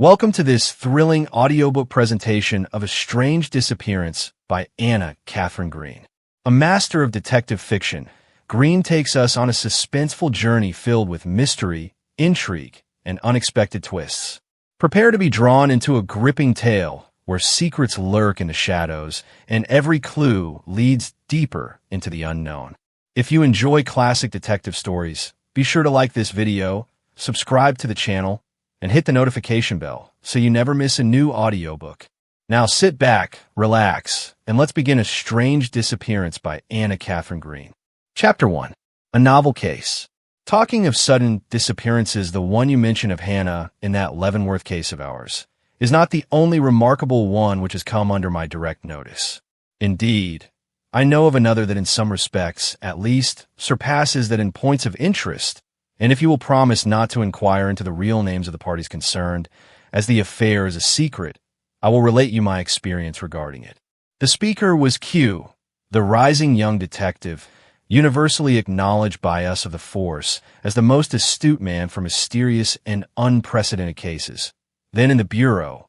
Welcome to this thrilling audiobook presentation of A Strange Disappearance by Anna Katharine Green. A master of detective fiction, Green takes us on a suspenseful journey filled with mystery, intrigue, and unexpected twists. Prepare to be drawn into a gripping tale where secrets lurk in the shadows and every clue leads deeper into the unknown. If you enjoy classic detective stories, be sure to like this video, subscribe to the channel, and hit the notification bell so you never miss a new audiobook. Now sit back, relax, and let's begin A Strange Disappearance by Anna Katharine Green. Chapter 1. A Novel Case. Talking of sudden disappearances, the one you mentioned of Hannah in that Leavenworth case of ours is not the only remarkable one which has come under my direct notice. Indeed, I know of another that in some respects, at least, surpasses that in points of interest. And if you will promise not to inquire into the real names of the parties concerned, as the affair is a secret, I will relate you my experience regarding it. The speaker was Q, the rising young detective, universally acknowledged by us of the force as the most astute man for mysterious and unprecedented cases. Then in the Bureau,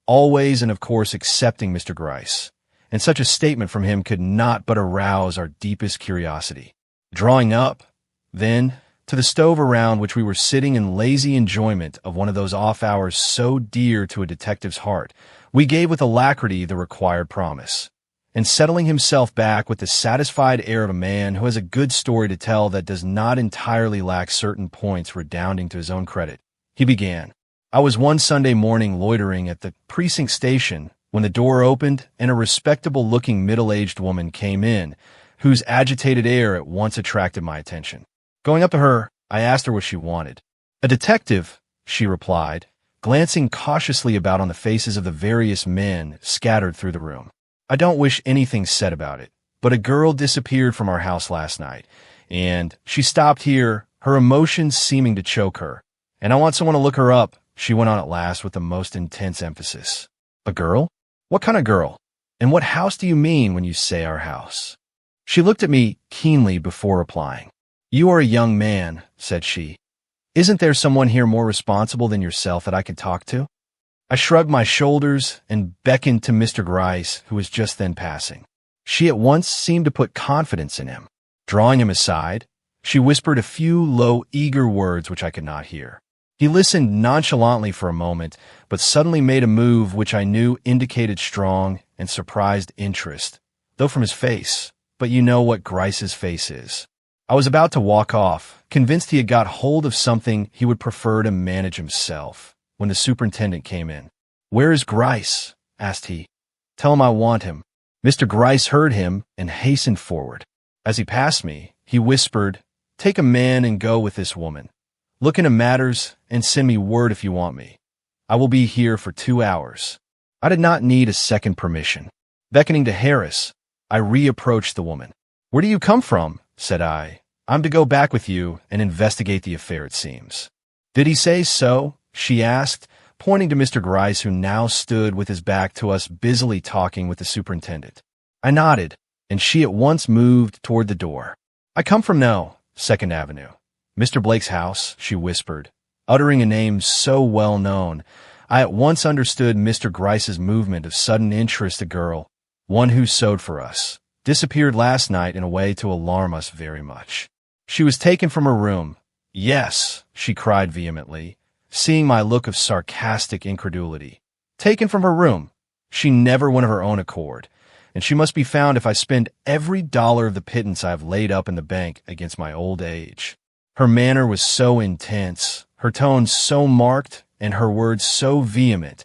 always and of course accepting Mr. Gryce, and such a statement from him could not but arouse our deepest curiosity. Drawing up, then, to the stove around which we were sitting in lazy enjoyment of one of those off hours so dear to a detective's heart, we gave with alacrity the required promise. And settling himself back with the satisfied air of a man who has a good story to tell that does not entirely lack certain points redounding to his own credit, he began. I was one Sunday morning loitering at the precinct station when the door opened and a respectable-looking middle-aged woman came in, whose agitated air at once attracted my attention. Going up to her, I asked her what she wanted. A detective, she replied, glancing cautiously about on the faces of the various men scattered through the room. I don't wish anything said about it, but a girl disappeared from our house last night, and she stopped here, her emotions seeming to choke her. And I want someone to look her up, she went on at last with the most intense emphasis. A girl? What kind of girl? And what house do you mean when you say our house? She looked at me keenly before replying. You are a young man, said she. Isn't there someone here more responsible than yourself that I could talk to? I shrugged my shoulders and beckoned to Mr. Gryce, who was just then passing. She at once seemed to put confidence in him. Drawing him aside, she whispered a few low, eager words which I could not hear. He listened nonchalantly for a moment, but suddenly made a move which I knew indicated strong and surprised interest, though from his face, but you know what Gryce's face is. I was about to walk off, convinced he had got hold of something he would prefer to manage himself, when the superintendent came in. Where is Gryce? Asked he. Tell him I want him. Mr. Gryce heard him and hastened forward. As he passed me, he whispered, Take a man and go with this woman. Look into matters and send me word if you want me. I will be here for 2 hours. I did not need a second permission. Beckoning to Harris, I reapproached the woman. Where do you come from? Said I. I'm to go back with you and investigate the affair, it seems. Did he say so? She asked, pointing to Mr. Gryce, who now stood with his back to us busily talking with the superintendent. I nodded, and she at once moved toward the door. I come from No. 2nd Avenue. Mr. Blake's house, she whispered, uttering a name so well known. I at once understood Mr. Gryce's movement of sudden interest. A girl, one who sewed for us, disappeared last night in a way to alarm us very much. She was taken from her room. Yes, she cried vehemently, seeing my look of sarcastic incredulity. Taken from her room. She never went of her own accord, and she must be found if I spend every dollar of the pittance I have laid up in the bank against my old age. Her manner was so intense, her tone so marked, and her words so vehement,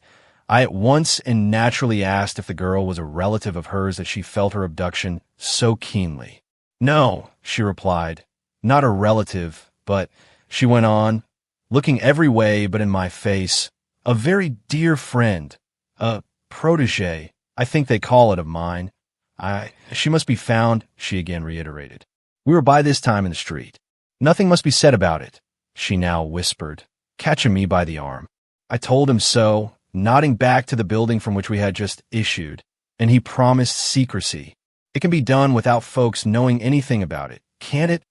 I at once and naturally asked if the girl was a relative of hers that she felt her abduction so keenly. No, she replied, not a relative, but, she went on, looking every way but in my face, a very dear friend, a protégé, I think they call it, of mine. She must be found, she again reiterated. We were by this time in the street. Nothing must be said about it, she now whispered, catching me by the arm. I told him so, nodding back to the building from which we had just issued, and he promised secrecy. It can be done without folks knowing anything about it, can't it?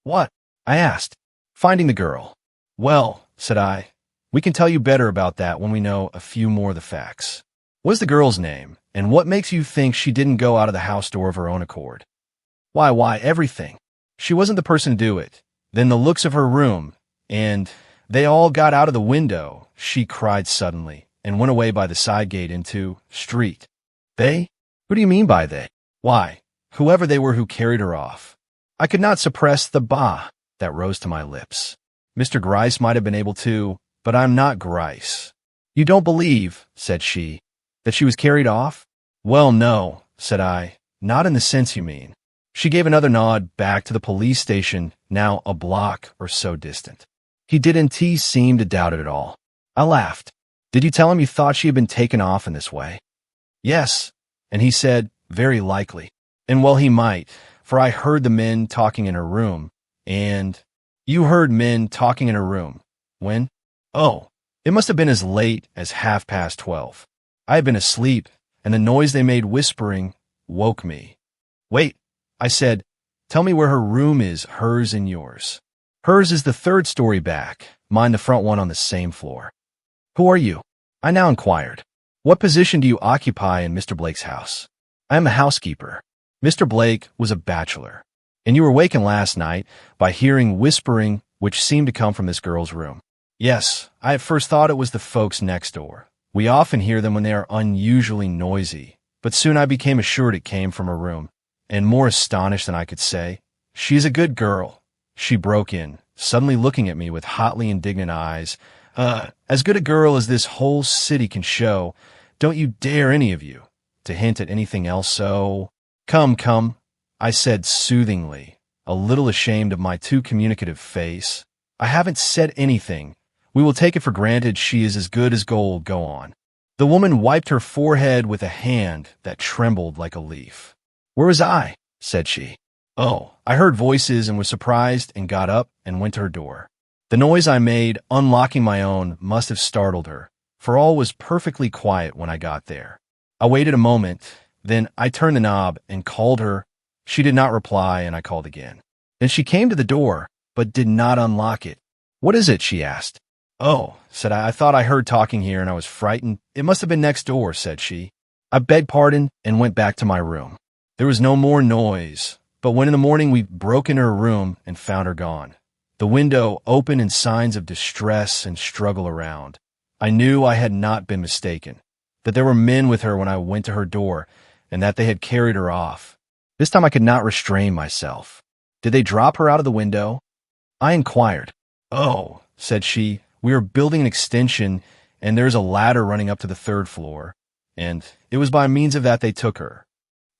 What? I asked. Finding the girl. Well, said I, We can tell you better about that when we know a few more of the facts. What's the girl's name, and what makes you think she didn't go out of the house door of her own accord? Why, everything. She wasn't the person to do it. Then the looks of her room, and they all got out of the window, she cried suddenly, and went away by the side gate into street. They? Who do you mean by they? Why, whoever they were who carried her off. I could not suppress the bah that rose to my lips. Mr. Gryce might have been able to, but I'm not Gryce. You don't believe, said she, that she was carried off? Well, no, said I, not in the sense you mean. She gave another nod back to the police station, now a block or so distant. He didn't seem to doubt it at all. I laughed. Did you tell him you thought she had been taken off in this way? Yes, and he said, very likely. And well, he might, for I heard the men talking in her room, and you heard men talking in her room. When? Oh, it must have been as late as 12:30. I had been asleep, and the noise they made whispering woke me. Wait, I said, tell me where her room is, hers and yours. Hers is the third story back, mine the front one on the same floor. Who are you? I now inquired. What position do you occupy in Mr. Blake's house? I am a housekeeper. Mr. Blake was a bachelor, and you were wakened last night by hearing whispering which seemed to come from this girl's room. Yes, I at first thought it was the folks next door. We often hear them when they are unusually noisy, but soon I became assured it came from her room, and more astonished than I could say. She is a good girl, she broke in, suddenly looking at me with hotly indignant eyes. As good a girl as this whole city can show. Don't you dare, any of you, to hint at anything else so... Come, I said soothingly, a little ashamed of my too communicative face. I haven't said anything. We will take it for granted she is as good as gold. Go on. The woman wiped her forehead with a hand that trembled like a leaf. Where was I? Said she. Oh, I heard voices and was surprised and got up and went to her door. The noise I made, unlocking my own, must have startled her, for all was perfectly quiet when I got there. I waited a moment, then I turned the knob and called her. She did not reply, and I called again. Then she came to the door, but did not unlock it. What is it? She asked. Oh, said I thought I heard talking here and I was frightened. It must have been next door, said she. I begged pardon and went back to my room. There was no more noise, but when in the morning we broke into her room and found her gone, the window open and signs of distress and struggle around, I knew I had not been mistaken, that there were men with her when I went to her door, and that they had carried her off. This time I could not restrain myself. Did they drop her out of the window? I inquired. Oh, said she, we are building an extension, and there's a ladder running up to the third floor, and it was by means of that they took her.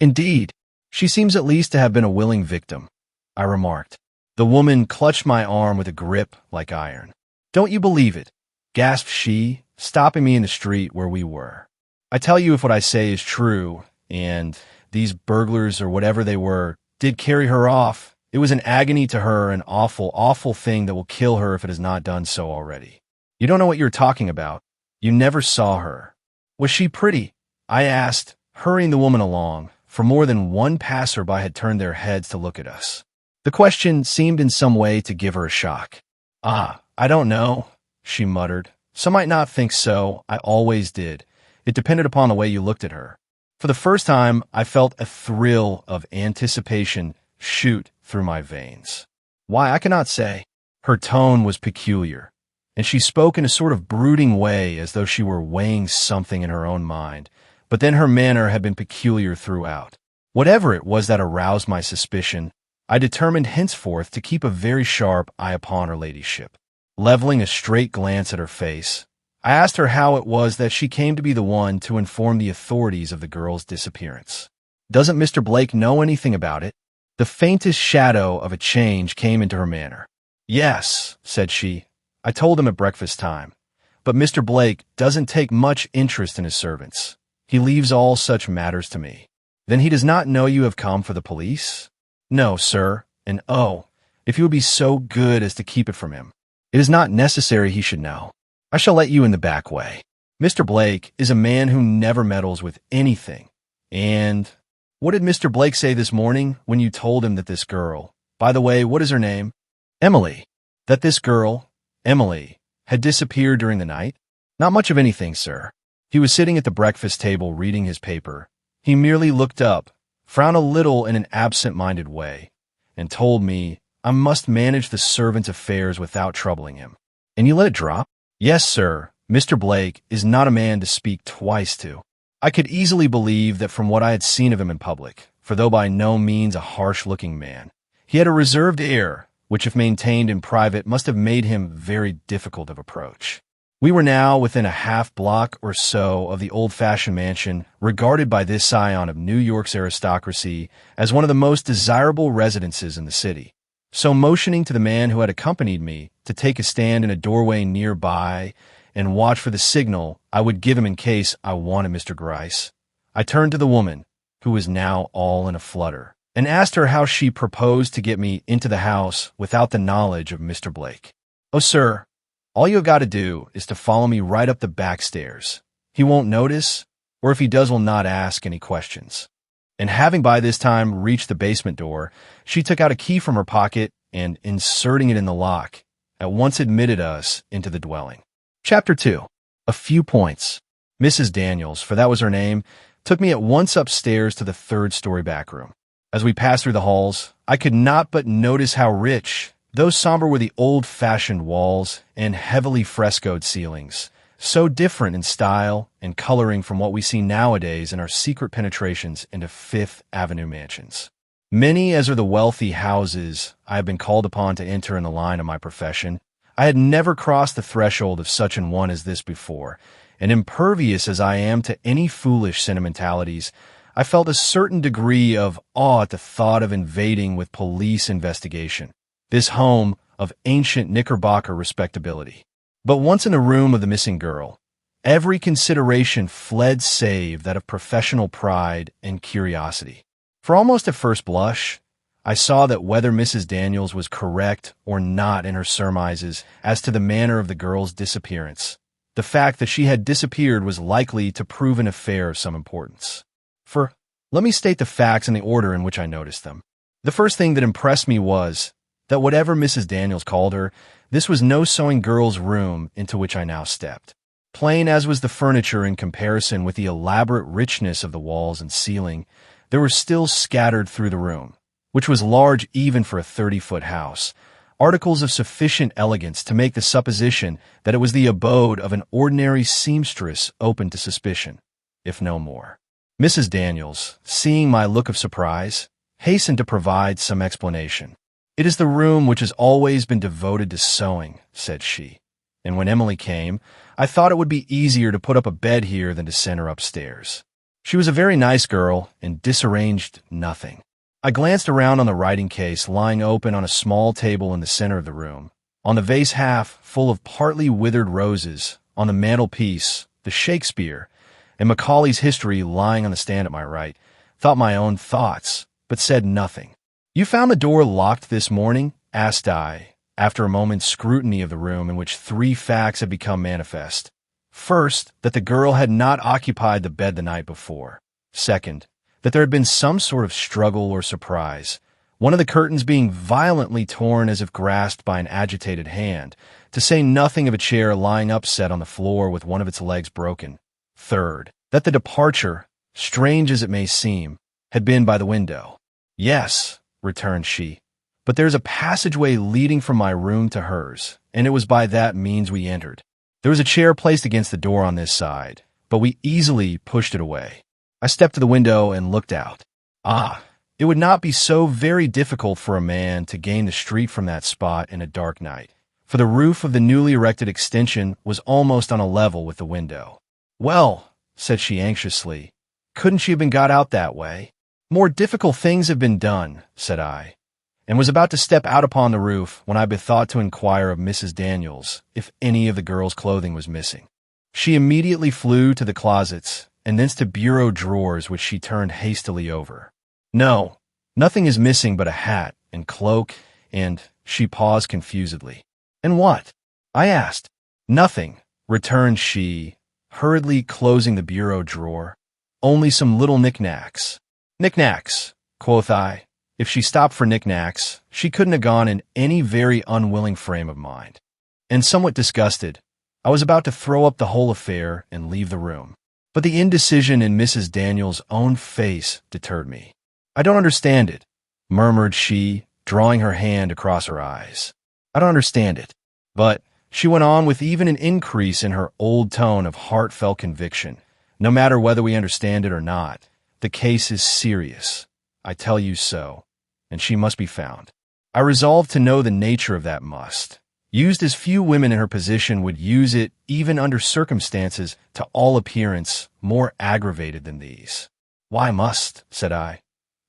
Indeed, she seems at least to have been a willing victim, I remarked. The woman clutched my arm with a grip like iron. Don't you believe it? Gasped she, stopping me in the street where we were. I tell you if what I say is true, and these burglars or whatever they were did carry her off. It was an agony to her, an awful, awful thing that will kill her if it has not done so already. You don't know what you're talking about. You never saw her. Was she pretty? I asked, hurrying the woman along, for more than one passerby had turned their heads to look at us. The question seemed in some way to give her a shock. I don't know, she muttered. Some might not think so. I always did. It depended upon the way you looked at her. For the first time, I felt a thrill of anticipation shoot through my veins. Why, I cannot say. Her tone was peculiar, and she spoke in a sort of brooding way as though she were weighing something in her own mind, but then her manner had been peculiar throughout. Whatever it was that aroused my suspicion, I determined henceforth to keep a very sharp eye upon her ladyship. Leveling a straight glance at her face, I asked her how it was that she came to be the one to inform the authorities of the girl's disappearance. Doesn't Mr. Blake know anything about it? The faintest shadow of a change came into her manner. Yes, said she. I told him at breakfast time. But Mr. Blake doesn't take much interest in his servants. He leaves all such matters to me. Then he does not know you have come for the police? No, sir, and oh, if you would be so good as to keep it from him. It is not necessary he should know. I shall let you in the back way. Mr. Blake is a man who never meddles with anything. And what did Mr. Blake say this morning when you told him that this girl, by the way, what is her name? Emily. That this girl, Emily, had disappeared during the night? Not much of anything, sir. He was sitting at the breakfast table reading his paper. He merely looked up, frowned a little in an absent-minded way, and told me I must manage the servant's affairs without troubling him. And you let it drop? Yes, sir. Mr. Blake is not a man to speak twice to. I could easily believe that from what I had seen of him in public, for though by no means a harsh-looking man, he had a reserved air, which if maintained in private must have made him very difficult of approach. We were now within a half-block or so of the old-fashioned mansion, regarded by this scion of New York's aristocracy as one of the most desirable residences in the city. So motioning to the man who had accompanied me to take a stand in a doorway nearby and watch for the signal I would give him in case I wanted Mr. Gryce, I turned to the woman, who was now all in a flutter, and asked her how she proposed to get me into the house without the knowledge of Mr. Blake. "Oh, sir, all you have got to do is to follow me right up the back stairs. He won't notice, or if he does will not ask any questions." And having by this time reached the basement door, she took out a key from her pocket and, inserting it in the lock, at once admitted us into the dwelling. Chapter 2. A few points. Mrs. Daniels, for that was her name, took me at once upstairs to the third-story back room. As we passed through the halls, I could not but notice how rich, though somber, were the old-fashioned walls and heavily frescoed ceilings, so different in style and coloring from what we see nowadays in our secret penetrations into Fifth Avenue mansions. Many as are the wealthy houses I have been called upon to enter in the line of my profession, I had never crossed the threshold of such an one as this before, and impervious as I am to any foolish sentimentalities, I felt a certain degree of awe at the thought of invading with police investigation this home of ancient Knickerbocker respectability. But once in the room of the missing girl, every consideration fled save that of professional pride and curiosity. For almost at first blush, I saw that whether Mrs. Daniels was correct or not in her surmises as to the manner of the girl's disappearance, the fact that she had disappeared was likely to prove an affair of some importance. For let me state the facts in the order in which I noticed them. The first thing that impressed me was that whatever Mrs. Daniels called her, this was no sewing girl's room into which I now stepped. Plain as was the furniture in comparison with the elaborate richness of the walls and ceiling, there were still scattered through the room, which was large even for a 30-foot house, articles of sufficient elegance to make the supposition that it was the abode of an ordinary seamstress open to suspicion, if no more. Mrs. Daniels, seeing my look of surprise, hastened to provide some explanation. "It is the room which has always been devoted to sewing," said she, "and when Emily came, I thought it would be easier to put up a bed here than to send her upstairs." She was a very nice girl and disarranged nothing. I glanced around on the writing case lying open on a small table in the center of the room, on the vase half full of partly withered roses, on the mantelpiece, the Shakespeare, and Macaulay's History lying on the stand at my right, thought my own thoughts, but said nothing. "You found the door locked this morning?" asked I, after a moment's scrutiny of the room in which three facts had become manifest. First, that the girl had not occupied the bed the night before. Second, that there had been some sort of struggle or surprise, one of the curtains being violently torn as if grasped by an agitated hand, to say nothing of a chair lying upset on the floor with one of its legs broken. Third, that the departure, strange as it may seem, had been by the window. "Yes," returned she, "but there's a passageway leading from my room to hers, and it was by that means we entered. There was a chair placed against the door on this side, but we easily pushed it away." I stepped to the window and looked out. Ah, it would not be so very difficult for a man to gain the street from that spot in a dark night, for the roof of the newly erected extension was almost on a level with the window. "Well," said she anxiously, "couldn't she have been got out that way?" "More difficult things have been done," said I, and was about to step out upon the roof when I bethought to inquire of Mrs. Daniels if any of the girl's clothing was missing. She immediately flew to the closets and thence to bureau drawers which she turned hastily over. "No, nothing is missing but a hat and cloak and—" she paused confusedly. "And what?" I asked. "Nothing," returned she, hurriedly closing the bureau drawer. "Only some little knickknacks." "Knickknacks," quoth I. If she stopped for knickknacks, she couldn't have gone in any very unwilling frame of mind. and somewhat disgusted, I was about to throw up the whole affair and leave the room. But the indecision in Mrs. Daniels' own face deterred me. "I don't understand it," murmured she, drawing her hand across her eyes. "I don't understand it." But she went on with even an increase in her old tone of heartfelt conviction. "No matter whether we understand it or not, the case is serious. I tell you so, and she must be found." I resolved to know the nature of that must, used as few women in her position would use it even under circumstances to all appearance more aggravated than these. "Why must?" said I.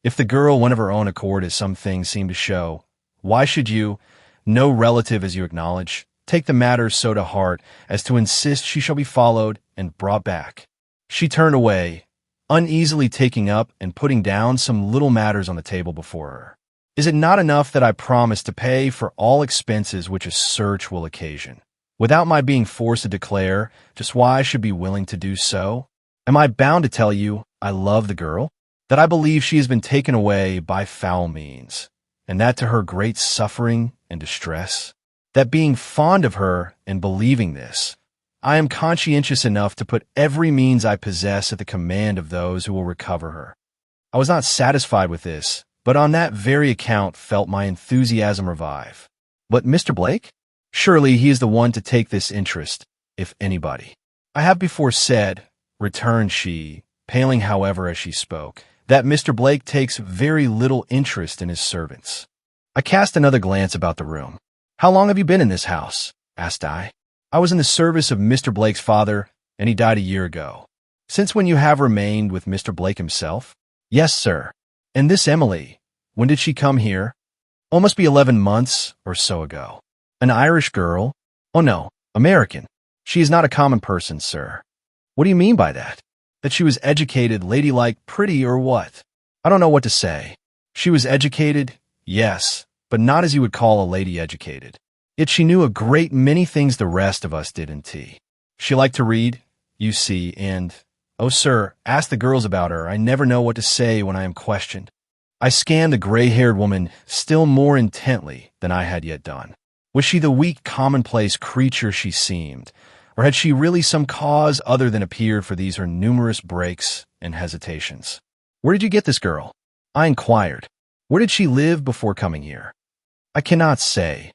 "If the girl went of her own accord, as some things seem to show, why should you, no relative as you acknowledge, take the matter so to heart as to insist she shall be followed and brought back?" She turned away, uneasily taking up and putting down some little matters on the table before her. "Is it not enough that I promise to pay for all expenses which a search will occasion, without my being forced to declare just why I should be willing to do so? Am I bound to tell you I love the girl, that I believe she has been taken away by foul means, and that to her great suffering and distress? That being fond of her and believing this, I am conscientious enough to put every means I possess at the command of those who will recover her?" I was not satisfied with this, but on that very account felt my enthusiasm revive. "But Mr. Blake? Surely he is the one to take this interest, if anybody." "I have before said," returned she, paling however as she spoke, "that Mr. Blake takes very little interest in his servants." I cast another glance about the room. "How long have you been in this house?" asked I. "I was in the service of Mr. Blake's father, and he died a year ago." "Since when you have remained with Mr. Blake himself?" "Yes, sir." "And this Emily, when did she come here?" "Oh, must be 11 months or so ago." "An Irish girl?" "Oh, no, American. She is not a common person, sir." "What do you mean by that? That she was educated, ladylike, pretty, or what?" "I don't know what to say. She was educated, yes, but not as you would call a lady educated. Yet she knew a great many things the rest of us didn't. She liked to read, you see, and, oh, sir, ask the girls about her. I never know what to say when I am questioned." I scanned the gray-haired woman still more intently than I had yet done. Was she the weak, commonplace creature she seemed, or had she really some cause other than appeared for these her numerous breaks and hesitations? "Where did you get this girl?" I inquired. "Where did she live before coming here?" "I cannot say.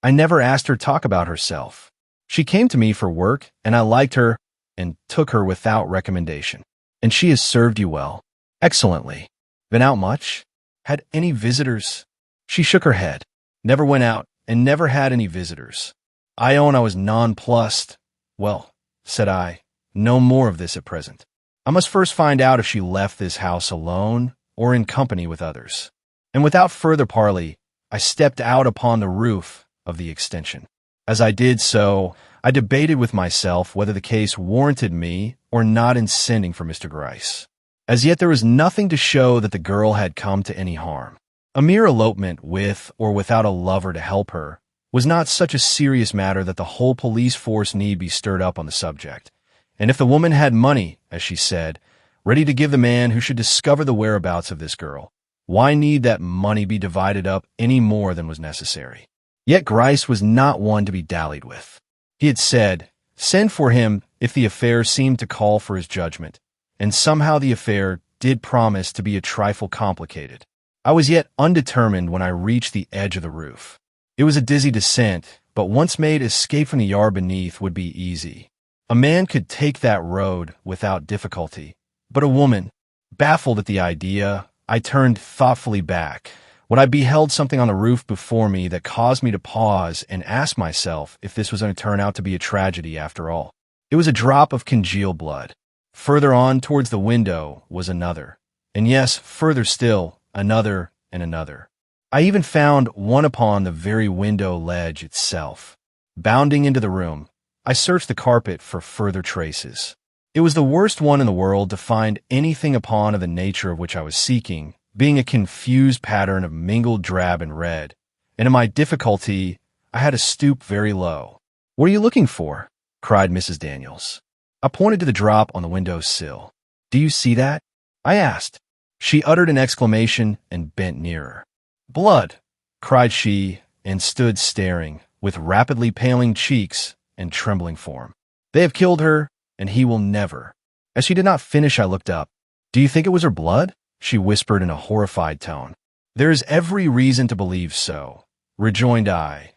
I never asked her to talk about herself. She came to me for work, and I liked her and took her without recommendation." "And she has served you well?" "Excellently." "Been out much? Had any visitors?" She shook her head. "Never went out, and never had any visitors." I own I was nonplussed. "Well," said I, "no more of this at present. I must first find out if she left this house alone or in company with others." And without further parley, I stepped out upon the roof of the extension. As I did so, I debated with myself whether the case warranted me or not in sending for Mr. Gryce. As yet there was nothing to show that the girl had come to any harm. A mere elopement with or without a lover to help her was not such a serious matter that the whole police force need be stirred up on the subject. And if the woman had money, as she said, ready to give the man who should discover the whereabouts of this girl, why need that money be divided up any more than was necessary? Yet Gryce was not one to be dallied with. He had said, send for him if the affair seemed to call for his judgment, and somehow the affair did promise to be a trifle complicated. I was yet undetermined when I reached the edge of the roof. It was a dizzy descent, but once made, escape from the yard beneath would be easy. A man could take that road without difficulty, but a woman, baffled at the idea, I turned thoughtfully back, when I beheld something on the roof before me that caused me to pause and ask myself if this was going to turn out to be a tragedy after all. It was a drop of congealed blood. Further on towards the window was another, and yes, further still, another and another. I even found one upon the very window ledge itself. Bounding into the room, I searched the carpet for further traces. It was the worst one in the world to find anything upon of the nature of which I was seeking, being a confused pattern of mingled drab and red, and in my difficulty I had to stoop very low. "What are you looking for?" cried Mrs. Daniels. I pointed to the drop on the window sill. "Do you see that?" I asked. She uttered an exclamation and bent nearer. "Blood!" cried she, and stood staring, with rapidly paling cheeks and trembling form. "They have killed her, and he will never." As she did not finish, I looked up. "Do you think it was her blood?" she whispered in a horrified tone. "There is every reason to believe so," rejoined I,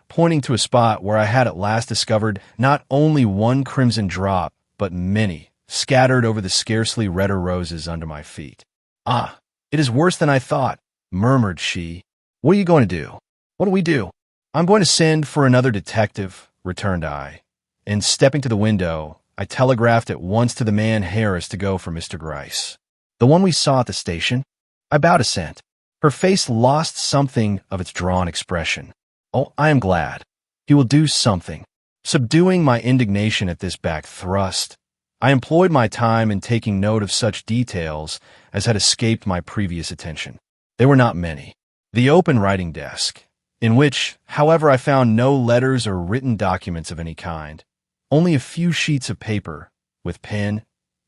pointing to a spot where I had at last discovered not only one crimson drop, but many, scattered over the scarcely redder roses under my feet. "Ah, it is worse than I thought," murmured she. "What are you going to do?" "What do we do?" "I'm going to send for another detective," returned I, and stepping to the window, I telegraphed at once to the man Harris to go for Mr. Gryce. "The one we saw at the station?" I bowed assent. Her face lost something of its drawn expression. "Oh, I am glad. He will do something." Subduing my indignation at this back thrust, I employed my time in taking note of such details as had escaped my previous attention. They were not many. The open writing desk, in which, however, I found no letters or written documents of any kind, only a few sheets of paper, with pen,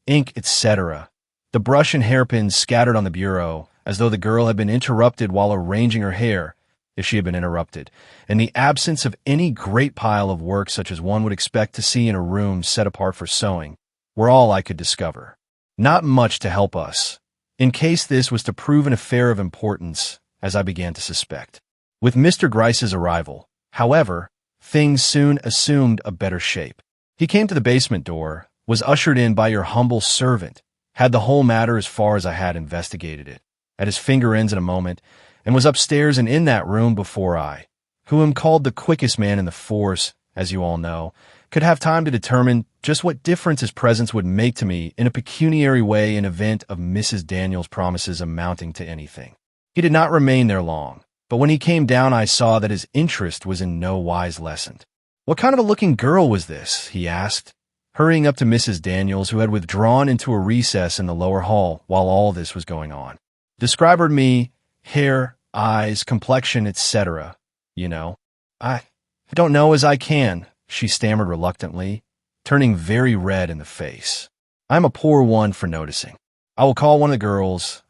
ink, etc., the brush and hairpins scattered on the bureau, as though the girl had been interrupted while arranging her hair, if she had been interrupted, and the absence of any great pile of work such as one would expect to see in a room set apart for sewing, were all I could discover. Not much to help us, in case this was to prove an affair of importance, as I began to suspect. With Mr. Gryce's arrival, however, things soon assumed a better shape. He came to the basement door, was ushered in by your humble servant, had the whole matter as far as I had investigated it, at his finger ends in a moment, and was upstairs and in that room before I, who am called the quickest man in the force, as you all know, could have time to determine just what difference his presence would make to me in a pecuniary way in event of Mrs. Daniels' promises amounting to anything. He did not remain there long, but when he came down I saw that his interest was in no wise lessened. "What kind of a looking girl was this?" he asked, hurrying up to Mrs. Daniels, who had withdrawn into a recess in the lower hall while all this was going on. "Describe her to me, hair, eyes, complexion, etc., you know." I don't know as I can," she stammered reluctantly, turning very red in the face. "I'm a poor one for noticing. I will call one of the girls.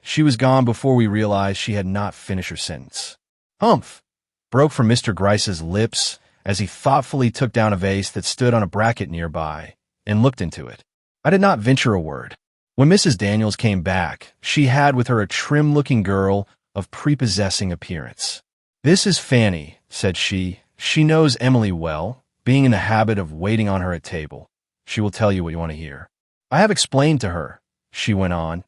She was gone before we realized she had not finished her sentence." "Humph," broke from Mr. Gryce's lips as he thoughtfully took down a vase that stood on a bracket nearby and looked into it. I did not venture a word. When Mrs. Daniels came back, she had with her a trim-looking girl of prepossessing appearance. "This is Fanny," said she. "She knows Emily well, being in the habit of waiting on her at table. She will tell you what you want to hear." "I have explained to her," she went on,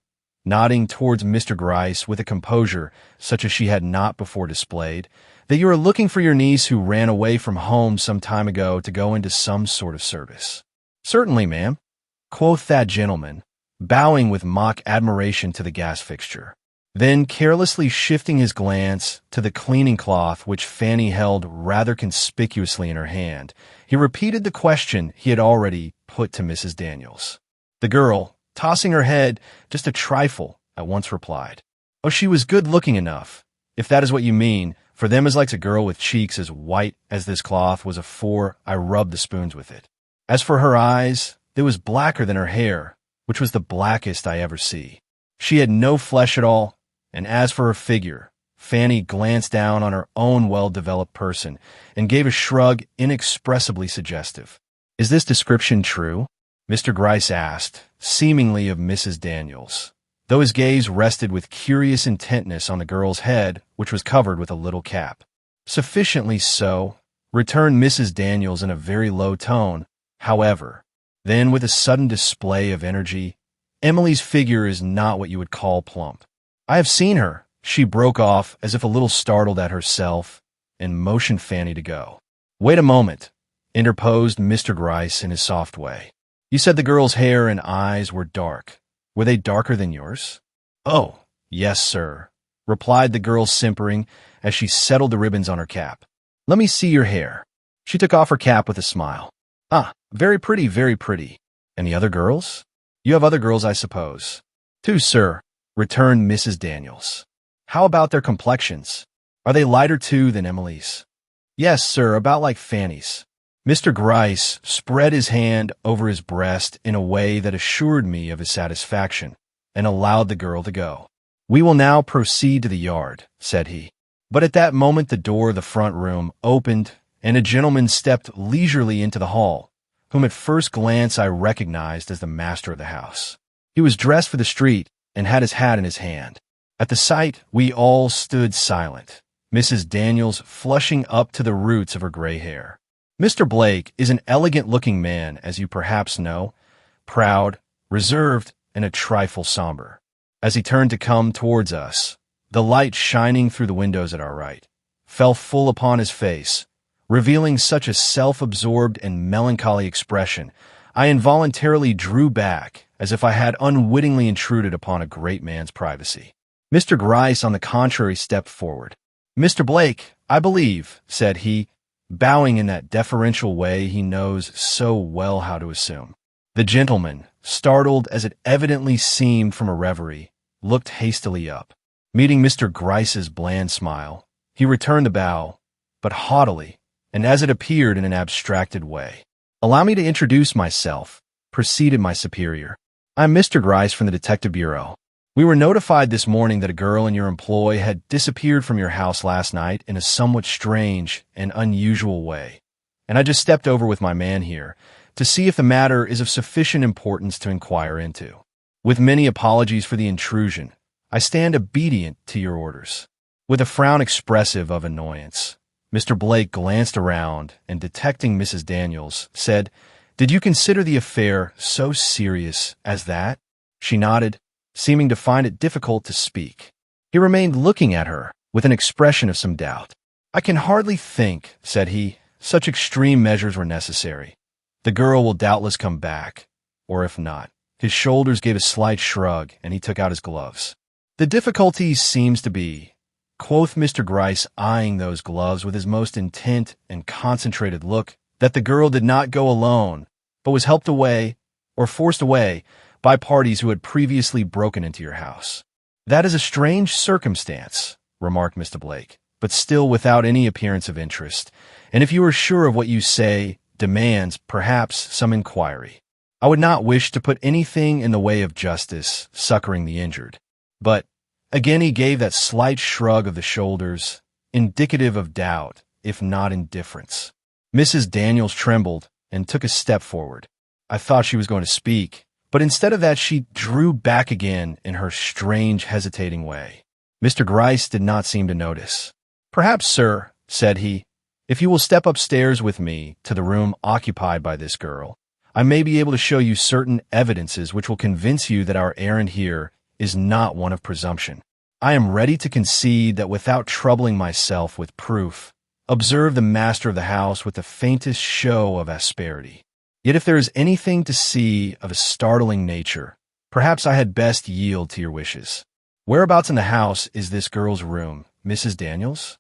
nodding towards Mr. Gryce with a composure such as she had not before displayed, "that you are looking for your niece who ran away from home some time ago to go into some sort of service." "Certainly, ma'am," quoth that gentleman, bowing with mock admiration to the gas fixture. Then, carelessly shifting his glance to the cleaning cloth which Fanny held rather conspicuously in her hand, he repeated the question he had already put to Mrs. Daniels. The girl, tossing her head just a trifle, at once replied, "Oh, she was good-looking enough, if that is what you mean, for them as likes a girl with cheeks as white as this cloth was afore I rubbed the spoons with it. As for her eyes, they was blacker than her hair, which was the blackest I ever see. She had no flesh at all, and as for her figure," Fanny glanced down on her own well-developed person and gave a shrug inexpressibly suggestive. "Is this description true?" Mr. Gryce asked, seemingly of Mrs. Daniels, though his gaze rested with curious intentness on the girl's head, which was covered with a little cap. "Sufficiently so," returned Mrs. Daniels in a very low tone. "However," then with a sudden display of energy, "Emily's figure is not what you would call plump. I have seen her," she broke off as if a little startled at herself, and motioned Fanny to go. "Wait a moment," interposed Mr. Gryce in his soft way. "You said the girl's hair and eyes were dark. Were they darker than yours?" "Oh, yes, sir," replied the girl, simpering as she settled the ribbons on her cap. "Let me see your hair." She took off her cap with a smile. "Ah, very pretty, very pretty. And the other girls? You have other girls, I suppose?" "Two, sir," returned Mrs. Daniels. "How about their complexions? Are they lighter, too, than Emily's?" "Yes, sir, about like Fanny's." Mr. Gryce spread his hand over his breast in a way that assured me of his satisfaction, and allowed the girl to go. "We will now proceed to the yard," said he. But at that moment the door of the front room opened, and a gentleman stepped leisurely into the hall, whom at first glance I recognized as the master of the house. He was dressed for the street and had his hat in his hand. At the sight, we all stood silent, Mrs. Daniels flushing up to the roots of her gray hair. Mr. Blake is an elegant-looking man, as you perhaps know, proud, reserved, and a trifle somber. As he turned to come towards us, the light shining through the windows at our right fell full upon his face, revealing such a self-absorbed and melancholy expression, I involuntarily drew back as if I had unwittingly intruded upon a great man's privacy. Mr. Gryce, on the contrary, stepped forward. "Mr. Blake, I believe," said he, bowing in that deferential way he knows so well how to assume. The gentleman, startled as it evidently seemed from a reverie, looked hastily up. Meeting Mr. Gryce's bland smile, he returned the bow, but haughtily, and as it appeared in an abstracted way. "Allow me to introduce myself," proceeded my superior. "I'm Mr. Gryce from the Detective Bureau. We were notified this morning that a girl in your employ had disappeared from your house last night in a somewhat strange and unusual way, and I just stepped over with my man here to see if the matter is of sufficient importance to inquire into. With many apologies for the intrusion, I stand obedient to your orders." With a frown expressive of annoyance, Mr. Blake glanced around and, detecting Mrs. Daniels, said, "Did you consider the affair so serious as that?" She nodded, seeming to find it difficult to speak. He remained looking at her with an expression of some doubt. "I can hardly think," said he, "such extreme measures were necessary. The girl will doubtless come back, or if not." His shoulders gave a slight shrug, and he took out his gloves. "The difficulty seems to be," quoth Mr. Gryce, eyeing those gloves with his most intent and concentrated look, "that the girl did not go alone, but was helped away, or forced away, by parties who had previously broken into your house." "That is a strange circumstance," remarked Mr. Blake, but still without any appearance of interest, "and if you are sure of what you say, demands, perhaps, some inquiry. I would not wish to put anything in the way of justice, succoring the injured. But," again he gave that slight shrug of the shoulders, indicative of doubt, if not indifference. Mrs. Daniels trembled and took a step forward. I thought she was going to speak, but instead of that she drew back again in her strange, hesitating way. Mr. Gryce did not seem to notice. "Perhaps, sir," said he, "if you will step upstairs with me to the room occupied by this girl, I may be able to show you certain evidences which will convince you that our errand here is not one of presumption. I am ready to concede that without troubling myself with proof, observe the master of the house with the faintest show of asperity. Yet if there is anything to see of a startling nature, perhaps I had best yield to your wishes. Whereabouts in the house is this girl's room, Mrs. Daniels?"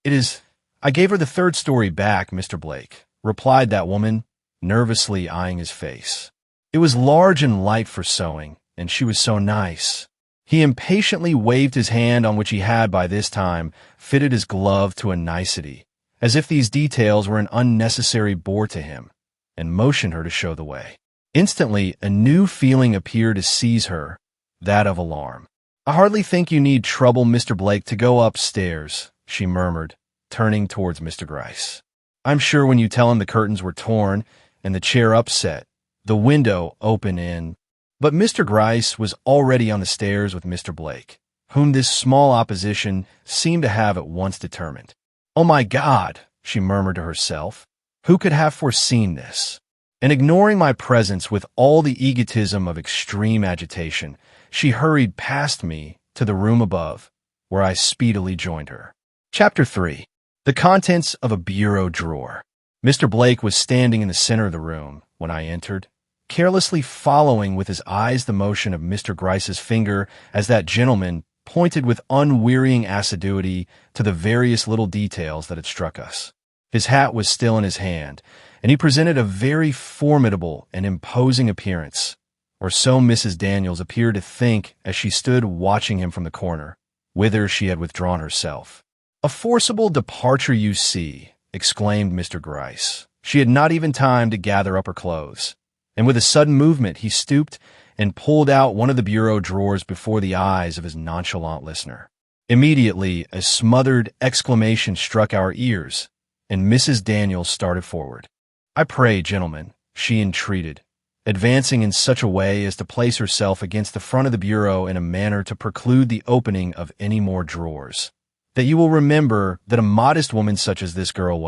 "It is. I gave her the third story back, Mr. Blake," replied that woman, nervously eyeing his face. "It was large and light for sewing, and she was so nice." He impatiently waved his hand, on which he had by this time fitted his glove to a nicety, as if these details were an unnecessary bore to him, and motioned her to show the way. Instantly, a new feeling appeared to seize her, that of alarm. "I hardly think you need trouble Mr. Blake to go upstairs," she murmured, turning towards Mr. Gryce. "I'm sure when you tell him the curtains were torn and the chair upset, the window open in—" But Mr. Gryce was already on the stairs with Mr. Blake, whom this small opposition seemed to have at once determined. "Oh my God," she murmured to herself, "who could have foreseen this?" And ignoring my presence with all the egotism of extreme agitation, she hurried past me to the room above, where I speedily joined her. Chapter 3. The contents of a bureau drawer. Mr. Blake was standing in the center of the room when I entered, carelessly following with his eyes the motion of Mr. Gryce's finger as that gentleman pointed with unwearying assiduity to the various little details that had struck us. His hat was still in his hand, and he presented a very formidable and imposing appearance, or so Mrs. Daniels appeared to think as she stood watching him from the corner, whither she had withdrawn herself. "A forcible departure, you see," exclaimed Mr. Gryce. She had not even time to gather up her clothes, and with a sudden movement he stooped and pulled out one of the bureau drawers before the eyes of his nonchalant listener. Immediately, a smothered exclamation struck our ears, and Mrs. Daniels started forward. "I pray, gentlemen," she entreated, advancing in such a way as to place herself against the front of the bureau in a manner to preclude the opening of any more drawers, "that you will remember that a modest woman such as this girl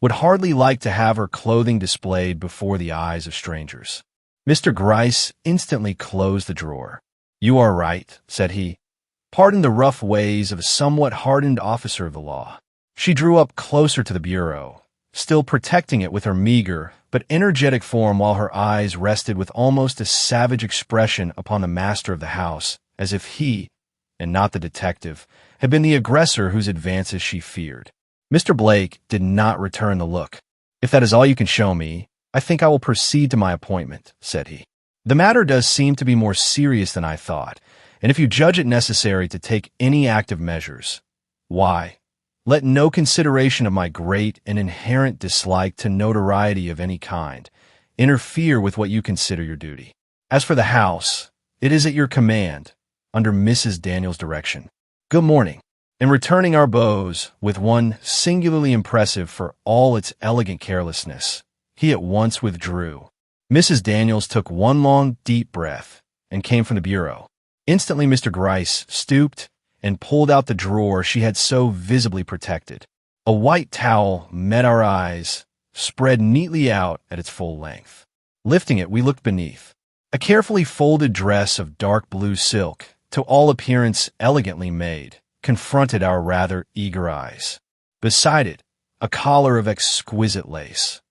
would hardly like to have her clothing displayed before the eyes of strangers." Mr. Gryce instantly closed the drawer. "You are right," said he. "Pardon the rough ways of a somewhat hardened officer of the law." She drew up closer to the bureau, still protecting it with her meager but energetic form, while her eyes rested with almost a savage expression upon the master of the house, as if he, and not the detective, had been the aggressor whose advances she feared. Mr. Blake did not return the look. "If that is all you can show me, I think I will proceed to my appointment," said he. "The matter does seem to be more serious than I thought, and if you judge it necessary to take any active measures, why, let no consideration of my great and inherent dislike to notoriety of any kind interfere with what you consider your duty. As for the house, it is at your command, under Mrs. Daniels' direction. Good morning." And returning our bows with one singularly impressive for all its elegant carelessness, he at once withdrew. Mrs. Daniels took one long, deep breath and came from the bureau. Instantly Mr. Gryce stooped and pulled out the drawer she had so visibly protected. A white towel met our eyes, spread neatly out at its full length. Lifting it, we looked beneath. A carefully folded dress of dark blue silk, to all appearance elegantly made, confronted our rather eager eyes. Beside it, a collar of exquisite lace.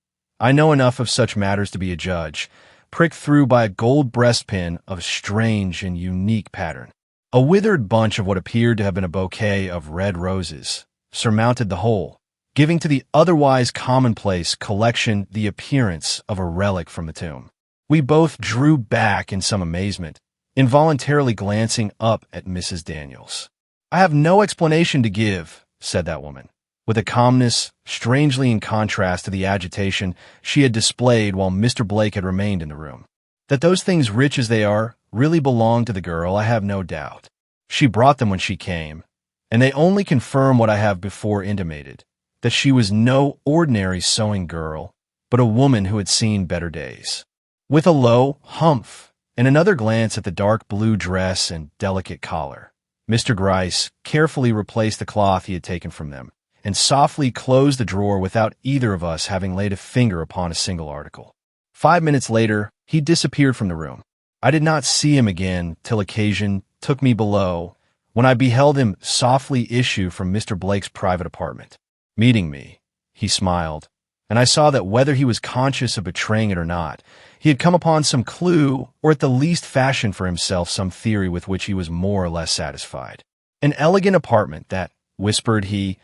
I know enough of such matters to be a judge, pricked through by a gold breastpin of strange and unique pattern. A withered bunch of what appeared to have been a bouquet of red roses surmounted the whole, giving to the otherwise commonplace collection the appearance of a relic from the tomb. We both drew back in some amazement, involuntarily glancing up at Mrs. Daniels. "I have no explanation to give," said that woman, with a calmness strangely in contrast to the agitation she had displayed while Mr. Blake had remained in the room. "That those things, rich as they are, really belong to the girl, I have no doubt. She brought them when she came, and they only confirm what I have before intimated, that she was no ordinary sewing girl, but a woman who had seen better days." With a low humph and another glance at the dark blue dress and delicate collar, Mr. Gryce carefully replaced the cloth he had taken from them, and softly closed the drawer without either of us having laid a finger upon a single article. 5 minutes later, he disappeared from the room. I did not see him again till occasion took me below, when I beheld him softly issue from Mr. Blake's private apartment. Meeting me, he smiled, and I saw that whether he was conscious of betraying it or not, he had come upon some clue, or at the least fashioned for himself some theory with which he was more or less satisfied. "An elegant apartment, that," whispered he,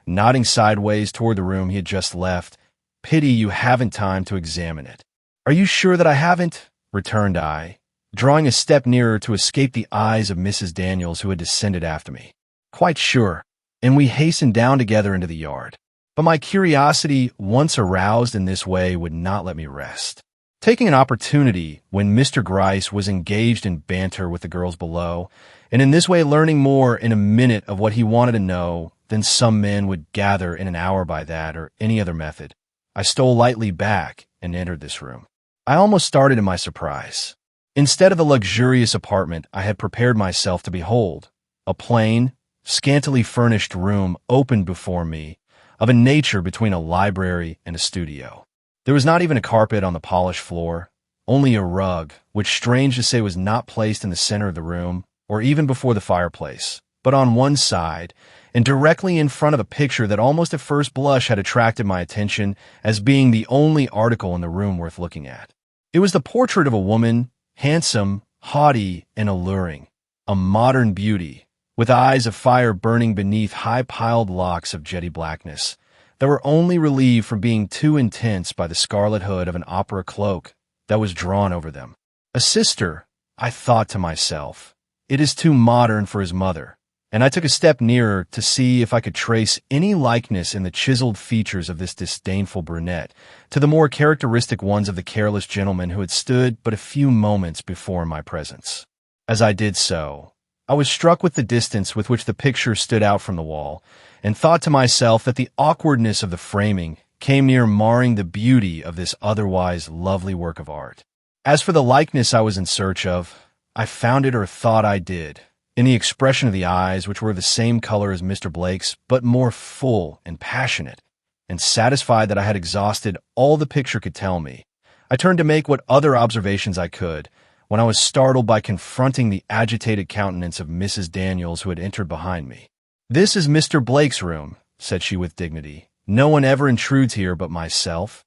nodding sideways toward the room he had just left. "Pity you haven't time to examine it." "Are you sure that I haven't?" returned I, drawing a step nearer to escape the eyes of Mrs. Daniels, who had descended after me. "Quite sure," and we hastened down together into the yard. But my curiosity, once aroused in this way, would not let me rest. Taking an opportunity when Mr. Gryce was engaged in banter with the girls below, and in this way learning more in a minute of what he wanted to know than some men would gather in an hour by that or any other method, I stole lightly back and entered this room. I almost started in my surprise. Instead of the luxurious apartment I had prepared myself to behold, a plain, scantily furnished room opened before me, of a nature between a library and a studio. There was not even a carpet on the polished floor, only a rug, which, strange to say, was not placed in the center of the room, or even before the fireplace, but on one side, and directly in front of a picture that almost at first blush had attracted my attention as being the only article in the room worth looking at. It was the portrait of a woman, handsome, haughty, and alluring, a modern beauty, with eyes of fire burning beneath high-piled locks of jetty blackness, that were only relieved from being too intense by the scarlet hood of an opera cloak that was drawn over them. A sister, I thought to myself. It is too modern for his mother, and I took a step nearer to see if I could trace any likeness in the chiseled features of this disdainful brunette to the more characteristic ones of the careless gentleman who had stood but a few moments before in my presence. As I did so, I was struck with the distance with which the picture stood out from the wall, and thought to myself that the awkwardness of the framing came near marring the beauty of this otherwise lovely work of art. As for the likeness I was in search of, I found it, or thought I did, in the expression of the eyes, which were the same color as Mr. Blake's, but more full and passionate, and satisfied that I had exhausted all the picture could tell me, I turned to make what other observations I could, when I was startled by confronting the agitated countenance of Mrs. Daniels, who had entered behind me. "This is Mr. Blake's room," said she with dignity. "No one ever intrudes here but myself,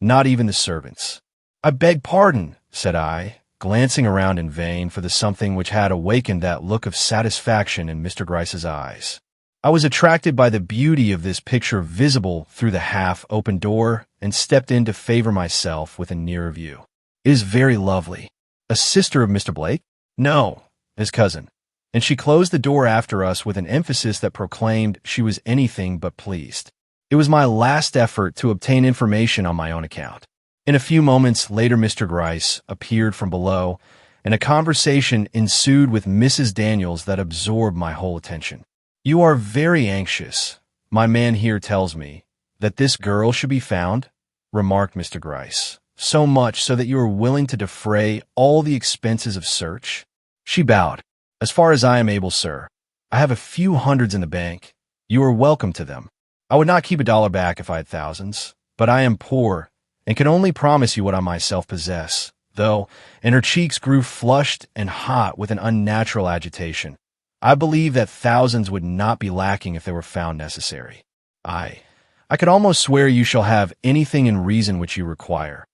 not even the servants." "I beg pardon," said I, glancing around in vain for the something which had awakened that look of satisfaction in Mr. Gryce's eyes. I was attracted by the beauty of this picture visible through the half-open door, and stepped in to favor myself with a nearer view. "It is very lovely." "A sister of Mr. Blake?" "No, his cousin." And she closed the door after us with an emphasis that proclaimed she was anything but pleased. It was my last effort to obtain information on my own account. In a few moments later, Mr. Gryce appeared from below, and a conversation ensued with Mrs. Daniels that absorbed my whole attention. "You are very anxious, my man here tells me, that this girl should be found," remarked Mr. Gryce. "So much so that you are willing to defray all the expenses of search?" She bowed. "As far as I am able, sir. I have a few hundreds in the bank. You are welcome to them. I would not keep a dollar back if I had thousands, but I am poor, and can only promise you what I myself possess, though," and her cheeks grew flushed and hot with an unnatural agitation, "I believe that thousands would not be lacking if they were found necessary. I could almost swear you shall have anything in reason which you require.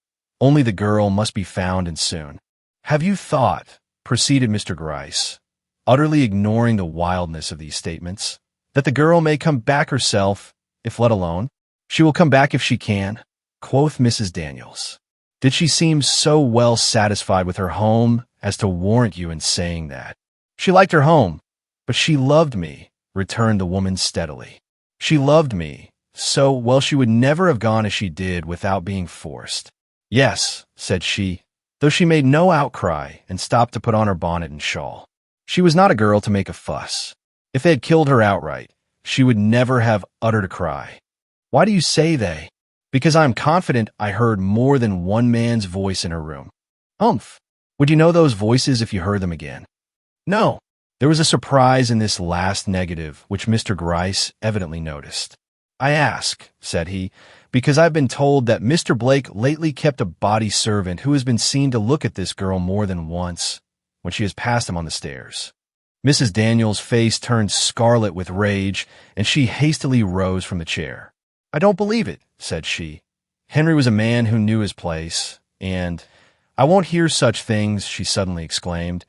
Only the girl must be found, and soon." "Have you thought," proceeded Mr. Gryce, utterly ignoring the wildness of these statements, "that the girl may come back herself, if let alone?" "She will come back if she can," quoth Mrs. Daniels. "Did she seem so well satisfied with her home as to warrant you in saying that?" "She liked her home, but she loved me," returned the woman steadily. "She loved me so well she would never have gone as she did without being forced." "Yes," said she, though she made no outcry and stopped to put on her bonnet and shawl. "She was not a girl to make a fuss. If they had killed her outright, she would never have uttered a cry." "Why do you say they?" "Because I am confident I heard more than one man's voice in her room." "Humph! Would you know those voices if you heard them again?" "No." There was a surprise in this last negative which Mr. Gryce evidently noticed. "I ask," said he, "because I've been told that Mr. Blake lately kept a body servant who has been seen to look at this girl more than once when she has passed him on the stairs." Mrs. Daniels' face turned scarlet with rage, and she hastily rose from the chair. "I don't believe it," said she. "Henry was a man who knew his place, and I won't hear such things," she suddenly exclaimed.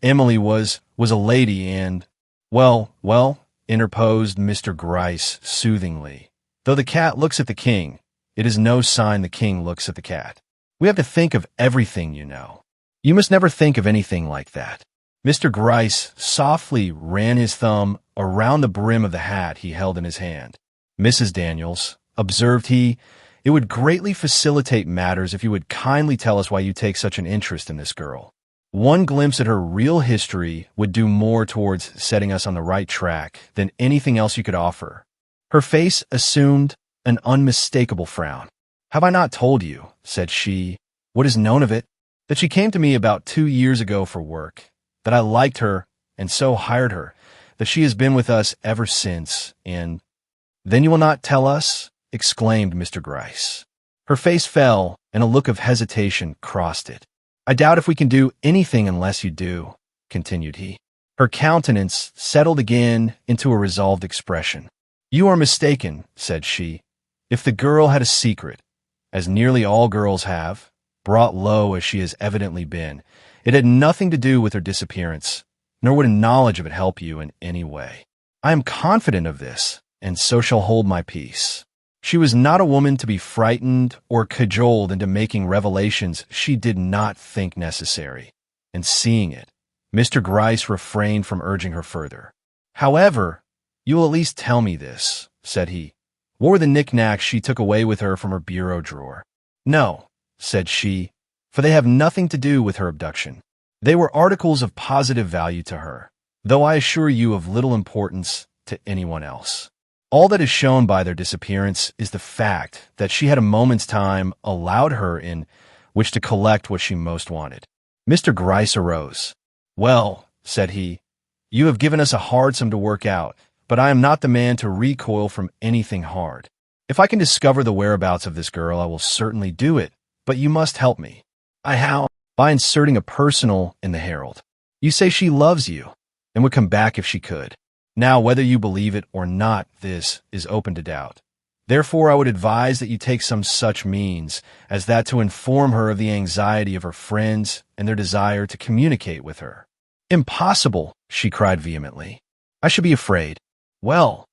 "Emily was a lady, and—" "Well, well," interposed Mr. Gryce soothingly. "Though the cat looks at the king, it is no sign the king looks at the cat. We have to think of everything, you know. You must never think of anything like that." Mr. Gryce softly ran his thumb around the brim of the hat he held in his hand. "Mrs. Daniels," observed he, "it would greatly facilitate matters if you would kindly tell us why you take such an interest in this girl. One glimpse at her real history would do more towards setting us on the right track than anything else you could offer." Her face assumed an unmistakable frown. "Have I not told you," said she, "what is known of it? That she came to me about 2 years ago for work, that I liked her and so hired her, that she has been with us ever since, and—" "Then you will not tell us?" exclaimed Mr. Gryce. Her face fell, and a look of hesitation crossed it. "I doubt if we can do anything unless you do," continued he. Her countenance settled again into a resolved expression. "You are mistaken," said she. "If the girl had a secret, as nearly all girls have, brought low as she has evidently been, it had nothing to do with her disappearance, nor would a knowledge of it help you in any way. I am confident of this, and so shall hold my peace. She was not a woman to be frightened or cajoled into making revelations she did not think necessary, and seeing it, Mr. Gryce refrained from urging her further. "However, you will at least tell me this," said he. "What were the knickknacks she took away with her from her bureau drawer?" "No," said she, "for they have nothing to do with her abduction. They were articles of positive value to her, though I assure you of little importance to anyone else. All that is shown by their disappearance is the fact that she had a moment's time allowed her in which to collect what she most wanted. Mr. Gryce arose. "Well," said he, "you have given us a hard sum to work out, but I am not the man to recoil from anything hard. If I can discover the whereabouts of this girl, I will certainly do it, but you must help me." "How?" "By inserting a personal in the Herald. You say she loves you, and would come back if she could. Now, whether you believe it or not, this is open to doubt. Therefore, I would advise that you take some such means as that to inform her of the anxiety of her friends and their desire to communicate with her." "Impossible!" she cried vehemently. "I should be afraid." "Well,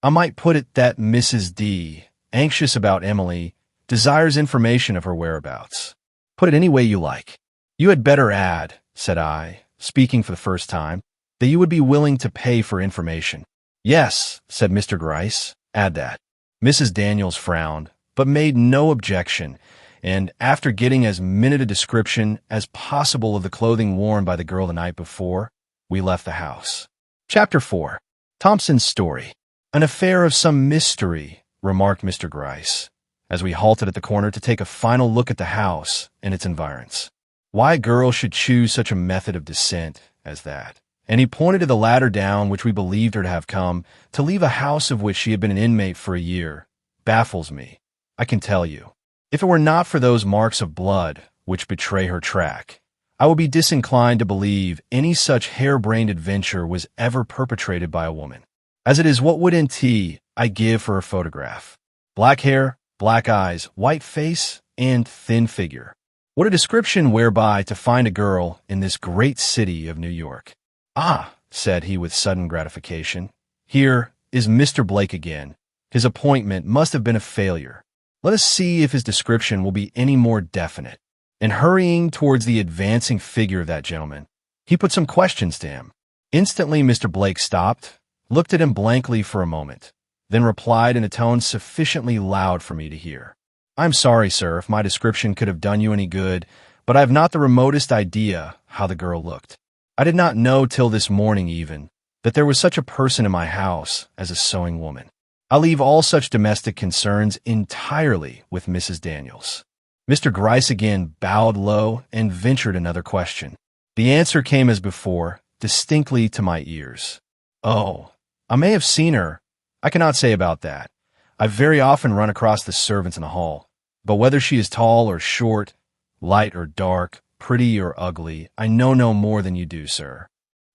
I might put it that Mrs. D, anxious about Emily, desires information of her whereabouts. Put it any way you like." "You had better add," said I, speaking for the first time, "that you would be willing to pay for information." "Yes," said Mr. Gryce, "add that." Mrs. Daniels frowned, but made no objection, and after getting as minute a description as possible of the clothing worn by the girl the night before, we left the house. Chapter 4. Thompson's Story. "An affair of some mystery," remarked Mr. Gryce, as we halted at the corner to take a final look at the house and its environs. "Why a girl should choose such a method of descent as that." And he pointed to the ladder down which we believed her to have come, to leave a house of which she had been an inmate for a year, baffles me, I can tell you. If it were not for those marks of blood which betray her track, I would be disinclined to believe any such harebrained adventure was ever perpetrated by a woman. As it is, what whodunit I give for her photograph? Black hair, black eyes, white face, and thin figure. What a description whereby to find a girl in this great city of New York. "Ah," said he with sudden gratification, "here is Mr. Blake again. His appointment must have been a failure. Let us see if his description will be any more definite." And hurrying towards the advancing figure of that gentleman, he put some questions to him. Instantly Mr. Blake stopped, looked at him blankly for a moment, then replied in a tone sufficiently loud for me to hear. "I'm sorry, sir, if my description could have done you any good, but I have not the remotest idea how the girl looked. I did not know till this morning even that there was such a person in my house as a sewing woman. I leave all such domestic concerns entirely with Mrs. Daniels." Mr. Gryce again bowed low and ventured another question. The answer came as before, distinctly to my ears. "Oh, I may have seen her. I cannot say about that. I've very often run across the servants in the hall. But whether she is tall or short, light or dark, pretty or ugly, I know no more than you do, sir."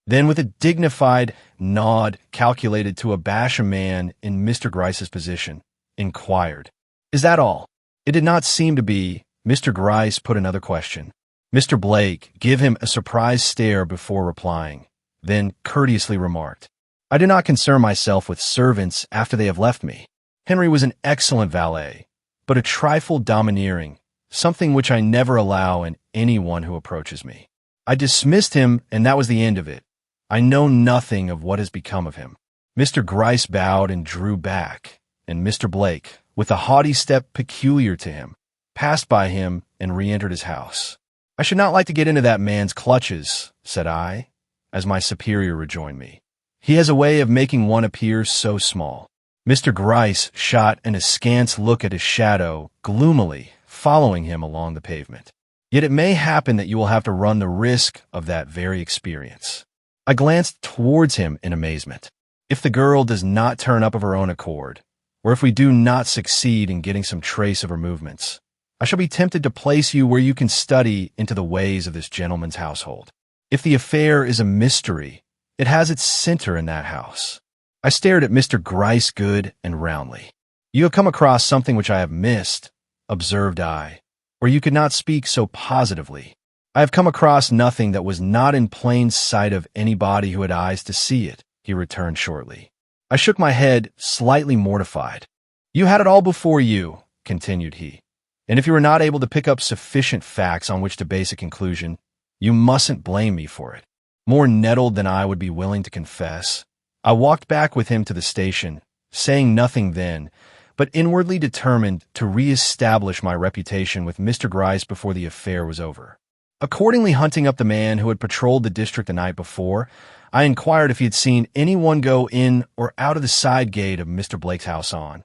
Then, with a dignified nod calculated to abash a man in Mr. Gryce's position, inquired, "Is that all?" It did not seem to be. Mr. Gryce put another question. Mr. Blake gave him a surprised stare before replying, then courteously remarked, "I do not concern myself with servants after they have left me. Henry was an excellent valet, but a trifle domineering, something which I never allow in anyone who approaches me. I dismissed him, and that was the end of it. I know nothing of what has become of him." Mr. Gryce bowed and drew back, and Mr. Blake, with the haughty step peculiar to him, passed by him and re-entered his house. "I should not like to get into that man's clutches," said I, as my superior rejoined me. "He has a way of making one appear so small." Mr. Gryce shot an askance look at his shadow, gloomily following him along the pavement. "Yet it may happen that you will have to run the risk of that very experience." I glanced towards him in amazement. "If the girl does not turn up of her own accord, or if we do not succeed in getting some trace of her movements, I shall be tempted to place you where you can study into the ways of this gentleman's household. If the affair is a mystery, it has its center in that house." I stared at Mr. Gryce good and roundly. "You have come across something which I have missed," observed I, "or you could not speak so positively." "I have come across nothing that was not in plain sight of anybody who had eyes to see it," he returned shortly. I shook my head, slightly mortified. "You had it all before you," continued he, "and if you were not able to pick up sufficient facts on which to base a conclusion, you mustn't blame me for it." More nettled than I would be willing to confess, I walked back with him to the station, saying nothing then, but inwardly determined to re-establish my reputation with Mr. Gryce before the affair was over. Accordingly, hunting up the man who had patrolled the district the night before, I inquired if he had seen anyone go in or out of the side gate of Mr. Blake's house on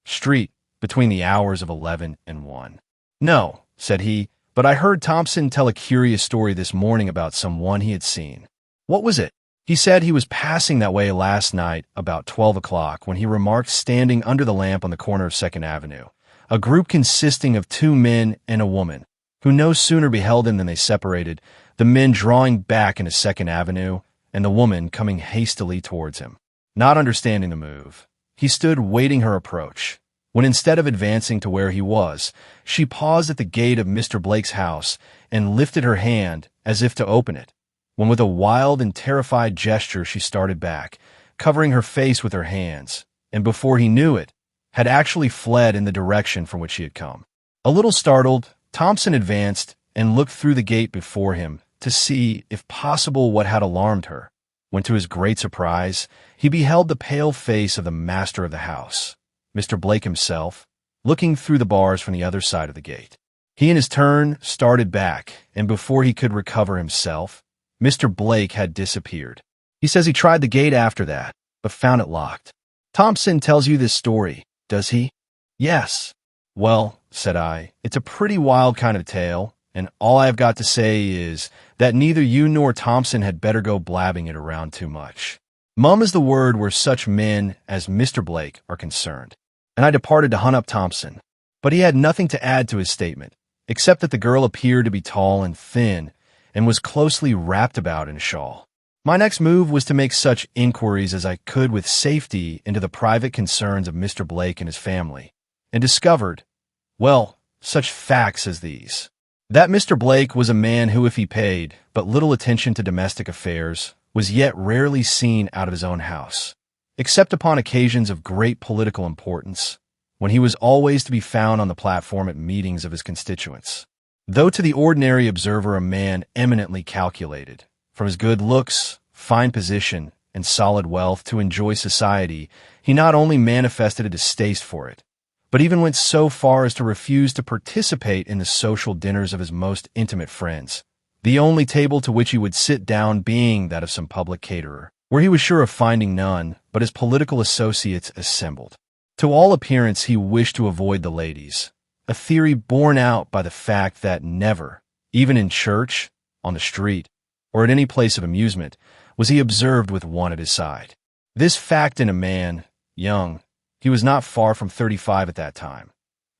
street between the hours of 11 and 1. "No," said he, "but I heard Thompson tell a curious story this morning about someone he had seen." "What was it?" "He said he was passing that way last night about 12 o'clock when he remarked standing under the lamp on the corner of 2nd Avenue, a group consisting of 2 men and a woman, who no sooner beheld him than they separated, the men drawing back into 2nd Avenue and the woman coming hastily towards him. Not understanding the move, he stood waiting her approach, when instead of advancing to where he was, she paused at the gate of Mr. Blake's house and lifted her hand as if to open it, when with a wild and terrified gesture she started back, covering her face with her hands, and before he knew it, had actually fled in the direction from which she had come. A little startled, Thompson advanced and looked through the gate before him to see, if possible, what had alarmed her, when to his great surprise, he beheld the pale face of the master of the house, Mr. Blake himself, looking through the bars from the other side of the gate. He in his turn started back, and before he could recover himself, Mr. Blake had disappeared. He says he tried the gate after that, but found it locked. Thompson tells you this story, does he? Yes. Well, said I, it's a pretty wild kind of tale, and all I have got to say is that neither you nor Thompson had better go blabbing it around too much. Mum is the word where such men as Mr. Blake are concerned. And I departed to hunt up Thompson. But he had nothing to add to his statement, except that the girl appeared to be tall and thin, and was closely wrapped about in a shawl. My next move was to make such inquiries as I could with safety into the private concerns of Mr. Blake and his family, and discovered, well, such facts as these. That Mr. Blake was a man who, if he paid but little attention to domestic affairs, was yet rarely seen out of his own house, except upon occasions of great political importance, when he was always to be found on the platform at meetings of his constituents. Though to the ordinary observer a man eminently calculated, from his good looks, fine position, and solid wealth, to enjoy society, he not only manifested a distaste for it, but even went so far as to refuse to participate in the social dinners of his most intimate friends, the only table to which he would sit down being that of some public caterer, where he was sure of finding none but his political associates assembled. To all appearance he wished to avoid the ladies, a theory borne out by the fact that never, even in church, on the street, or at any place of amusement, was he observed with one at his side. This fact in a man, young, he was not far from 35 at that time,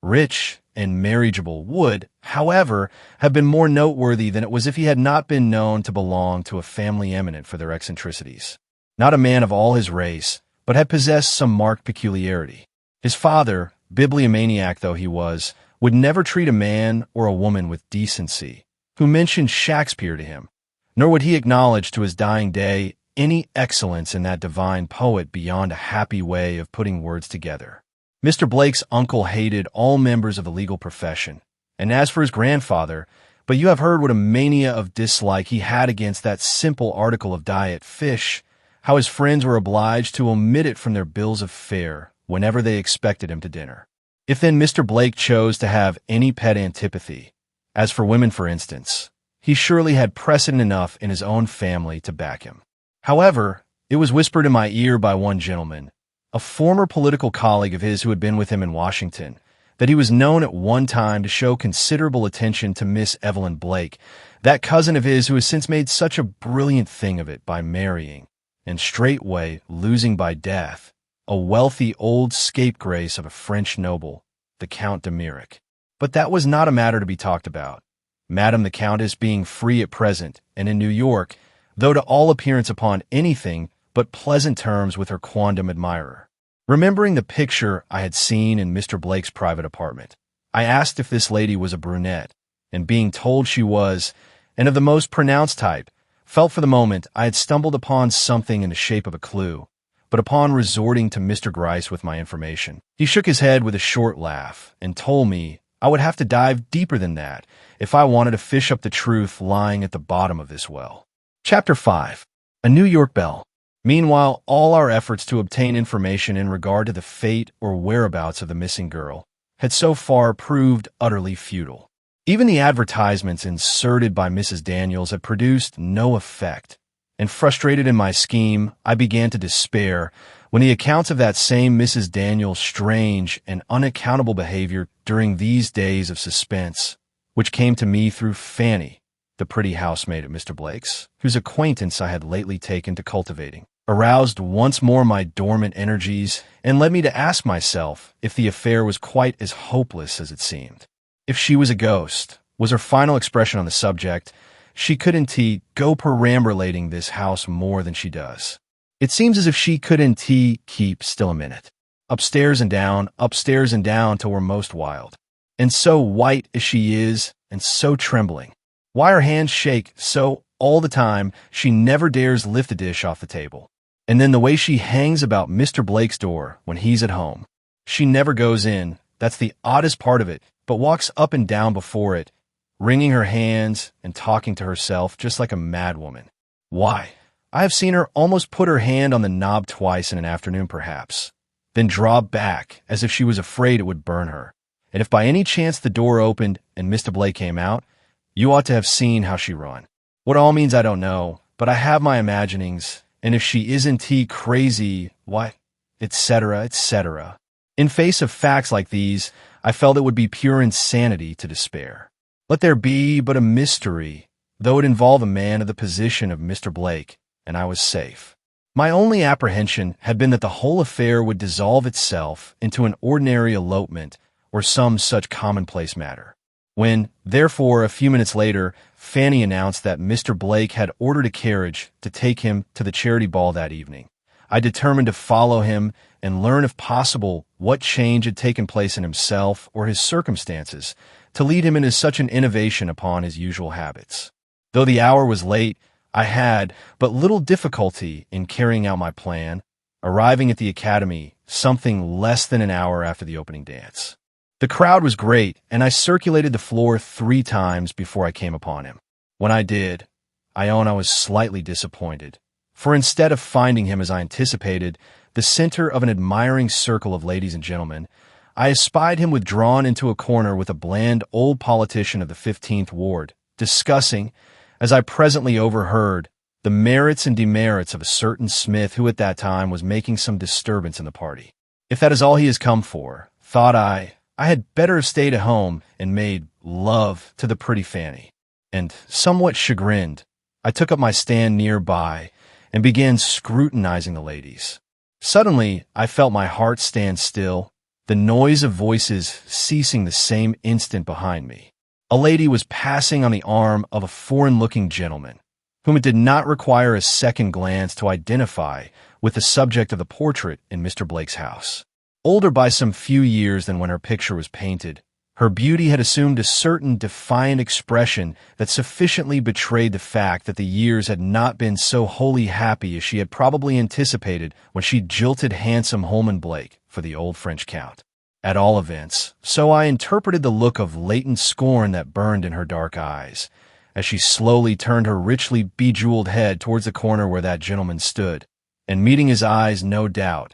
rich and marriageable, would, however, have been more noteworthy than it was if he had not been known to belong to a family eminent for their eccentricities. Not a man of all his race, but had possessed some marked peculiarity. His father, bibliomaniac though he was, would never treat a man or a woman with decency who mentioned Shakespeare to him, nor would he acknowledge to his dying day any excellence in that divine poet beyond a happy way of putting words together. Mr. Blake's uncle hated all members of the legal profession, and as for his grandfather, but you have heard what a mania of dislike he had against that simple article of diet, fish, how his friends were obliged to omit it from their bills of fare whenever they expected him to dinner. If then Mr. Blake chose to have any pet antipathy, as for women for instance, he surely had precedent enough in his own family to back him. However, it was whispered in my ear by one gentleman, a former political colleague of his who had been with him in Washington, that he was known at one time to show considerable attention to Miss Evelyn Blake, that cousin of his who has since made such a brilliant thing of it by marrying, and straightway losing by death, a wealthy old scapegrace of a French noble, the Count de Mirac. But that was not a matter to be talked about, Madame the Countess being free at present, and in New York, though to all appearance upon anything but pleasant terms with her quondam admirer. Remembering the picture I had seen in Mr. Blake's private apartment, I asked if this lady was a brunette, and being told she was, and of the most pronounced type, felt for the moment I had stumbled upon something in the shape of a clue, but upon resorting to Mr. Gryce with my information, he shook his head with a short laugh and told me I would have to dive deeper than that if I wanted to fish up the truth lying at the bottom of this well. Chapter 5. A New York Belle. Meanwhile, all our efforts to obtain information in regard to the fate or whereabouts of the missing girl had so far proved utterly futile. Even the advertisements inserted by Mrs. Daniels had produced no effect, and frustrated in my scheme, I began to despair when the accounts of that same Mrs. Daniel's strange and unaccountable behavior during these days of suspense, which came to me through Fanny, the pretty housemaid at Mr. Blake's, whose acquaintance I had lately taken to cultivating, aroused once more my dormant energies and led me to ask myself if the affair was quite as hopeless as it seemed. If she was a ghost, was her final expression on the subject, she couldn't go perambulating this house more than she does. It seems as if she couldn't keep still a minute. Upstairs and down till we're most wild. And so white as she is, and so trembling. Why her hands shake so all the time she never dares lift a dish off the table. And then the way she hangs about Mr. Blake's door when he's at home. She never goes in, that's the oddest part of it, but walks up and down before it, wringing her hands and talking to herself just like a madwoman. Why, I have seen her almost put her hand on the knob twice in an afternoon perhaps, then draw back as if she was afraid it would burn her. And if by any chance the door opened and Mr. Blake came out, you ought to have seen how she run. What it all means I don't know, but I have my imaginings, and if she isn't crazy, why, etc., etc. In face of facts like these, I felt it would be pure insanity to despair. Let there be but a mystery, though it involve a man of the position of Mr. Blake, and I was safe. My only apprehension had been that the whole affair would dissolve itself into an ordinary elopement or some such commonplace matter. When, therefore, a few minutes later, Fanny announced that Mr. Blake had ordered a carriage to take him to the charity ball that evening, I determined to follow him and learn if possible what change had taken place in himself or his circumstances to lead him into such an innovation upon his usual habits. Though the hour was late, I had but little difficulty in carrying out my plan, arriving at the academy something less than an hour after the opening dance. The crowd was great, and I circulated the floor 3 times before I came upon him. When I did, I own I was slightly disappointed, for instead of finding him as I anticipated, the center of an admiring circle of ladies and gentlemen, I espied him withdrawn into a corner with a bland old politician of the 15th Ward, discussing, as I presently overheard, the merits and demerits of a certain Smith who at that time was making some disturbance in the party. If that is all he has come for, thought I had better have stayed at home and made love to the pretty Fanny. And, somewhat chagrined, I took up my stand nearby and began scrutinizing the ladies. Suddenly, I felt my heart stand still, the noise of voices ceasing the same instant behind me. A lady was passing on the arm of a foreign-looking gentleman, whom it did not require a second glance to identify with the subject of the portrait in Mr. Blake's house. Older by some few years than when her picture was painted, her beauty had assumed a certain defiant expression that sufficiently betrayed the fact that the years had not been so wholly happy as she had probably anticipated when she jilted handsome Holman Blake for the old French count. At all events, so I interpreted the look of latent scorn that burned in her dark eyes, as she slowly turned her richly bejeweled head towards the corner where that gentleman stood, and meeting his eyes, no doubt,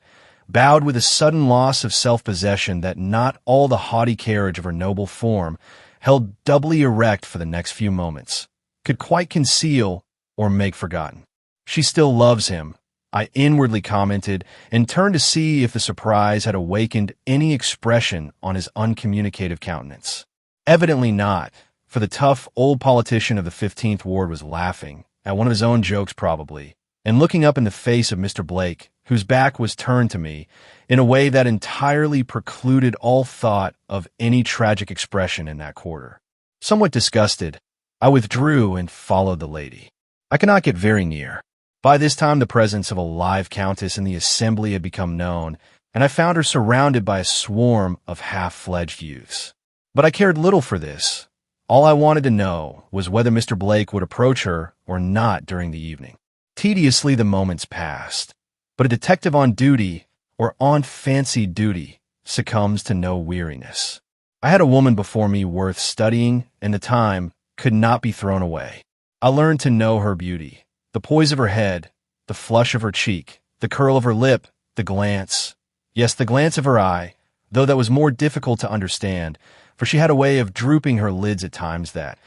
bowed with a sudden loss of self-possession that not all the haughty carriage of her noble form, held doubly erect for the next few moments, could quite conceal or make forgotten. She still loves him, I inwardly commented, and turned to see if the surprise had awakened any expression on his uncommunicative countenance. Evidently not, for the tough old politician of the 15th Ward was laughing, at one of his own jokes probably, and looking up in the face of Mr. Blake, whose back was turned to me, in a way that entirely precluded all thought of any tragic expression in that quarter. Somewhat disgusted, I withdrew and followed the lady. I could not get very near. By this time the presence of a live countess in the assembly had become known, and I found her surrounded by a swarm of half-fledged youths. But I cared little for this. All I wanted to know was whether Mr. Blake would approach her or not during the evening. Tediously the moments passed, but a detective on duty, or on fancied duty, succumbs to no weariness. I had a woman before me worth studying, and the time could not be thrown away. I learned to know her beauty, the poise of her head, the flush of her cheek, the curl of her lip, the glance. Yes, the glance of her eye, though that was more difficult to understand, for she had a way of drooping her lids at times that,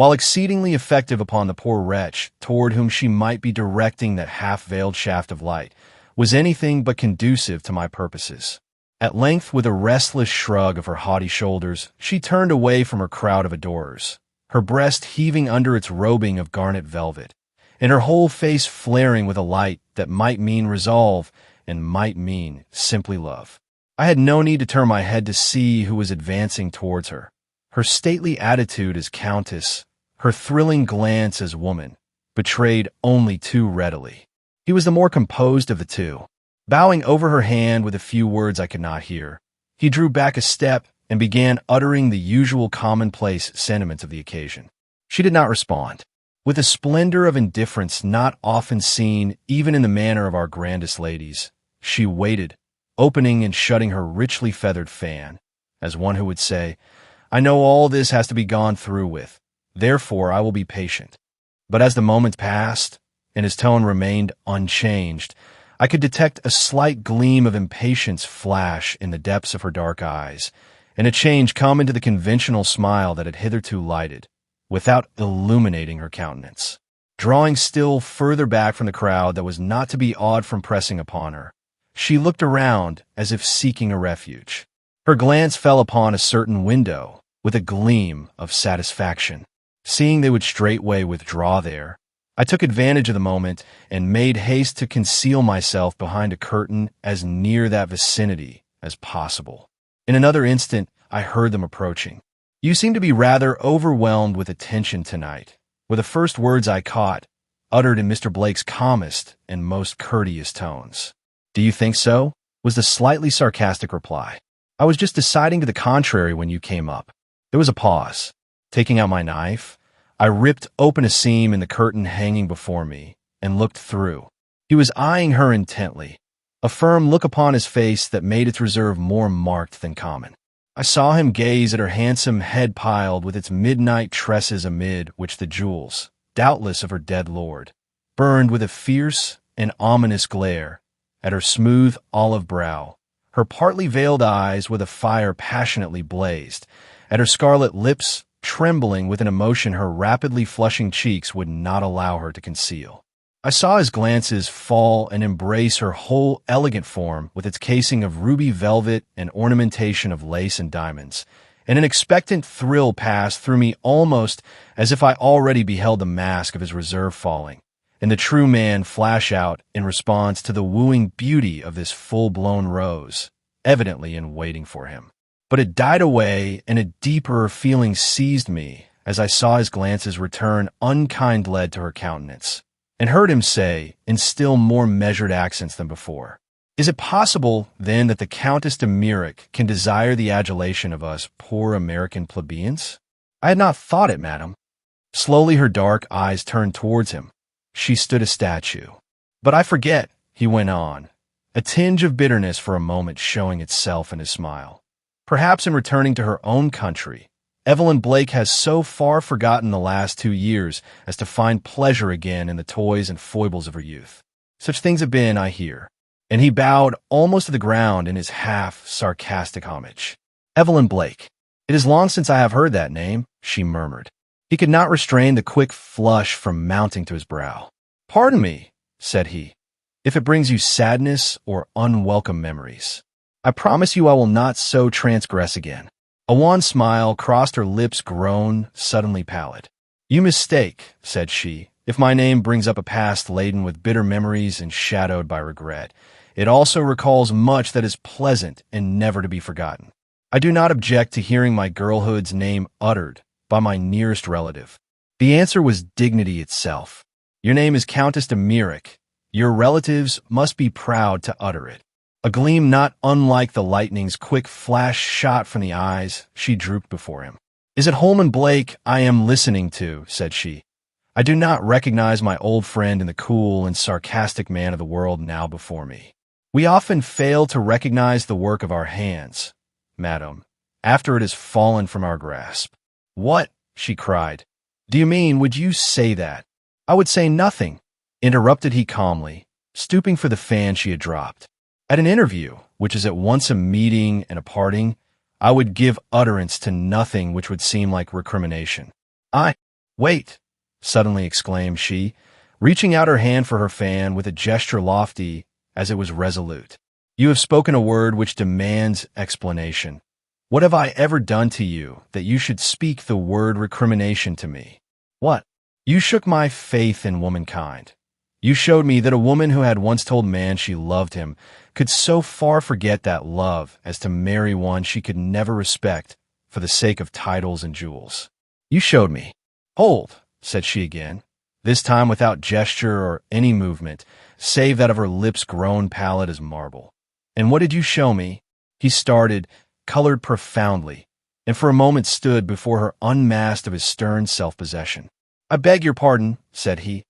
while exceedingly effective upon the poor wretch toward whom she might be directing that half-veiled shaft of light, was anything but conducive to my purposes. At length, with a restless shrug of her haughty shoulders, she turned away from her crowd of adorers, her breast heaving under its robing of garnet velvet, and her whole face flaring with a light that might mean resolve and might mean simply love. I had no need to turn my head to see who was advancing towards her. Her stately attitude as countess, her thrilling glance as woman, betrayed only too readily. He was the more composed of the two. Bowing over her hand with a few words I could not hear, he drew back a step and began uttering the usual commonplace sentiments of the occasion. She did not respond. With a splendor of indifference not often seen even in the manner of our grandest ladies, she waited, opening and shutting her richly feathered fan, as one who would say, "I know all this has to be gone through with, therefore I will be patient." But as the moments passed, and his tone remained unchanged, I could detect a slight gleam of impatience flash in the depths of her dark eyes, and a change come into the conventional smile that had hitherto lighted, without illuminating her countenance. Drawing still further back from the crowd that was not to be awed from pressing upon her, she looked around as if seeking a refuge. Her glance fell upon a certain window with a gleam of satisfaction. Seeing they would straightway withdraw there, I took advantage of the moment and made haste to conceal myself behind a curtain as near that vicinity as possible. In another instant, I heard them approaching. "You seem to be rather overwhelmed with attention tonight," were the first words I caught, uttered in Mr. Blake's calmest and most courteous tones. "Do you think so?" was the slightly sarcastic reply. "I was just deciding to the contrary when you came up." There was a pause. Taking out my knife, I ripped open a seam in the curtain hanging before me and looked through. He was eyeing her intently, a firm look upon his face that made its reserve more marked than common. I saw him gaze at her handsome head piled with its midnight tresses amid which the jewels, doubtless of her dead lord, burned with a fierce and ominous glare, at her smooth olive brow, her partly veiled eyes with a fire passionately blazed, at her scarlet lips trembling with an emotion her rapidly flushing cheeks would not allow her to conceal. I saw his glances fall and embrace her whole elegant form with its casing of ruby velvet and ornamentation of lace and diamonds, and an expectant thrill passed through me almost as if I already beheld the mask of his reserve falling, and the true man flash out in response to the wooing beauty of this full-blown rose, evidently in waiting for him. But it died away, and a deeper feeling seized me as I saw his glances return unkind-led to her countenance, and heard him say, in still more measured accents than before, "Is it possible, then, that the Countess de Murick can desire the adulation of us poor American plebeians?" "I had not thought it, madam." Slowly her dark eyes turned towards him. She stood a statue. "But I forget," he went on, a tinge of bitterness for a moment showing itself in his smile. "Perhaps in returning to her own country, Evelyn Blake has so far forgotten the last 2 years as to find pleasure again in the toys and foibles of her youth. Such things have been, I hear." And he bowed almost to the ground in his half-sarcastic homage. "Evelyn Blake. It is long since I have heard that name," she murmured. He could not restrain the quick flush from mounting to his brow. "Pardon me," said he, "if it brings you sadness or unwelcome memories. I promise you I will not so transgress again." A wan smile crossed her lips, grown suddenly pallid. "You mistake," said she, "if my name brings up a past laden with bitter memories and shadowed by regret. It also recalls much that is pleasant and never to be forgotten. I do not object to hearing my girlhood's name uttered by my nearest relative." The answer was dignity itself. "Your name is Countess de Murick. Your relatives must be proud to utter it." A gleam not unlike the lightning's quick flash shot from the eyes. She drooped before him. "Is it Holman Blake I am listening to?" said she. "I do not recognize my old friend in the cool and sarcastic man of the world now before me. We often fail to recognize the work of our hands, madam, after it has fallen from our grasp." "What?" she cried. "Do you mean, would you say that?" "I would say nothing," interrupted he calmly, stooping for the fan she had dropped. "At an interview, which is at once a meeting and a parting, I would give utterance to nothing which would seem like recrimination. I Wait, suddenly exclaimed she, reaching out her hand for her fan with a gesture lofty as it was resolute. You have spoken a word which demands explanation. What have I ever done to you that you should speak the word recrimination to me? What? You shook my faith in womankind. You showed me that a woman who had once told man she loved him could so far forget that love as to marry one she could never respect for the sake of titles and jewels. You showed me. Hold, said she again, this time without gesture or any movement, save that of her lips grown pallid as marble. And what did you show me? He started, colored profoundly, and for a moment stood before her unmasked of his stern self-possession. I beg your pardon, said he.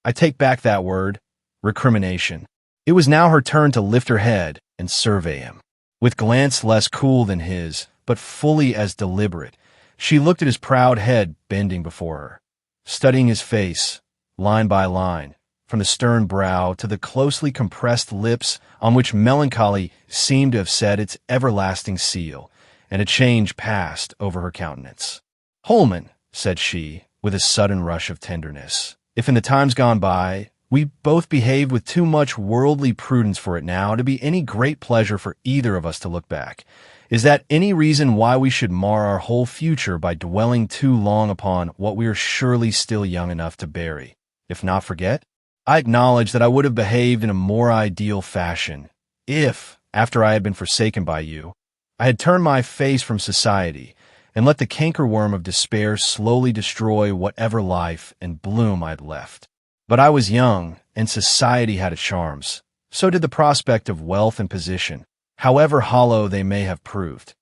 I take back that word, recrimination. It was now her turn to lift her head and survey him. With glance less cool than his, but fully as deliberate, she looked at his proud head bending before her, studying his face, line by line, from the stern brow to the closely compressed lips on which melancholy seemed to have set its everlasting seal, and a change passed over her countenance. Holman, said she, with a sudden rush of tenderness, if in the times gone by we both behaved with too much worldly prudence for it now to be any great pleasure for either of us to look back, is that any reason why we should mar our whole future by dwelling too long upon what we are surely still young enough to bury, if not forget? I acknowledge that I would have behaved in a more ideal fashion if, after I had been forsaken by you, I had turned my face from society and let the cankerworm of despair slowly destroy whatever life and bloom I had left. But I was young, and society had its charms. So did the prospect of wealth and position, however hollow they may have proved.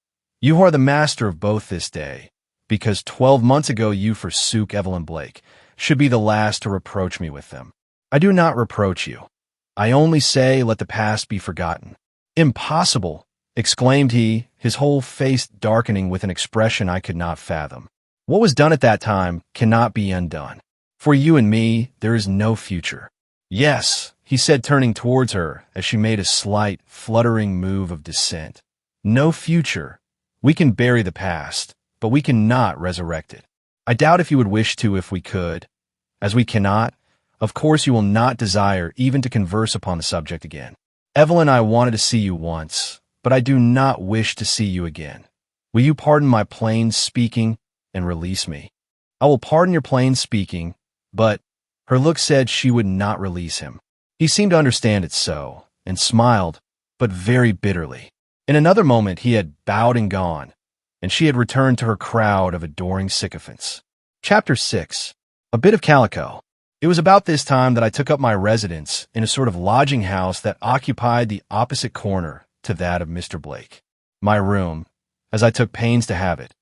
You are the master of both this day, because 12 months ago you forsook Evelyn Blake, should be the last to reproach me with them. I do not reproach you. I only say let the past be forgotten. Impossible, exclaimed he, his whole face darkening with an expression I could not fathom. What was done at that time cannot be undone. For you and me, there is no future. Yes, he said, turning towards her as she made a slight, fluttering move of dissent. No future. We can bury the past, but we cannot resurrect it. I doubt if you would wish to if we could. As we cannot, of course you will not desire even to converse upon the subject again. Evelyn, I wanted to see you once, but I do not wish to see you again. Will you pardon my plain speaking and release me? I will pardon your plain speaking, but her look said she would not release him. He seemed to understand it so, and smiled, but very bitterly. In another moment he had bowed and gone, and she had returned to her crowd of adoring sycophants. Chapter 6. A Bit of Calico. It was about this time that I took up my residence in a sort of lodging house that occupied the opposite corner to that of Mr. Blake. My room, as I took pains to have it,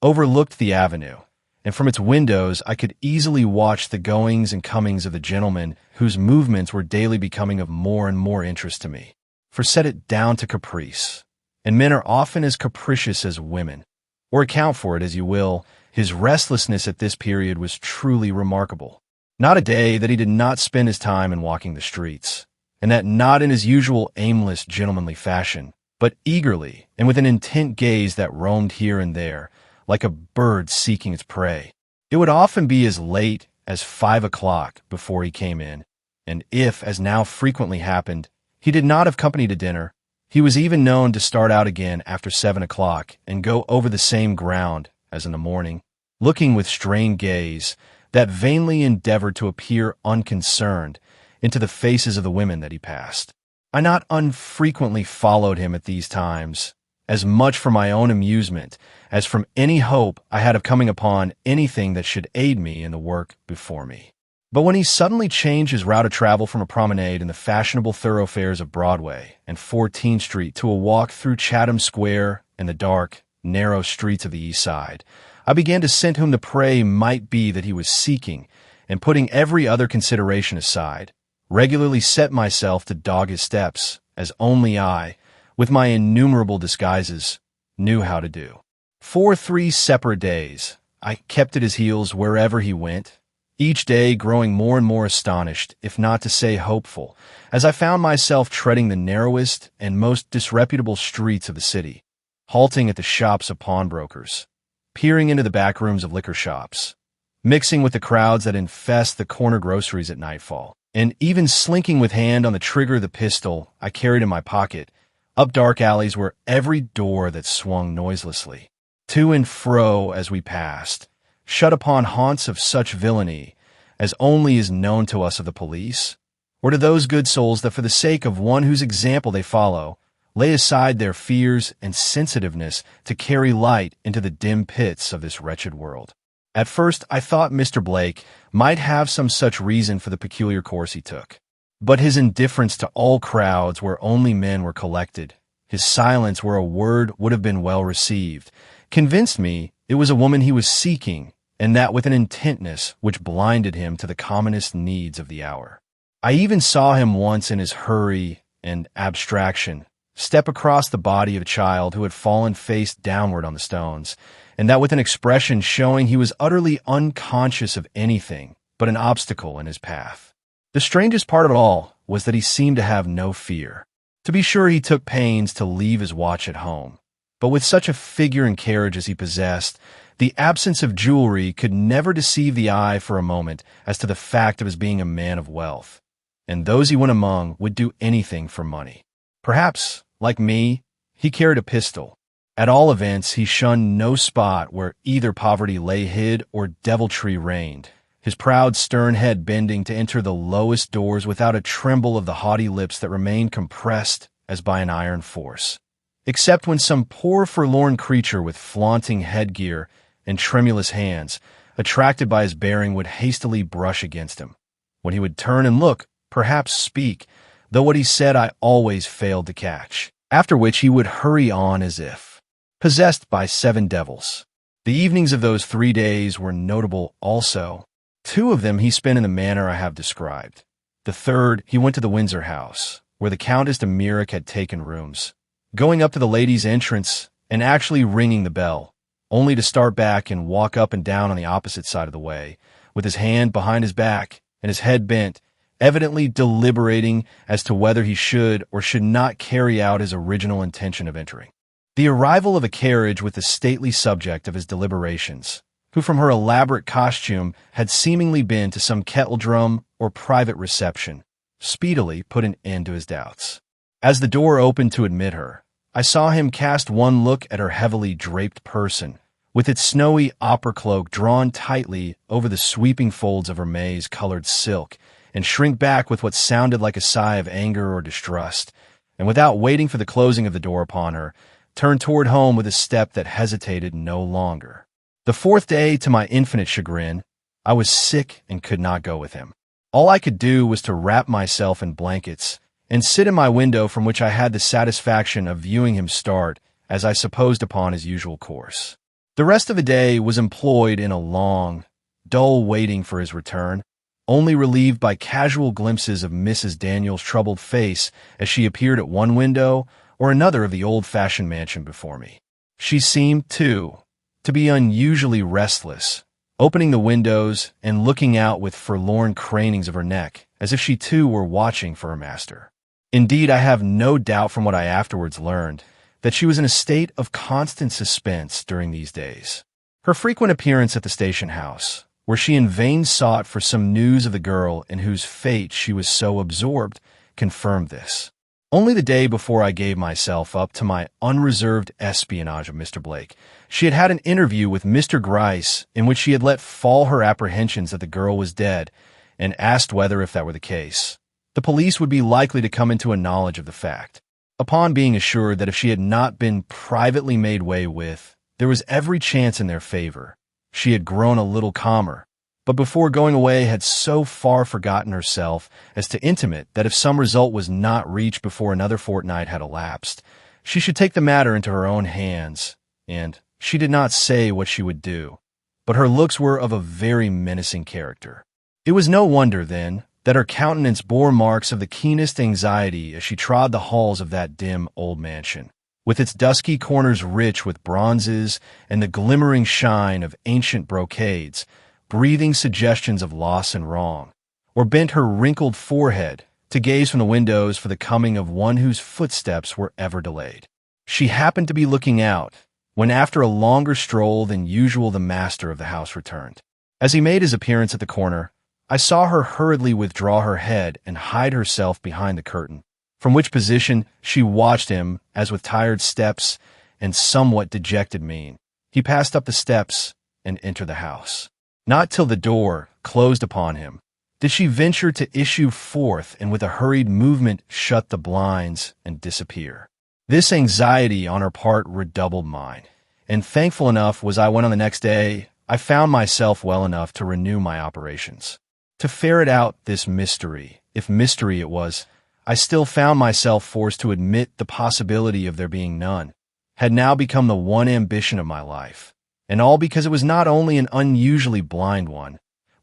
overlooked the avenue, and from its windows I could easily watch the goings and comings of the gentlemen whose movements were daily becoming of more and more interest to me. For set it down to caprice, and men are often as capricious as women, or account for it as you will, his restlessness at this period was truly remarkable. Not a day that he did not spend his time in walking the streets, and that not in his usual aimless, gentlemanly fashion, but eagerly and with an intent gaze that roamed here and there, like a bird seeking its prey. It would often be as late as 5 o'clock before he came in, and if, as now frequently happened, he did not have company to dinner, he was even known to start out again after 7 o'clock and go over the same ground as in the morning, looking with strained gaze that vainly endeavored to appear unconcerned into the faces of the women that he passed. I not unfrequently followed him at these times, as much for my own amusement as from any hope I had of coming upon anything that should aid me in the work before me. But when he suddenly changed his route of travel from a promenade in the fashionable thoroughfares of Broadway and 14th Street to a walk through Chatham Square and the dark, narrow streets of the East Side, I began to scent whom the prey might be that he was seeking, and putting every other consideration aside, regularly set myself to dog his steps, as only I, with my innumerable disguises, knew how to do. For 3 separate days, I kept at his heels wherever he went, each day growing more and more astonished, if not to say hopeful, as I found myself treading the narrowest and most disreputable streets of the city, halting at the shops of pawnbrokers, peering into the back rooms of liquor shops, mixing with the crowds that infest the corner groceries at nightfall, and even slinking with hand on the trigger of the pistol I carried in my pocket, up dark alleys where every door that swung noiselessly, to and fro as we passed, shut upon haunts of such villainy as only is known to us of the police, or to those good souls that for the sake of one whose example they follow, lay aside their fears and sensitiveness to carry light into the dim pits of this wretched world. At first, I thought Mr. Blake might have some such reason for the peculiar course he took. But his indifference to all crowds where only men were collected, his silence where a word would have been well received, convinced me it was a woman he was seeking, and that with an intentness which blinded him to the commonest needs of the hour. I even saw him once in his hurry and abstraction step across the body of a child who had fallen face downward on the stones, and that with an expression showing he was utterly unconscious of anything but an obstacle in his path. The strangest part of it all was that he seemed to have no fear. To be sure, he took pains to leave his watch at home, but with such a figure and carriage as he possessed, the absence of jewelry could never deceive the eye for a moment as to the fact of his being a man of wealth, and those he went among would do anything for money. Perhaps, like me, he carried a pistol. At all events, he shunned no spot where either poverty lay hid or deviltry reigned, his proud, stern head bending to enter the lowest doors without a tremble of the haughty lips that remained compressed as by an iron force, except when some poor forlorn creature with flaunting headgear and tremulous hands, attracted by his bearing, would hastily brush against him, when he would turn and look, perhaps speak, though what he said I always failed to catch, after which he would hurry on as if possessed by 7 devils. The evenings of those 3 days were notable also. 2 of them he spent in the manner I have described. The third, he went to the Windsor house, where the Countess de Mirac had taken rooms, going up to the ladies' entrance and actually ringing the bell, only to start back and walk up and down on the opposite side of the way, with his hand behind his back and his head bent, evidently deliberating as to whether he should or should not carry out his original intention of entering. The arrival of a carriage with the stately subject of his deliberations, who from her elaborate costume had seemingly been to some kettledrum or private reception, speedily put an end to his doubts. As the door opened to admit her, I saw him cast one look at her heavily draped person, with its snowy opera cloak drawn tightly over the sweeping folds of her maize-colored silk, and shrink back with what sounded like a sigh of anger or distrust, and without waiting for the closing of the door upon her, turned toward home with a step that hesitated no longer. The 4th day, to my infinite chagrin, I was sick and could not go with him. All I could do was to wrap myself in blankets and sit in my window, from which I had the satisfaction of viewing him start, as I supposed, upon his usual course. The rest of the day was employed in a long, dull waiting for his return, only relieved by casual glimpses of Mrs. Daniel's troubled face as she appeared at one window or another of the old-fashioned mansion before me. She seemed, too, to be unusually restless, opening the windows and looking out with forlorn cranings of her neck, as if she too were watching for her master. Indeed, I have no doubt, from what I afterwards learned, that she was in a state of constant suspense during these days. Her frequent appearance at the station house, where she in vain sought for some news of the girl in whose fate she was so absorbed, confirmed this. Only the day before I gave myself up to my unreserved espionage of Mr. Blake, she had had an interview with Mr. Gryce in which she had let fall her apprehensions that the girl was dead, and asked whether, if that were the case, the police would be likely to come into a knowledge of the fact. Upon being assured that if she had not been privately made way with, there was every chance in their favor, she had grown a little calmer, but before going away had so far forgotten herself as to intimate that if some result was not reached before another fortnight had elapsed, she should take the matter into her own hands, and she did not say what she would do, but her looks were of a very menacing character. It was no wonder, then, that her countenance bore marks of the keenest anxiety as she trod the halls of that dim old mansion, with its dusky corners rich with bronzes and the glimmering shine of ancient brocades, breathing suggestions of loss and wrong, or bent her wrinkled forehead to gaze from the windows for the coming of one whose footsteps were ever delayed. She happened to be looking out, when after a longer stroll than usual the master of the house returned. As he made his appearance at the corner, I saw her hurriedly withdraw her head and hide herself behind the curtain, from which position she watched him as with tired steps and somewhat dejected mien he passed up the steps and entered the house. Not till the door closed upon him did she venture to issue forth and with a hurried movement shut the blinds and disappear. This anxiety on her part redoubled mine, and thankful enough was I when on the next day I found myself well enough to renew my operations. To ferret out this mystery, if mystery it was, I still found myself forced to admit the possibility of there being none, had now become the one ambition of my life, and all because it was not only an unusually blind one,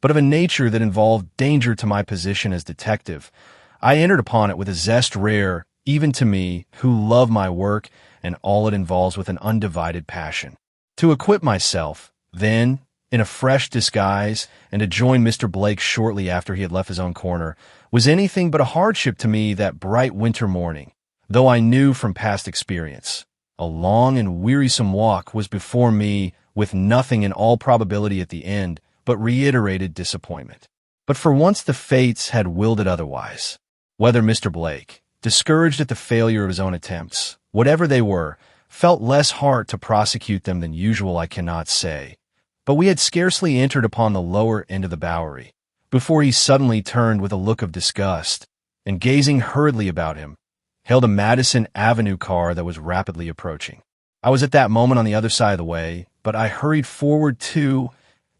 but of a nature that involved danger to my position as detective. I entered upon it with a zest rare, even to me, who love my work and all it involves with an undivided passion. To equip myself, then, in a fresh disguise, and to join Mr. Blake shortly after he had left his own corner, was anything but a hardship to me that bright winter morning, though I knew from past experience. A long and wearisome walk was before me, with nothing in all probability at the end but reiterated disappointment. But for once the fates had willed it otherwise. Whether Mr. Blake, discouraged at the failure of his own attempts, whatever they were, felt less heart to prosecute them than usual, I cannot say. But we had scarcely entered upon the lower end of the Bowery, before he suddenly turned with a look of disgust, and gazing hurriedly about him, hailed a Madison Avenue car that was rapidly approaching. I was at that moment on the other side of the way, but I hurried forward too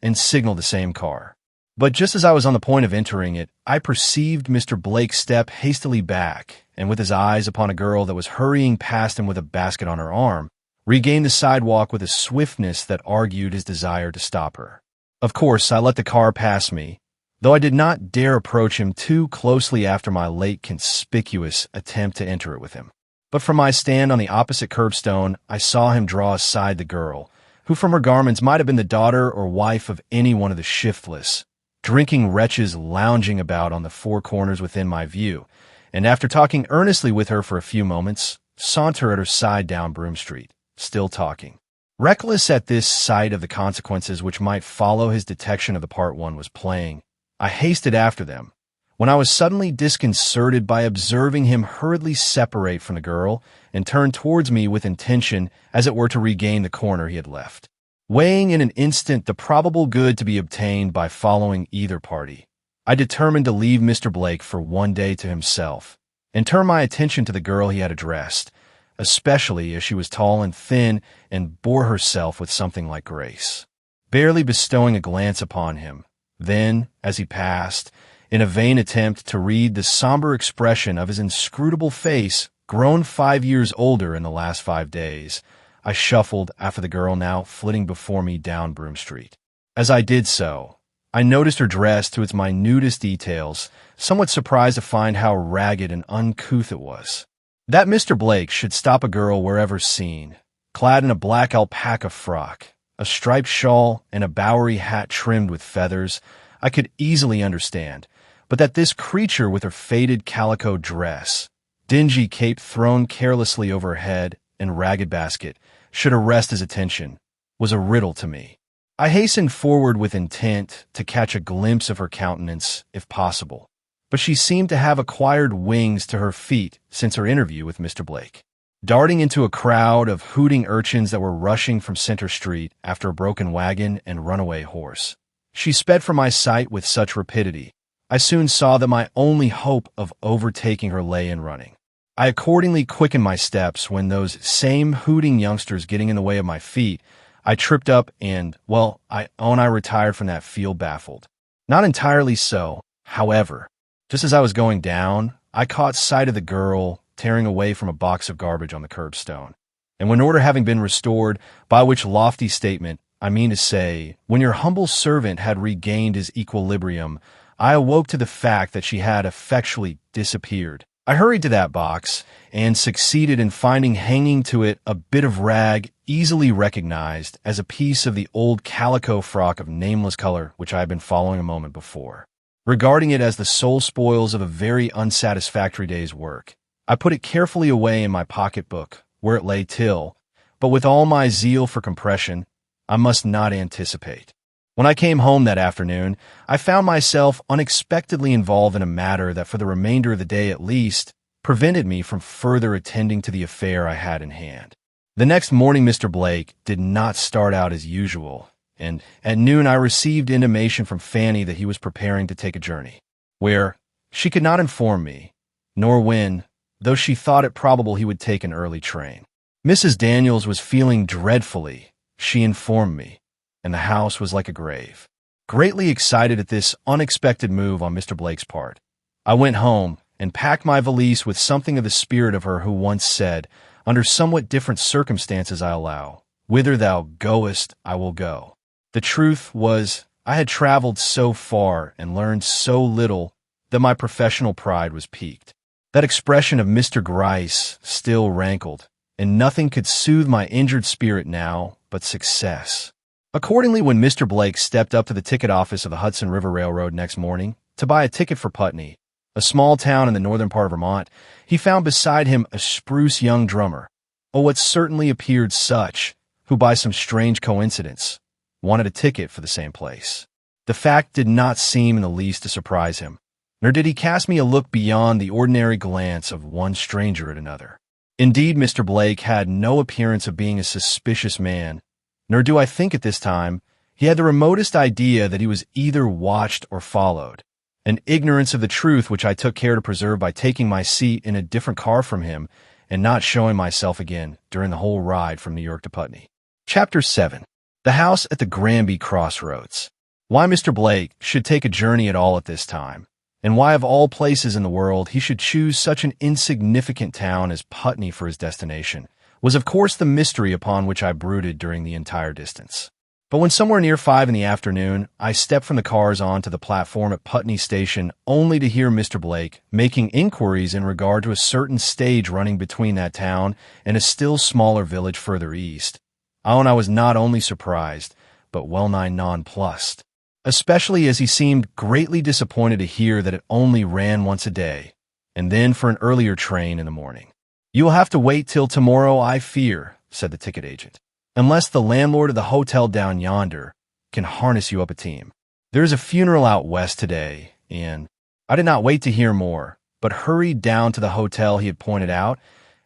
and signaled the same car. But just as I was on the point of entering it, I perceived Mr. Blake step hastily back, and with his eyes upon a girl that was hurrying past him with a basket on her arm, regain the sidewalk with a swiftness that argued his desire to stop her. Of course, I let the car pass me, though I did not dare approach him too closely after my late conspicuous attempt to enter it with him. But from my stand on the opposite curbstone, I saw him draw aside the girl, who from her garments might have been the daughter or wife of any one of the shiftless, drinking wretches lounging about on the four corners within my view, and after talking earnestly with her for a few moments, saunter at her side down Broome Street, still talking. Reckless at this sight of the consequences which might follow his detection of the part one was playing, I hasted after them, when I was suddenly disconcerted by observing him hurriedly separate from the girl and turn towards me with intention, as it were to regain the corner he had left. Weighing in an instant the probable good to be obtained by following either party, I determined to leave Mr. Blake for one day to himself, and turn my attention to the girl he had addressed, especially as she was tall and thin and bore herself with something like grace. Barely bestowing a glance upon him, then, as he passed, in a vain attempt to read the somber expression of his inscrutable face, grown 5 years older in the last 5 days, I shuffled after the girl now flitting before me down Broome Street. As I did so, I noticed her dress to its minutest details, somewhat surprised to find how ragged and uncouth it was. That Mr. Blake should stop a girl wherever seen, clad in a black alpaca frock, a striped shawl, and a Bowery hat trimmed with feathers, I could easily understand, but that this creature with her faded calico dress, dingy cape thrown carelessly over her head, and ragged basket, should arrest his attention, was a riddle to me. I hastened forward with intent to catch a glimpse of her countenance, if possible, but she seemed to have acquired wings to her feet since her interview with Mr. Blake. Darting into a crowd of hooting urchins that were rushing from Center Street after a broken wagon and runaway horse, she sped from my sight with such rapidity, I soon saw that my only hope of overtaking her lay in running. I accordingly quickened my steps when those same hooting youngsters getting in the way of my feet, I tripped up and, well, I own I retired from that field baffled. Not entirely so, however. Just as I was going down, I caught sight of the girl tearing away from a box of garbage on the curbstone. And when order having been restored, by which lofty statement, I mean to say, when your humble servant had regained his equilibrium, I awoke to the fact that she had effectually disappeared. I hurried to that box and succeeded in finding hanging to it a bit of rag easily recognized as a piece of the old calico frock of nameless color which I had been following a moment before. Regarding it as the sole spoils of a very unsatisfactory day's work, I put it carefully away in my pocketbook, where it lay till, but with all my zeal for compression, I must not anticipate. When I came home that afternoon, I found myself unexpectedly involved in a matter that for the remainder of the day at least prevented me from further attending to the affair I had in hand. The next morning, Mr. Blake did not start out as usual, and at noon I received intimation from Fanny that he was preparing to take a journey, where she could not inform me, nor when, though she thought it probable he would take an early train. Mrs. Daniels was feeling dreadfully, she informed me, and the house was like a grave. Greatly excited at this unexpected move on Mr. Blake's part, I went home and packed my valise with something of the spirit of her who once said, under somewhat different circumstances I allow, "Whither thou goest, I will go." The truth was, I had traveled so far and learned so little that my professional pride was piqued. That expression of Mr. Gryce still rankled, and nothing could soothe my injured spirit now but success. Accordingly, when Mr. Blake stepped up to the ticket office of the Hudson River Railroad next morning to buy a ticket for Putney, a small town in the northern part of Vermont, he found beside him a spruce young drummer, or what certainly appeared such, who by some strange coincidence wanted a ticket for the same place. The fact did not seem in the least to surprise him, nor did he cast me a look beyond the ordinary glance of one stranger at another. Indeed, Mr. Blake had no appearance of being a suspicious man, nor do I think at this time he had the remotest idea that he was either watched or followed, an ignorance of the truth which I took care to preserve by taking my seat in a different car from him and not showing myself again during the whole ride from New York to Putney. Chapter 7. The House at the Granby Crossroads. Why Mr. Blake should take a journey at all at this time, and why of all places in the world he should choose such an insignificant town as Putney for his destination, was of course the mystery upon which I brooded during the entire distance. But when somewhere near 5 in the afternoon, I stepped from the cars onto the platform at Putney Station only to hear Mr. Blake making inquiries in regard to a certain stage running between that town and a still smaller village further east, I own I was not only surprised, but well-nigh nonplussed, especially as he seemed greatly disappointed to hear that it only ran once a day, and then for an earlier train in the morning. "You will have to wait till tomorrow, I fear," said the ticket agent, "unless the landlord of the hotel down yonder can harness you up a team. There is a funeral out west today, and—" I did not wait to hear more, but hurried down to the hotel he had pointed out,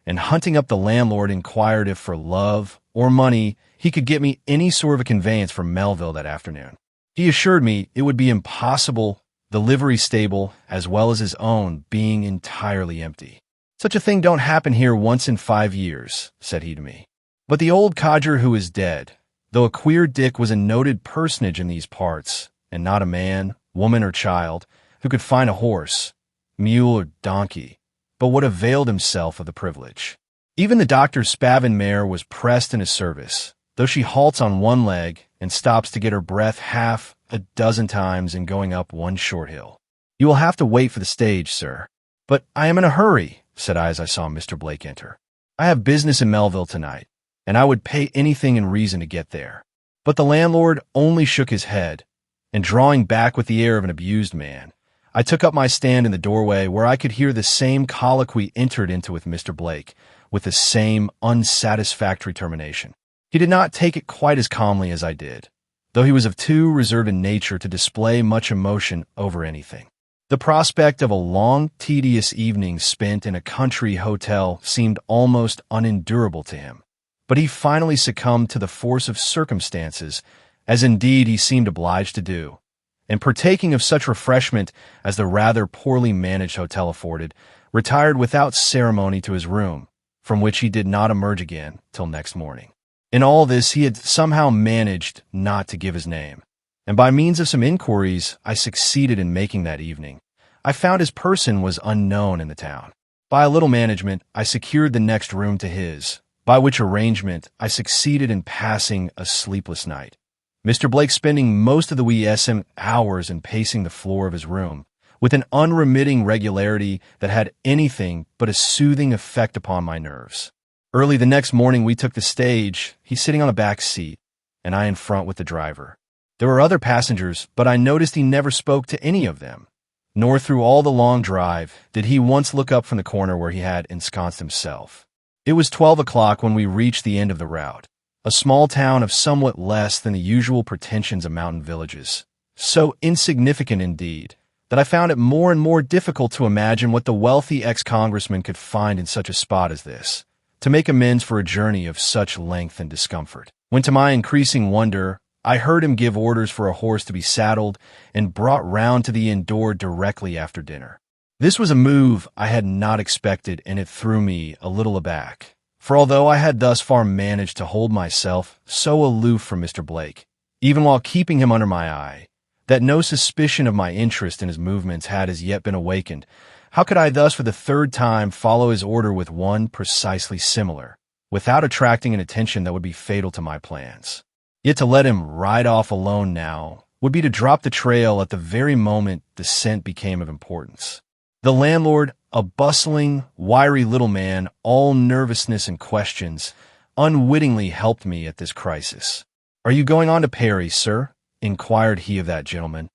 and hunting up the landlord inquired if for love or money he could get me any sort of a conveyance from Melville that afternoon. He assured me it would be impossible, the livery stable, as well as his own, being entirely empty. "Such a thing don't happen here once in 5 years," said he to me. But the old codger who is dead, though a queer dick, was a noted personage in these parts, and not a man, woman, or child who could find a horse, mule, or donkey, but what availed himself of the privilege. Even the doctor's Spavin mare was pressed in his service, though she halts on one leg and stops to get her breath half a dozen times in going up one short hill. "You will have to wait for the stage, sir." "But I am in a hurry," said I as I saw Mr. Blake enter. "I have business in Melville tonight, and I would pay anything in reason to get there." But the landlord only shook his head, and drawing back with the air of an abused man, I took up my stand in the doorway where I could hear the same colloquy entered into with Mr. Blake, with the same unsatisfactory termination. He did not take it quite as calmly as I did, though he was of too reserved a nature to display much emotion over anything. The prospect of a long, tedious evening spent in a country hotel seemed almost unendurable to him, but he finally succumbed to the force of circumstances, as indeed he seemed obliged to do, and partaking of such refreshment as the rather poorly managed hotel afforded, retired without ceremony to his room, from which he did not emerge again till next morning. In all this he had somehow managed not to give his name, and by means of some inquiries I succeeded in making that evening, I found his person was unknown in the town. By a little management, I secured the next room to his, by which arrangement I succeeded in passing a sleepless night, Mr. Blake spending most of the wee SM hours in pacing the floor of his room, with an unremitting regularity that had anything but a soothing effect upon my nerves. Early the next morning we took the stage, he sitting on a back seat, and I in front with the driver. There were other passengers, but I noticed he never spoke to any of them, nor through all the long drive did he once look up from the corner where he had ensconced himself. It was 12 o'clock when we reached the end of the route, a small town of somewhat less than the usual pretensions of mountain villages. So insignificant indeed, that I found it more and more difficult to imagine what the wealthy ex-congressman could find in such a spot as this, to make amends for a journey of such length and discomfort. When to my increasing wonder, I heard him give orders for a horse to be saddled and brought round to the inn door directly after dinner. This was a move I had not expected, and it threw me a little aback. For although I had thus far managed to hold myself so aloof from Mr. Blake, even while keeping him under my eye, that no suspicion of my interest in his movements had as yet been awakened, how could I thus for the third time follow his order with one precisely similar, without attracting an attention that would be fatal to my plans? Yet to let him ride off alone now would be to drop the trail at the very moment the scent became of importance. The landlord, a bustling, wiry little man, all nervousness and questions, unwittingly helped me at this crisis. "Are you going on to Perry, sir?" inquired he of that gentleman.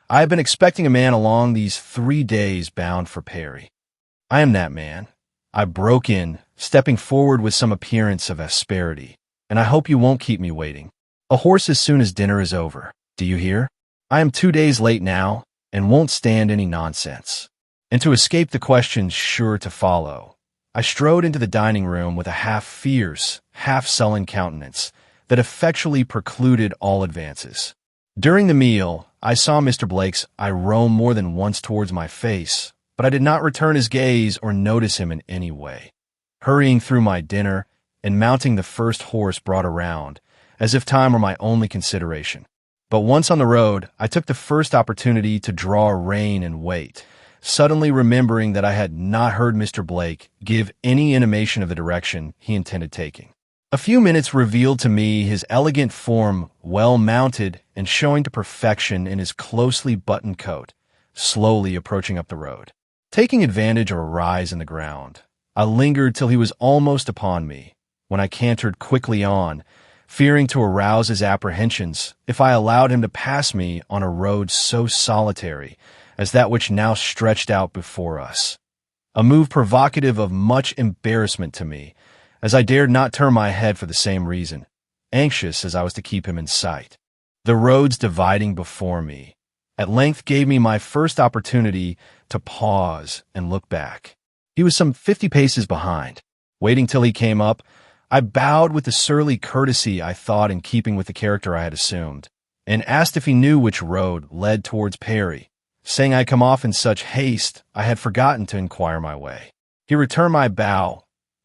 "I have been expecting a man along these 3 days bound for Perry." "I am that man," I broke in, stepping forward with some appearance of asperity, "and I hope you won't keep me waiting. A horse as soon as dinner is over. Do you hear? I am 2 days late now, and won't stand any nonsense." And to escape the questions sure to follow, I strode into the dining room with a half-fierce, half-sullen countenance that effectually precluded all advances. During the meal, I saw Mr. Blake's eye roam more than once towards my face, but I did not return his gaze or notice him in any way. Hurrying through my dinner and mounting the first horse brought around, as if time were my only consideration. But once on the road, I took the first opportunity to draw rein and wait, suddenly remembering that I had not heard Mr. Blake give any intimation of the direction he intended taking. A few minutes revealed to me his elegant form well mounted and showing to perfection in his closely buttoned coat, slowly approaching up the road. Taking advantage of a rise in the ground, I lingered till he was almost upon me, when I cantered quickly on, fearing to arouse his apprehensions if I allowed him to pass me on a road so solitary as that which now stretched out before us. A move provocative of much embarrassment to me, as I dared not turn my head for the same reason, anxious as I was to keep him in sight. The roads dividing before me at length gave me my first opportunity to pause and look back. He was some 50 paces behind. Waiting till he came up, I bowed with the surly courtesy I thought in keeping with the character I had assumed, and asked if he knew which road led towards Perry, saying I had come off in such haste I had forgotten to inquire my way. He returned my bow,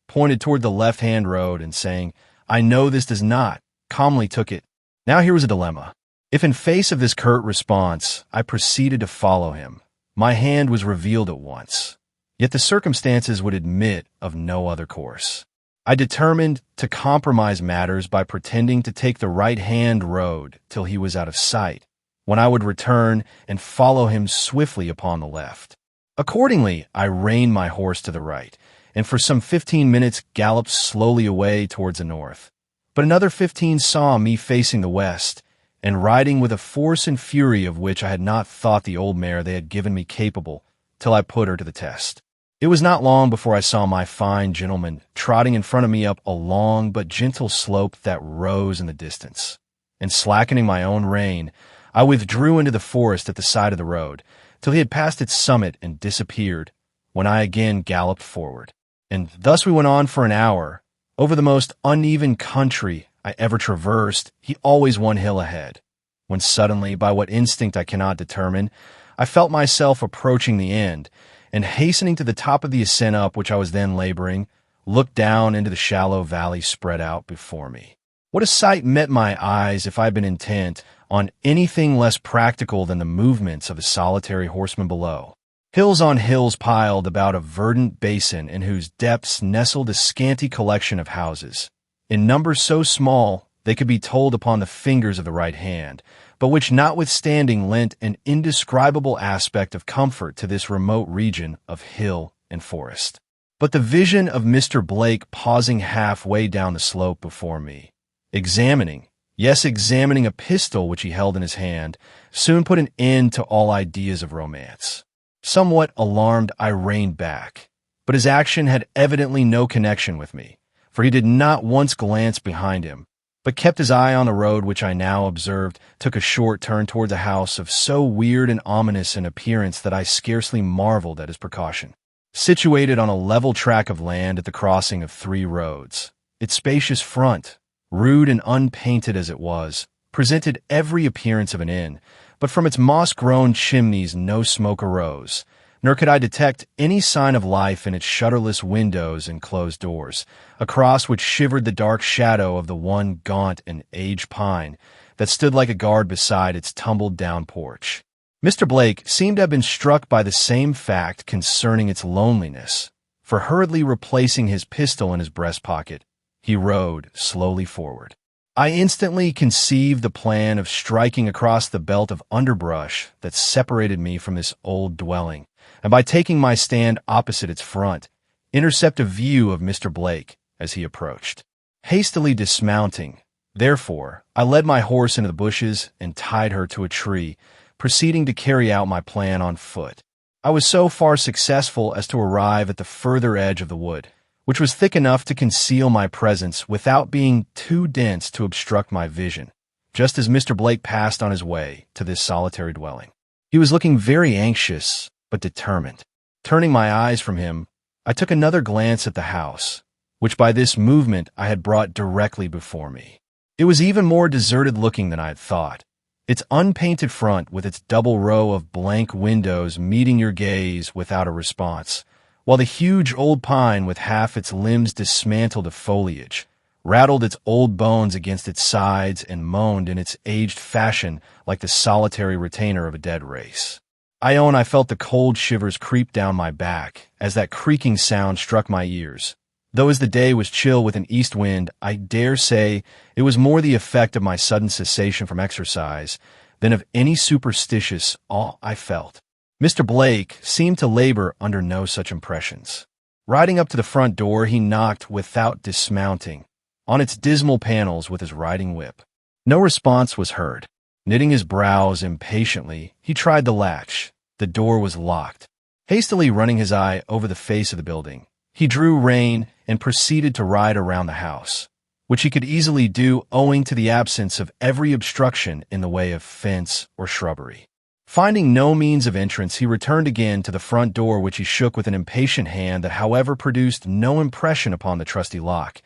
pointed toward the left-hand road, and saying, "I know this does not," calmly took it. Now here was a dilemma. If in face of this curt response I proceeded to follow him, my hand was revealed at once. Yet the circumstances would admit of no other course. I determined to compromise matters by pretending to take the right-hand road till he was out of sight, when I would return and follow him swiftly upon the left. Accordingly, I reined my horse to the right, and for some 15 minutes galloped slowly away towards the north. But another 15 saw me facing the west, and riding with a force and fury of which I had not thought the old mare they had given me capable, till I put her to the test. It was not long before I saw my fine gentleman trotting in front of me up a long but gentle slope that rose in the distance, and slackening my own rein, I withdrew into the forest at the side of the road, till he had passed its summit and disappeared, when I again galloped forward. And thus we went on for an hour, over the most uneven country I ever traversed, he always one hill ahead, when suddenly, by what instinct I cannot determine, I felt myself approaching the end, and hastening to the top of the ascent up which I was then laboring, looked down into the shallow valley spread out before me. What a sight met my eyes if I had been intent on anything less practical than the movements of the solitary horseman below. Hills on hills piled about a verdant basin in whose depths nestled a scanty collection of houses, in numbers so small they could be told upon the fingers of the right hand, but which notwithstanding lent an indescribable aspect of comfort to this remote region of hill and forest. But the vision of Mr. Blake pausing halfway down the slope before me, examining a pistol which he held in his hand, soon put an end to all ideas of romance. Somewhat alarmed, I reined back, but his action had evidently no connection with me, for he did not once glance behind him, but kept his eye on the road, which I now observed took a short turn toward the house of so weird and ominous an appearance that I scarcely marveled at his precaution. Situated on a level tract of land at the crossing of 3 roads, its spacious front, rude and unpainted as it was, presented every appearance of an inn, but from its moss-grown chimneys no smoke arose, nor could I detect any sign of life in its shutterless windows and closed doors, across which shivered the dark shadow of the one gaunt and aged pine that stood like a guard beside its tumbled-down porch. Mr. Blake seemed to have been struck by the same fact concerning its loneliness, for hurriedly replacing his pistol in his breast pocket, he rode slowly forward. I instantly conceived the plan of striking across the belt of underbrush that separated me from this old dwelling, and by taking my stand opposite its front, intercept a view of Mr. Blake as he approached. Hastily dismounting, therefore, I led my horse into the bushes and tied her to a tree, proceeding to carry out my plan on foot. I was so far successful as to arrive at the further edge of the wood, which was thick enough to conceal my presence without being too dense to obstruct my vision, just as Mr. Blake passed on his way to this solitary dwelling. He was looking very anxious, but determined. Turning my eyes from him, I took another glance at the house, which by this movement I had brought directly before me. It was even more deserted looking than I had thought, its unpainted front with its double row of blank windows meeting your gaze without a response, while the huge old pine with half its limbs dismantled of foliage rattled its old bones against its sides and moaned in its aged fashion like the solitary retainer of a dead race. I own I felt the cold shivers creep down my back as that creaking sound struck my ears. Though as the day was chill with an east wind, I dare say it was more the effect of my sudden cessation from exercise than of any superstitious awe I felt. Mr. Blake seemed to labor under no such impressions. Riding up to the front door, he knocked without dismounting on its dismal panels with his riding whip. No response was heard. Knitting his brows impatiently, he tried the latch. The door was locked. Hastily running his eye over the face of the building, he drew rein and proceeded to ride around the house, which he could easily do owing to the absence of every obstruction in the way of fence or shrubbery. Finding no means of entrance, he returned again to the front door, which he shook with an impatient hand that however produced no impression upon the trusty lock,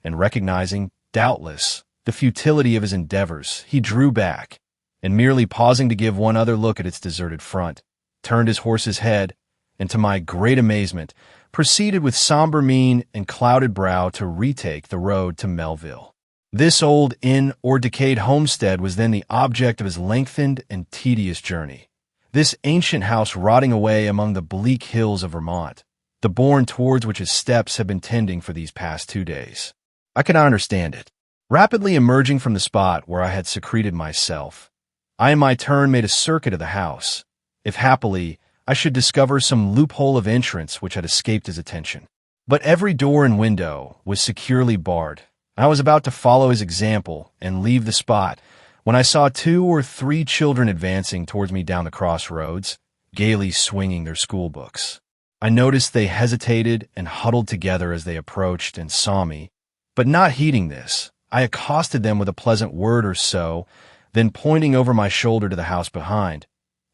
and recognizing, doubtless, the futility of his endeavors, he drew back, and merely pausing to give one other look at its deserted front, turned his horse's head, and to my great amazement, proceeded with somber mien and clouded brow to retake the road to Melville. This old inn or decayed homestead was then the object of his lengthened and tedious journey. This ancient house rotting away among the bleak hills of Vermont, the bourne towards which his steps had been tending for these past 2 days. I could not understand it. Rapidly emerging from the spot where I had secreted myself, I in my turn made a circuit of the house, if happily I should discover some loophole of entrance which had escaped his attention. But every door and window was securely barred. I was about to follow his example and leave the spot when I saw 2 or 3 children advancing towards me down the crossroads, gaily swinging their school books. I noticed they hesitated and huddled together as they approached and saw me, but not heeding this, I accosted them with a pleasant word or so, then pointing over my shoulder to the house behind,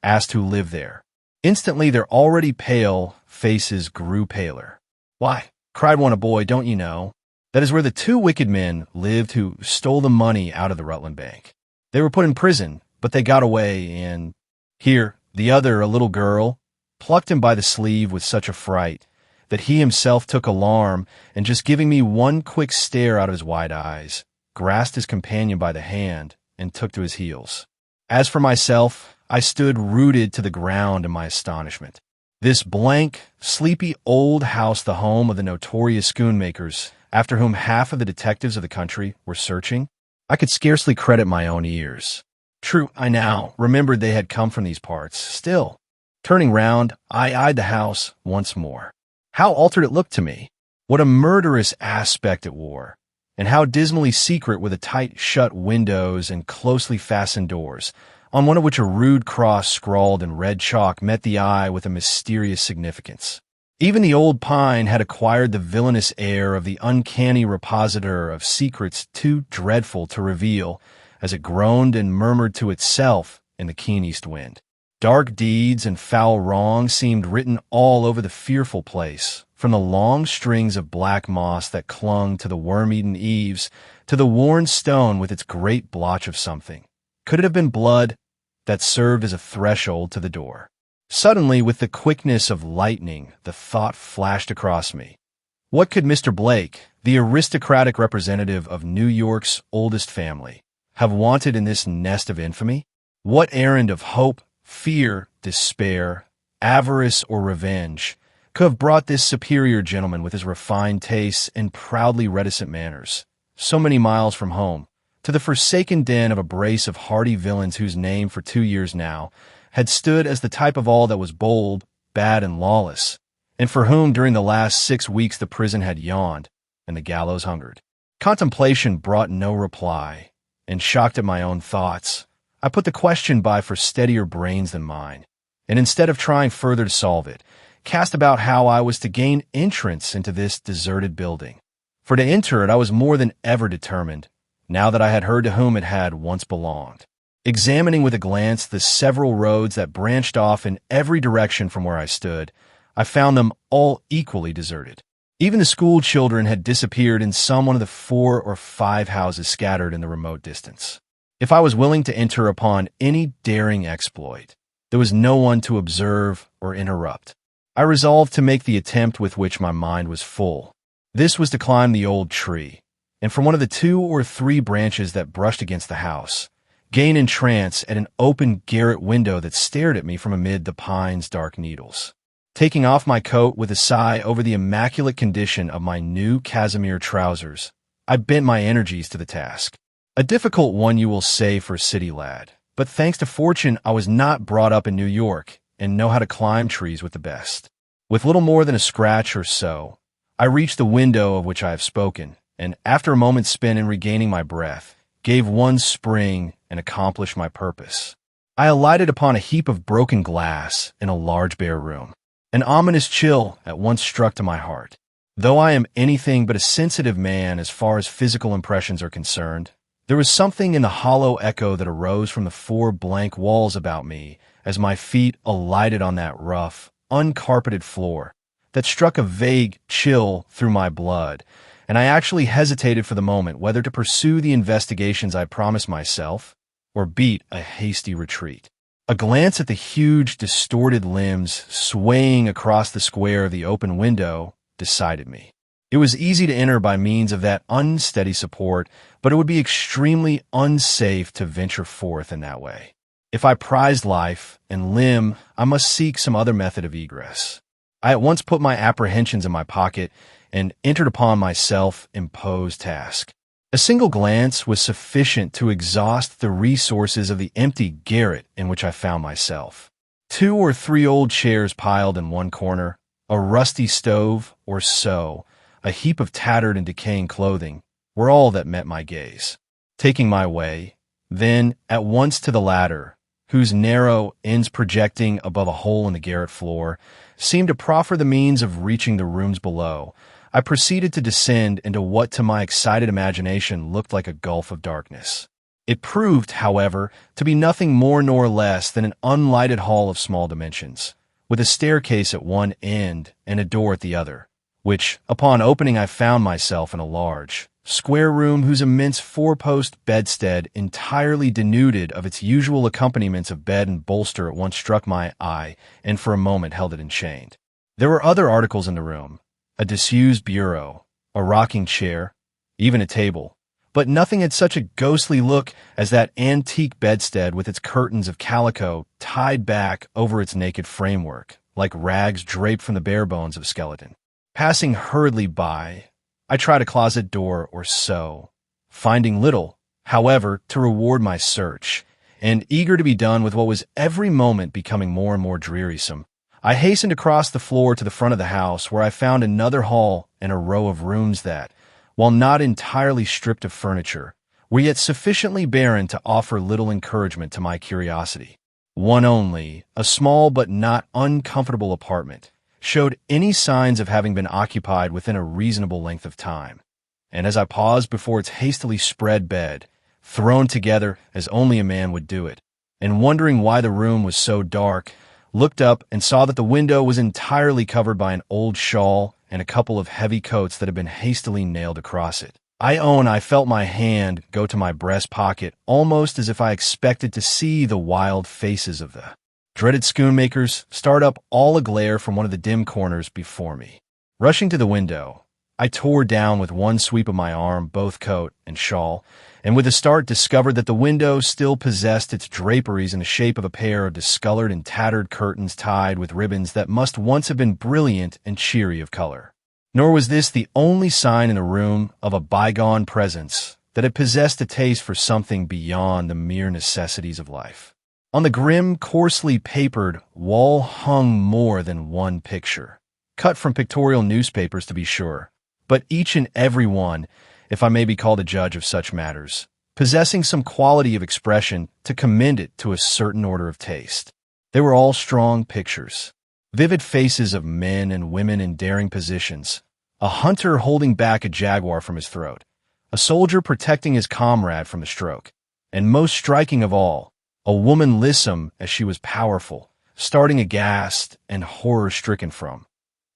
asked who lived there. Instantly their already pale faces grew paler. "Why," cried one, "a boy, don't you know? That is where the 2 wicked men lived who stole the money out of the Rutland Bank. They were put in prison, but they got away, and—" Here, the other, a little girl, plucked him by the sleeve with such a fright that he himself took alarm, and just giving me one quick stare out of his wide eyes, grasped his companion by the hand and took to his heels. As for myself, I stood rooted to the ground in my astonishment. This blank, sleepy old house, the home of the notorious schoonmakers, after whom half of the detectives of the country were searching? I could scarcely credit my own ears. True, I now remembered they had come from these parts. Still, turning round, I eyed the house once more. How altered it looked to me! What a murderous aspect it wore! And how dismally secret were the tight-shut windows and closely fastened doors, on one of which a rude cross scrawled in red chalk met the eye with a mysterious significance. Even the old pine had acquired the villainous air of the uncanny repositor of secrets too dreadful to reveal, as it groaned and murmured to itself in the keen east wind. Dark deeds and foul wrong seemed written all over the fearful place, from the long strings of black moss that clung to the worm-eaten eaves to the worn stone with its great blotch of something. Could it have been blood that served as a threshold to the door? Suddenly, with the quickness of lightning, the thought flashed across me. What could Mr. Blake, the aristocratic representative of New York's oldest family, have wanted in this nest of infamy? What errand of hope, fear, despair, avarice, or revenge could have brought this superior gentleman with his refined tastes and proudly reticent manners, so many miles from home, to the forsaken den of a brace of hardy villains whose name for 2 years now had stood as the type of all that was bold, bad, and lawless, and for whom during the last 6 weeks the prison had yawned and the gallows hungered? Contemplation brought no reply, and shocked at my own thoughts, I put the question by for steadier brains than mine, and instead of trying further to solve it, cast about how I was to gain entrance into this deserted building. For to enter it I was more than ever determined, now that I had heard to whom it had once belonged. Examining with a glance the several roads that branched off in every direction from where I stood, I found them all equally deserted. Even the school children had disappeared in some one of the 4 or 5 houses scattered in the remote distance. If I was willing to enter upon any daring exploit, there was no one to observe or interrupt. I resolved to make the attempt with which my mind was full. This was to climb the old tree, and from one of the 2 or 3 branches that brushed against the house, gain entrance at an open garret window that stared at me from amid the pine's dark needles. Taking off my coat with a sigh over the immaculate condition of my new cashmere trousers, I bent my energies to the task. A difficult one, you will say, for a city lad, but thanks to fortune I was not brought up in New York and know how to climb trees with the best. With little more than a scratch or so, I reached the window of which I have spoken, and after a moment spent in regaining my breath, gave one spring and accomplished my purpose. I alighted upon a heap of broken glass in a large bare room. An ominous chill at once struck to my heart. Though I am anything but a sensitive man as far as physical impressions are concerned, there was something in the hollow echo that arose from the 4 blank walls about me as my feet alighted on that rough, uncarpeted floor that struck a vague chill through my blood, and I actually hesitated for the moment whether to pursue the investigations I promised myself or beat a hasty retreat. A glance at the huge, distorted limbs swaying across the square of the open window decided me. It was easy to enter by means of that unsteady support, but it would be extremely unsafe to venture forth in that way. If I prized life and limb, I must seek some other method of egress. I at once put my apprehensions in my pocket and entered upon my self-imposed task. A single glance was sufficient to exhaust the resources of the empty garret in which I found myself. 2 or 3 old chairs piled in one corner, a rusty stove or so, a heap of tattered and decaying clothing, were all that met my gaze. Taking my way, then, at once to the ladder, whose narrow ends projecting above a hole in the garret floor, seemed to proffer the means of reaching the rooms below, I proceeded to descend into what to my excited imagination looked like a gulf of darkness. It proved, however, to be nothing more nor less than an unlighted hall of small dimensions, with a staircase at one end and a door at the other, which, upon opening, I found myself in a large, square room whose immense 4-post bedstead, entirely denuded of its usual accompaniments of bed and bolster, at once struck my eye and for a moment held it enchained. There were other articles in the room, a disused bureau, a rocking chair, even a table, but nothing had such a ghostly look as that antique bedstead with its curtains of calico tied back over its naked framework, like rags draped from the bare bones of a skeleton. Passing hurriedly by, I tried a closet door or so, finding little, however, to reward my search, and eager to be done with what was every moment becoming more and more drearisome, I hastened across the floor to the front of the house, where I found another hall and a row of rooms that, while not entirely stripped of furniture, were yet sufficiently barren to offer little encouragement to my curiosity. One only, a small but not uncomfortable apartment, showed any signs of having been occupied within a reasonable length of time. And as I paused before its hastily spread bed, thrown together as only a man would do it, and wondering why the room was so dark, looked up and saw that the window was entirely covered by an old shawl and a couple of heavy coats that had been hastily nailed across it. I own I felt my hand go to my breast pocket almost as if I expected to see the wild faces of the dreaded schoonmakers start up all aglare from one of the dim corners before me. Rushing to the window, I tore down with one sweep of my arm both coat and shawl, and with a start discovered that the window still possessed its draperies in the shape of a pair of discolored and tattered curtains tied with ribbons that must once have been brilliant and cheery of color. Nor was this the only sign in the room of a bygone presence that had possessed a taste for something beyond the mere necessities of life. On the grim, coarsely papered wall hung more than one picture, cut from pictorial newspapers to be sure, but each and every one, if I may be called a judge of such matters, possessing some quality of expression to commend it to a certain order of taste. They were all strong pictures, vivid faces of men and women in daring positions, a hunter holding back a jaguar from his throat, a soldier protecting his comrade from the stroke, and most striking of all, a woman lissom as she was powerful, starting aghast and horror-stricken from.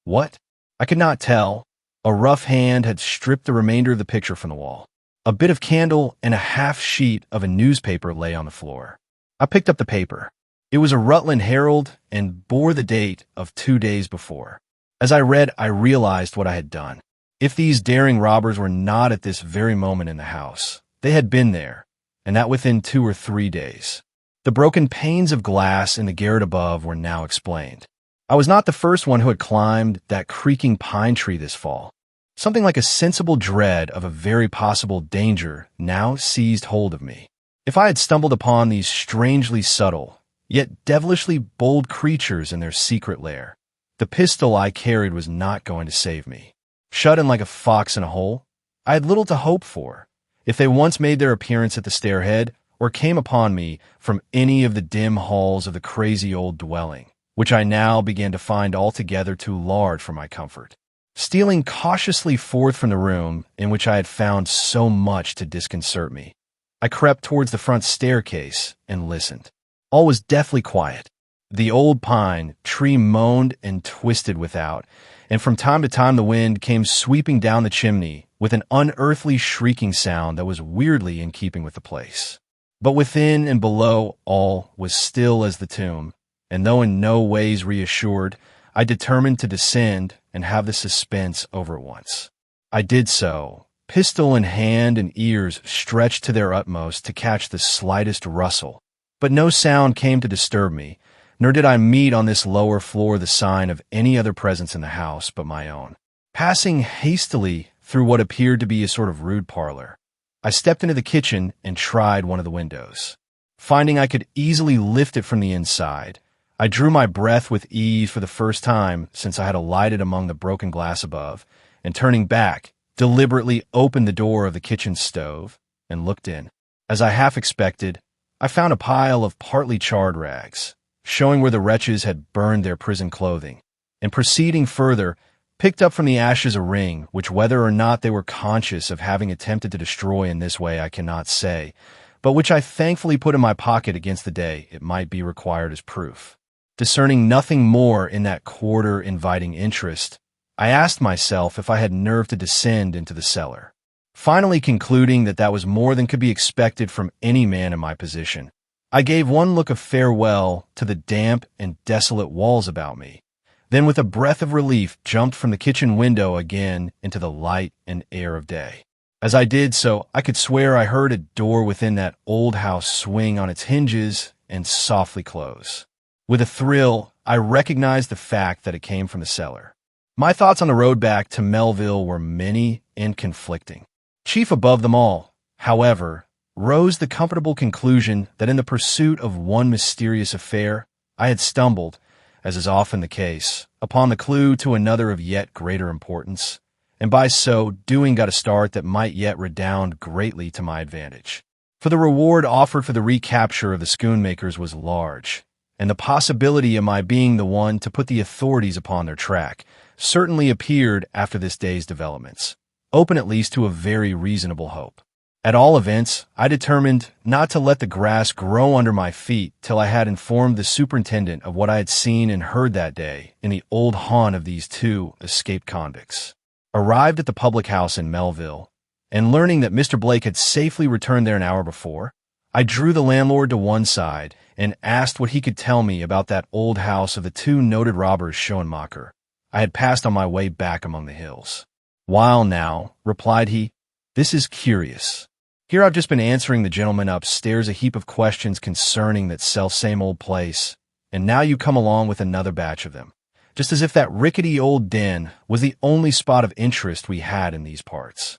What? I could not tell. A rough hand had stripped the remainder of the picture from the wall. A bit of candle and a half sheet of a newspaper lay on the floor. I picked up the paper. It was a Rutland Herald and bore the date of 2 days before. As I read, I realized what I had done. If these daring robbers were not at this very moment in the house, they had been there, and that within 2 or 3 days. The broken panes of glass in the garret above were now explained. I was not the first one who had climbed that creaking pine tree this fall. Something like a sensible dread of a very possible danger now seized hold of me. If I had stumbled upon these strangely subtle, yet devilishly bold creatures in their secret lair, the pistol I carried was not going to save me. Shut in like a fox in a hole, I had little to hope for. If they once made their appearance at the stairhead, or came upon me from any of the dim halls of the crazy old dwelling, which I now began to find altogether too large for my comfort. Stealing cautiously forth from the room in which I had found so much to disconcert me, I crept towards the front staircase and listened. All was deathly quiet. The old pine tree moaned and twisted without, and from time to time the wind came sweeping down the chimney with an unearthly shrieking sound that was weirdly in keeping with the place. But within and below all was still as the tomb, and though in no ways reassured, I determined to descend and have the suspense over at once. I did so, pistol in hand and ears stretched to their utmost to catch the slightest rustle, but no sound came to disturb me, nor did I meet on this lower floor the sign of any other presence in the house but my own. Passing hastily through what appeared to be a sort of rude parlor, I stepped into the kitchen and tried one of the windows. Finding I could easily lift it from the inside, I drew my breath with ease for the first time since I had alighted among the broken glass above, and turning back, deliberately opened the door of the kitchen stove and looked in. As I half expected, I found a pile of partly charred rags, showing where the wretches had burned their prison clothing, and proceeding further, picked up from the ashes a ring, which whether or not they were conscious of having attempted to destroy in this way I cannot say, but which I thankfully put in my pocket against the day it might be required as proof. Discerning nothing more in that quarter inviting interest, I asked myself if I had nerve to descend into the cellar. Finally concluding that that was more than could be expected from any man in my position, I gave one look of farewell to the damp and desolate walls about me, then with a breath of relief jumped from the kitchen window again into the light and air of day. As I did so, I could swear I heard a door within that old house swing on its hinges and softly close. With a thrill, I recognized the fact that it came from the cellar. My thoughts on the road back to Melville were many and conflicting. Chief above them all, however, rose the comfortable conclusion that in the pursuit of one mysterious affair, I had stumbled, as is often the case, upon the clue to another of yet greater importance, and by so doing got a start that might yet redound greatly to my advantage. For the reward offered for the recapture of the schoonmakers was large, and the possibility of my being the one to put the authorities upon their track certainly appeared after this day's developments, open at least to a very reasonable hope. At all events, I determined not to let the grass grow under my feet till I had informed the superintendent of what I had seen and heard that day in the old haunt of these two escaped convicts. Arrived at the public house in Melville, and learning that Mr. Blake had safely returned there an hour before, I drew the landlord to one side and asked what he could tell me about that old house of the two noted robbers Schoenmaker I had passed on my way back among the hills. "While now," replied he, "this is curious. Here I've just been answering the gentleman upstairs a heap of questions concerning that self-same old place, and now you come along with another batch of them, just as if that rickety old den was the only spot of interest we had in these parts."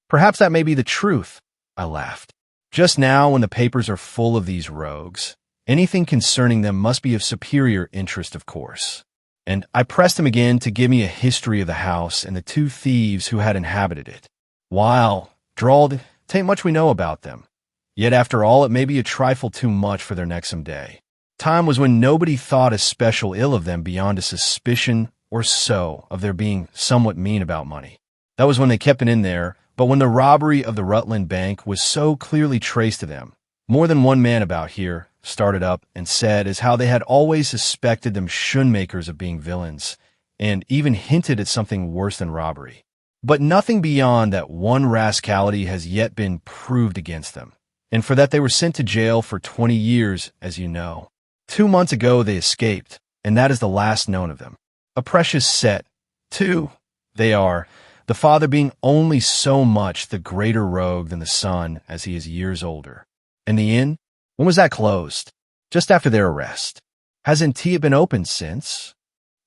"Perhaps that may be the truth," I laughed. "Just now, when the papers are full of these rogues, anything concerning them must be of superior interest, of course." And I pressed him again to give me a history of the house and the two thieves who had inhabited it. "While," drawled, "'tain't much we know about them. Yet after all, it may be a trifle too much for their necksome day. Time was when nobody thought a special ill of them beyond a suspicion or so of their being somewhat mean about money. That was when they kept it in there, but when the robbery of the Rutland Bank was so clearly traced to them, more than one man about here started up and said as how they had always suspected them Schoenmakers of being villains, and even hinted at something worse than robbery. But nothing beyond that one rascality has yet been proved against them, and for that they were sent to jail for 20 years, as you know. 2 months ago they escaped, and that is the last known of them. A precious set, too, they are, the father being only so much the greater rogue than the son as he is years older. And the inn? When was that closed? Just after their arrest. Hasn't it been opened since?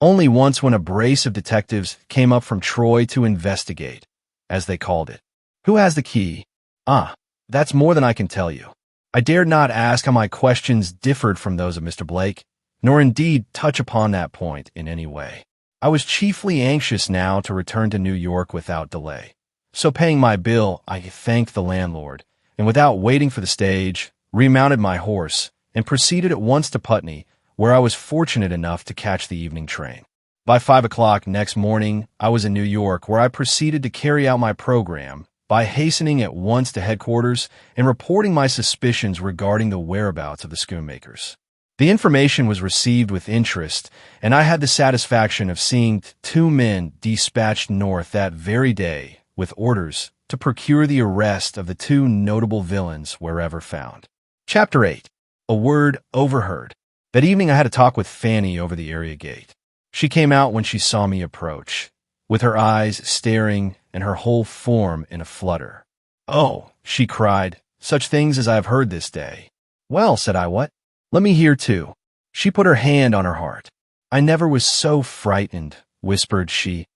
Only once, when a brace of detectives came up from Troy to investigate, as they called it. Who has the key? Ah, that's more than I can tell you. I dared not ask how my questions differed from those of Mr. Blake, nor indeed touch upon that point in any way. I was chiefly anxious now to return to New York without delay. So paying my bill, I thanked the landlord, and without waiting for the stage, remounted my horse, and proceeded at once to Putney, where I was fortunate enough to catch the evening train. By 5 o'clock next morning, I was in New York, where I proceeded to carry out my program by hastening at once to headquarters and reporting my suspicions regarding the whereabouts of the Schoenmakers. The information was received with interest, and I had the satisfaction of seeing 2 men dispatched north that very day with orders to procure the arrest of the 2 notable villains wherever found. Chapter 8. A Word Overheard. That evening I had a talk with Fanny over the area gate. She came out when she saw me approach, with her eyes staring and her whole form in a flutter. "Oh," she cried, "such things as I have heard this day." "Well," said I, "what? Let me hear too." She put her hand on her heart. "I never was so frightened," whispered she.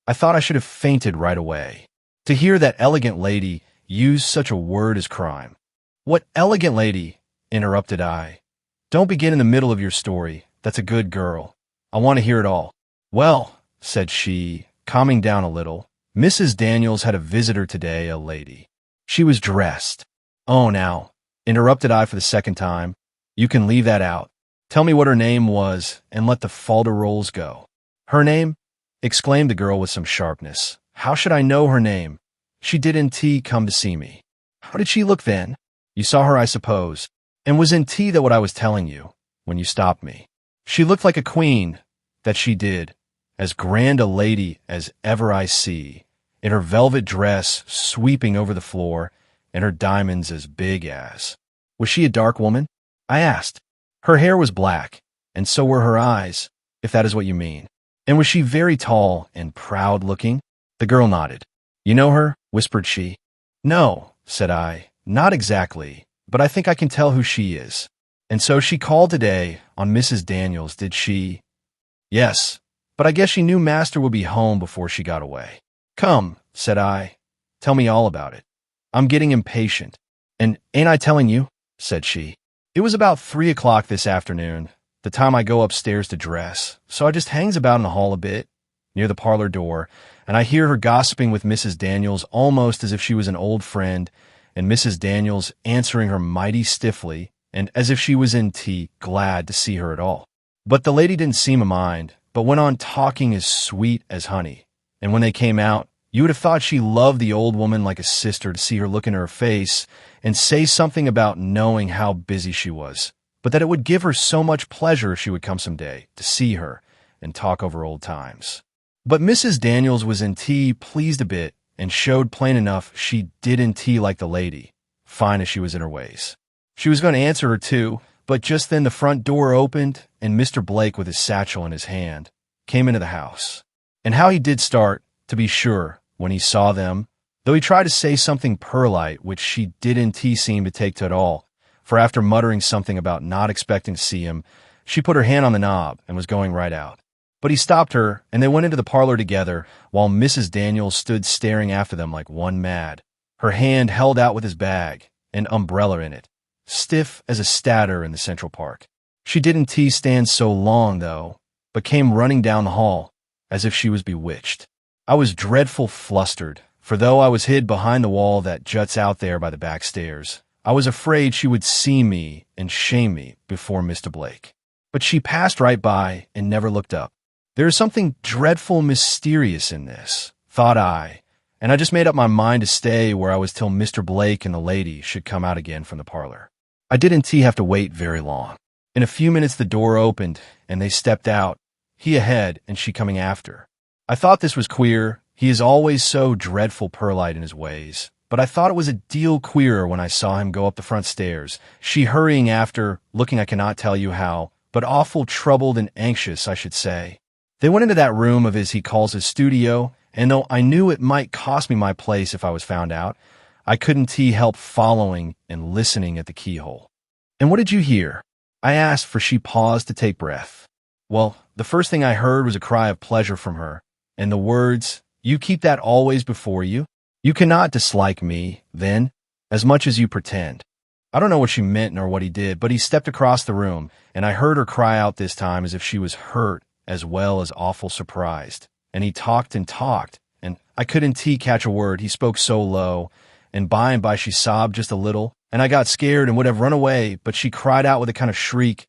"I thought I should have fainted right away. To hear that elegant lady use such a word as crime." "What elegant lady?" interrupted I. "Don't begin in the middle of your story. That's a good girl. I want to hear it all." "Well," said she, calming down a little, "Mrs. Daniels had a visitor today, a lady. She was dressed." "Oh, now," interrupted I for the second time, "you can leave that out. Tell me what her name was, and let the falderols go." "Her name?" exclaimed the girl with some sharpness. "How should I know her name? She didn't come to see me." "How did she look then?" "You saw her, I suppose, and was in that what I was telling you, when you stopped me. She looked like a queen, that she did, as grand a lady as ever I see, in her velvet dress sweeping over the floor, and her diamonds as big as." "Was she a dark woman?" I asked. "Her hair was black, and so were her eyes, if that is what you mean." "And was she very tall and proud-looking?" The girl nodded. "You know her?" whispered she. "No," said I, "not exactly, but I think I can tell who she is." "And so she called today on Mrs. Daniels, did she?" "Yes, but I guess she knew Master would be home before she got away." "Come," said I, "tell me all about it. I'm getting impatient." "And ain't I telling you?" said she. "It was about 3 o'clock this afternoon, the time I go upstairs to dress, so I just hangs about in the hall a bit, near the parlor door, and I hear her gossiping with Mrs. Daniels almost as if she was an old friend, and Mrs. Daniels answering her mighty stiffly and as if she was in tea, glad to see her at all. But the lady didn't seem to mind, but went on talking as sweet as honey. And when they came out, you would have thought she loved the old woman like a sister to see her look into her face and say something about knowing how busy she was, but that it would give her so much pleasure if she would come some day to see her and talk over old times. But Mrs. Daniels was in tea pleased a bit and showed plain enough she did in tea like the lady, fine as she was in her ways. She was going to answer her too, but just then the front door opened and Mr. Blake, with his satchel in his hand, came into the house. And how he did start, to be sure, when he saw them, though he tried to say something perlite, which she did in tea seem to take to it all, for after muttering something about not expecting to see him, she put her hand on the knob and was going right out. But he stopped her, and they went into the parlor together, while Mrs. Daniels stood staring after them like one mad, her hand held out with his bag, an umbrella in it, stiff as a statter in the Central Park. She didn't stand so long, though, but came running down the hall, as if she was bewitched. I was dreadful flustered, for though I was hid behind the wall that juts out there by the back stairs, I was afraid she would see me and shame me before Mr. Blake. But she passed right by and never looked up. There is something dreadful mysterious in this, thought I, and I just made up my mind to stay where I was till Mr. Blake and the lady should come out again from the parlor. I didn't have to wait very long. In a few minutes the door opened, and they stepped out, he ahead and she coming after. I thought this was queer. He is always so dreadful perlite in his ways. But I thought it was a deal queerer when I saw him go up the front stairs, she hurrying after, looking I cannot tell you how, but awful troubled and anxious, I should say. They went into that room of his he calls his studio, and though I knew it might cost me my place if I was found out, I couldn't help following and listening at the keyhole. And what did you hear? I asked, for she paused to take breath. Well, the first thing I heard was a cry of pleasure from her, and the words, "You keep that always before you? You cannot dislike me, then, as much as you pretend." I don't know what she meant nor what he did, but he stepped across the room, and I heard her cry out this time as if she was hurt as well as awful surprised. And he talked, and I couldn't catch a word. He spoke so low, and by she sobbed just a little, and I got scared and would have run away, but she cried out with a kind of shriek,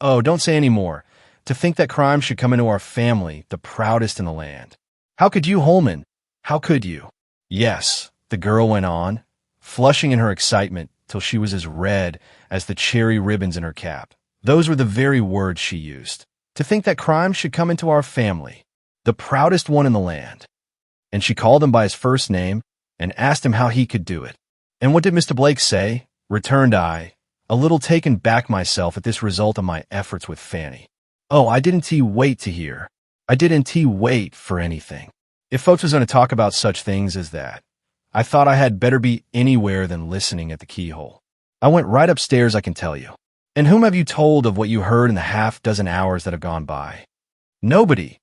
"Oh, don't say any more. To think that crime should come into our family, the proudest in the land. How could you, Holman? How could you?" "Yes," the girl went on, flushing in her excitement till she was as red as the cherry ribbons in her cap. Those were the very words she used. To think that crime should come into our family, the proudest one in the land. And she called him by his first name and asked him how he could do it. "And what did Mr. Blake say?" returned I, a little taken back myself at this result of my efforts with Fanny. Oh, I didn't wait to hear. I didn't wait for anything. If folks was going to talk about such things as that, I thought I had better be anywhere than listening at the keyhole. I went right upstairs, I can tell you. "And whom have you told of what you heard in the half-dozen hours that have gone by?" "Nobody.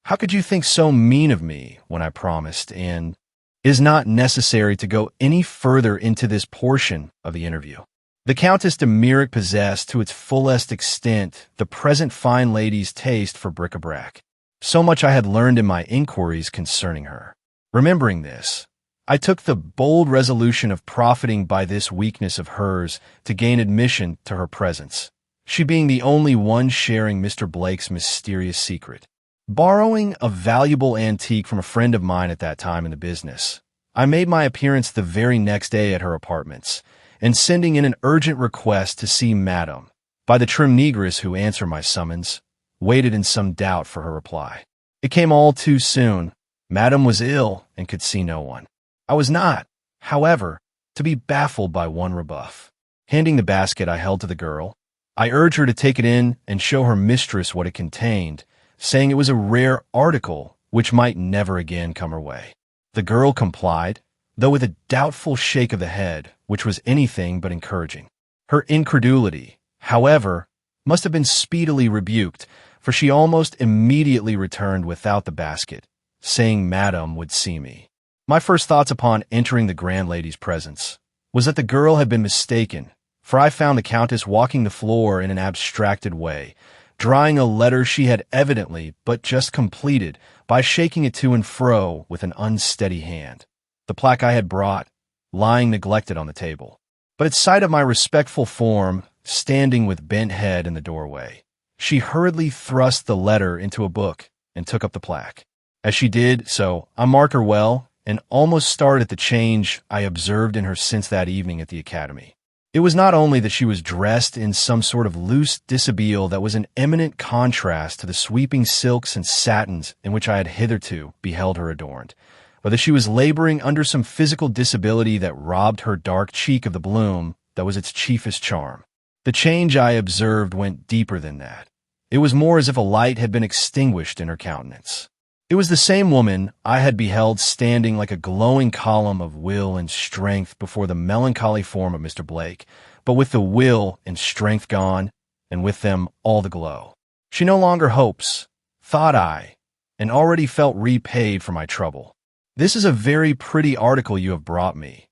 How could you think so mean of me when I promised, and it is not necessary to go any further into this portion of the interview. The Countess de Mirick possessed to its fullest extent the present fine lady's taste for bric-a-brac. So much I had learned in my inquiries concerning her. Remembering this, I took the bold resolution of profiting by this weakness of hers to gain admission to her presence, she being the only one sharing Mr. Blake's mysterious secret. Borrowing a valuable antique from a friend of mine at that time in the business, I made my appearance the very next day at her apartments, and sending in an urgent request to see Madame, by the trim negress who answered my summons, waited in some doubt for her reply. It came all too soon. Madame was ill and could see no one. I was not, however, to be baffled by one rebuff. Handing the basket I held to the girl, I urged her to take it in and show her mistress what it contained, saying it was a rare article which might never again come her way. The girl complied, though with a doubtful shake of the head, which was anything but encouraging. Her incredulity, however, must have been speedily rebuked, for she almost immediately returned without the basket, saying Madame would see me. My first thoughts upon entering the grand lady's presence was that the girl had been mistaken, for I found the Countess walking the floor in an abstracted way, drawing a letter she had evidently but just completed by shaking it to and fro with an unsteady hand. The plaque I had brought, lying neglected on the table. But at sight of my respectful form, standing with bent head in the doorway. She hurriedly thrust the letter into a book and took up the plaque. As she did so, I marked her well and almost started at the change I observed in her since that evening at the academy. It was not only that she was dressed in some sort of loose dishabille that was in eminent contrast to the sweeping silks and satins in which I had hitherto beheld her adorned, but that she was laboring under some physical disability that robbed her dark cheek of the bloom that was its chiefest charm. The change I observed went deeper than that. It was more as if a light had been extinguished in her countenance. It was the same woman I had beheld standing like a glowing column of will and strength before the melancholy form of Mr. Blake, but with the will and strength gone, and with them all the glow. She no longer hopes, thought I, and already felt repaid for my trouble. "This is a very pretty article you have brought me,"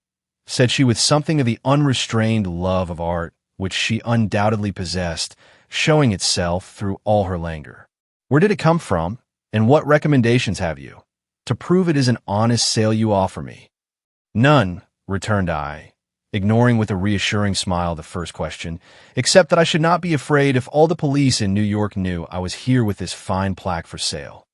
said she with something of the unrestrained love of art which she undoubtedly possessed, showing itself through all her languor. "Where did it come from? And what recommendations have you, to prove it is an honest sale you offer me?" "None," returned I, ignoring with a reassuring smile the first question, "except that I should not be afraid if all the police in New York knew I was here with this fine plaque for sale."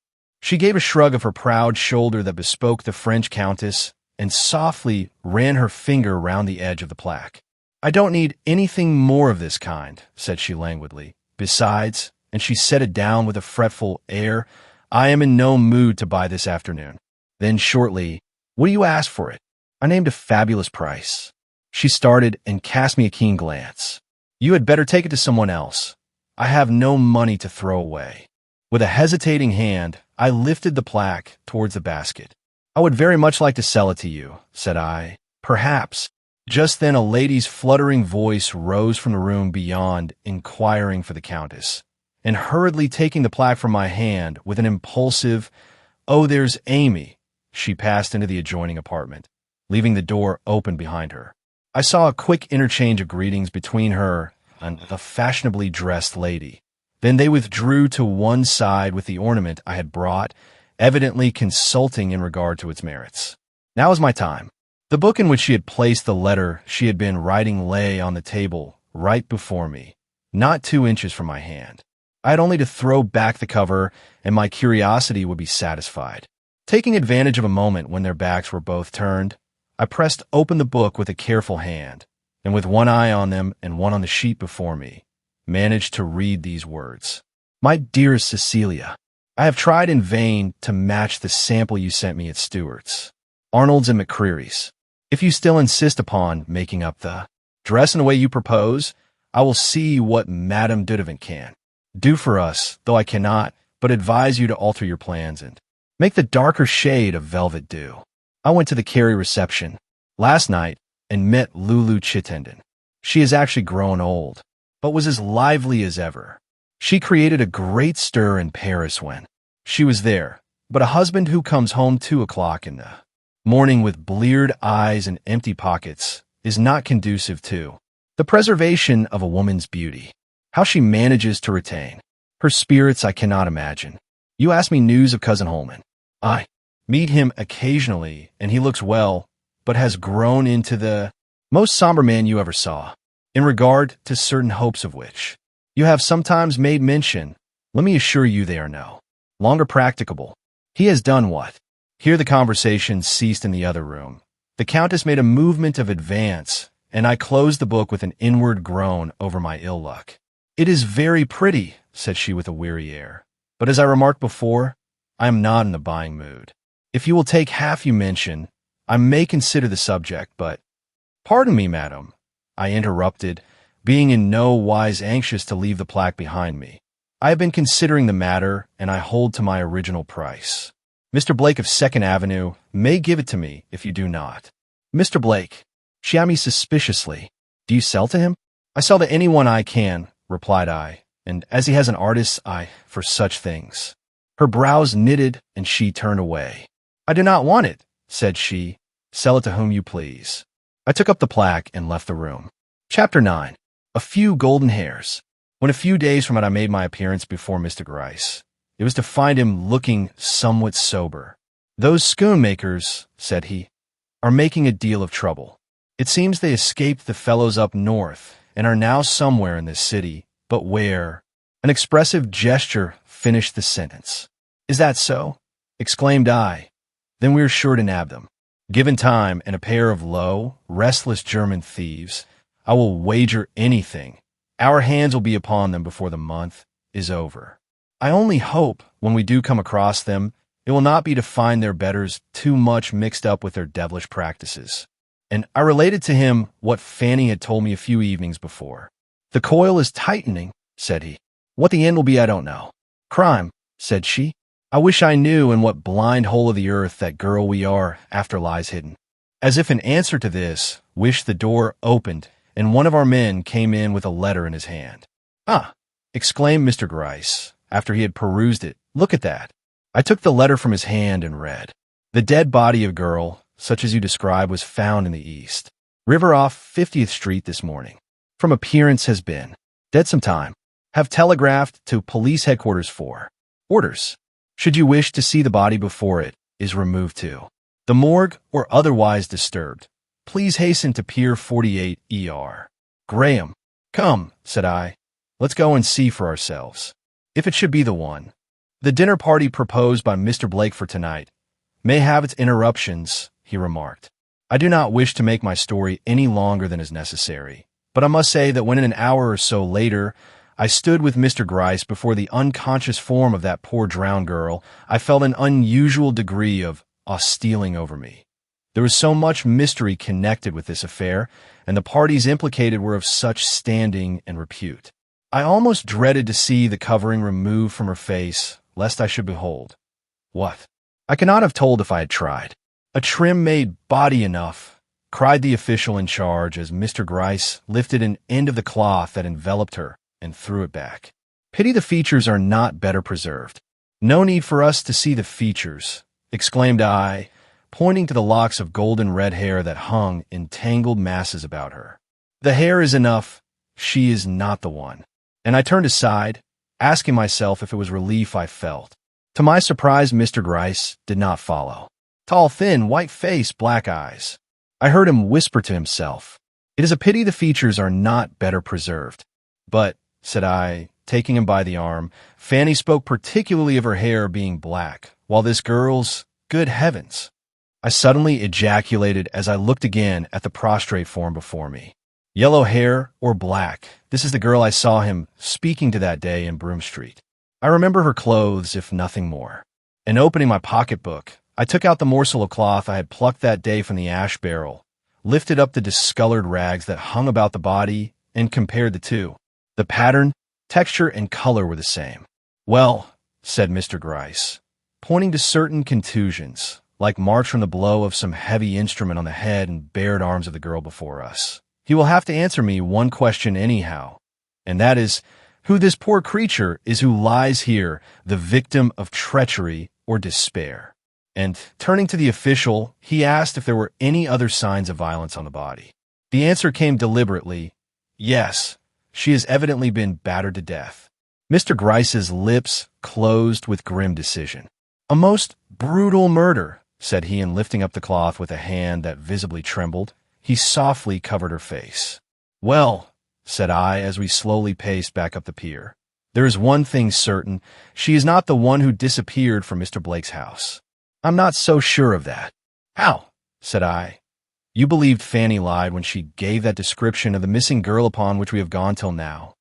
She gave a shrug of her proud shoulder that bespoke the French countess and softly ran her finger round the edge of the plaque. "I don't need anything more of this kind," said she languidly. "Besides," and she set it down with a fretful air, "I am in no mood to buy this afternoon." Then shortly, "What do you ask for it?" I named a fabulous price. She started and cast me a keen glance. "You had better take it to someone else. I have no money to throw away." With a hesitating hand, I lifted the plaque towards the basket. "I would very much like to sell it to you," said I. "Perhaps." Just then a lady's fluttering voice rose from the room beyond, inquiring for the countess, and hurriedly taking the plaque from my hand with an impulsive, "Oh, there's Amy," she passed into the adjoining apartment, leaving the door open behind her. I saw a quick interchange of greetings between her and the fashionably dressed lady. Then they withdrew to one side with the ornament I had brought, evidently consulting in regard to its merits. Now was my time. The book in which she had placed the letter she had been writing lay on the table right before me, not 2 inches from my hand. I had only to throw back the cover, and my curiosity would be satisfied. Taking advantage of a moment when their backs were both turned, I pressed open the book with a careful hand, and with one eye on them and one on the sheet before me, managed to read these words. "My dearest Cecilia, I have tried in vain to match the sample you sent me at Stewart's, Arnold's and McCreary's. If you still insist upon making up the dress in the way you propose, I will see what Madame Dudevant can do for us, though I cannot but advise you to alter your plans and make the darker shade of velvet do." I went to the Carey reception last night and met Lulu Chittenden. She has actually grown old, but was as lively as ever. She created a great stir in Paris when she was there, but a husband who comes home 2 o'clock in the morning with bleared eyes and empty pockets is not conducive to the preservation of a woman's beauty. How she manages to retain her spirits I cannot imagine. You ask me news of Cousin Holman. I meet him occasionally, and he looks well, but has grown into the most somber man you ever saw. In regard to certain hopes of which you have sometimes made mention, let me assure you they are no longer practicable. He has done what?" Here the conversation ceased in the other room. The Countess made a movement of advance, and I closed the book with an inward groan over my ill luck. "It is very pretty," said she with a weary air, "but as I remarked before, I am not in the buying mood. If you will take half you mention, I may consider the subject, but—" "Pardon me, madam," I interrupted, being in no wise anxious to leave the plaque behind me. "I have been considering the matter, and I hold to my original price. Mr. Blake of 2nd Avenue may give it to me if you do not." "Mr. Blake?" She eyed me suspiciously. "Do you sell to him?" "I sell to anyone I can," replied I, "and as he has an artist's eye for such things." Her brows knitted, and she turned away. "I do not want it," said she. "Sell it to whom you please." I took up the plaque and left the room. Chapter 9. A Few Golden Hairs. When a few days from it I made my appearance before Mr. Gryce, it was to find him looking somewhat sober. "Those schoonmakers," said he, "are making a deal of trouble. It seems they escaped the fellows up north, and are now somewhere in this city. But where? An expressive gesture finished the sentence. Is that so? Exclaimed I. Then we're sure to nab them. Given time and a pair of low, restless German thieves, I will wager anything. Our hands will be upon them before the month is over. I only hope, when we do come across them, it will not be to find their betters too much mixed up with their devilish practices. And I related to him what Fanny had told me a few evenings before. The coil is tightening, said he. What the end will be I don't know. Crime, said she. I wish I knew in what blind hole of the earth that girl we are after lies hidden. As if in answer to this, wish the door opened, and one of our men came in with a letter in his hand. Ah, exclaimed Mr. Gryce, after he had perused it. Look at that. I took the letter from his hand and read. The dead body of a girl, such as you describe, was found in the east. River off 50th Street this morning. From appearance has been. Dead some time. Have telegraphed to police headquarters for orders. Should you wish to see the body before it is removed to the morgue or otherwise disturbed, please hasten to Pier 48 ER. Graham. Come, said I. Let's go and see for ourselves. If it should be the one. The dinner party proposed by Mr. Blake for tonight may have its interruptions, he remarked. I do not wish to make my story any longer than is necessary, but I must say that when an hour or so later I stood with Mr. Gryce before the unconscious form of that poor drowned girl, I felt an unusual degree of awe stealing over me. There was so much mystery connected with this affair, and the parties implicated were of such standing and repute. I almost dreaded to see the covering removed from her face, lest I should behold. What? I could not have told if I had tried. A trim-made body enough, cried the official in charge as Mr. Gryce lifted an end of the cloth that enveloped her and threw it back. Pity the features are not better preserved. No need for us to see the features, exclaimed I, pointing to the locks of golden red hair that hung in tangled masses about her. The hair is enough. She is not the one. And I turned aside, asking myself if it was relief I felt. To my surprise, Mr. Gryce did not follow. Tall, thin, white face, black eyes. I heard him whisper to himself, "It is a pity the features are not better preserved." But, said I, taking him by the arm, Fanny spoke particularly of her hair being black, while this girl's, good heavens! I suddenly ejaculated as I looked again at the prostrate form before me. Yellow hair or black, this is the girl I saw him speaking to that day in Broome Street. I remember her clothes, if nothing more. And opening my pocketbook, I took out the morsel of cloth I had plucked that day from the ash barrel, lifted up the discolored rags that hung about the body, and compared the two. The pattern, texture, and color were the same. Well, said Mr. Gryce, pointing to certain contusions, like marks from the blow of some heavy instrument on the head and bared arms of the girl before us. He will have to answer me one question anyhow, and that is, who this poor creature is who lies here, the victim of treachery or despair. And, turning to the official, he asked if there were any other signs of violence on the body. The answer came deliberately, yes, she has evidently been battered to death. Mr. Gryce's lips closed with grim decision. A most brutal murder, said he, and lifting up the cloth with a hand that visibly trembled, he softly covered her face. Well, said I, as we slowly paced back up the pier, there is one thing certain, she is not the one who disappeared from Mr. Blake's house. I'm not so sure of that. How? Said I. You believed Fanny lied when she gave that description of the missing girl upon which we have gone till now.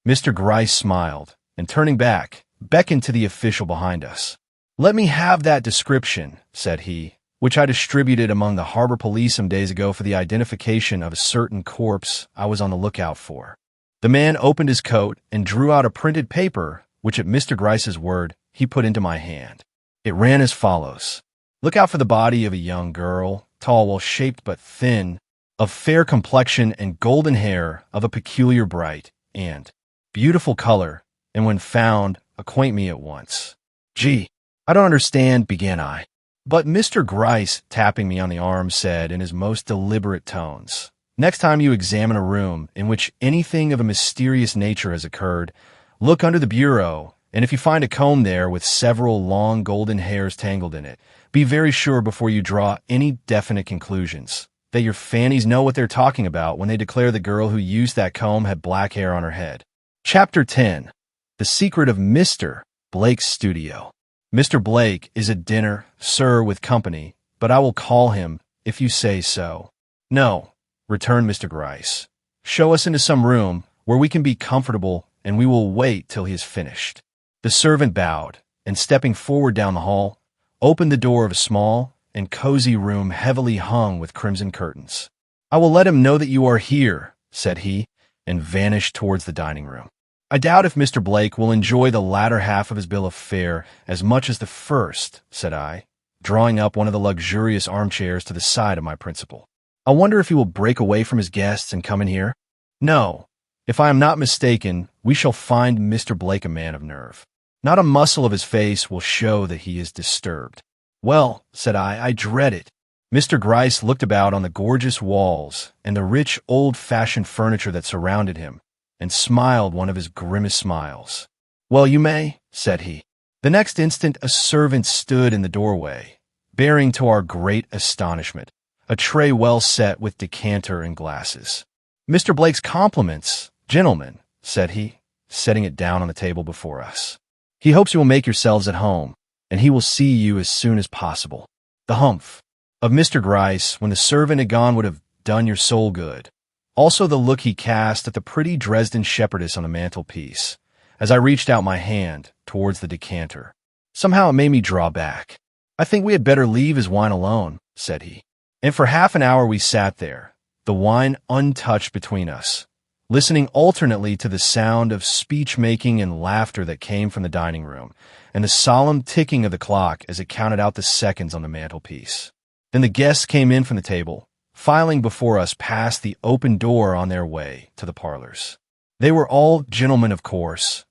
Mr. Gryce smiled, and turning back, beckoned to the official behind us. Let me have that description, said he, which I distributed among the harbor police some days ago for the identification of a certain corpse I was on the lookout for. The man opened his coat and drew out a printed paper, which at Mr. Gryce's word he put into my hand. It ran as follows. Look out for the body of a young girl, tall, well-shaped but thin, of fair complexion and golden hair of a peculiar bright and beautiful color, and when found, acquaint me at once. Gee, I don't understand, began I. But Mr. Gryce, tapping me on the arm, said in his most deliberate tones, next time you examine a room in which anything of a mysterious nature has occurred, look under the bureau, and if you find a comb there with several long golden hairs tangled in it, be very sure before you draw any definite conclusions. that your fannies know what they're talking about when they declare the girl who used that comb had black hair on her head. Chapter 10. The Secret of Mr. Blake's Studio. Mr. Blake is at dinner, sir, with company, but I will call him, if you say so. No, returned Mr. Gryce. Show us into some room where we can be comfortable, and we will wait till he is finished. The servant bowed, and stepping forward down the hall, opened the door of a small and cozy room heavily hung with crimson curtains. I will let him know that you are here, said he, and vanished towards the dining room. I doubt if Mr. Blake will enjoy the latter half of his bill of fare as much as the first, said I, drawing up one of the luxurious armchairs to the side of my principal. I wonder if he will break away from his guests and come in here? No. If I am not mistaken, we shall find Mr. Blake a man of nerve. Not a muscle of his face will show that he is disturbed. Well, said I dread it. Mr. Gryce looked about on the gorgeous walls and the rich old-fashioned furniture that surrounded him, and smiled one of his grimmest smiles. Well, you may, said he. The next instant a servant stood in the doorway, bearing to our great astonishment a tray well set with decanter and glasses. Mr. Blake's compliments, gentlemen, said he, setting it down on the table before us. He hopes you will make yourselves at home, and he will see you as soon as possible. The humph of Mr. Gryce, when the servant had gone, would have done your soul good. Also the look he cast at the pretty Dresden shepherdess on the mantelpiece, as I reached out my hand towards the decanter. Somehow it made me draw back. I think we had better leave his wine alone, said he. And for half an hour we sat there, the wine untouched between us, listening alternately to the sound of speech-making and laughter that came from the dining room, and the solemn ticking of the clock as it counted out the seconds on the mantelpiece. Then the guests came in from the table, filing before us past the open door on their way to the parlors. They were all gentlemen, of course.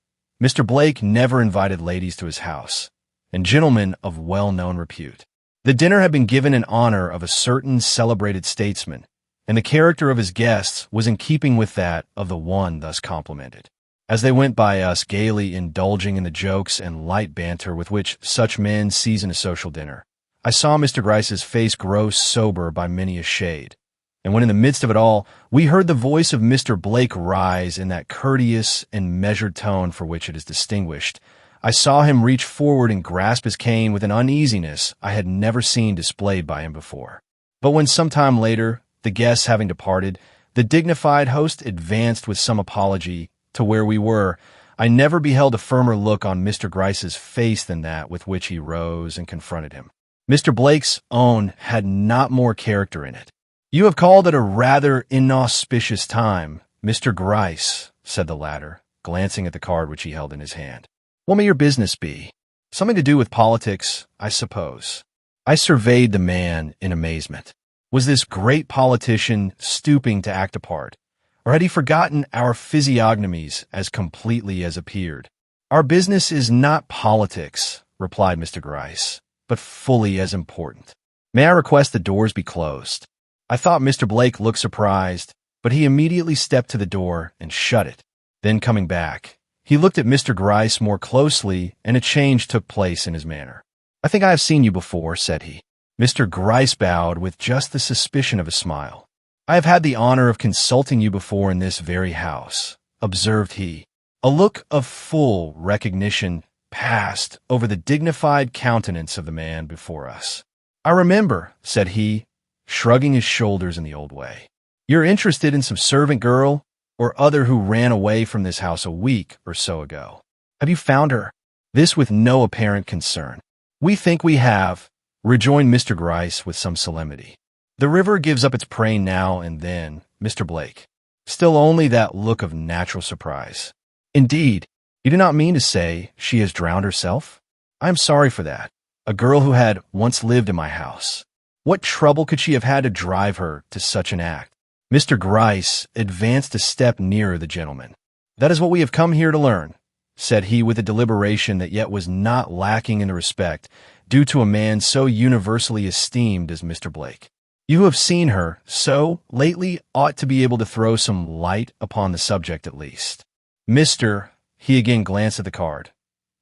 Mr. Blake never invited ladies to his house, and gentlemen of well-known repute. The dinner had been given in honor of a certain celebrated statesman, and the character of his guests was in keeping with that of the one thus complimented. As they went by us gaily indulging in the jokes and light banter with which such men season a social dinner, I saw Mr. Gryce's face grow sober by many a shade, and when in the midst of it all, we heard the voice of Mr. Blake rise in that courteous and measured tone for which it is distinguished, I saw him reach forward and grasp his cane with an uneasiness I had never seen displayed by him before. But when some time later, the guests having departed, the dignified host advanced with some apology to where we were, I never beheld a firmer look on Mr. Gryce's face than that with which he rose and confronted him. Mr. Blake's own had not more character in it. You have called at a rather inauspicious time, Mr. Gryce, said the latter, glancing at the card which he held in his hand. What may your business be? Something to do with politics, I suppose. I surveyed the man in amazement. Was this great politician stooping to act a part, or had he forgotten our physiognomies as completely as appeared? Our business is not politics, replied Mr. Gryce, but fully as important. May I request the doors be closed? I thought Mr. Blake looked surprised, but he immediately stepped to the door and shut it. Then coming back, he looked at Mr. Gryce more closely, and a change took place in his manner. I think I have seen you before, said he. Mr. Gryce bowed with just the suspicion of a smile. I have had the honor of consulting you before in this very house, observed he. A look of full recognition passed over the dignified countenance of the man before us. I remember, said he, shrugging his shoulders in the old way. You're interested in some servant girl or other who ran away from this house a week or so ago. Have you found her? This with no apparent concern. We think we have, rejoined Mr. Gryce with some solemnity. The river gives up its prey now and then, Mr. Blake. Still only that look of natural surprise. Indeed, you do not mean to say she has drowned herself? I am sorry for that. A girl who had once lived in my house. What trouble could she have had to drive her to such an act? Mr. Gryce advanced a step nearer the gentleman. That is what we have come here to learn, said he with a deliberation that yet was not lacking in the respect due to a man so universally esteemed as Mr. Blake. You who have seen her so lately ought to be able to throw some light upon the subject at least. He again glanced at the card.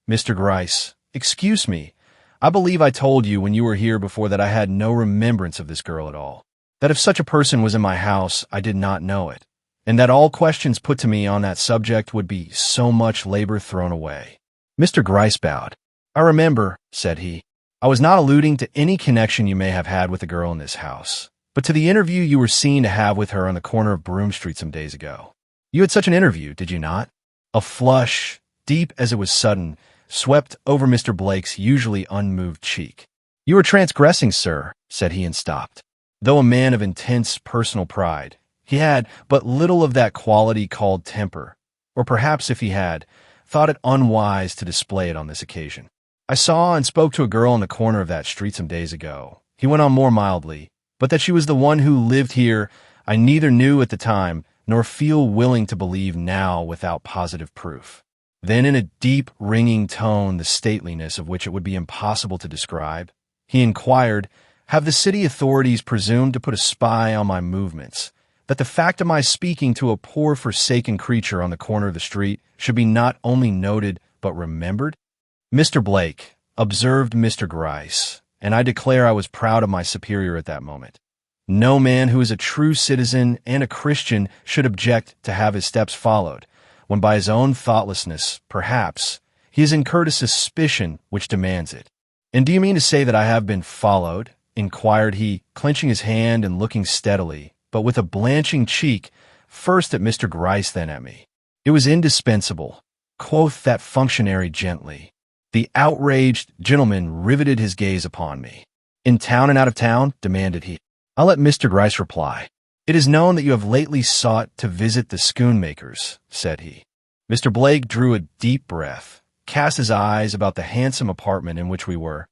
Mr. Gryce, excuse me. I believe I told you when you were here before that I had no remembrance of this girl at all. that if such a person was in my house, I did not know it, and that all questions put to me on that subject would be so much labor thrown away. Mr. Gryce bowed. I remember, said he. I was not alluding to any connection you may have had with the girl in this house, but to the interview you were seen to have with her on the corner of Broome Street some days ago. You had such an interview, did you not? A flush, deep as it was sudden, swept over Mr. Blake's usually unmoved cheek. You were transgressing, sir, said he and stopped. Though a man of intense personal pride, he had but little of that quality called temper, or perhaps if he had, thought it unwise to display it on this occasion. I saw and spoke to a girl on the corner of that street some days ago. He went on more mildly, but that she was the one who lived here, I neither knew at the time nor feel willing to believe now without positive proof. Then in a deep, ringing tone, the stateliness of which it would be impossible to describe, he inquired, have the city authorities presumed to put a spy on my movements, that the fact of my speaking to a poor forsaken creature on the corner of the street should be not only noted but remembered? Mr. Blake, observed Mr. Gryce, and I declare I was proud of my superior at that moment. No man who is a true citizen and a Christian should object to have his steps followed, when by his own thoughtlessness, perhaps, he has incurred a suspicion which demands it. And do you mean to say that I have been followed? Inquired he, clenching his hand and looking steadily, but with a blanching cheek, first at Mr. Gryce, then at me. It was indispensable, quoth that functionary gently. The outraged gentleman riveted his gaze upon me. In town and out of town? Demanded he. I'll let Mr. Gryce reply. It is known that you have lately sought to visit the schoonmakers, said he. Mr. Blake drew a deep breath, cast his eyes about the handsome apartment in which we were,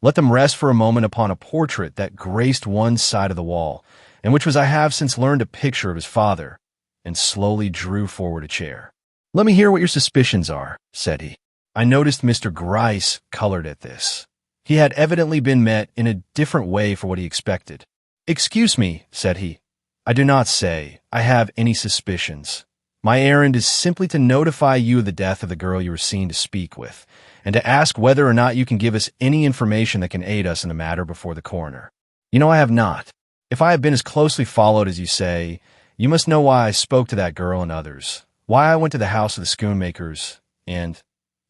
let them rest for a moment upon a portrait that graced one side of the wall, and which was I have since learned a picture of his father, and slowly drew forward a chair. Let me hear what your suspicions are, said he. I noticed Mr. Gryce colored at this. He had evidently been met in a different way for what he expected. Excuse me, said he. I do not say I have any suspicions. My errand is simply to notify you of the death of the girl you were seen to speak with, and to ask whether or not you can give us any information that can aid us in the matter before the coroner. You know I have not. If I have been as closely followed as you say, you must know why I spoke to that girl and others, why I went to the house of the schoonmakers, and,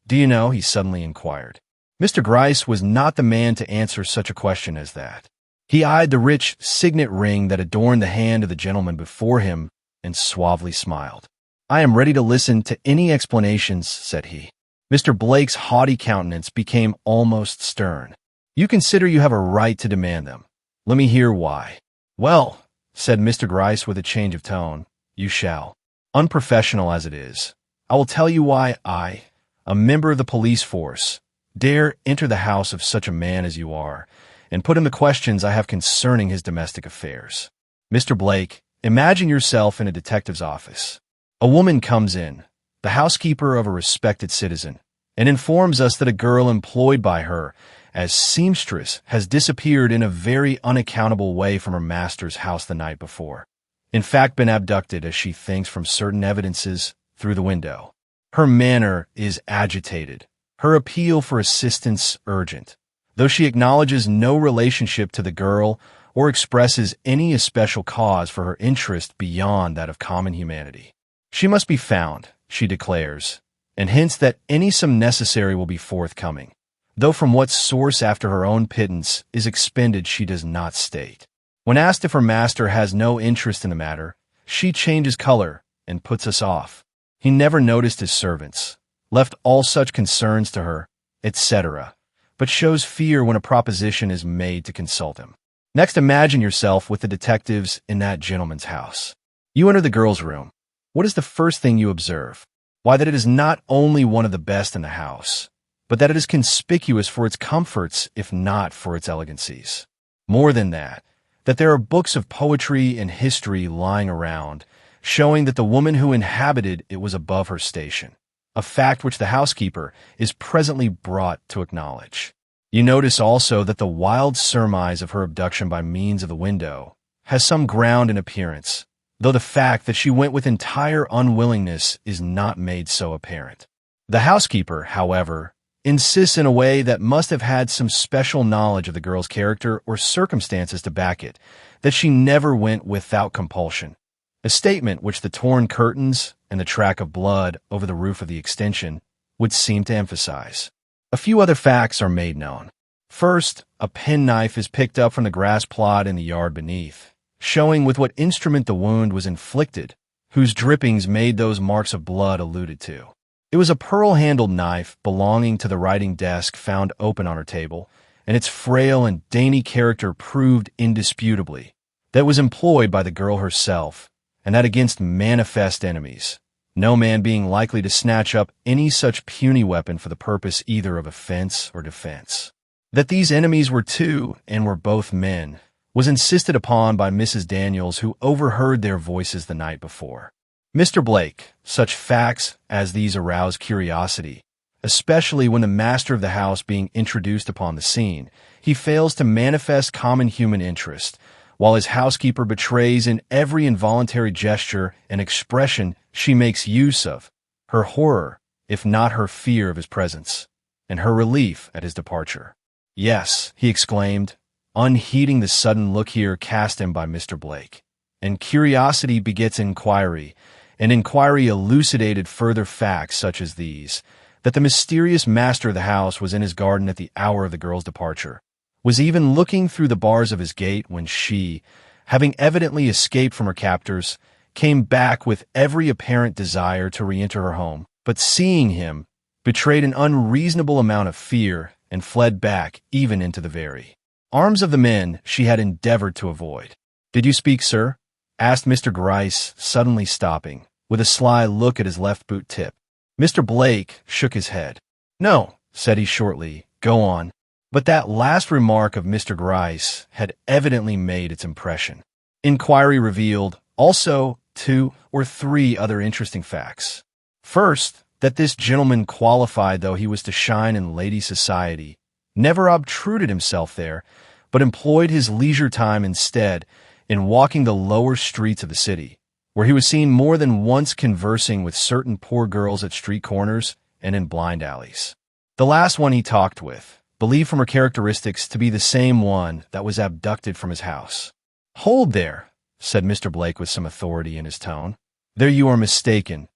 do you know, he suddenly inquired. Mr. Gryce was not the man to answer such a question as that. He eyed the rich signet ring that adorned the hand of the gentleman before him and suavely smiled. I am ready to listen to any explanations, said he. Mr. Blake's haughty countenance became almost stern. You consider you have a right to demand them. Let me hear why. Well, said Mr. Gryce with a change of tone, you shall. Unprofessional as it is, I will tell you why I, a member of the police force, dare enter the house of such a man as you are, and put him the questions I have concerning his domestic affairs. Mr. Blake, imagine yourself in a detective's office. A woman comes in, the housekeeper of a respected citizen, and informs us that a girl employed by her as seamstress has disappeared in a very unaccountable way from her master's house the night before. In fact, been abducted, as she thinks from certain evidences, through the window. Her manner is agitated, her appeal for assistance urgent, though she acknowledges no relationship to the girl or expresses any especial cause for her interest beyond that of common humanity. She must be found, she declares, and hints that any sum necessary will be forthcoming, though from what source after her own pittance is expended she does not state. When asked if her master has no interest in the matter, she changes color and puts us off. He never noticed his servants, left all such concerns to her, etc., but shows fear when a proposition is made to consult him. Next, imagine yourself with the detectives in that gentleman's house. You enter the girl's room. What is the first thing you observe? Why, that it is not only one of the best in the house, but that it is conspicuous for its comforts, if not for its elegancies. More than that there are books of poetry and history lying around, showing that the woman who inhabited it was above her station, a fact which the housekeeper is presently brought to acknowledge. You notice also that the wild surmise of her abduction by means of the window has some ground in appearance, though the fact that she went with entire unwillingness is not made so apparent. The housekeeper, however, insists in a way that must have had some special knowledge of the girl's character or circumstances to back it, that she never went without compulsion. A statement which the torn curtains and the track of blood over the roof of the extension would seem to emphasize. A few other facts are made known. First, a penknife is picked up from the grass plot in the yard beneath, showing with what instrument the wound was inflicted, whose drippings made those marks of blood alluded to. It was a pearl-handled knife belonging to the writing desk found open on her table, and its frail and dainty character proved indisputably that it was employed by the girl herself, and that against manifest enemies, no man being likely to snatch up any such puny weapon for the purpose either of offense or defense. That these enemies were two, and were both men, was insisted upon by Mrs. Daniels, who overheard their voices the night before. Mr. Blake, such facts as these arouse curiosity, especially when the master of the house being introduced upon the scene, he fails to manifest common human interest, while his housekeeper betrays in every involuntary gesture and expression she makes use of her horror, if not her fear of his presence, and her relief at his departure. "Yes," he exclaimed, unheeding the sudden look here cast him by Mr. Blake. And curiosity begets inquiry, and inquiry elucidated further facts such as these, that the mysterious master of the house was in his garden at the hour of the girl's departure, was even looking through the bars of his gate when she, having evidently escaped from her captors, came back with every apparent desire to re-enter her home, but seeing him, betrayed an unreasonable amount of fear and fled back even into the very arms of the men she had endeavored to avoid. "Did you speak, sir?" asked Mr. Gryce, suddenly stopping, with a sly look at his left boot tip. Mr. Blake shook his head. "No," said he shortly, "go on." But that last remark of Mr. Gryce had evidently made its impression. Inquiry revealed also 2 or 3 other interesting facts. First, that this gentleman, qualified though he was to shine in lady society, never obtruded himself there, but employed his leisure time instead in walking the lower streets of the city, where he was seen more than once conversing with certain poor girls at street corners and in blind alleys. The last one he talked with, believed from her characteristics to be the same one that was abducted from his house. "Hold there," said Mr. Blake with some authority in his tone. "There you are mistaken.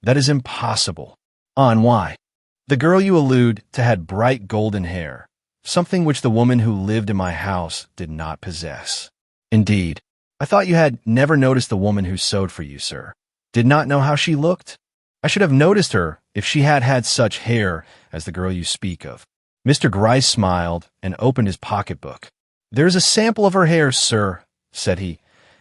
That is impossible." "On why?" "The girl you allude to had bright golden hair, something which the woman who lived in my house did not possess." "Indeed. I thought you had never noticed the woman who sewed for you, sir. Did not know how she looked? I should have noticed her if she had had such hair as the girl you speak of." Mr. Gryce smiled and opened his pocketbook. "There is a sample of her hair, sir," said he,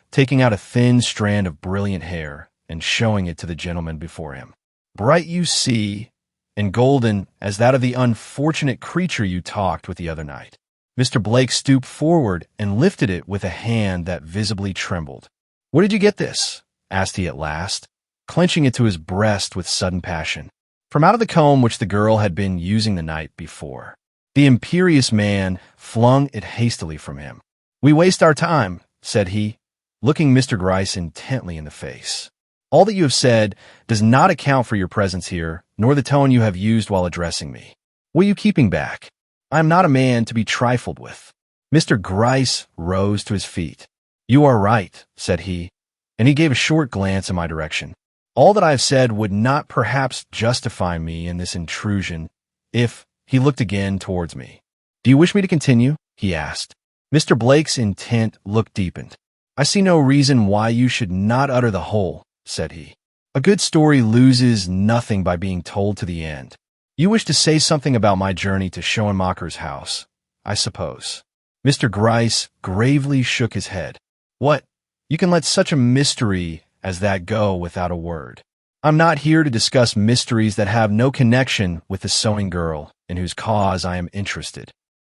taking out a thin strand of brilliant hair and showing it to the gentleman before him. "Bright, you see, and golden as that of the unfortunate creature you talked with the other night." Mr. Blake stooped forward and lifted it with a hand that visibly trembled. "Where did you get this?" asked he at last, clenching it to his breast with sudden passion. "From out of the comb which the girl had been using the night before." The imperious man flung it hastily from him. "We waste our time," said he, looking Mr. Gryce intently in the face. "All that you have said does not account for your presence here, nor the tone you have used while addressing me. What are you keeping back? I am not a man to be trifled with." Mr. Gryce rose to his feet. "You are right," said he, and he gave a short glance in my direction. "All that I have said would not perhaps justify me in this intrusion if—" He looked again towards me. "Do you wish me to continue?" he asked. Mr. Blake's intent look deepened. "I see no reason why you should not utter the whole," said he. "A good story loses nothing by being told to the end. You wish to say something about my journey to Schoenmaker's house, I suppose." Mr. Gryce gravely shook his head. "What? You can let such a mystery as that go without a word. I'm not here to discuss mysteries that have no connection with the sewing girl in whose cause I am interested."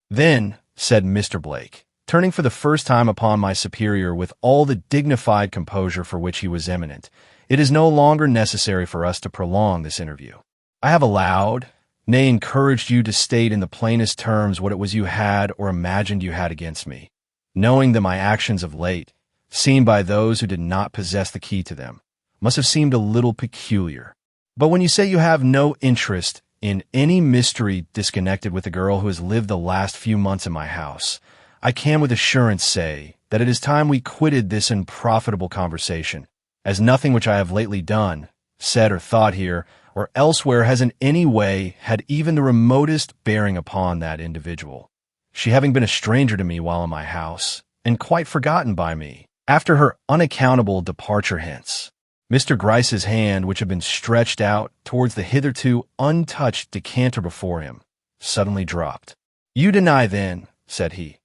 "Then," said Mr. Blake, turning for the first time upon my superior with all the dignified composure for which he was eminent, "it is no longer necessary for us to prolong this interview. I have allowed, nay, encouraged you to state in the plainest terms what it was you had or imagined you had against me, knowing that my actions of late, seen by those who did not possess the key to them, must have seemed a little peculiar. But when you say you have no interest in any mystery disconnected with the girl who has lived the last few months in my house, I can with assurance say that it is time we quitted this unprofitable conversation, as nothing which I have lately done, said or thought here or elsewhere has in any way had even the remotest bearing upon that individual, she having been a stranger to me while in my house, and quite forgotten by me, after her unaccountable departure hence. Mr. Gryce's hand, which had been stretched out towards the hitherto untouched decanter before him, suddenly dropped. "You deny, then," said he,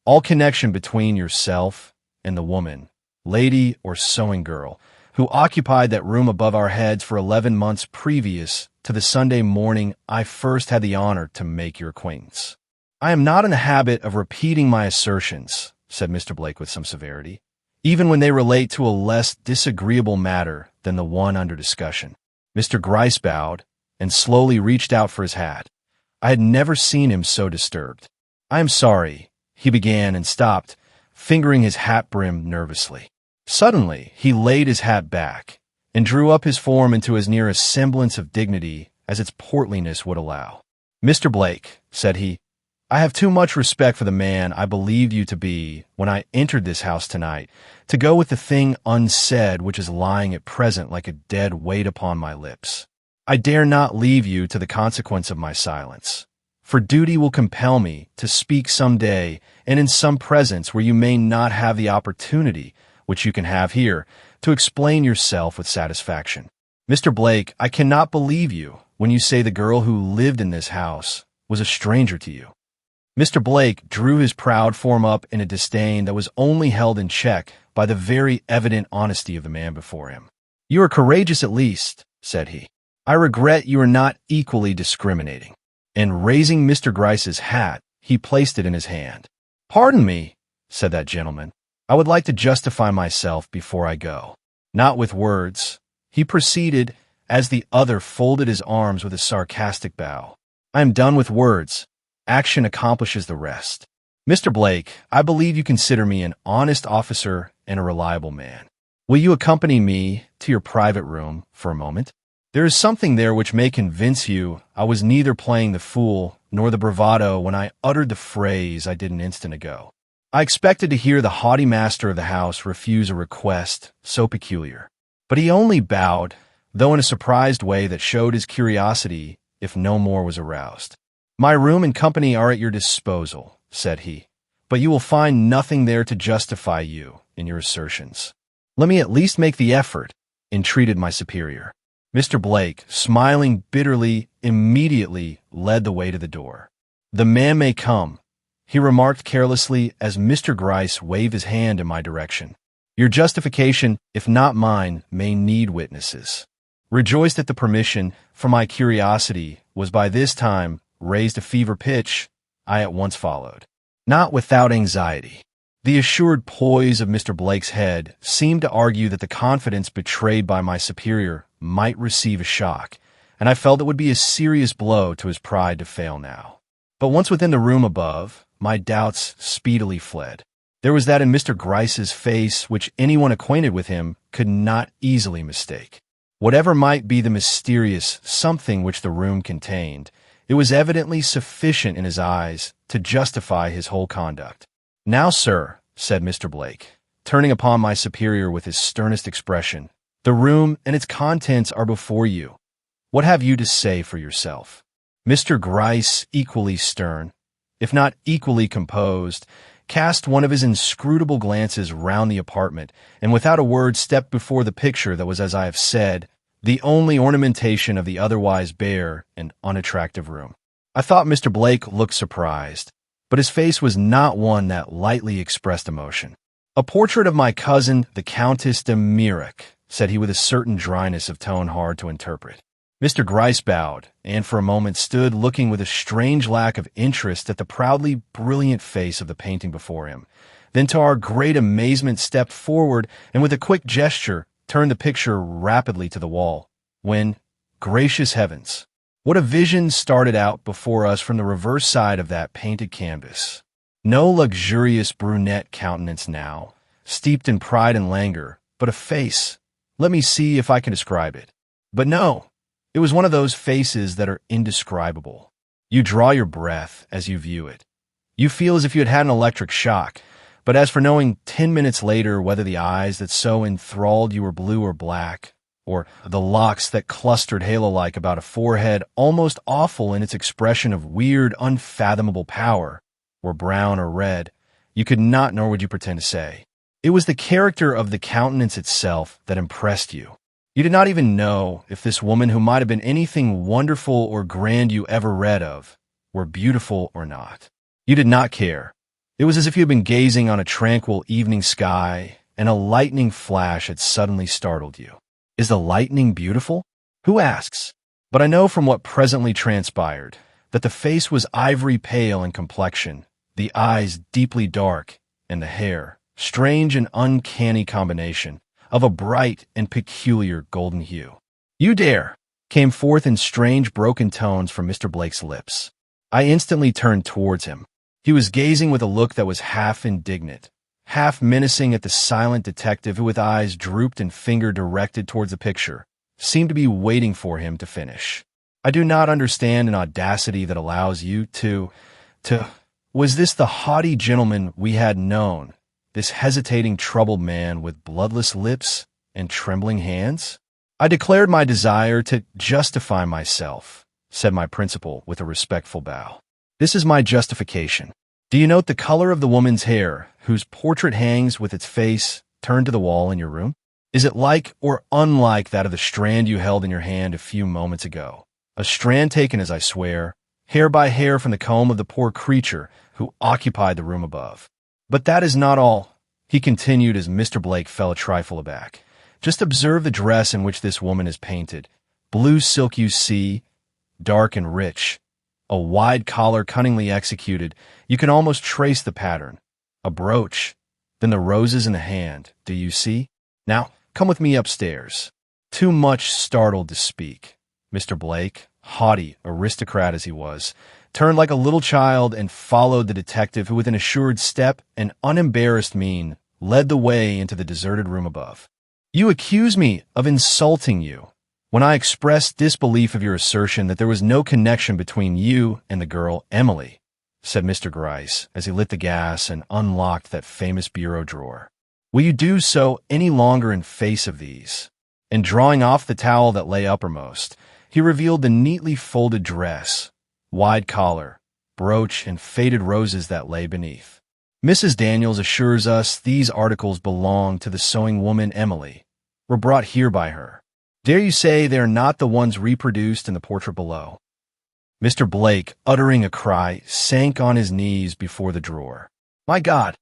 "all connection between yourself and the woman, lady or sewing girl, who occupied that room above our heads for 11 months previous to the Sunday morning I first had the honor to make your acquaintance." "I am not in the habit of repeating my assertions," said Mr. Blake with some severity, "even when they relate to a less disagreeable matter than the one under discussion." Mr. Gryce bowed and slowly reached out for his hat. I had never seen him so disturbed. "I am sorry," he began and stopped, fingering his hat brim nervously. Suddenly, he laid his hat back and drew up his form into as near a semblance of dignity as its portliness would allow. "Mr. Blake," said he, "I have too much respect for the man I believed you to be when I entered this house tonight to go with the thing unsaid which is lying at present like a dead weight upon my lips. I dare not leave you to the consequence of my silence, for duty will compel me to speak some day and in some presence where you may not have the opportunity which you can have here, to explain yourself with satisfaction. Mr. Blake, I cannot believe you when you say the girl who lived in this house was a stranger to you." Mr. Blake drew his proud form up in a disdain that was only held in check by the very evident honesty of the man before him. "You are courageous at least," said he. "I regret you are not equally discriminating." And raising Mr. Gryce's hat, he placed it in his hand. "Pardon me," said that gentleman. "I would like to justify myself before I go." Not with words, he proceeded, as the other folded his arms with a sarcastic bow. "I am done with words. Action accomplishes the rest. Mr. Blake, I believe you consider me an honest officer and a reliable man. Will you accompany me to your private room for a moment? There is something there which may convince you I was neither playing the fool nor the bravado when I uttered the phrase I did an instant ago. I expected to hear the haughty master of the house refuse a request so peculiar, but he only bowed, though in a surprised way that showed his curiosity if no more was aroused. "My room and company are at your disposal," said he, "but you will find nothing there to justify you in your assertions." "Let me at least make the effort," entreated my superior. Mr. Blake, smiling bitterly, immediately led the way to the door. "The man may come," he remarked carelessly as Mr. Gryce waved his hand in my direction. "Your justification, if not mine, may need witnesses." Rejoiced at the permission, for my curiosity was by this time raised to fever pitch, I at once followed. Not without anxiety. The assured poise of Mr. Blake's head seemed to argue that the confidence betrayed by my superior might receive a shock, and I felt it would be a serious blow to his pride to fail now. But once within the room above, my doubts speedily fled. There was that in Mr. Gryce's face which anyone acquainted with him could not easily mistake. Whatever might be the mysterious something which the room contained, it was evidently sufficient in his eyes to justify his whole conduct. "Now, sir," said Mr. Blake, turning upon my superior with his sternest expression, "the room and its contents are before you. What have you to say for yourself?" Mr. Gryce, equally stern, if not equally composed, cast one of his inscrutable glances round the apartment, and without a word stepped before the picture that was, as I have said, the only ornamentation of the otherwise bare and unattractive room. I thought Mr. Blake looked surprised, but his face was not one that lightly expressed emotion. "A portrait of my cousin, the Countess de Mirac," said he with a certain dryness of tone hard to interpret. Mr. Gryce bowed, and for a moment stood looking with a strange lack of interest at the proudly brilliant face of the painting before him. Then to our great amazement stepped forward and with a quick gesture turned the picture rapidly to the wall, when, gracious heavens, what a vision started out before us from the reverse side of that painted canvas. No luxurious brunette countenance now, steeped in pride and languor, but a face. Let me see if I can describe it. But no, It was one of those faces that are indescribable. You draw your breath as you view it. You feel as if you had had an electric shock, but as for knowing 10 minutes later whether the eyes that so enthralled you were blue or black, or the locks that clustered halo-like about a forehead almost awful in its expression of weird, unfathomable power, were brown or red, you could not nor would you pretend to say. It was the character of the countenance itself that impressed you. You did not even know if this woman, who might have been anything wonderful or grand you ever read of, were beautiful or not. You did not care. It was as if you had been gazing on a tranquil evening sky, and a lightning flash had suddenly startled you. Is the lightning beautiful? Who asks? But I know from what presently transpired that the face was ivory pale in complexion, the eyes deeply dark, and the hair, strange and uncanny combination, of a bright and peculiar golden hue. "You dare!" came forth in strange broken tones from Mr. Blake's lips. I instantly turned towards him. He was gazing with a look that was half indignant, half menacing at the silent detective who, with eyes drooped and finger directed towards the picture, seemed to be waiting for him to finish. "I do not understand an audacity that allows you to... Was this the haughty gentleman we had known, this hesitating, troubled man with bloodless lips and trembling hands?" "I declared my desire to justify myself," said my principal with a respectful bow. "This is my justification. Do you note the color of the woman's hair, whose portrait hangs with its face turned to the wall in your room? Is it like or unlike that of the strand you held in your hand a few moments ago? A strand taken, as I swear, hair by hair from the comb of the poor creature who occupied the room above. But that is not all," he continued as Mr. Blake fell a trifle aback. "Just observe the dress in which this woman is painted. Blue silk, you see, dark and rich. A wide collar cunningly executed. You can almost trace the pattern. A brooch. Then the roses in the hand. Do you see? Now, come with me upstairs." Too much startled to speak, Mr. Blake, haughty aristocrat as he was, turned like a little child and followed the detective who, with an assured step and unembarrassed mien, led the way into the deserted room above. "You accuse me of insulting you when I expressed disbelief of your assertion that there was no connection between you and the girl Emily," said Mr. Gryce as he lit the gas and unlocked that famous bureau drawer. "Will you do so any longer in face of these?" And drawing off the towel that lay uppermost, he revealed the neatly folded dress, wide collar, brooch, and faded roses that lay beneath. "Mrs. Daniels assures us these articles belong to the sewing woman Emily, were brought here by her. Dare you say they are not the ones reproduced in the portrait below?" Mr. Blake, uttering a cry, sank on his knees before the drawer. My God,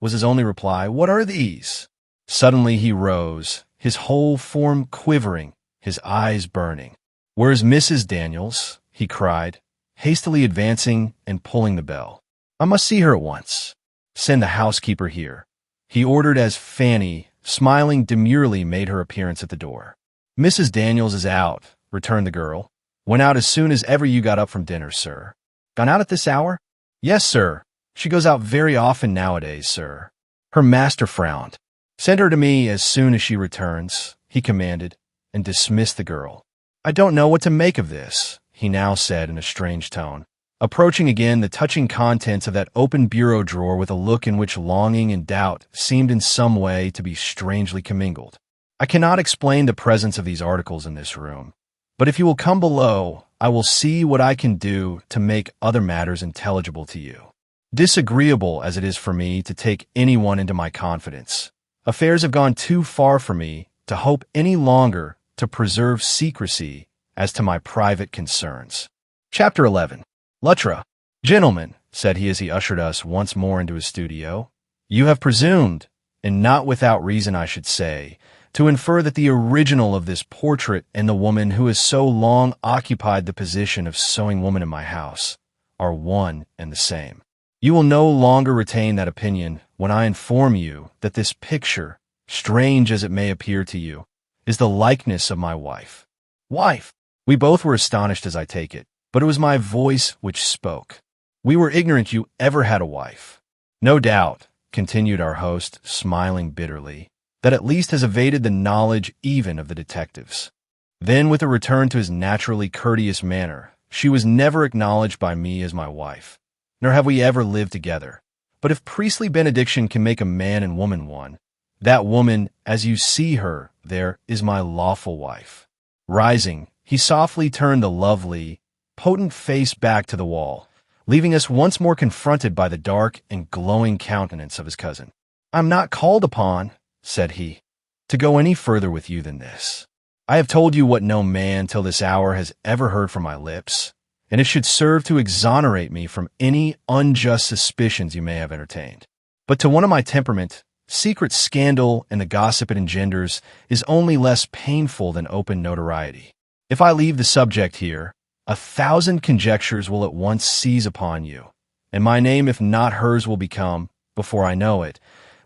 was his only reply. "What are these?" Suddenly he rose, his whole form quivering, his eyes burning. "Where's Mrs. Daniels?" he cried, hastily advancing and pulling the bell. "I must see her at once. Send the housekeeper here," he ordered as Fanny, smiling demurely, made her appearance at the door. "Mrs. Daniels is out," returned the girl. "Went out as soon as ever you got up from dinner, sir." "Gone out at this hour?" "Yes, sir. She goes out very often nowadays, sir." Her master frowned. "Send her to me as soon as she returns," he commanded, and dismissed the girl. "I don't know what to make of this," he now said in a strange tone, approaching again the touching contents of that open bureau drawer with a look in which longing and doubt seemed in some way to be strangely commingled. "I cannot explain the presence of these articles in this room, but if you will come below, I will see what I can do to make other matters intelligible to you. Disagreeable as it is for me to take anyone into my confidence, affairs have gone too far for me to hope any longer to preserve secrecy as to my private concerns." Chapter 11. "Lutra, gentlemen," said he as he ushered us once more into his studio, "you have presumed, and not without reason I should say, to infer that the original of this portrait and the woman who has so long occupied the position of sewing woman in my house are one and the same. You will no longer retain that opinion when I inform you that this picture, strange as it may appear to you, is the likeness of my wife." "Wife!" We both were astonished, as I take it, but it was my voice which spoke. "We were ignorant you ever had a wife." "No doubt," continued our host, smiling bitterly, "that at least has evaded the knowledge even of the detectives. Then, with a return to his naturally courteous manner, she was never acknowledged by me as my wife, nor have we ever lived together. But if priestly benediction can make a man and woman one, that woman, as you see her there, is my lawful wife. Rising, he softly turned the lovely, potent face back to the wall, leaving us once more confronted by the dark and glowing countenance of his cousin. "I'm not called upon," said he, "to go any further with you than this. I have told you what no man till this hour has ever heard from my lips, and it should serve to exonerate me from any unjust suspicions you may have entertained. But to one of my temperament, secret scandal and the gossip it engenders is only less painful than open notoriety. If I leave the subject here, 1,000 conjectures will at once seize upon you, and my name, if not hers, will become, before I know it,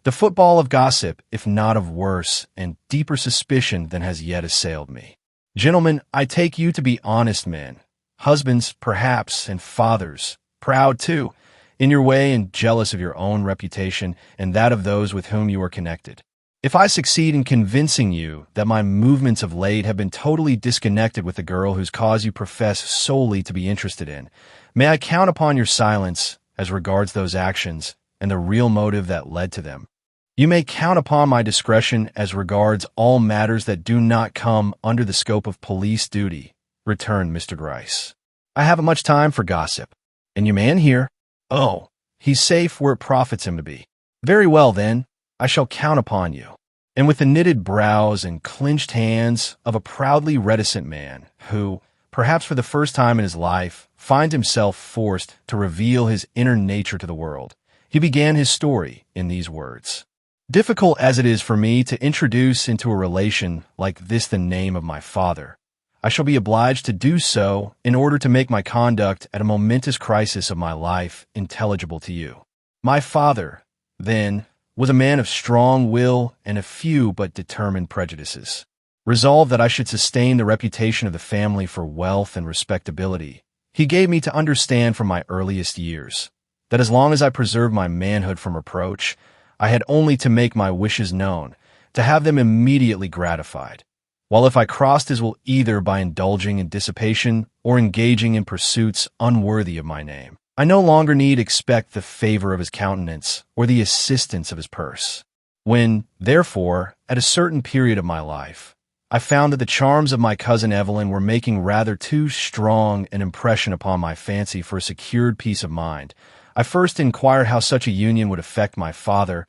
the football of gossip, if not of worse and deeper suspicion than has yet assailed me. Gentlemen, I take you to be honest men, husbands, perhaps, and fathers, proud, too, in your way and jealous of your own reputation and that of those with whom you are connected. If I succeed in convincing you that my movements of late have been totally disconnected with the girl whose cause you profess solely to be interested in, may I count upon your silence as regards those actions and the real motive that led to them. You may count upon my discretion as regards all matters that do not come under the scope of police duty," returned Mr. Gryce. "I haven't much time for gossip, and your man here, oh, he's safe where it profits him to be. Very well, then, I shall count upon you." And with the knitted brows and clenched hands of a proudly reticent man who, perhaps for the first time in his life, finds himself forced to reveal his inner nature to the world, he began his story in these words. "Difficult as it is for me to introduce into a relation like this the name of my father, I shall be obliged to do so in order to make my conduct at a momentous crisis of my life intelligible to you. My father, then, was a man of strong will and a few but determined prejudices. Resolved that I should sustain the reputation of the family for wealth and respectability, he gave me to understand from my earliest years that as long as I preserved my manhood from reproach, I had only to make my wishes known, to have them immediately gratified, while if I crossed his will either by indulging in dissipation or engaging in pursuits unworthy of my name, I no longer need expect the favor of his countenance or the assistance of his purse. When, therefore, at a certain period of my life, I found that the charms of my cousin Evelyn were making rather too strong an impression upon my fancy for a secured peace of mind, I first inquired how such a union would affect my father,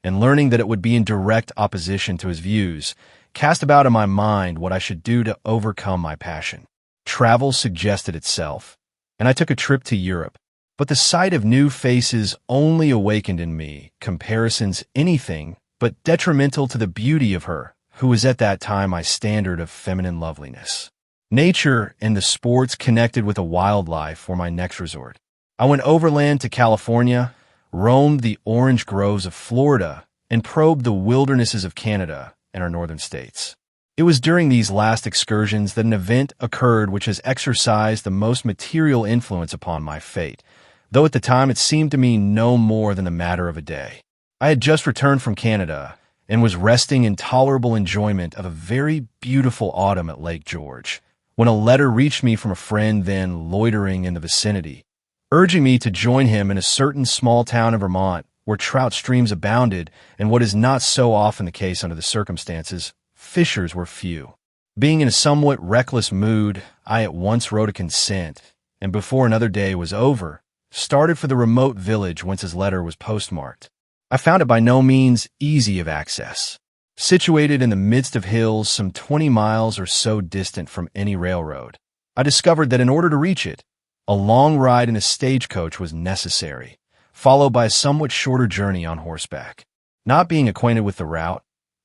and learning that it would be in direct opposition to his views, cast about in my mind what I should do to overcome my passion. Travel suggested itself, and I took a trip to Europe, but the sight of new faces only awakened in me comparisons anything but detrimental to the beauty of her, who was at that time my standard of feminine loveliness. Nature and the sports connected with a wild life were my next resort. I went overland to California, roamed the orange groves of Florida, and probed the wildernesses of Canada and our northern states. It was during these last excursions that an event occurred which has exercised the most material influence upon my fate, though at the time it seemed to me no more than the matter of a day. I had just returned from Canada and was resting in tolerable enjoyment of a very beautiful autumn at Lake George, when a letter reached me from a friend then loitering in the vicinity, urging me to join him in a certain small town in Vermont where trout streams abounded and, what is not so often the case under the circumstances, fishers were few. Being in a somewhat reckless mood, I at once wrote a consent, and before another day was over, started for the remote village whence his letter was postmarked. I found it by no means easy of access. Situated in the midst of hills some 20 miles or so distant from any railroad, I discovered that in order to reach it, a long ride in a stagecoach was necessary, followed by a somewhat shorter journey on horseback. Not being acquainted with the route,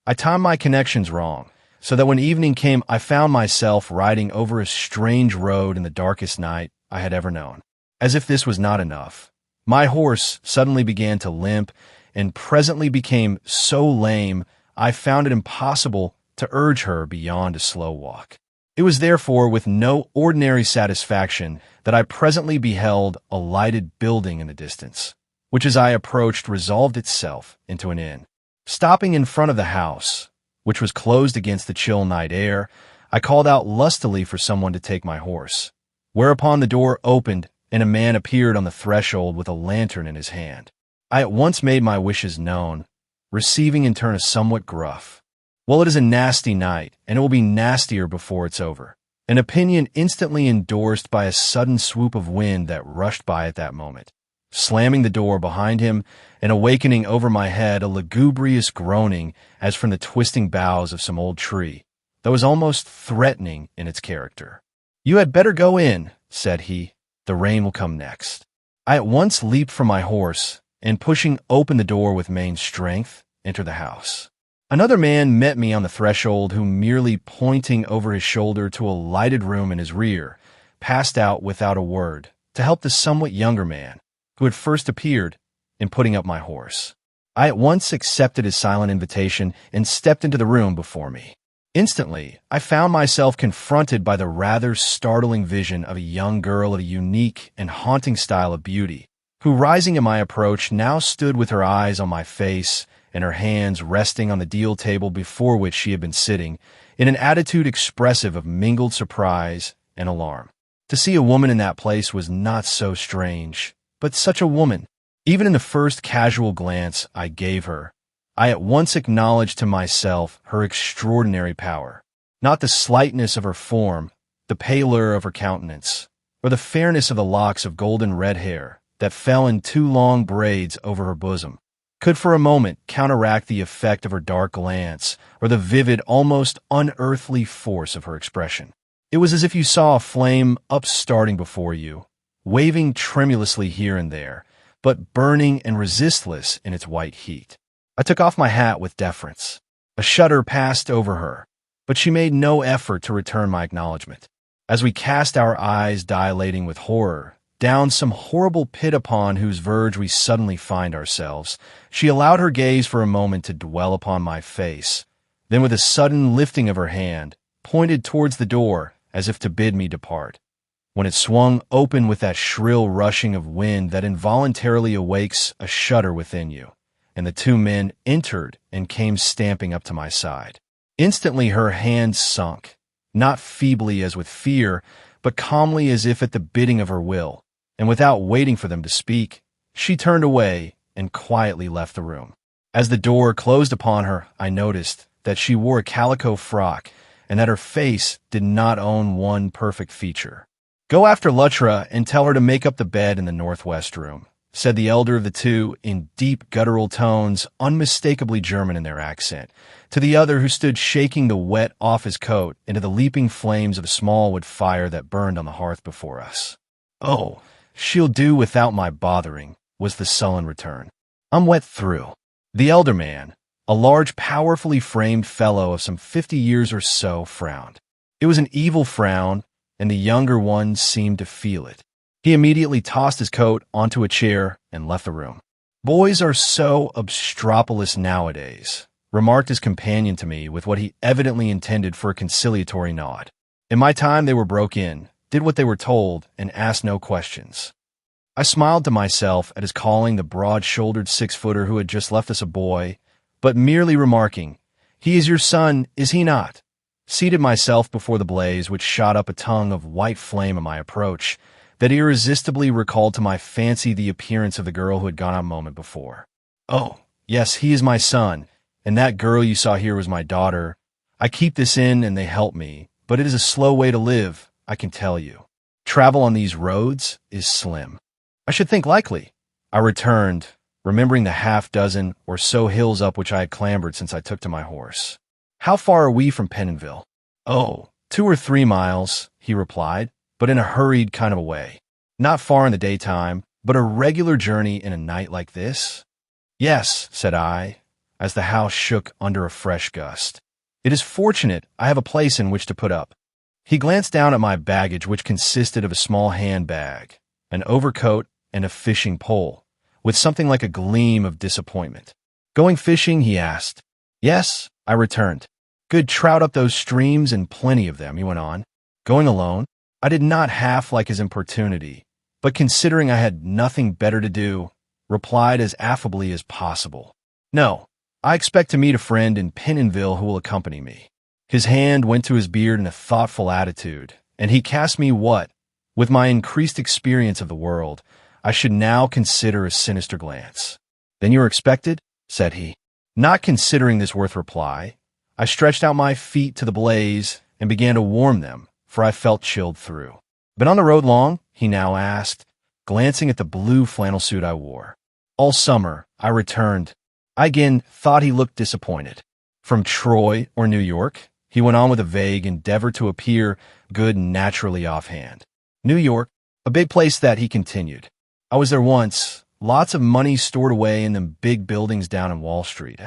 I timed my connections wrong, so that when evening came I found myself riding over a strange road in the darkest night I had ever known. As if this was not enough, my horse suddenly began to limp and presently became so lame I found it impossible to urge her beyond a slow walk. It was therefore with no ordinary satisfaction that I presently beheld a lighted building in the distance, which as I approached resolved itself into an inn. Stopping in front of the house, which was closed against the chill night air, I called out lustily for someone to take my horse, whereupon the door opened and a man appeared on the threshold with a lantern in his hand. I at once made my wishes known, receiving in turn a somewhat gruff, "Well, it is a nasty night, and it will be nastier before it's over," an opinion instantly endorsed by a sudden swoop of wind that rushed by at that moment, slamming the door behind him and awakening over my head a lugubrious groaning as from the twisting boughs of some old tree that was almost threatening in its character. "You had better go in," said he. "The rain will come next." I at once leaped from my horse and, pushing open the door with main strength, entered the house. Another man met me on the threshold who, merely pointing over his shoulder to a lighted room in his rear, passed out without a word to help the somewhat younger man, who had first appeared, in putting up my horse. I at once accepted his silent invitation and stepped into the room before me. Instantly, I found myself confronted by the rather startling vision of a young girl of a unique and haunting style of beauty, who, rising at my approach, now stood with her eyes on my face and her hands resting on the deal table before which she had been sitting, in an attitude expressive of mingled surprise and alarm. To see a woman in that place was not so strange, but such a woman. Even in the first casual glance I gave her, I at once acknowledged to myself her extraordinary power. Not the slightness of her form, the pallor of her countenance, or the fairness of the locks of golden red hair that fell in 2 long braids over her bosom, could for a moment counteract the effect of her dark glance or the vivid, almost unearthly force of her expression. It was as if you saw a flame upstarting before you, waving tremulously here and there, but burning and resistless in its white heat. I took off my hat with deference. A shudder passed over her, but she made no effort to return my acknowledgement. As we cast our eyes dilating with horror down some horrible pit upon whose verge we suddenly find ourselves, she allowed her gaze for a moment to dwell upon my face, then with a sudden lifting of her hand, pointed towards the door as if to bid me depart, when it swung open with that shrill rushing of wind that involuntarily awakes a shudder within you, and the 2 men entered and came stamping up to my side. Instantly her hands sunk, not feebly as with fear, but calmly as if at the bidding of her will, and without waiting for them to speak, she turned away and quietly left the room. As the door closed upon her, I noticed that she wore a calico frock and that her face did not own one perfect feature. "Go after Lutra and tell her to make up the bed in the northwest room," said the elder of the 2 in deep guttural tones, unmistakably German in their accent, to the other who stood shaking the wet off his coat into the leaping flames of a small wood fire that burned on the hearth before us. "Oh, she'll do without my bothering," was the sullen return. "I'm wet through." The elder man, a large, powerfully framed fellow of some 50 years or so, frowned. It was an evil frown, and the younger one seemed to feel it. He immediately tossed his coat onto a chair and left the room. "Boys are so obstropolous nowadays," remarked his companion to me with what he evidently intended for a conciliatory nod. "In my time they were broke in, did what they were told, and asked no questions." I smiled to myself at his calling the broad-shouldered 6-footer who had just left us a boy, but merely remarking, "He is your son, is he not?" seated myself before the blaze, which shot up a tongue of white flame at my approach, that irresistibly recalled to my fancy the appearance of the girl who had gone out a moment before. "Oh, yes, he is my son, and that girl you saw here was my daughter. I keep this inn and they help me, but it is a slow way to live, I can tell you. Travel on these roads is slim." "I should think likely," I returned, remembering the half-dozen or so hills up which I had clambered since I took to my horse. "How far are we from Pentonville?" "Oh, 2 or 3 miles, he replied, but in a hurried kind of a way. "Not far in the daytime, but a regular journey in a night like this?" "Yes," said I, as the house shook under a fresh gust. "It is fortunate I have a place in which to put up." He glanced down at my baggage, which consisted of a small handbag, an overcoat, and a fishing pole, with something like a gleam of disappointment. "Going fishing?" he asked. "Yes," I returned. "Good trout up those streams, and plenty of them," he went on. "Going alone?" I did not half like his importunity, but considering I had nothing better to do, replied as affably as possible. "No, I expect to meet a friend in Pentonville who will accompany me." His hand went to his beard in a thoughtful attitude, and he cast me what, with my increased experience of the world, I should now consider a sinister glance. "Then you are expected?" said he. Not considering this worth reply, I stretched out my feet to the blaze and began to warm them, for I felt chilled through. "Been on the road long?" he now asked, glancing at the blue flannel suit I wore. "All summer," I returned. I again thought he looked disappointed. "From Troy or New York?" he went on with a vague endeavor to appear good naturally offhand. "New York, a big place that," he continued. "I was there once, lots of money stored away in them big buildings down in Wall Street."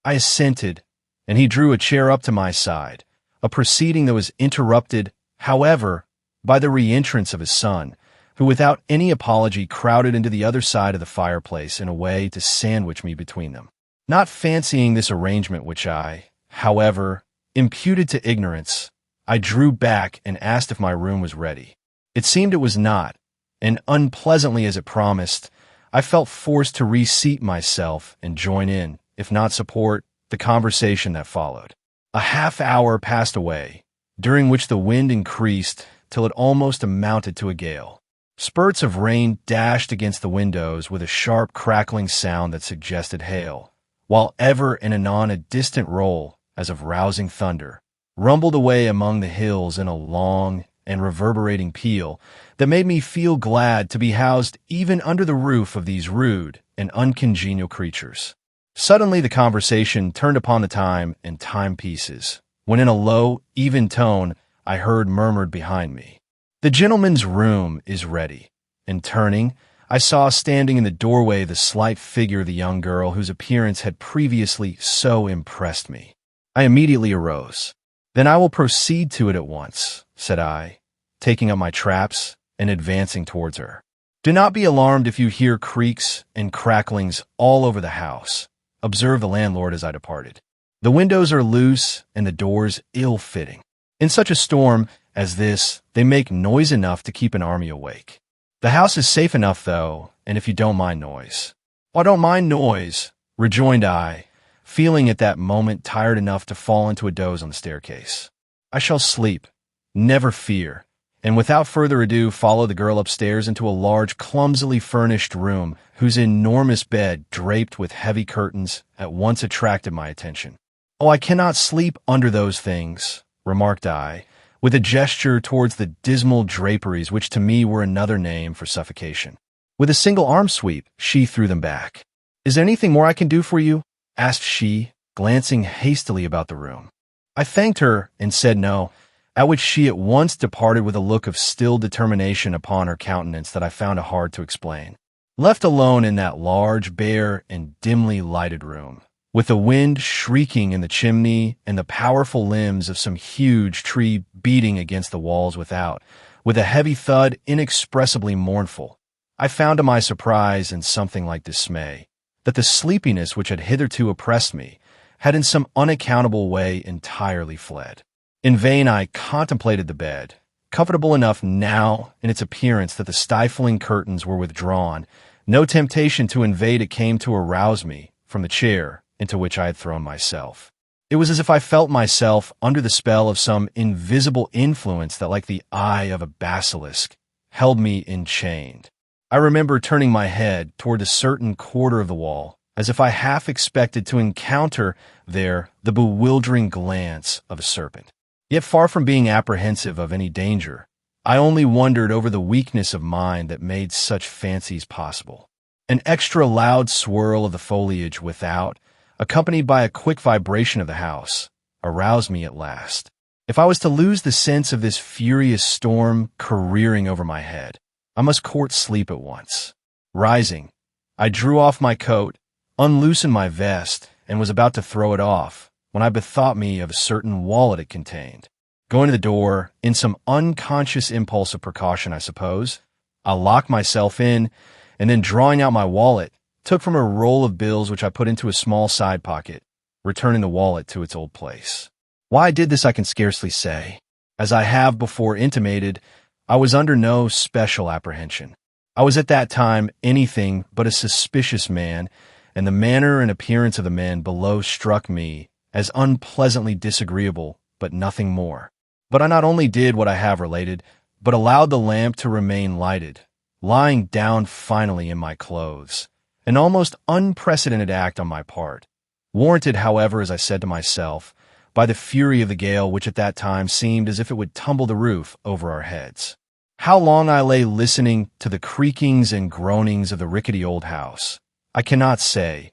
I assented, and he drew a chair up to my side, a proceeding that was interrupted, however, by the re-entrance of his son, who without any apology crowded into the other side of the fireplace in a way to sandwich me between them. Not fancying this arrangement, which I, however, imputed to ignorance, I drew back and asked if my room was ready. It seemed it was not, and unpleasantly as it promised, I felt forced to reseat myself and join in, if not support, the conversation that followed. A half-hour passed away, during which the wind increased till it almost amounted to a gale. Spurts of rain dashed against the windows with a sharp crackling sound that suggested hail, while ever and anon a distant roll, as of rousing thunder, rumbled away among the hills in a long and reverberating peal that made me feel glad to be housed even under the roof of these rude and uncongenial creatures. Suddenly the conversation turned upon the time and timepieces, when in a low, even tone I heard murmured behind me, "The gentleman's room is ready," and turning, I saw standing in the doorway the slight figure of the young girl whose appearance had previously so impressed me. I immediately arose. "Then I will proceed to it at once," said I, taking up my traps and advancing towards her. "Do not be alarmed if you hear creaks and cracklings all over the house," observed the landlord as I departed. "The windows are loose and the doors ill-fitting. In such a storm as this, they make noise enough to keep an army awake. The house is safe enough, though, and if you don't mind noise." "I don't mind noise," rejoined I, feeling at that moment tired enough to fall into a doze on the staircase. "I shall sleep, never fear," and without further ado followed the girl upstairs into a large, clumsily furnished room whose enormous bed, draped with heavy curtains, at once attracted my attention. "Oh, I cannot sleep under those things," remarked I, with a gesture towards the dismal draperies which to me were another name for suffocation. With a single arm sweep, she threw them back. "Is there anything more I can do for you?" asked she, glancing hastily about the room. I thanked her and said no, at which she at once departed with a look of still determination upon her countenance that I found it hard to explain. Left alone in that large, bare, and dimly lighted room, with the wind shrieking in the chimney and the powerful limbs of some huge tree beating against the walls without, with a heavy thud inexpressibly mournful, I found to my surprise and something like dismay that the sleepiness which had hitherto oppressed me had in some unaccountable way entirely fled. In vain I contemplated the bed, comfortable enough now in its appearance that the stifling curtains were withdrawn. No temptation to invade it came to arouse me from the chair into which I had thrown myself. It was as if I felt myself under the spell of some invisible influence that, like the eye of a basilisk, held me enchained. I remember turning my head toward a certain quarter of the wall, as if I half expected to encounter there the bewildering glance of a serpent. Yet far from being apprehensive of any danger, I only wondered over the weakness of mind that made such fancies possible. An extra loud swirl of the foliage without, accompanied by a quick vibration of the house, aroused me at last. If I was to lose the sense of this furious storm careering over my head, I must court sleep at once. Rising, I drew off my coat, unloosened my vest, and was about to throw it off, when I bethought me of a certain wallet it contained. Going to the door, in some unconscious impulse of precaution, I suppose, I locked myself in, and then drawing out my wallet, took from a roll of bills which I put into a small side pocket, returning the wallet to its old place. Why I did this I can scarcely say. As I have before intimated, I was under no special apprehension. I was at that time anything but a suspicious man, and the manner and appearance of the men below struck me as unpleasantly disagreeable but nothing more. But I not only did what I have related, but allowed the lamp to remain lighted, lying down finally in my clothes. An almost unprecedented act on my part. Warranted, however, as I said to myself, by the fury of the gale which at that time seemed as if it would tumble the roof over our heads. How long I lay listening to the creakings and groanings of the rickety old house, I cannot say,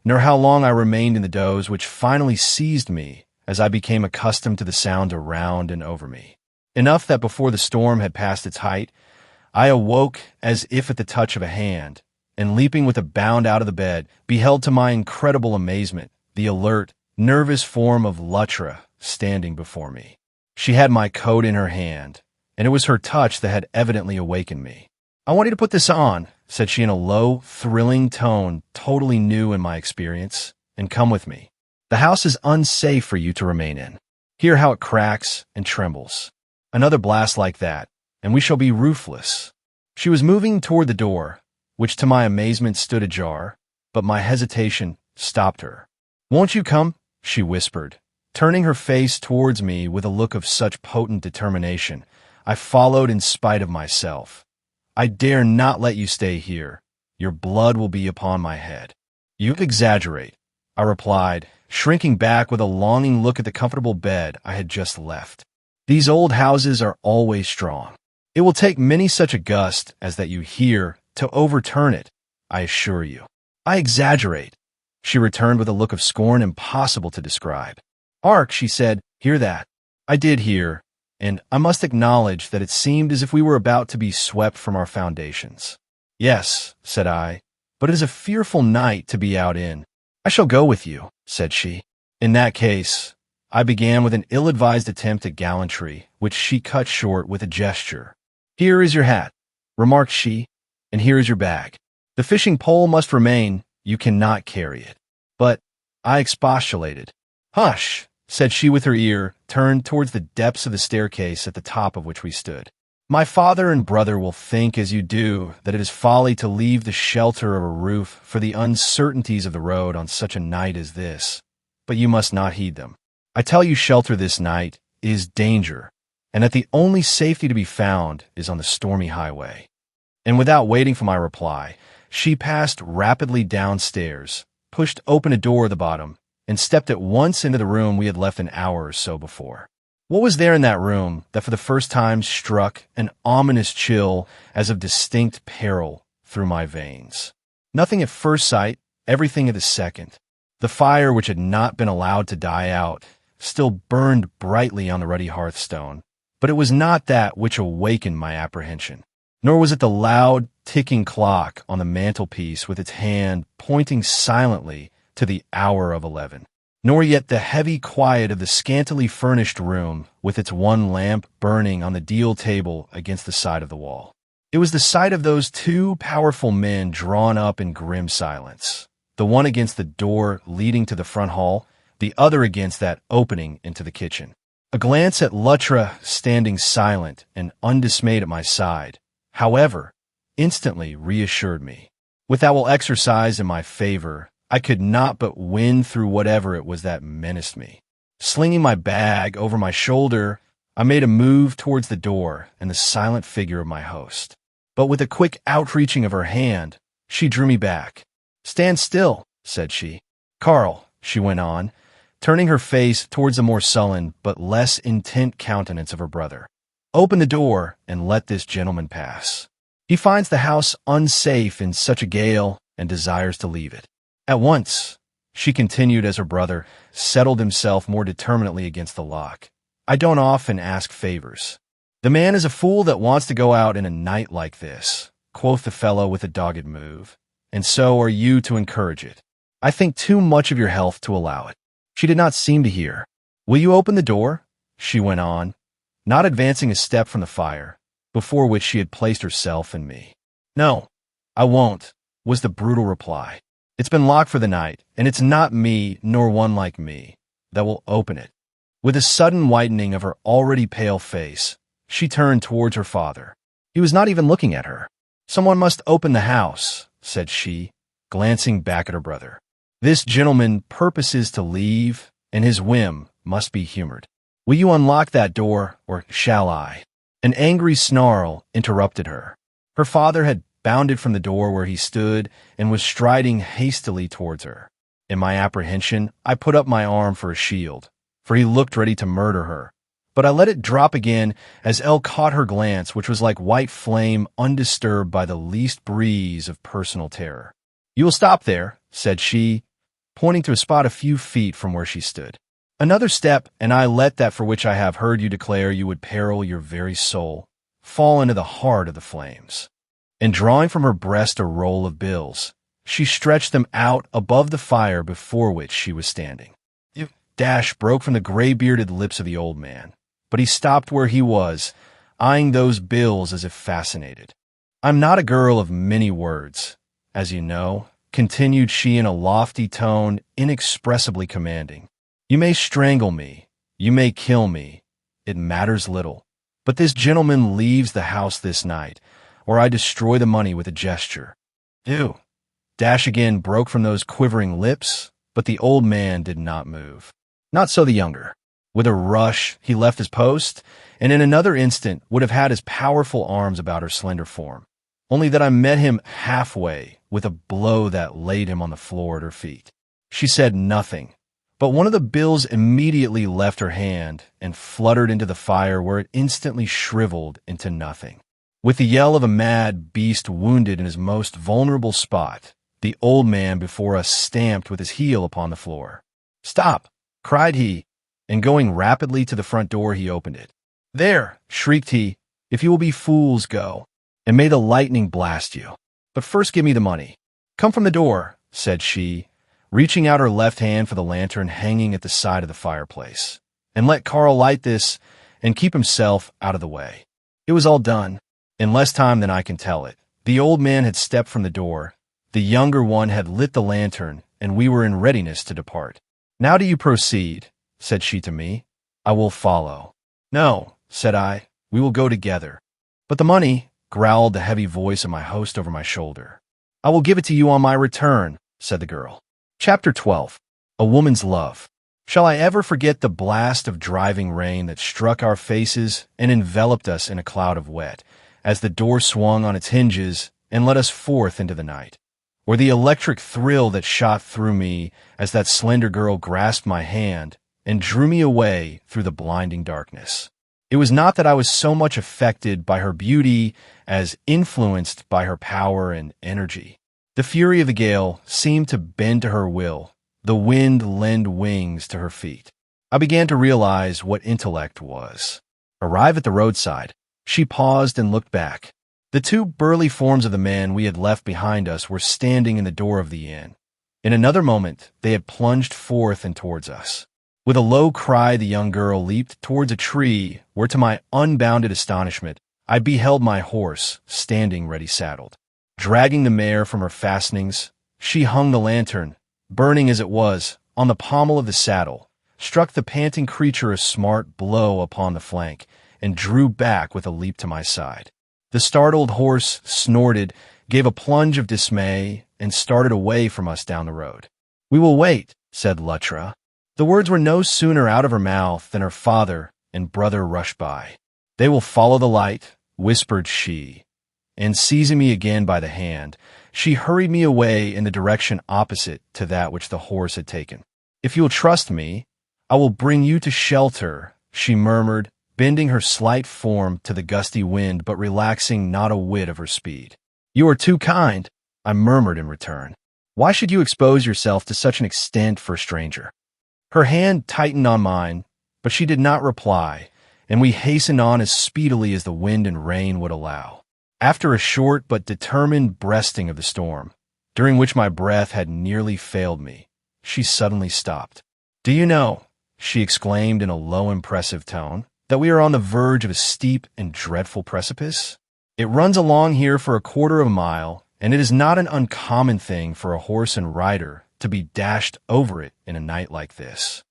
nor how long I remained in the doze which finally seized me as I became accustomed to the sound around and over me. Enough that before the storm had passed its height, I awoke as if at the touch of a hand, and leaping with a bound out of the bed, beheld to my incredible amazement the alert, nervous form of Lutra standing before me. She had my coat in her hand, and it was her touch that had evidently awakened me. "I want you to put this on," said she in a low, thrilling tone totally new in my experience, "and come with me. The house is unsafe for you to remain in. Hear how it cracks and trembles. Another blast like that, and we shall be roofless." She was moving toward the door, which to my amazement stood ajar, but my hesitation stopped her. "Won't you come?" she whispered, turning her face towards me with a look of such potent determination. I followed in spite of myself. "I dare not let you stay here. Your blood will be upon my head." "You exaggerate," I replied, shrinking back with a longing look at the comfortable bed I had just left. "These old houses are always strong. It will take many such a gust as that you hear to overturn it, I assure you." "I exaggerate," she returned with a look of scorn impossible to describe. "Hark," she said, "hear that?" I did hear, and I must acknowledge that it seemed as if we were about to be swept from our foundations. "Yes," said I, "but it is a fearful night to be out in." "I shall go with you," said she. "In that case," I began with an ill-advised attempt at gallantry, which she cut short with a gesture. "Here is your hat," remarked she, "and here is your bag. The fishing pole must remain. You cannot carry it." "But," I expostulated. "Hush," said she with her ear turned towards the depths of the staircase at the top of which we stood. "My father and brother will think as you do that it is folly to leave the shelter of a roof for the uncertainties of the road on such a night as this, but you must not heed them. I tell you shelter this night is danger, and that the only safety to be found is on the stormy highway." And without waiting for my reply, she passed rapidly downstairs, pushed open a door at the bottom, and stepped at once into the room we had left an hour or so before. What was there in that room that for the first time struck an ominous chill as of distinct peril through my veins? Nothing at first sight, everything at the second. The fire, which had not been allowed to die out, still burned brightly on the ruddy hearthstone, but it was not that which awakened my apprehension. Nor was it the loud, ticking clock on the mantelpiece with its hand pointing silently to the hour of 11. Nor yet the heavy quiet of the scantily furnished room with its one lamp burning on the deal table against the side of the wall. It was the sight of those two powerful men drawn up in grim silence, the one against the door leading to the front hall, the other against that opening into the kitchen. A glance at Lutra standing silent and undismayed at my side, however, instantly reassured me. With that will exercise in my favor, I could not but win through whatever it was that menaced me. Slinging my bag over my shoulder, I made a move towards the door and the silent figure of my host. But with a quick outreaching of her hand, she drew me back. "Stand still," said she. "Carl," she went on, turning her face towards the more sullen but less intent countenance of her brother. "Open the door and let this gentleman pass. He finds the house unsafe in such a gale and desires to leave it. At once," she continued as her brother settled himself more determinately against the lock. "I don't often ask favors." "The man is a fool that wants to go out in a night like this," quoth the fellow with a dogged move, "and so are you to encourage it. I think too much of your health to allow it." She did not seem to hear. "Will you open the door?" she went on, not advancing a step from the fire, before which she had placed herself and me. "No, I won't," was the brutal reply. "It's been locked for the night, and it's not me, nor one like me, that will open it." With a sudden whitening of her already pale face, she turned towards her father. He was not even looking at her. "Someone must open the house," said she, glancing back at her brother. "This gentleman purposes to leave, and his whim must be humored." Will you unlock that door, or shall I?" An angry snarl interrupted her. Her father had bounded from the door where he stood and was striding hastily towards her. In my apprehension, I put up my arm for a shield, for he looked ready to murder her. But I let it drop again as Elle caught her glance, which was like white flame undisturbed by the least breeze of personal terror. "You will stop there," said she, pointing to a spot a few feet from where she stood. "Another step, and I let that for which I have heard you declare you would peril your very soul, fall into the heart of the flames." And drawing from her breast a roll of bills, she stretched them out above the fire before which she was standing. Dash broke from the gray-bearded lips of the old man, but he stopped where he was, eyeing those bills as if fascinated. "I'm not a girl of many words, as you know," continued she in a lofty tone inexpressibly commanding. "You may strangle me, you may kill me, it matters little. But this gentleman leaves the house this night, or I destroy the money with a gesture." "Do." Dash again broke from those quivering lips, but the old man did not move. Not so the younger. With a rush, he left his post, and in another instant would have had his powerful arms about her slender form, only that I met him halfway with a blow that laid him on the floor at her feet. She said nothing, but one of the bills immediately left her hand and fluttered into the fire, where it instantly shriveled into nothing. With the yell of a mad beast wounded in his most vulnerable spot, the old man before us stamped with his heel upon the floor. "Stop!" cried he, and going rapidly to the front door, he opened it. "There!" shrieked he, "if you will be fools, go, and may the lightning blast you. But first give me the money." "Come from the door," said she, reaching out her left hand for the lantern hanging at the side of the fireplace, "and let Carl light this and keep himself out of the way." It was all done. In less time than I can tell it, the old man had stepped from the door, the younger one had lit the lantern, and we were in readiness to depart. "Now do you proceed," said she to me. "I will follow." "No," said I, "we will go together." "But the money," growled the heavy voice of my host over my shoulder. "I will give it to you on my return," said the girl. Chapter 12. A Woman's Love. Shall I ever forget the blast of driving rain that struck our faces and enveloped us in a cloud of wet, as the door swung on its hinges and let us forth into the night? Or the electric thrill that shot through me as that slender girl grasped my hand and drew me away through the blinding darkness? It was not that I was so much affected by her beauty as influenced by her power and energy. The fury of the gale seemed to bend to her will, the wind lend wings to her feet. I began to realize what intellect was. Arrived at the roadside, she paused and looked back. The two burly forms of the men we had left behind us were standing in the door of the inn. In another moment, they had plunged forth and towards us. With a low cry, the young girl leaped towards a tree, where to my unbounded astonishment, I beheld my horse standing ready saddled. Dragging the mare from her fastenings, she hung the lantern, burning as it was, on the pommel of the saddle, struck the panting creature a smart blow upon the flank, and drew back with a leap to my side. The startled horse snorted, gave a plunge of dismay, and started away from us down the road. "We will wait," said Luttra. The words were no sooner out of her mouth than her father and brother rushed by. "They will follow the light," whispered she, and seizing me again by the hand, she hurried me away in the direction opposite to that which the horse had taken. "If you will trust me, I will bring you to shelter," she murmured, bending her slight form to the gusty wind but relaxing not a whit of her speed. "You are too kind," I murmured in return. "Why should you expose yourself to such an extent for a stranger?" Her hand tightened on mine, but she did not reply, and we hastened on as speedily as the wind and rain would allow. After a short but determined breasting of the storm, during which my breath had nearly failed me, she suddenly stopped. "Do you know," she exclaimed in a low, impressive tone, "that we are on the verge of a steep and dreadful precipice? It runs along here for a quarter of a mile, and it is not an uncommon thing for a horse and rider to be dashed over it in a night like this."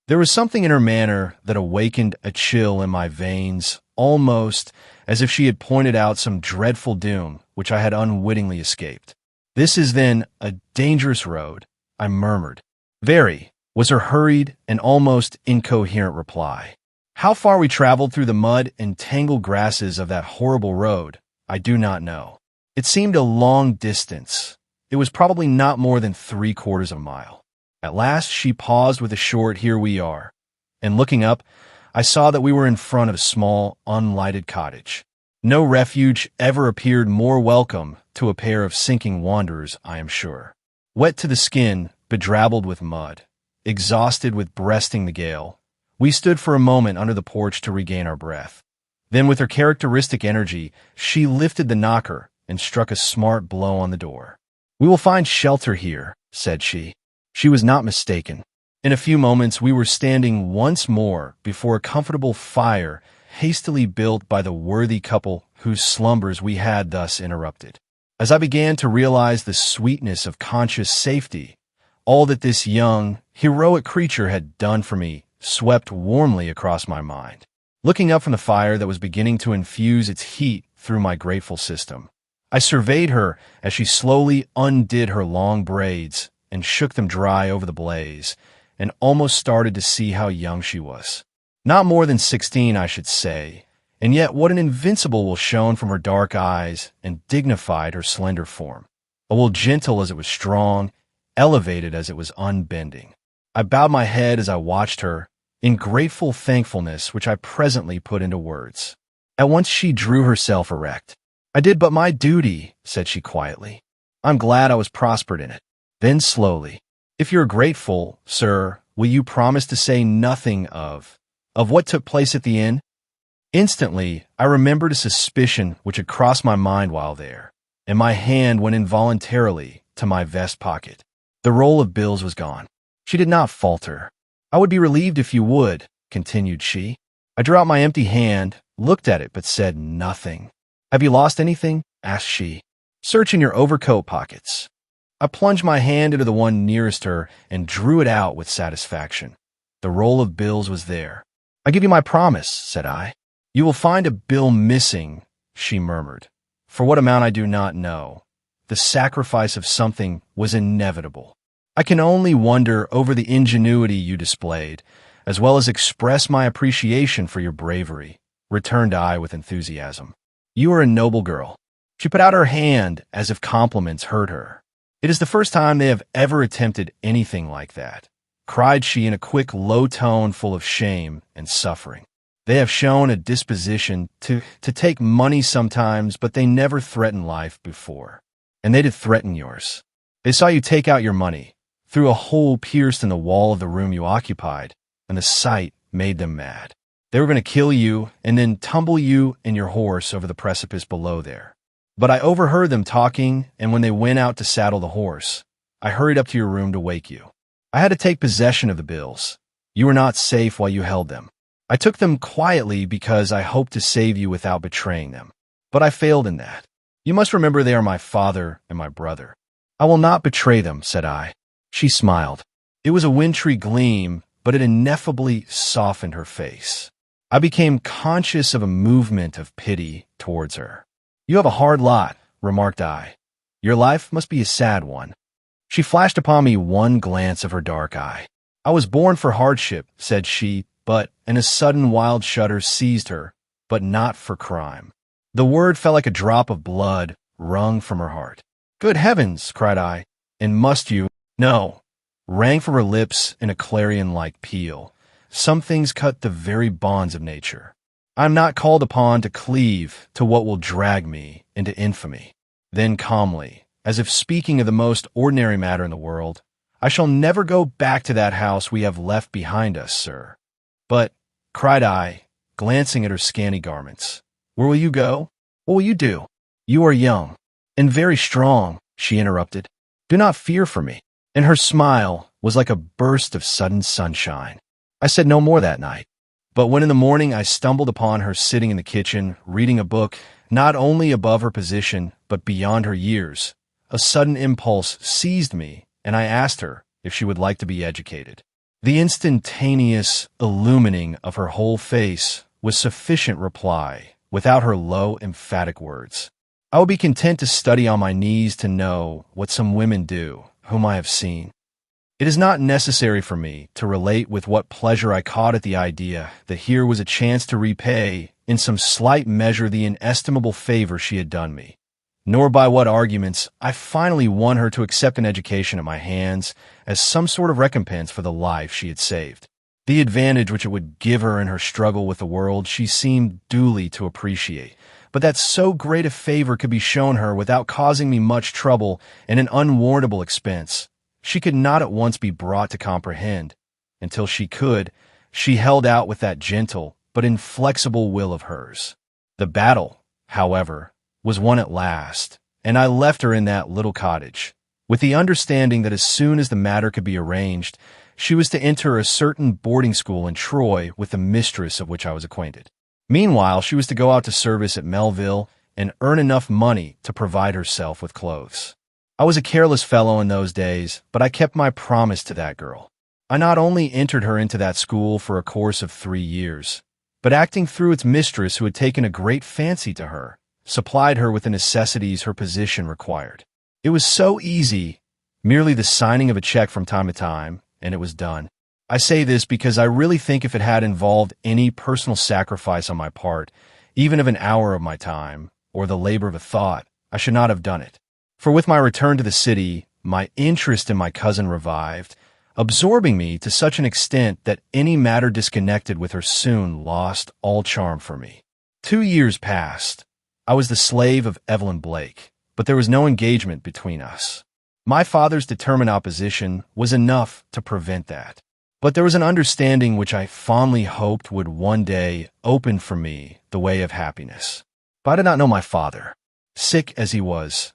There was something in her manner that awakened a chill in my veins, almost as if she had pointed out some dreadful doom which I had unwittingly escaped. "This is then a dangerous road," I murmured. "Very," was her hurried and almost incoherent reply. How far we traveled through the mud and tangled grasses of that horrible road, I do not know. It seemed a long distance. It was probably not more than 3/4 of a mile. At last she paused with a short, "Here we are," and looking up, I saw that we were in front of a small, unlighted cottage. No refuge ever appeared more welcome to a pair of sinking wanderers, I am sure. Wet to the skin, bedrabbled with mud, exhausted with breasting the gale, we stood for a moment under the porch to regain our breath. Then, with her characteristic energy, she lifted the knocker and struck a smart blow on the door. "We will find shelter here," said she. She was not mistaken. In a few moments, we were standing once more before a comfortable fire hastily built by the worthy couple whose slumbers we had thus interrupted. As I began to realize the sweetness of conscious safety, all that this young, heroic creature had done for me swept warmly across my mind. Looking up from the fire that was beginning to infuse its heat through my grateful system, I surveyed her as she slowly undid her long braids and shook them dry over the blaze, and almost started to see how young she was. Not more than 16, I should say, and yet what an invincible will shone from her dark eyes and dignified her slender form. A will gentle as it was strong, elevated as it was unbending. I bowed my head as I watched her, in grateful thankfulness which I presently put into words. At once she drew herself erect. "I did but my duty," said she quietly. "I'm glad I was prospered in it." Then slowly, "If you're grateful, sir, will you promise to say nothing of what took place at the inn?" Instantly, I remembered a suspicion which had crossed my mind while there, and my hand went involuntarily to my vest pocket. The roll of bills was gone. She did not falter. "I would be relieved if you would," continued she. I drew out my empty hand, looked at it, but said nothing. "Have you lost anything?" asked she. "Search in your overcoat pockets." I plunged my hand into the one nearest her and drew it out with satisfaction. The roll of bills was there. "I give you my promise," said I. "You will find a bill missing," she murmured. "For what amount I do not know. The sacrifice of something was inevitable. I can only wonder over the ingenuity you displayed, as well as express my appreciation for your bravery," returned I with enthusiasm. "You are a noble girl." She put out her hand as if compliments hurt her. "It is the first time they have ever attempted anything like that," cried she in a quick, low tone full of shame and suffering. "They have shown a disposition to take money sometimes, but they never threatened life before. And they did threaten yours. They saw you take out your money, through a hole pierced in the wall of the room you occupied, and the sight made them mad. They were going to kill you and then tumble you and your horse over the precipice below there. But I overheard them talking, and when they went out to saddle the horse, I hurried up to your room to wake you. I had to take possession of the bills. You were not safe while you held them. I took them quietly because I hoped to save you without betraying them. But I failed in that. You must remember they are my father and my brother. I will not betray them," said I. She smiled. It was a wintry gleam, but it ineffably softened her face. I became conscious of a movement of pity towards her. "You have a hard lot," remarked I. "Your life must be a sad one." She flashed upon me one glance of her dark eye. "I was born for hardship," said she, and a sudden wild shudder seized her, "but not for crime." The word fell like a drop of blood wrung from her heart. "Good heavens!" cried I. "And must you—" "No," rang from her lips in a clarion-like peal. "Some things cut the very bonds of nature. I am not called upon to cleave to what will drag me into infamy." Then calmly, as if speaking of the most ordinary matter in the world, "I shall never go back to that house we have left behind us, sir." "But," cried I, glancing at her scanty garments, "where will you go? What will you do? You are young and very strong," she interrupted. "Do not fear for me." And her smile was like a burst of sudden sunshine. I said no more that night. But when in the morning I stumbled upon her sitting in the kitchen, reading a book, not only above her position, but beyond her years, a sudden impulse seized me, and I asked her if she would like to be educated. The instantaneous illumining of her whole face was sufficient reply, without her low, emphatic words. I would be content to study on my knees to know what some women do, whom I have seen. It is not necessary for me to relate with what pleasure I caught at the idea that here was a chance to repay, in some slight measure, the inestimable favor she had done me, nor by what arguments I finally won her to accept an education at my hands as some sort of recompense for the life she had saved. The advantage which it would give her in her struggle with the world she seemed duly to appreciate, but that so great a favor could be shown her without causing me much trouble and an unwarrantable expense, she could not at once be brought to comprehend. Until she could, she held out with that gentle but inflexible will of hers. The battle, however, was won at last, and I left her in that little cottage, with the understanding that as soon as the matter could be arranged, she was to enter a certain boarding school in Troy with the mistress of which I was acquainted. Meanwhile, she was to go out to service at Melville and earn enough money to provide herself with clothes. I was a careless fellow in those days, but I kept my promise to that girl. I not only entered her into that school for a course of 3 years, but acting through its mistress, who had taken a great fancy to her, supplied her with the necessities her position required. It was so easy, merely the signing of a check from time to time, and it was done. I say this because I really think if it had involved any personal sacrifice on my part, even of an hour of my time, or the labor of a thought, I should not have done it. For with my return to the city, my interest in my cousin revived, absorbing me to such an extent that any matter disconnected with her soon lost all charm for me. 2 years passed. I was the slave of Evelyn Blake, but there was no engagement between us. My father's determined opposition was enough to prevent that. But there was an understanding which I fondly hoped would one day open for me the way of happiness. But I did not know my father. Sick as he was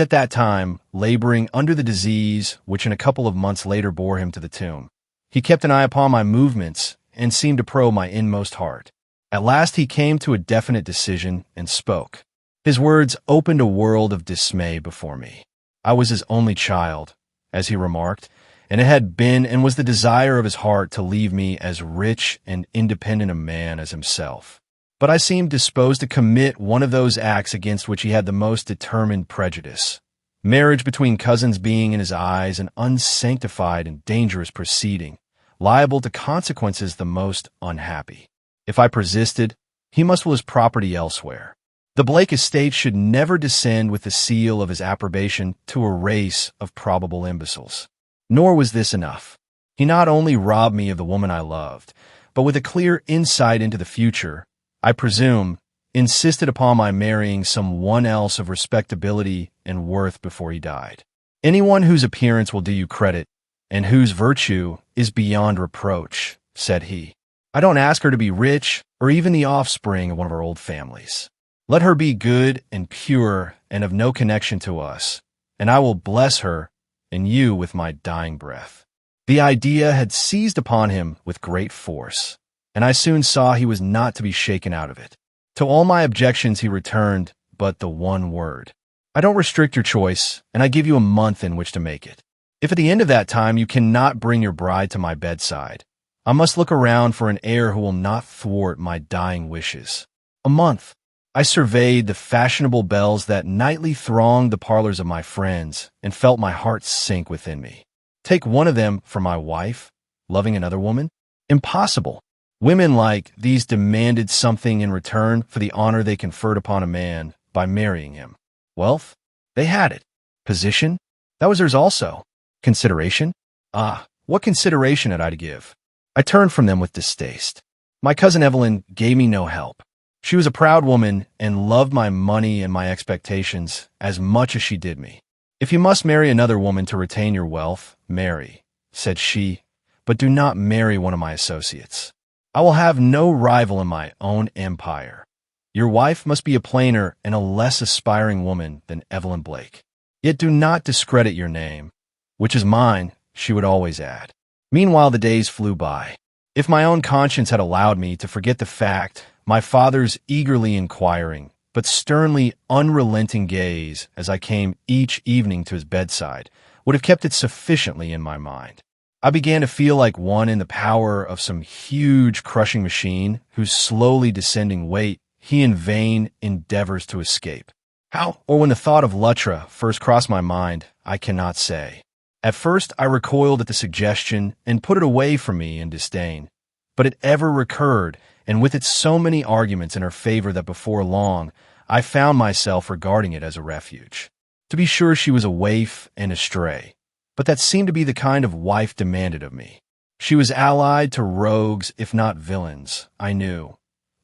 at that time laboring under the disease which in a couple of months later bore him to the tomb. He kept an eye upon my movements and seemed to probe my inmost heart. At last he came to a definite decision and spoke. His words opened a world of dismay before me. I was his only child, as he remarked, and it had been and was the desire of his heart to leave me as rich and independent a man as himself. But I seemed disposed to commit one of those acts against which he had the most determined prejudice, marriage between cousins being in his eyes an unsanctified and dangerous proceeding, liable to consequences the most unhappy. If I persisted, he must will his property elsewhere. The Blake estate should never descend with the seal of his approbation to a race of probable imbeciles. Nor was this enough. He not only robbed me of the woman I loved, but with a clear insight into the future, I presume, insisted upon my marrying some one else of respectability and worth before he died. Anyone whose appearance will do you credit, and whose virtue is beyond reproach, said he. I don't ask her to be rich, or even the offspring of one of our old families. Let her be good and pure and of no connection to us, and I will bless her and you with my dying breath. The idea had seized upon him with great force, and I soon saw he was not to be shaken out of it. To all my objections he returned but the one word. I don't restrict your choice, and I give you a month in which to make it. If at the end of that time you cannot bring your bride to my bedside, I must look around for an heir who will not thwart my dying wishes. A month. I surveyed the fashionable belles that nightly thronged the parlors of my friends and felt my heart sink within me. Take one of them for my wife, loving another woman? Impossible. Women like these demanded something in return for the honor they conferred upon a man by marrying him. Wealth? They had it. Position? That was theirs also. Consideration? Ah, what consideration had I to give? I turned from them with distaste. My cousin Evelyn gave me no help. She was a proud woman and loved my money and my expectations as much as she did me. If you must marry another woman to retain your wealth, marry, said she, but do not marry one of my associates. I will have no rival in my own empire. Your wife must be a plainer and a less aspiring woman than Evelyn Blake. Yet do not discredit your name, which is mine, she would always add. Meanwhile the days flew by. If my own conscience had allowed me to forget the fact, my father's eagerly inquiring, but sternly unrelenting gaze as I came each evening to his bedside would have kept it sufficiently in my mind. I began to feel like one in the power of some huge crushing machine whose slowly descending weight he in vain endeavors to escape. How, or when the thought of Luttra first crossed my mind, I cannot say. At first, I recoiled at the suggestion and put it away from me in disdain. But it ever recurred, and with it so many arguments in her favor that before long, I found myself regarding it as a refuge. To be sure, she was a waif and a stray, but that seemed to be the kind of wife demanded of me. She was allied to rogues, if not villains, I knew.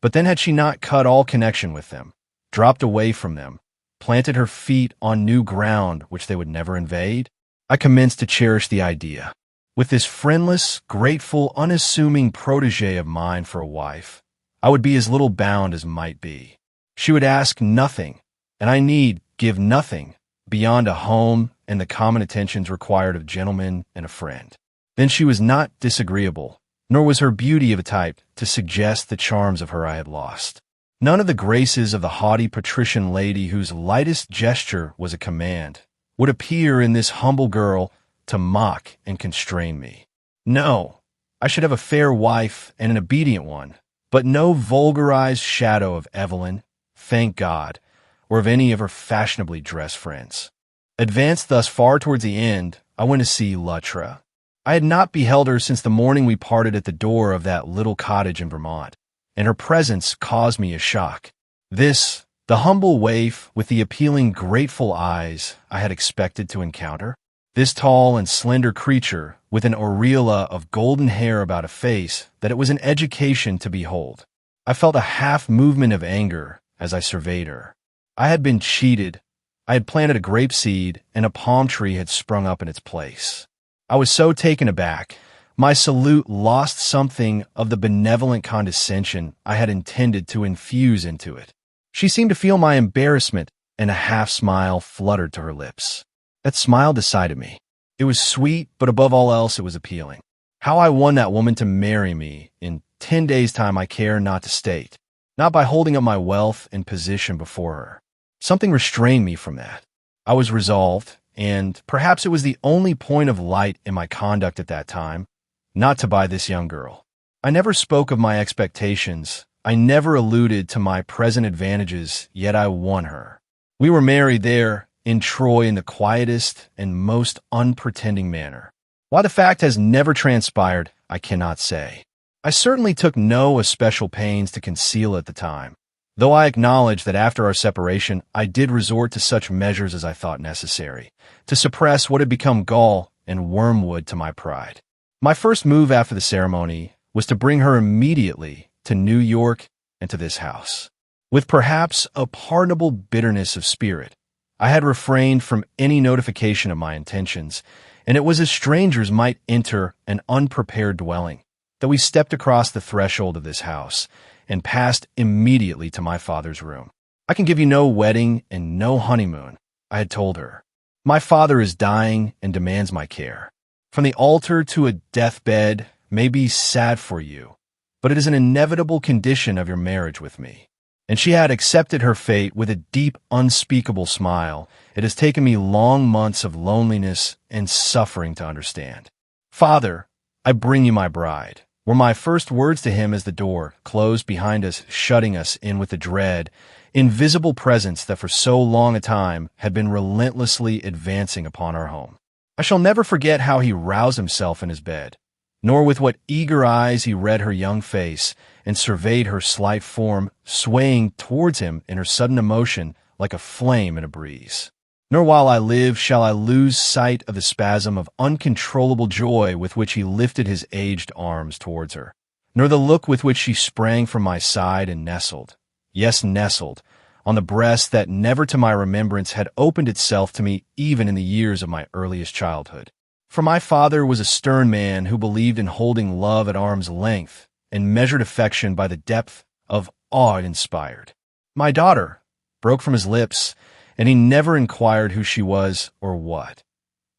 But then had she not cut all connection with them, dropped away from them, planted her feet on new ground which they would never invade? I commenced to cherish the idea. With this friendless, grateful, unassuming protégé of mine for a wife, I would be as little bound as might be. She would ask nothing, and I need give nothing, beyond a home and the common attentions required of gentleman and a friend. Then she was not disagreeable, nor was her beauty of a type to suggest the charms of her I had lost. None of the graces of the haughty patrician lady whose lightest gesture was a command would appear in this humble girl to mock and constrain me. No, I should have a fair wife and an obedient one, but no vulgarized shadow of Evelyn, thank God, or of any of her fashionably dressed friends. Advanced thus far towards the end, I went to see Luttra. I had not beheld her since the morning we parted at the door of that little cottage in Vermont, and her presence caused me a shock. This, the humble waif with the appealing, grateful eyes I had expected to encounter, this tall and slender creature with an aureola of golden hair about a face that it was an education to behold. I felt a half movement of anger as I surveyed her. I had been cheated. I had planted a grape seed, and a palm tree had sprung up in its place. I was so taken aback, my salute lost something of the benevolent condescension I had intended to infuse into it. She seemed to feel my embarrassment, and a half-smile fluttered to her lips. That smile decided me. It was sweet, but above all else it was appealing. How I won that woman to marry me in 10 days' time I care not to state, not by holding up my wealth and position before her. Something restrained me from that. I was resolved, and perhaps it was the only point of light in my conduct at that time, not to buy this young girl. I never spoke of my expectations. I never alluded to my present advantages, yet I won her. We were married there in Troy in the quietest and most unpretending manner. Why the fact has never transpired, I cannot say. I certainly took no especial pains to conceal at the time, though I acknowledge that after our separation I did resort to such measures as I thought necessary, to suppress what had become gall and wormwood to my pride. My first move after the ceremony was to bring her immediately to New York and to this house. With perhaps a pardonable bitterness of spirit, I had refrained from any notification of my intentions, and it was as strangers might enter an unprepared dwelling that we stepped across the threshold of this house and passed immediately to my father's room. I can give you no wedding and no honeymoon, I had told her. My father is dying and demands my care. From the altar to a deathbed may be sad for you, but it is an inevitable condition of your marriage with me. And she had accepted her fate with a deep, unspeakable smile. It has taken me long months of loneliness and suffering to understand. Father, I bring you my bride, were my first words to him as the door closed behind us, shutting us in with the dread, invisible presence that for so long a time had been relentlessly advancing upon our home. I shall never forget how he roused himself in his bed, nor with what eager eyes he read her young face and surveyed her slight form swaying towards him in her sudden emotion like a flame in a breeze. Nor while I live shall I lose sight of the spasm of uncontrollable joy with which he lifted his aged arms towards her, nor the look with which she sprang from my side and nestled, yes, nestled, on the breast that never to my remembrance had opened itself to me even in the years of my earliest childhood. For my father was a stern man who believed in holding love at arm's length and measured affection by the depth of awe it inspired. My daughter broke from his lips, and he never inquired who she was or what.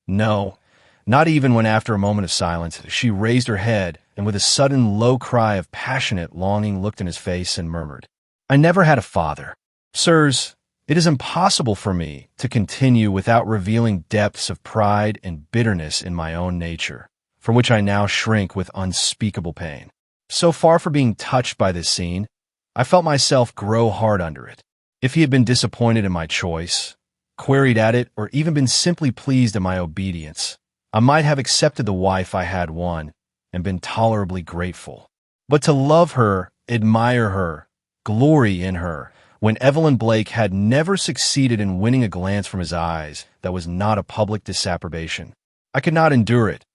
No, not even when after a moment of silence she raised her head and with a sudden low cry of passionate longing looked in his face and murmured, "I never had a father. Sirs, it is impossible for me to continue without revealing depths of pride and bitterness in my own nature, from which I now shrink with unspeakable pain. So far from being touched by this scene, I felt myself grow hard under it. If he had been disappointed in my choice, queried at it, or even been simply pleased at my obedience, I might have accepted the wife I had won and been tolerably grateful. But to love her, admire her, glory in her, when Evelyn Blake had never succeeded in winning a glance from his eyes that was not a public disapprobation. I could not endure it.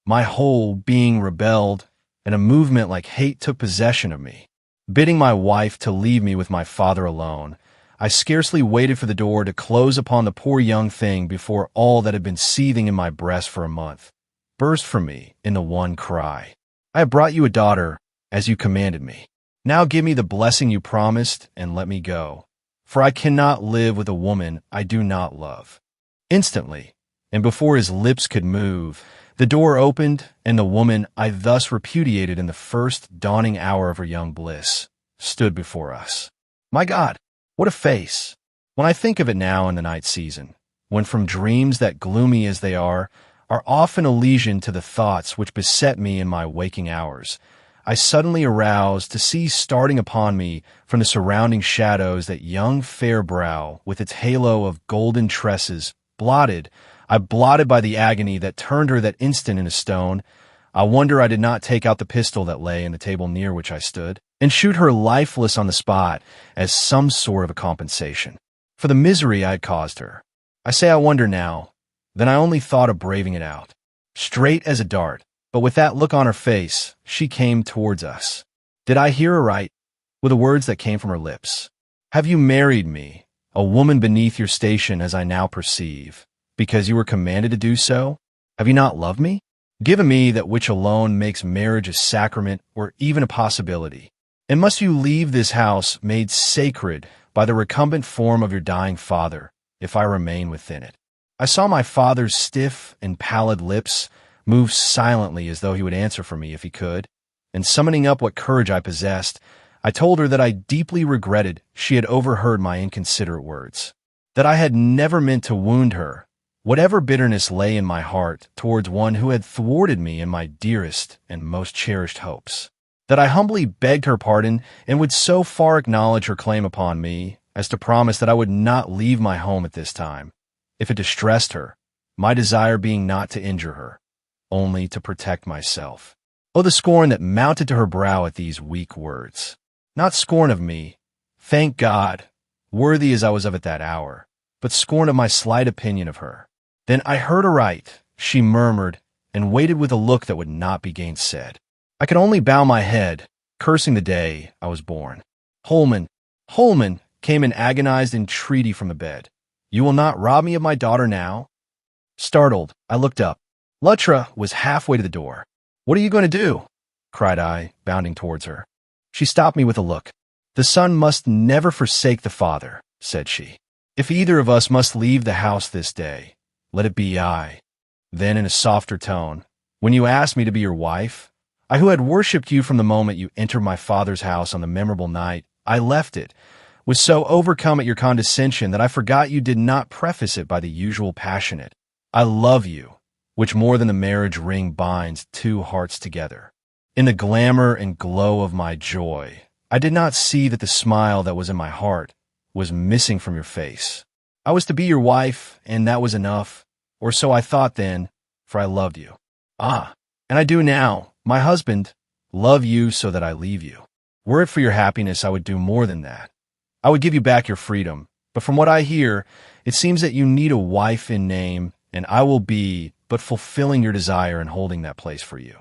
My whole being rebelled, and a movement like hate took possession of me. Bidding my wife to leave me with my father alone, I scarcely waited for the door to close upon the poor young thing before all that had been seething in my breast for a month burst from me in the one cry. I have brought you a daughter, as you commanded me. Now give me the blessing you promised and let me go, for I cannot live with a woman I do not love. Instantly, and before his lips could move, the door opened, and the woman I thus repudiated in the first dawning hour of her young bliss stood before us. My God, what a face! When I think of it now in the night season, when from dreams that gloomy as they are often Elysian to the thoughts which beset me in my waking hours, I suddenly aroused to see starting upon me from the surrounding shadows that young fair brow with its halo of golden tresses, blotted by the agony that turned her that instant into stone. I wonder I did not take out the pistol that lay in the table near which I stood, and shoot her lifeless on the spot as some sort of a compensation for the misery I had caused her. I say I wonder now, then I only thought of braving it out. Straight as a dart, but with that look on her face, she came towards us. Did I hear aright? With the words that came from her lips. Have you married me, a woman beneath your station as I now perceive, because you were commanded to do so? Have you not loved me? Given me that which alone makes marriage a sacrament or even a possibility. And must you leave this house made sacred by the recumbent form of your dying father, if I remain within it? I saw my father's stiff and pallid lips move silently as though he would answer for me if he could, and summoning up what courage I possessed, I told her that I deeply regretted she had overheard my inconsiderate words, that I had never meant to wound her, whatever bitterness lay in my heart towards one who had thwarted me in my dearest and most cherished hopes, that I humbly begged her pardon and would so far acknowledge her claim upon me as to promise that I would not leave my home at this time, if it distressed her, my desire being not to injure her, only to protect myself. Oh, the scorn that mounted to her brow at these weak words. Not scorn of me, thank God, worthy as I was of at that hour, but scorn of my slight opinion of her. Then I heard aright, she murmured, and waited with a look that would not be gainsaid. I could only bow my head, cursing the day I was born. Holman, Holman, came in agonized entreaty from the bed. You will not rob me of my daughter now? Startled, I looked up. Luttra was halfway to the door. What are you going to do? Cried I, bounding towards her. She stopped me with a look. The son must never forsake the father, said she. If either of us must leave the house this day, let it be I. Then in a softer tone, when you asked me to be your wife, I who had worshipped you from the moment you entered my father's house on the memorable night, I left it, was so overcome at your condescension that I forgot you did not preface it by the usual passionate, I love you, which more than the marriage ring binds two hearts together. In the glamour and glow of my joy, I did not see that the smile that was in my heart was missing from your face. I was to be your wife, and that was enough, or so I thought then, for I loved you. Ah, and I do now, my husband, love you so that I leave you. Were it for your happiness, I would do more than that. I would give you back your freedom, but from what I hear, it seems that you need a wife in name, and I will be but fulfilling your desire and holding that place for you.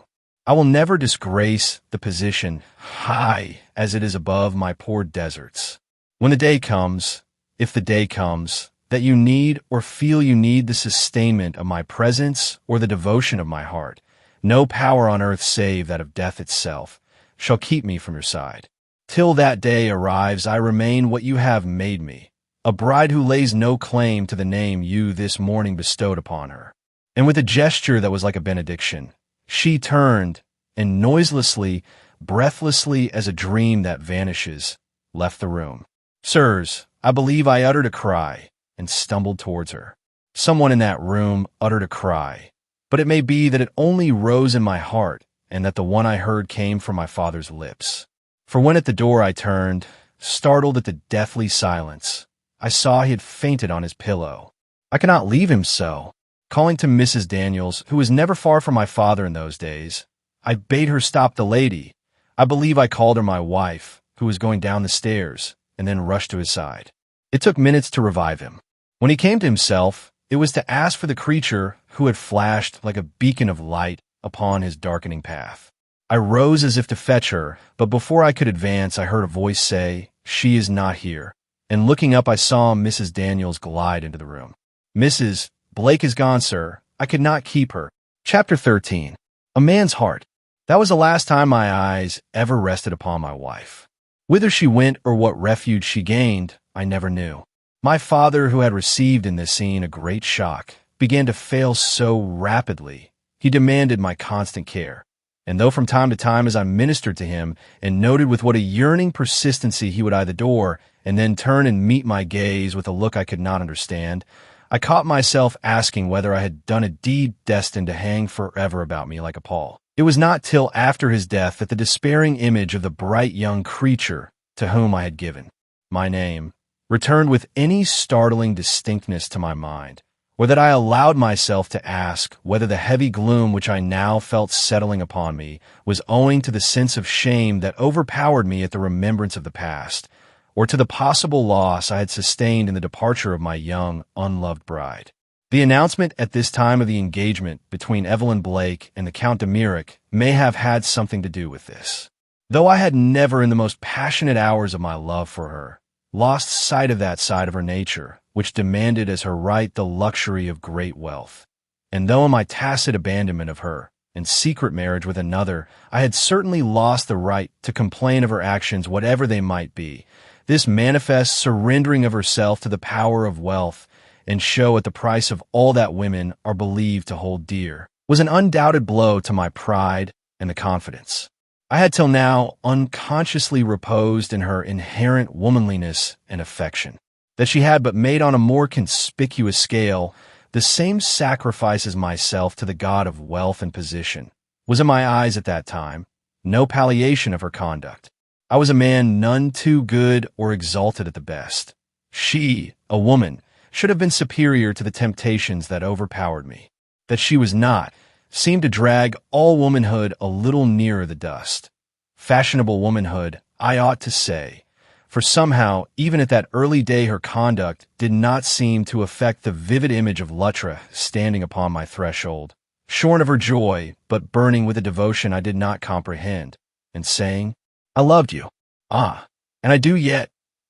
I will never disgrace the position, high as it is above my poor deserts. When the day comes, if the day comes, that you need or feel you need the sustainment of my presence or the devotion of my heart, no power on earth save that of death itself shall keep me from your side. Till that day arrives, I remain what you have made me, a bride who lays no claim to the name you this morning bestowed upon her. And with a gesture that was like a benediction, she turned and noiselessly, breathlessly as a dream that vanishes, left the room. Sirs, I believe I uttered a cry and stumbled towards her. Someone in that room uttered a cry, but it may be that it only rose in my heart and that the one I heard came from my father's lips. For when at the door I turned, startled at the deathly silence, I saw he had fainted on his pillow. I could not leave him so. Calling to Mrs. Daniels, who was never far from my father in those days, I bade her stop the lady. I believe I called her my wife, who was going down the stairs, and then rushed to his side. It took minutes to revive him. When he came to himself, it was to ask for the creature who had flashed like a beacon of light upon his darkening path. I rose as if to fetch her, but before I could advance, I heard a voice say, "She is not here." And looking up, I saw Mrs. Daniels glide into the room. "Mrs. Blake is gone, sir. I could not keep her." Chapter 13. A Man's Heart. That was the last time my eyes ever rested upon my wife. Whither she went or what refuge she gained, I never knew. My father, who had received in this scene a great shock, began to fail so rapidly. He demanded my constant care. And though from time to time as I ministered to him and noted with what a yearning persistency he would eye the door and then turn and meet my gaze with a look I could not understand, I caught myself asking whether I had done a deed destined to hang forever about me like a pall. It was not till after his death that the despairing image of the bright young creature to whom I had given my name returned with any startling distinctness to my mind, or that I allowed myself to ask whether the heavy gloom which I now felt settling upon me was owing to the sense of shame that overpowered me at the remembrance of the past, or to the possible loss I had sustained in the departure of my young, unloved bride. The announcement at this time of the engagement between Evelyn Blake and the Count de Mirac may have had something to do with this. Though I had never in the most passionate hours of my love for her lost sight of that side of her nature which demanded as her right the luxury of great wealth, and though in my tacit abandonment of her and secret marriage with another I had certainly lost the right to complain of her actions whatever they might be, this manifest surrendering of herself to the power of wealth and show at the price of all that women are believed to hold dear was an undoubted blow to my pride and the confidence I had till now unconsciously reposed in her inherent womanliness and affection, that she had but made on a more conspicuous scale the same sacrifice as myself to the god of wealth and position, was in my eyes at that time no palliation of her conduct. I was a man none too good or exalted at the best. She, a woman, should have been superior to the temptations that overpowered me. That she was not, seemed to drag all womanhood a little nearer the dust. Fashionable womanhood, I ought to say, for somehow, even at that early day her conduct did not seem to affect the vivid image of Luttra standing upon my threshold, shorn of her joy, but burning with a devotion I did not comprehend, and saying, "I loved you. Ah, and I do yet.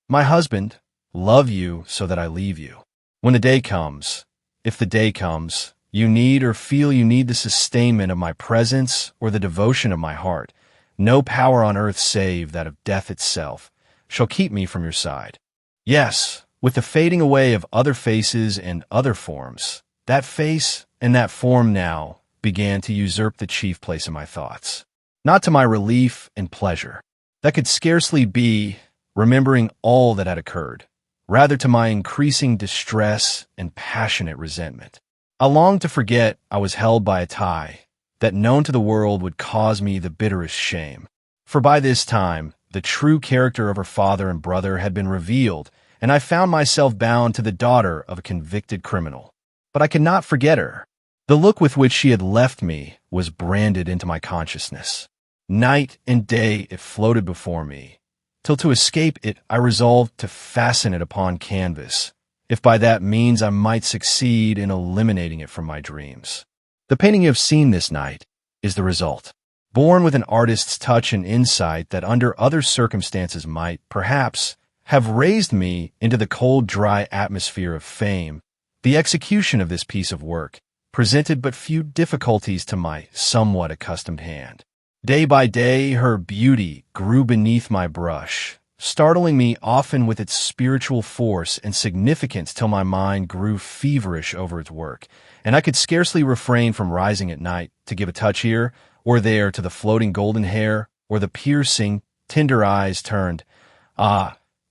My husband, love you so that I leave you. When the day comes, if the day comes, you need or feel you need the sustainment of my presence or the devotion of my heart, no power on earth save that of death itself shall keep me from your side." Yes, with the fading away of other faces and other forms, that face and that form now began to usurp the chief place in my thoughts. Not to my relief and pleasure. That could scarcely be, remembering all that had occurred, rather to my increasing distress and passionate resentment. I longed to forget I was held by a tie that known to the world would cause me the bitterest shame. For by this time, the true character of her father and brother had been revealed, and I found myself bound to the daughter of a convicted criminal. But I could not forget her. The look with which she had left me was branded into my consciousness. Night and day it floated before me, till to escape it I resolved to fasten it upon canvas, if by that means I might succeed in eliminating it from my dreams. The painting you have seen this night is the result. Born with an artist's touch and insight that under other circumstances might, perhaps, have raised me into the cold, dry atmosphere of fame, the execution of this piece of work presented but few difficulties to my somewhat accustomed hand. Day by day, her beauty grew beneath my brush, startling me often with its spiritual force and significance till my mind grew feverish over its work, and I could scarcely refrain from rising at night to give a touch here or there to the floating golden hair or the piercing, tender eyes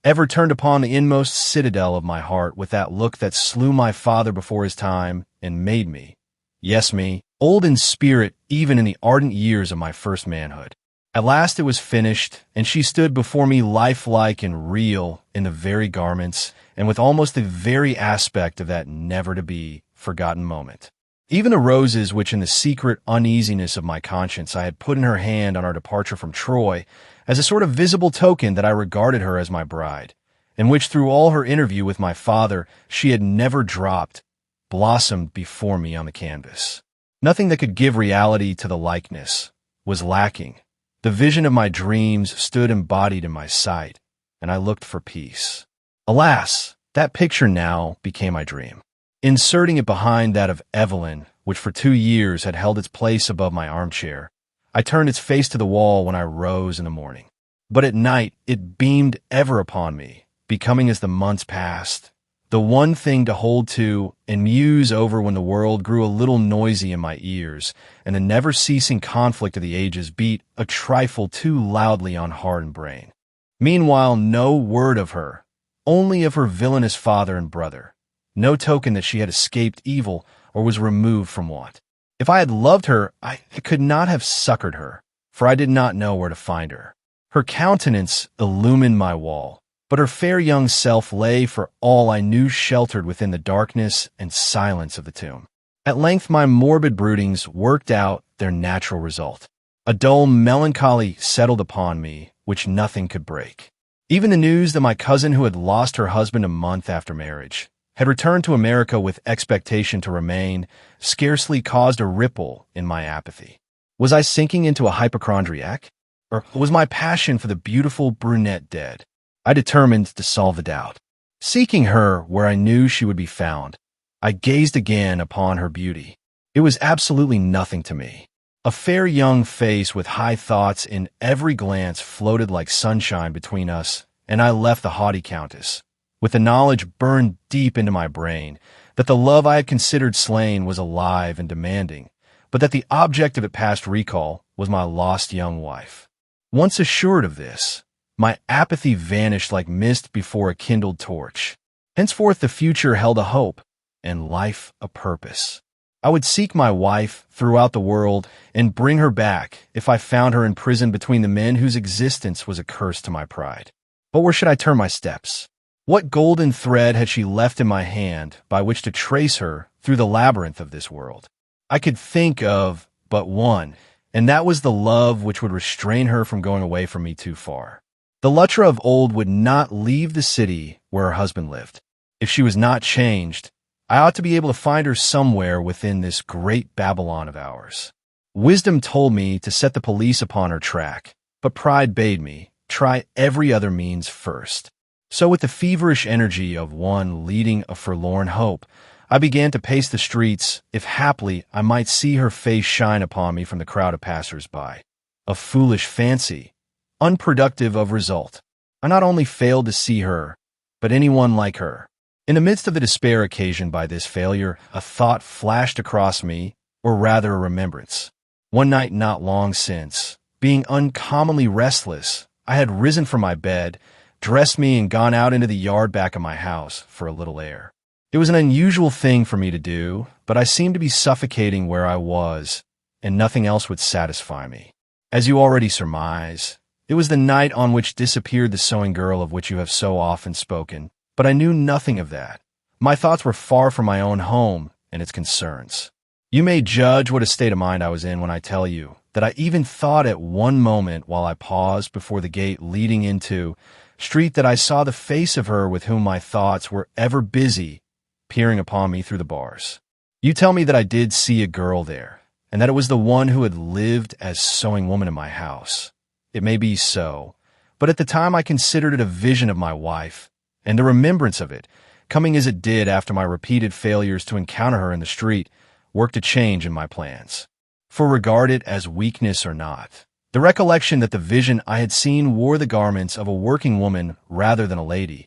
ever turned upon the inmost citadel of my heart with that look that slew my father before his time and made me, yes me, old in spirit even in the ardent years of my first manhood. At last it was finished, and she stood before me lifelike and real in the very garments and with almost the very aspect of that never-to-be forgotten moment. Even the roses which in the secret uneasiness of my conscience I had put in her hand on our departure from Troy, as a sort of visible token that I regarded her as my bride, and which through all her interview with my father she had never dropped, blossomed before me on the canvas. Nothing that could give reality to the likeness was lacking. The vision of my dreams stood embodied in my sight, and I looked for peace. Alas, that picture now became my dream. Inserting it behind that of Evelyn, which for 2 years had held its place above my armchair, I turned its face to the wall when I rose in the morning. But at night it beamed ever upon me, becoming as the months passed, the one thing to hold to and muse over when the world grew a little noisy in my ears, and the never-ceasing conflict of the ages beat a trifle too loudly on heart and brain. Meanwhile, no word of her, only of her villainous father and brother. No token that she had escaped evil or was removed from want. If I had loved her, I could not have succored her, for I did not know where to find her. Her countenance illumined my wall, but her fair young self lay for all I knew sheltered within the darkness and silence of the tomb. At length my morbid broodings worked out their natural result. A dull melancholy settled upon me, which nothing could break. Even the news that my cousin, who had lost her husband a month after marriage, had returned to America with expectation to remain, scarcely caused a ripple in my apathy. Was I sinking into a hypochondriac? Or was my passion for the beautiful brunette dead? I determined to solve the doubt. Seeking her where I knew she would be found, I gazed again upon her beauty. It was absolutely nothing to me. A fair young face with high thoughts in every glance floated like sunshine between us, and I left the haughty countess, with the knowledge burned deep into my brain that the love I had considered slain was alive and demanding, but that the object of it past recall was my lost young wife. Once assured of this, my apathy vanished like mist before a kindled torch. Henceforth the future held a hope, and life a purpose. I would seek my wife throughout the world and bring her back if I found her imprisoned between the men whose existence was a curse to my pride. But where should I turn my steps? What golden thread had she left in my hand by which to trace her through the labyrinth of this world? I could think of but one, and that was the love which would restrain her from going away from me too far. The Luttra of old would not leave the city where her husband lived. If she was not changed, I ought to be able to find her somewhere within this great Babylon of ours. Wisdom told me to set the police upon her track, but pride bade me try every other means first. So with the feverish energy of one leading a forlorn hope, I began to pace the streets, if haply I might see her face shine upon me from the crowd of passers-by. A foolish fancy, unproductive of result. I not only failed to see her, but anyone like her. In the midst of the despair occasioned by this failure, a thought flashed across me, or rather a remembrance. One night not long since, being uncommonly restless, I had risen from my bed, dressed me and gone out into the yard back of my house for a little air. It was an unusual thing for me to do, but I seemed to be suffocating where I was, and nothing else would satisfy me. As you already surmise, it was the night on which disappeared the sewing girl of which you have so often spoken, but I knew nothing of that. My thoughts were far from my own home and its concerns. You may judge what a state of mind I was in when I tell you that I even thought at one moment while I paused before the gate leading into street that I saw the face of her with whom my thoughts were ever busy, peering upon me through the bars. You tell me that I did see a girl there, and that it was the one who had lived as sewing woman in my house. It may be so, but at the time I considered it a vision of my wife, and the remembrance of it, coming as it did after my repeated failures to encounter her in the street, worked a change in my plans. For regard it as weakness or not, the recollection that the vision I had seen wore the garments of a working woman rather than a lady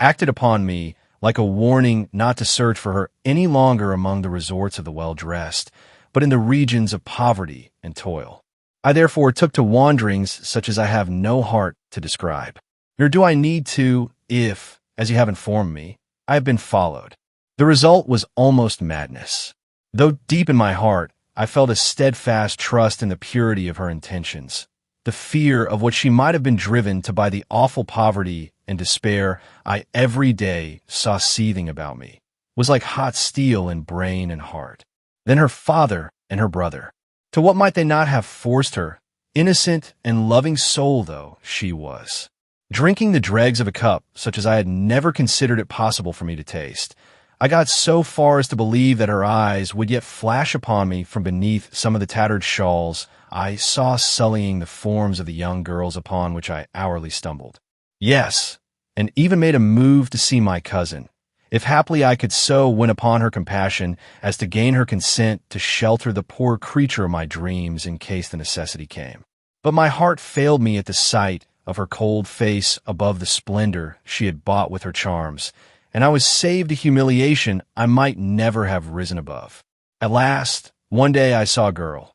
acted upon me like a warning not to search for her any longer among the resorts of the well-dressed, but in the regions of poverty and toil. I therefore took to wanderings such as I have no heart to describe. Nor do I need to, if, as you have informed me, I have been followed. The result was almost madness. Though deep in my heart, I felt a steadfast trust in the purity of her intentions. The fear of what she might have been driven to by the awful poverty and despair I every day saw seething about me was like hot steel in brain and heart. then her father and her brother. To what might they not have forced her? Innocent and loving soul, though she was. Drinking the dregs of a cup, such as I had never considered it possible for me to taste, I got so far as to believe that her eyes would yet flash upon me from beneath some of the tattered shawls I saw sullying the forms of the young girls upon which I hourly stumbled. Yes, and even made a move to see my cousin, if haply I could so win upon her compassion as to gain her consent to shelter the poor creature of my dreams in case the necessity came. But my heart failed me at the sight of her cold face above the splendor she had bought with her charms, and I was saved a humiliation I might never have risen above. At last, one day I saw a girl.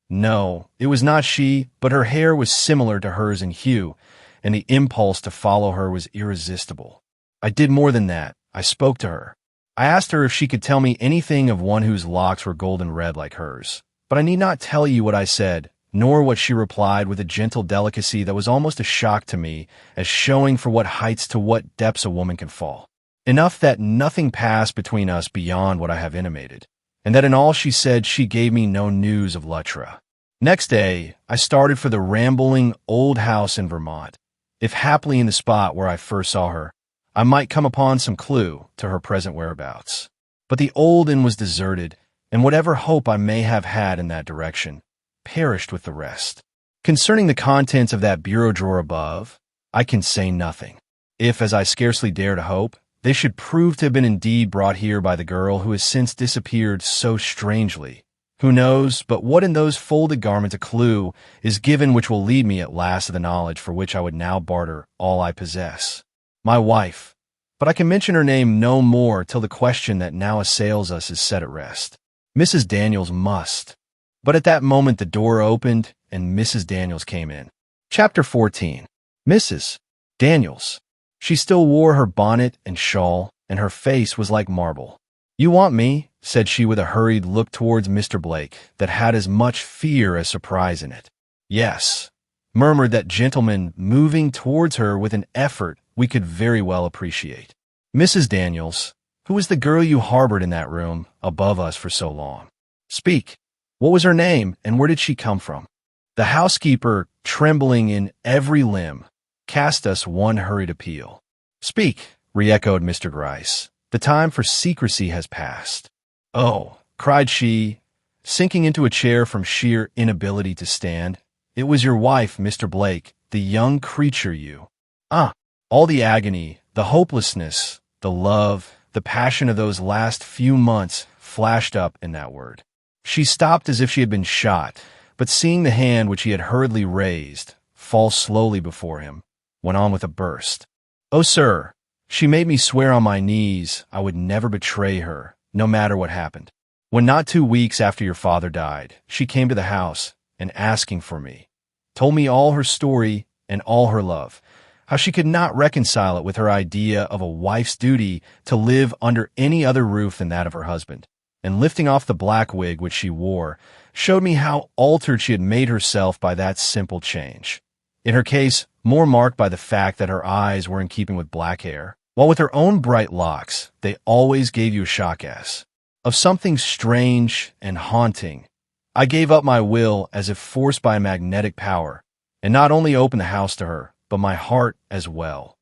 No, it was not she, but her hair was similar to hers in hue, and the impulse to follow her was irresistible. I did more than that. I spoke to her. I asked her if she could tell me anything of one whose locks were golden red like hers. But I need not tell you what I said, nor what she replied with a gentle delicacy that was almost a shock to me, as showing for what heights to what depths a woman can fall. Enough that nothing passed between us beyond what I have intimated, and that in all she said she gave me no news of Luttra. Next day, I started for the rambling old house in Vermont. If haply in the spot where I first saw her, I might come upon some clue to her present whereabouts. But the old inn was deserted, and whatever hope I may have had in that direction perished with the rest. Concerning the contents of that bureau drawer above, I can say nothing. If, as I scarcely dare to hope, they should prove to have been indeed brought here by the girl who has since disappeared so strangely, who knows but what in those folded garments a clue is given which will lead me at last to the knowledge for which I would now barter all I possess. My wife. But I can mention her name no more till the question that now assails us is set at rest. Mrs. Daniels must. But at that moment the door opened, and Mrs. Daniels came in. Chapter 14. Mrs. Daniels. She still wore her bonnet and shawl, and her face was like marble. "You want me?" said she with a hurried look towards Mr. Blake that had as much fear as surprise in it. "Yes," murmured that gentleman, moving towards her with an effort we could very well appreciate. "Mrs. Daniels, who was the girl you harbored in that room above us for so long? Speak. What was her name, and where did she come from?" The housekeeper, trembling in every limb, cast us one hurried appeal. "Speak," re-echoed Mr. Gryce. "The time for secrecy has passed." "Oh," cried she, sinking into a chair from sheer inability to stand, "it was your wife, Mr. Blake, the young creature you—" "Ah!" All the agony, the hopelessness, the love, the passion of those last few months flashed up in that word. She stopped as if she had been shot, but seeing the hand which he had hurriedly raised fall slowly before him, went on with a burst. "Oh, sir, she made me swear on my knees I would never betray her, no matter what happened. When not 2 weeks after your father died, she came to the house, and asking for me, told me all her story and all her love, how she could not reconcile it with her idea of a wife's duty to live under any other roof than that of her husband, and lifting off the black wig which she wore, showed me how altered she had made herself by that simple change. In her case, more marked by the fact that her eyes were in keeping with black hair, while with her own bright locks they always gave you a shock as of something strange and haunting. I gave up my will as if forced by a magnetic power, and not only opened the house to her, but my heart as well,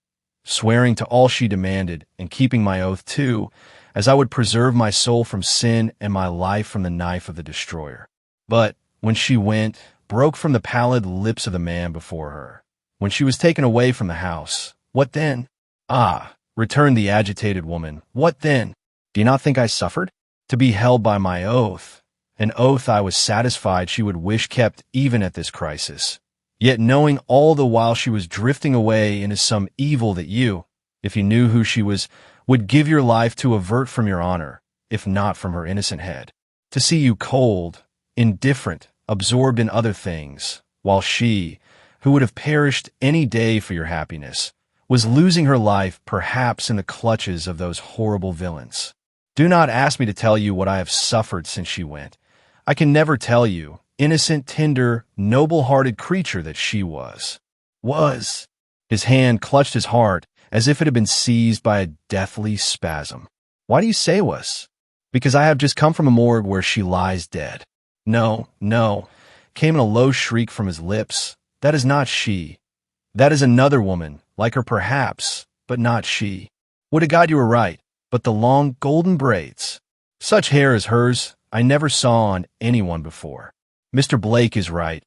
swearing to all she demanded, and keeping my oath too, as I would preserve my soul from sin and my life from the knife of the destroyer. But when she went, broke from the pallid lips of the man before her, when she was taken away from the house, what then? "Ah," returned the agitated woman, "what then? Do you not think I suffered? To be held by my oath, an oath I was satisfied she would wish kept even at this crisis, yet knowing all the while she was drifting away into some evil that you, if you knew who she was, would give your life to avert from your honor, if not from her innocent head. To see you cold, indifferent, absorbed in other things, while she, who would have perished any day for your happiness, was losing her life perhaps in the clutches of those horrible villains. Do not ask me to tell you what I have suffered since she went. I can never tell you, innocent, tender, noble-hearted creature that she was. Was. His hand clutched his heart as if it had been seized by a deathly spasm. Why do you say was? Because I have just come from a morgue where she lies dead. No, no, came in a low shriek from his lips. That is not she. That is another woman, like her perhaps, but not she. Would to God you were right, but the long golden braids. Such hair as hers I never saw on anyone before. Mr. Blake is right.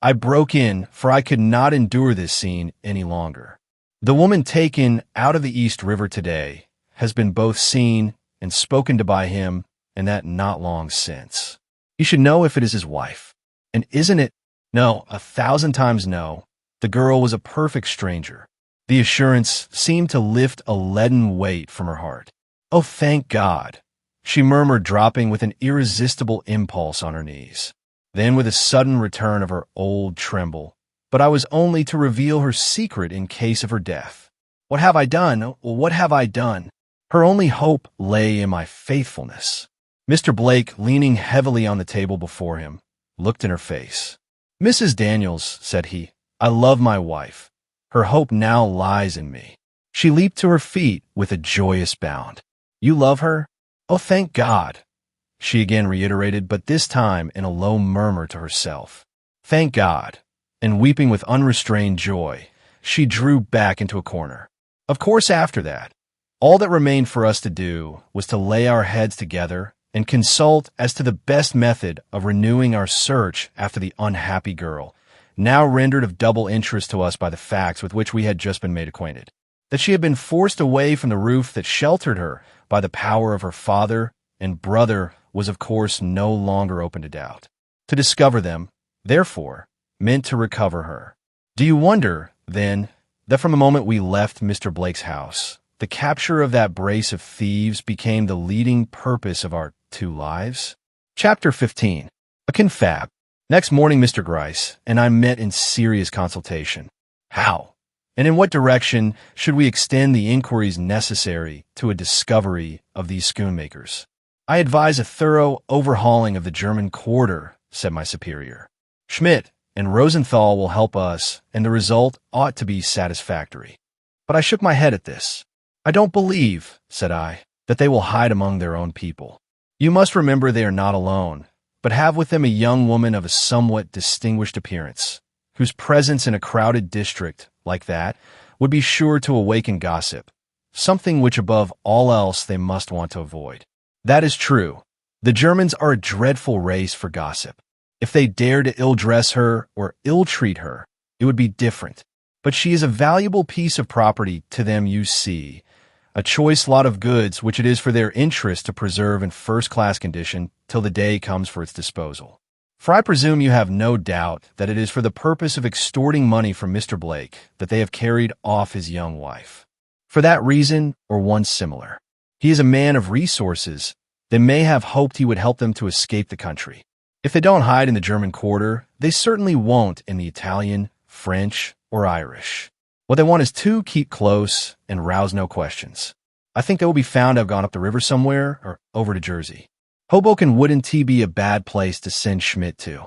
I broke in, for I could not endure this scene any longer. The woman taken out of the East River today has been both seen and spoken to by him, and that not long since. You should know if it is his wife. And isn't it? No, 1,000 times no. The girl was a perfect stranger. The assurance seemed to lift a leaden weight from her heart. Oh, thank God, she murmured, dropping with an irresistible impulse on her knees. Then with a sudden return of her old tremble, but I was only to reveal her secret in case of her death. What have I done? What have I done? Her only hope lay in my faithfulness. Mr. Blake, leaning heavily on the table before him, looked in her face. Mrs. Daniels, said he, I love my wife. Her hope now lies in me. She leaped to her feet with a joyous bound. You love her? Oh, thank God, she again reiterated, but this time in a low murmur to herself. Thank God. And weeping with unrestrained joy, she drew back into a corner. Of course, after that, all that remained for us to do was to lay our heads together and consult as to the best method of renewing our search after the unhappy girl, now rendered of double interest to us by the facts with which we had just been made acquainted. That she had been forced away from the roof that sheltered her by the power of her father and brother was of course no longer open to doubt. To discover them, therefore, meant to recover her. Do you wonder, then, that from the moment we left Mr. Blake's house, the capture of that brace of thieves became the leading purpose of our 2 lives? Chapter 15. A confab. Next morning, Mr. Gryce and I met in serious consultation. How, and in what direction should we extend the inquiries necessary to a discovery of these schoonmakers? I advise a thorough overhauling of the German quarter, said my superior. Schmidt and Rosenthal will help us, and the result ought to be satisfactory. But I shook my head at this. I don't believe, said I, that they will hide among their own people. You must remember they are not alone, but have with them a young woman of a somewhat distinguished appearance, whose presence in a crowded district like that would be sure to awaken gossip, something which above all else they must want to avoid. That is true. The Germans are a dreadful race for gossip. If they dare to ill-dress her or ill-treat her, it would be different. But she is a valuable piece of property to them, you see, a choice lot of goods which it is for their interest to preserve in first-class condition till the day comes for its disposal. For I presume you have no doubt that it is for the purpose of extorting money from Mr. Blake that they have carried off his young wife. For that reason, or one similar. He is a man of resources. They may have hoped he would help them to escape the country. If they don't hide in the German quarter, they certainly won't in the Italian, French, or Irish. What they want is to keep close and rouse no questions. I think they will be found to have gone up the river somewhere or over to Jersey. Hoboken wouldn't be a bad place to send Schmidt to.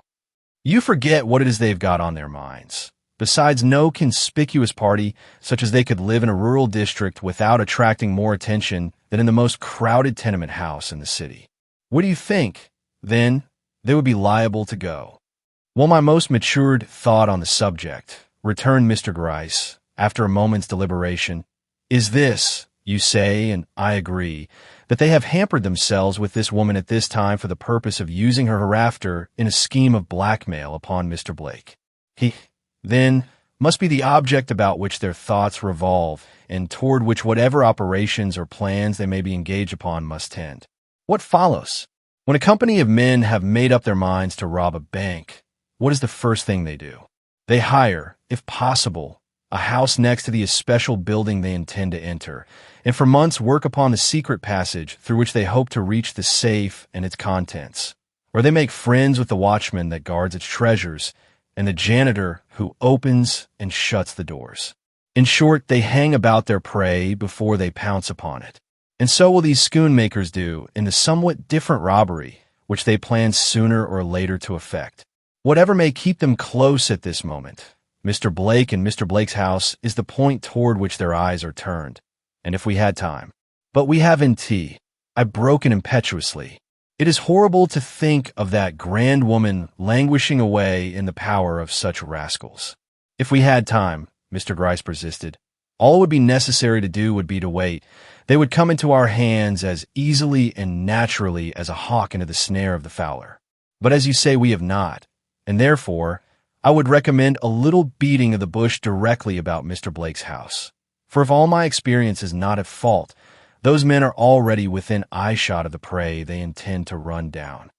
You forget what it is they've got on their minds. Besides, no conspicuous party, such as they could live in a rural district without attracting more attention than in the most crowded tenement house in the city. What do you think, then, they would be liable to go? Well, my most matured thought on the subject, returned Mr. Gryce, after a moment's deliberation, is this, you say, and I agree, that they have hampered themselves with this woman at this time for the purpose of using her hereafter in a scheme of blackmail upon Mr. Blake. He, then, must be the object about which their thoughts revolve, and toward which whatever operations or plans they may be engaged upon must tend. What follows? When a company of men have made up their minds to rob a bank, what is the first thing they do? They hire, if possible, a house next to the especial building they intend to enter, and for months work upon the secret passage through which they hope to reach the safe and its contents, where they make friends with the watchman that guards its treasures, and the janitor who opens and shuts the doors. In short, they hang about their prey before they pounce upon it. And so will these schoonmakers do in the somewhat different robbery which they plan sooner or later to effect. Whatever may keep them close at this moment, Mr. Blake and Mr. Blake's house is the point toward which their eyes are turned, and if we had time. But we haven't tea. I broke in impetuously. It is horrible to think of that grand woman languishing away in the power of such rascals. If we had time, Mr. Gryce persisted, all it would be necessary to do would be to wait. They would come into our hands as easily and naturally as a hawk into the snare of the fowler. But as you say, we have not, and therefore I would recommend a little beating of the bush directly about Mr. Blake's house. For if all my experience is not at fault, those men are already within eyeshot of the prey they intend to run down.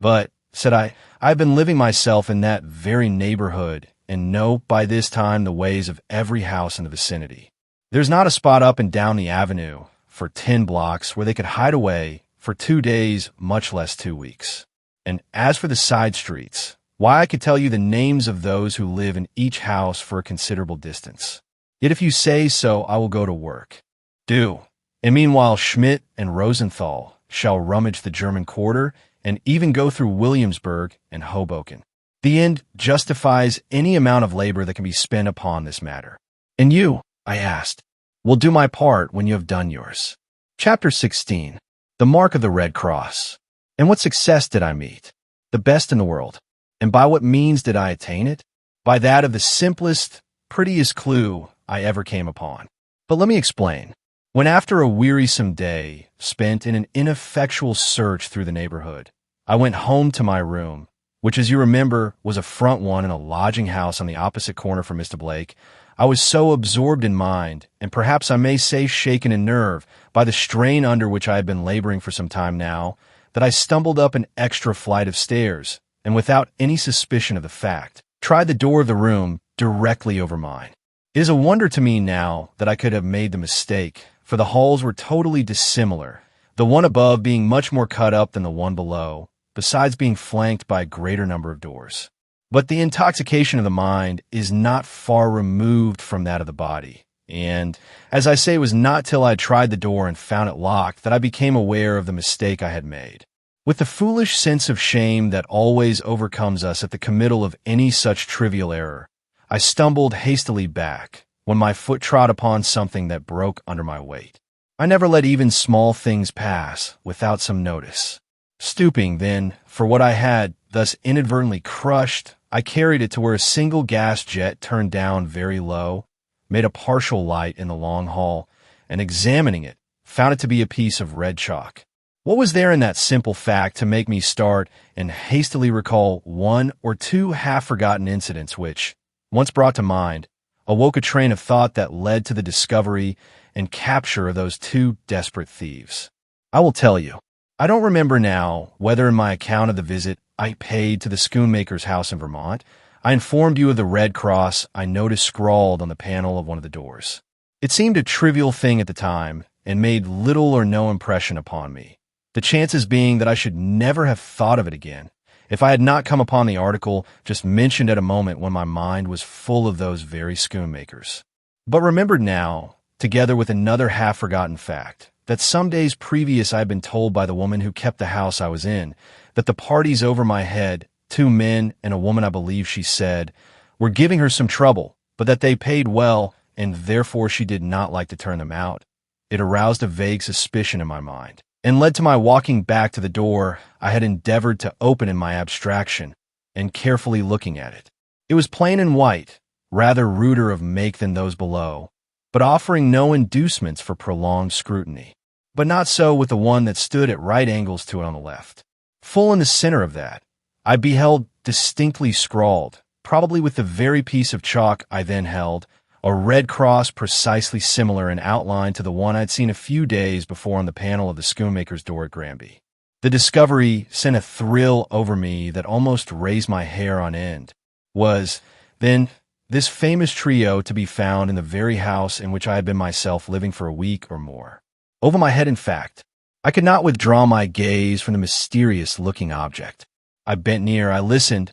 But, said I've been living myself in that very neighborhood and know by this time the ways of every house in the vicinity. There's not a spot up and down the avenue for 10 blocks where they could hide away for 2 days, much less 2 weeks. And as for the side streets, why, I could tell you the names of those who live in each house for a considerable distance. Yet if you say so, I will go to work. Do. And meanwhile, Schmidt and Rosenthal shall rummage the German Quarter and even go through Williamsburg and Hoboken. The end justifies any amount of labor that can be spent upon this matter. And you, I asked, will do my part when you have done yours. Chapter 16. The Mark of the Red Cross. And what success did I meet? The best in the world. And by what means did I attain it? By that of the simplest, prettiest clue I ever came upon. But let me explain. When after a wearisome day spent in an ineffectual search through the neighborhood, I went home to my room, which, as you remember, was a front one in a lodging house on the opposite corner from Mr. Blake, I was so absorbed in mind, and perhaps I may say shaken in nerve, by the strain under which I had been laboring for some time now, that I stumbled up an extra flight of stairs, and without any suspicion of the fact, tried the door of the room directly over mine. It is a wonder to me now that I could have made the mistake, for the halls were totally dissimilar, the one above being much more cut up than the one below, besides being flanked by a greater number of doors. But the intoxication of the mind is not far removed from that of the body, and, as I say, it was not till I tried the door and found it locked that I became aware of the mistake I had made. With the foolish sense of shame that always overcomes us at the committal of any such trivial error, I stumbled hastily back, when my foot trod upon something that broke under my weight. I never let even small things pass without some notice. Stooping, then, for what I had thus inadvertently crushed, I carried it to where a single gas jet turned down very low, made a partial light in the long hall, and examining it, found it to be a piece of red chalk. What was there in that simple fact to make me start and hastily recall 1 or 2 half-forgotten incidents which, once brought to mind, awoke a train of thought that led to the discovery and capture of those 2 desperate thieves? I will tell you. I don't remember now whether in my account of the visit I paid to the schoonmaker's house in Vermont, I informed you of the red cross I noticed scrawled on the panel of one of the doors. It seemed a trivial thing at the time and made little or no impression upon me, the chances being that I should never have thought of it again if I had not come upon the article just mentioned at a moment when my mind was full of those very schoonmakers. But remembered now, together with another half-forgotten fact, that some days previous I had been told by the woman who kept the house I was in that the parties over my head, 2 men and a woman I believe she said, were giving her some trouble, but that they paid well, and therefore she did not like to turn them out. It aroused a vague suspicion in my mind, and led to my walking back to the door I had endeavored to open in my abstraction, and carefully looking at it. It was plain and white, rather ruder of make than those below, but offering no inducements for prolonged scrutiny. But not so with the one that stood at right angles to it on the left. Full in the center of that, I beheld distinctly scrawled, probably with the very piece of chalk I then held, a red cross precisely similar in outline to the one I'd seen a few days before on the panel of the schoonmaker's door at Granby. The discovery sent a thrill over me that almost raised my hair on end. Was, then, this famous trio to be found in the very house in which I had been myself living for a week or more? Over my head, in fact. I could not withdraw my gaze from the mysterious-looking object. I bent near, I listened.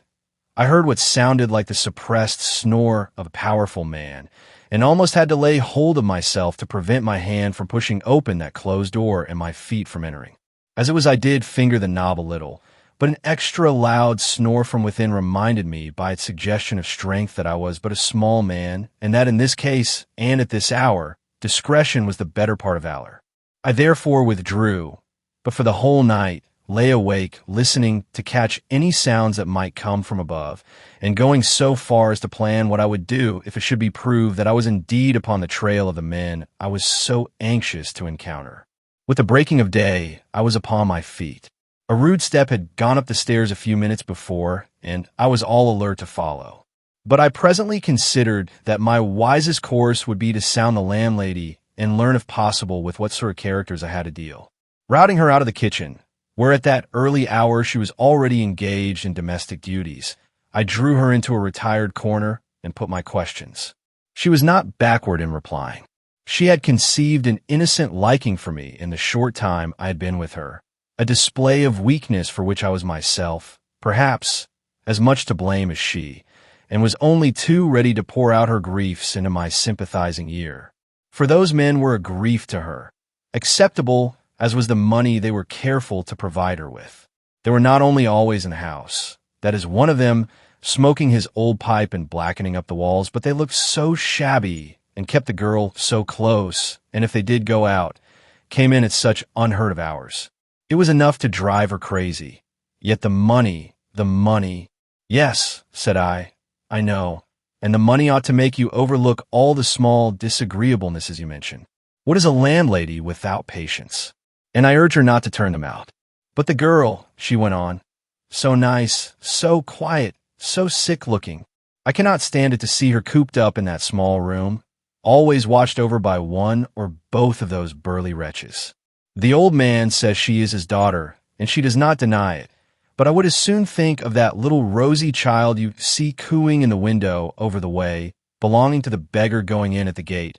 I heard what sounded like the suppressed snore of a powerful man, and almost had to lay hold of myself to prevent my hand from pushing open that closed door and my feet from entering. As it was, I did finger the knob a little, but an extra loud snore from within reminded me by its suggestion of strength that I was but a small man, and that in this case, and at this hour, discretion was the better part of valor. I therefore withdrew, but for the whole night, lay awake, listening to catch any sounds that might come from above, and going so far as to plan what I would do if it should be proved that I was indeed upon the trail of the men I was so anxious to encounter. With the breaking of day, I was upon my feet. A rude step had gone up the stairs a few minutes before, and I was all alert to follow. But I presently considered that my wisest course would be to sound the landlady and learn if possible with what sort of characters I had to deal. Routing her out of the kitchen, where at that early hour she was already engaged in domestic duties, I drew her into a retired corner and put my questions. She was not backward in replying. She had conceived an innocent liking for me in the short time I had been with her, a display of weakness for which I was myself, perhaps, as much to blame as she, and was only too ready to pour out her griefs into my sympathizing ear. For those men were a grief to her, acceptable as was the money they were careful to provide her with. They were not only always in the house, that is, one of them smoking his old pipe and blackening up the walls, but they looked so shabby and kept the girl so close, and if they did go out, came in at such unheard of hours. It was enough to drive her crazy. Yet the money. Yes, said I know, and the money ought to make you overlook all the small disagreeablenesses you mention. What is a landlady without patience? And I urged her not to turn them out. But the girl, she went on, so nice, so quiet, so sick-looking. I cannot stand it to see her cooped up in that small room, always watched over by one or both of those burly wretches. The old man says she is his daughter, and she does not deny it, but I would as soon think of that little rosy child you see cooing in the window over the way, belonging to the beggar going in at the gate,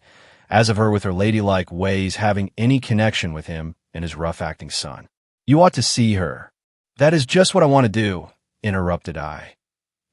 as of her with her ladylike ways having any connection with him and his rough-acting son. You ought to see her. That is just what I want to do, interrupted I.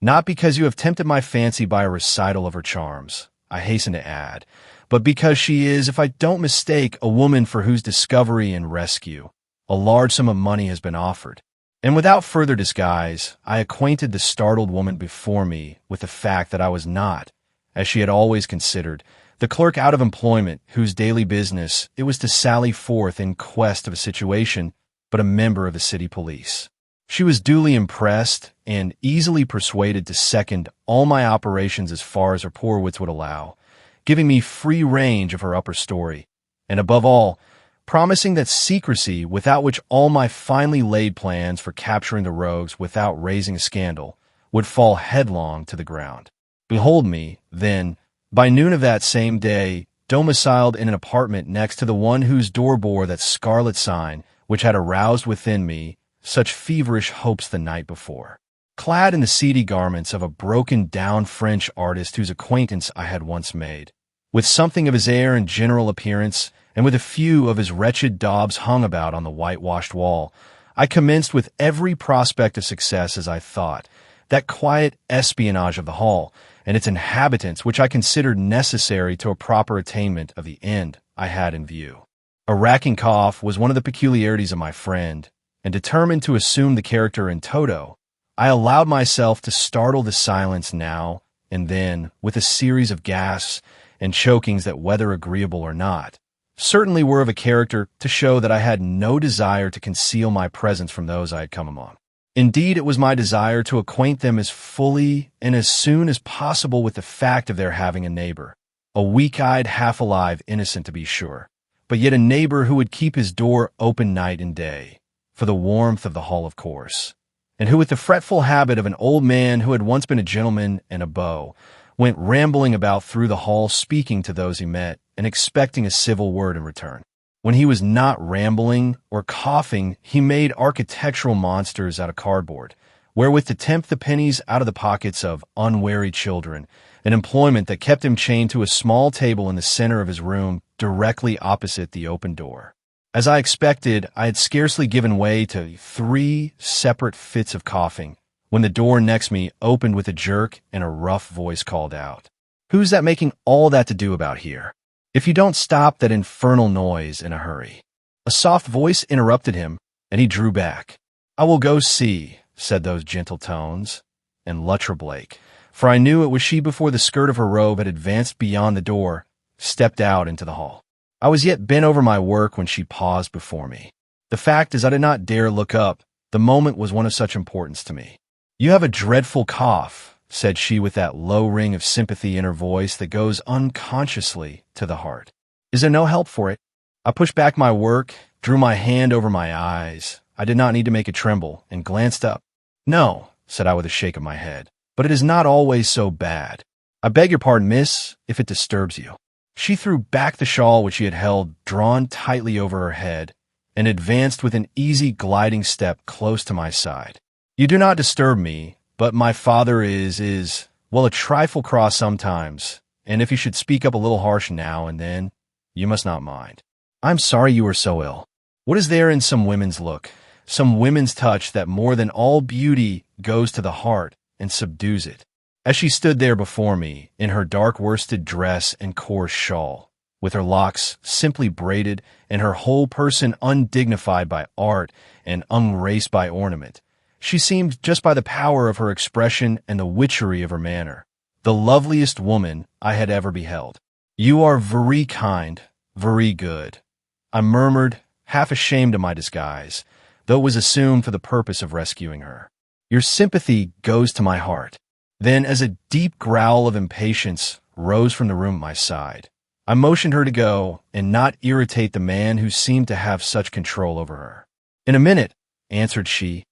Not because you have tempted my fancy by a recital of her charms, I hasten to add, but because she is, if I don't mistake, a woman for whose discovery and rescue a large sum of money has been offered. And without further disguise, I acquainted the startled woman before me with the fact that I was not, as she had always considered, the clerk out of employment whose daily business it was to sally forth in quest of a situation, but a member of the city police. She was duly impressed and easily persuaded to second all my operations as far as her poor wits would allow, giving me free range of her upper story, and above all, promising that secrecy without which all my finely laid plans for capturing the rogues without raising a scandal would fall headlong to the ground. Behold me, then, by noon of that same day, domiciled in an apartment next to the one whose door bore that scarlet sign which had aroused within me such feverish hopes the night before, clad in the seedy garments of a broken-down French artist whose acquaintance I had once made, with something of his air and general appearance, and with a few of his wretched daubs hung about on the whitewashed wall, I commenced with every prospect of success, as I thought, that quiet espionage of the hall and its inhabitants which I considered necessary to a proper attainment of the end I had in view. A racking cough was one of the peculiarities of my friend, and determined to assume the character in toto, I allowed myself to startle the silence now and then with a series of gasps and chokings that, whether agreeable or not, certainly were of a character to show that I had no desire to conceal my presence from those I had come among. Indeed, it was my desire to acquaint them as fully and as soon as possible with the fact of their having a neighbor, a weak-eyed, half-alive innocent to be sure, but yet a neighbor who would keep his door open night and day, for the warmth of the hall of course, and who with the fretful habit of an old man who had once been a gentleman and a beau, went rambling about through the hall speaking to those he met and expecting a civil word in return. When he was not rambling or coughing, he made architectural monsters out of cardboard, wherewith to tempt the pennies out of the pockets of unwary children, an employment that kept him chained to a small table in the center of his room directly opposite the open door. As I expected, I had scarcely given way to 3 separate fits of coughing, when the door next me opened with a jerk and a rough voice called out, "Who's that making all that to do about here? If you don't stop that infernal noise in a hurry." A soft voice interrupted him, and he drew back. "I will go see," said those gentle tones, and Luttra Blake, for I knew it was she before the skirt of her robe had advanced beyond the door, stepped out into the hall. I was yet bent over my work when she paused before me. The fact is I did not dare look up. The moment was one of such importance to me. "You have a dreadful cough," said she with that low ring of sympathy in her voice that goes unconsciously to the heart. "Is there no help for it?" I pushed back my work, drew my hand over my eyes. I did not need to make it tremble, and glanced up. "No," said I with a shake of my head, "but it is not always so bad. I beg your pardon, miss, if it disturbs you." She threw back the shawl which she had held drawn tightly over her head, and advanced with an easy gliding step close to my side. "You do not disturb me, but my father is, well, a trifle cross sometimes, and if he should speak up a little harsh now and then, you must not mind. I'm sorry you are so ill. What is there in some women's look, some women's touch that more than all beauty goes to the heart and subdues it?" As she stood there before me, in her dark worsted dress and coarse shawl, with her locks simply braided and her whole person undignified by art and ungraced by ornament, she seemed, just by the power of her expression and the witchery of her manner, the loveliest woman I had ever beheld. "You are very kind, very good," I murmured, half ashamed of my disguise, though it was assumed for the purpose of rescuing her. "Your sympathy goes to my heart." Then, as a deep growl of impatience rose from the room at my side, I motioned her to go and not irritate the man who seemed to have such control over her. "In a minute," answered she.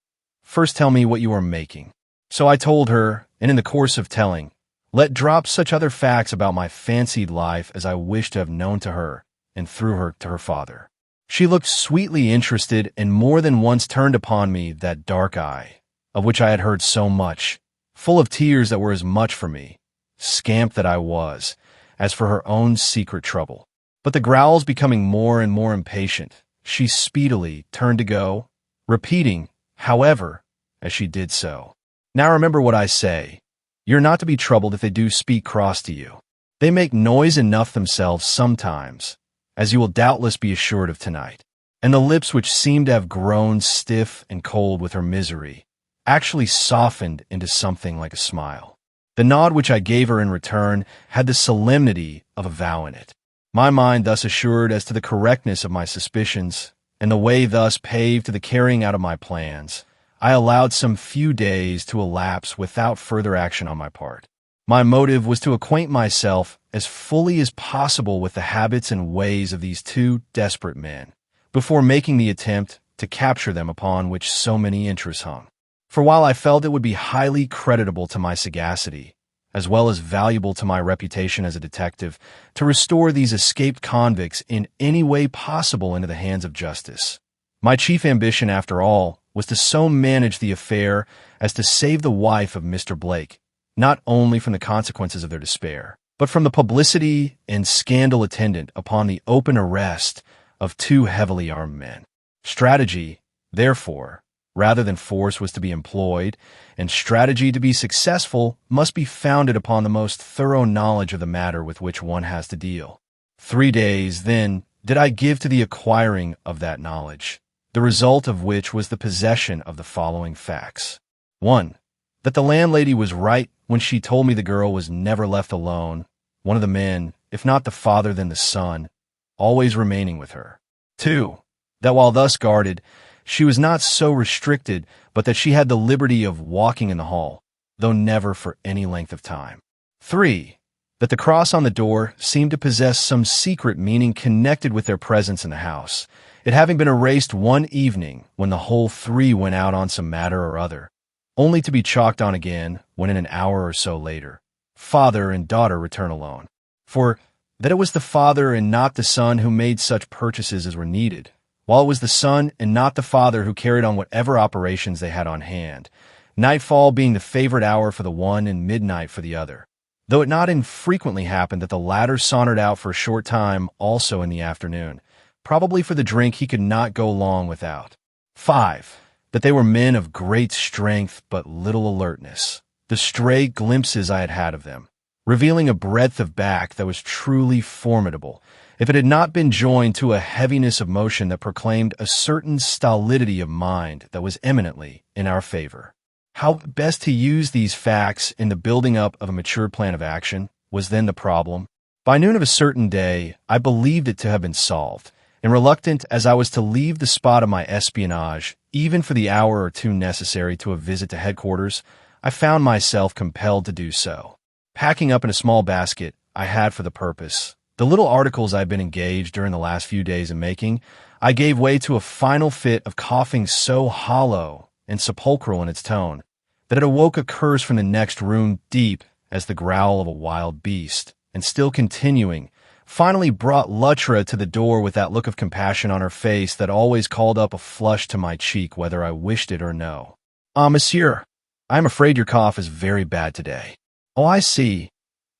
"First tell me what you are making." So I told her, and in the course of telling, let drop such other facts about my fancied life as I wished to have known to her, and through her to her father. She looked sweetly interested, and more than once turned upon me that dark eye, of which I had heard so much, full of tears that were as much for me, scamp that I was, as for her own secret trouble. But the growls becoming more and more impatient, she speedily turned to go, repeating, however, as she did so, "Now remember what I say. You're not to be troubled if they do speak cross to you. They make noise enough themselves sometimes, as you will doubtless be assured of tonight." And the lips which seemed to have grown stiff and cold with her misery actually softened into something like a smile. The nod which I gave her in return had the solemnity of a vow in it. My mind thus assured as to the correctness of my suspicions, and the way thus paved to the carrying out of my plans, I allowed some few days to elapse without further action on my part. My motive was to acquaint myself as fully as possible with the habits and ways of these two desperate men, before making the attempt to capture them upon which so many interests hung. For while I felt it would be highly creditable to my sagacity, as well as valuable to my reputation as a detective, to restore these escaped convicts in any way possible into the hands of justice, my chief ambition, after all, was to so manage the affair as to save the wife of Mr. Blake, not only from the consequences of their despair, but from the publicity and scandal attendant upon the open arrest of two heavily armed men. Strategy, therefore, rather than force was to be employed, and strategy to be successful must be founded upon the most thorough knowledge of the matter with which one has to deal. 3 days, then, did I give to the acquiring of that knowledge, the result of which was the possession of the following facts. 1. That the landlady was right when she told me the girl was never left alone, one of the men, if not the father then the son, always remaining with her. 2. That while thus guarded, she was not so restricted, but that she had the liberty of walking in the hall, though never for any length of time. 3. That the cross on the door seemed to possess some secret meaning connected with their presence in the house, it having been erased one evening when the whole 3 went out on some matter or other, only to be chalked on again when in an hour or so later, father and daughter return alone. For that it was the father and not the son who made such purchases as were needed, while it was the son and not the father who carried on whatever operations they had on hand, nightfall being the favorite hour for the one and midnight for the other, though it not infrequently happened that the latter sauntered out for a short time also in the afternoon, probably for the drink he could not go long without. 5. That they were men of great strength but little alertness, the stray glimpses I had had of them, revealing a breadth of back that was truly formidable, if it had not been joined to a heaviness of motion that proclaimed a certain stolidity of mind that was eminently in our favor. How best to use these facts in the building up of a mature plan of action was then the problem. By noon of a certain day, I believed it to have been solved, and reluctant as I was to leave the spot of my espionage, even for the hour or two necessary to a visit to headquarters, I found myself compelled to do so. Packing up in a small basket I had for the purpose the little articles I'd been engaged during the last few days in making, I gave way to a final fit of coughing so hollow and sepulchral in its tone that it awoke a curse from the next room deep as the growl of a wild beast, and still continuing, finally brought Lutra to the door with that look of compassion on her face that always called up a flush to my cheek whether I wished it or no. "Ah, monsieur, I am afraid your cough is very bad today." "Oh, I see.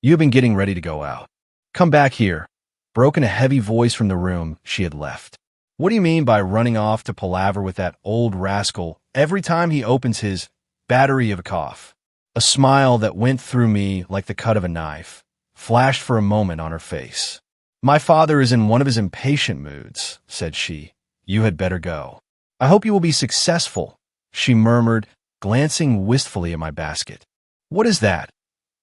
You have been getting ready to go out. Come back here," broke in a heavy voice from the room she had left. "What do you mean by running off to palaver with that old rascal every time he opens his battery of a cough?" A smile that went through me like the cut of a knife flashed for a moment on her face. "My father is in one of his impatient moods," said she. "You had better go." "I hope you will be successful," she murmured, glancing wistfully at my basket. "What is that?"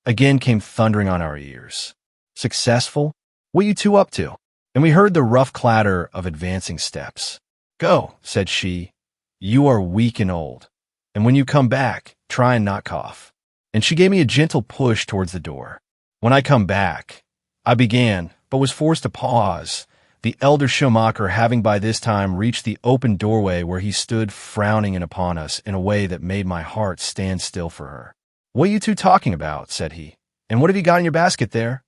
again came thundering on our ears. "Successful? What are you two up to?" And we heard the rough clatter of advancing steps. "Go," said she. "You are weak and old. And when you come back, try and not cough." And she gave me a gentle push towards the door. "When I come back," I began, but was forced to pause, the elder Schumacher having by this time reached the open doorway where he stood frowning in upon us in a way that made my heart stand still for her. "What are you two talking about?" said he. "And what have you got in your basket there?"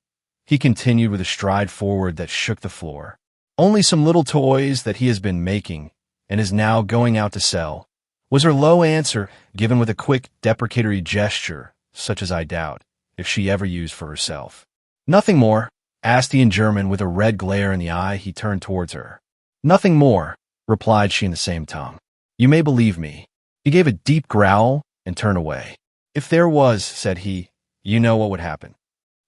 He continued with a stride forward that shook the floor. "Only some little toys that he has been making and is now going out to sell," was her low answer, given with a quick deprecatory gesture, such as I doubt if she ever used for herself. "Nothing more?" asked he in German with a red glare in the eye he turned towards her. "Nothing more," replied she in the same tongue. "You may believe me." He gave a deep growl and turned away. "If there was," said he, "you know what would happen."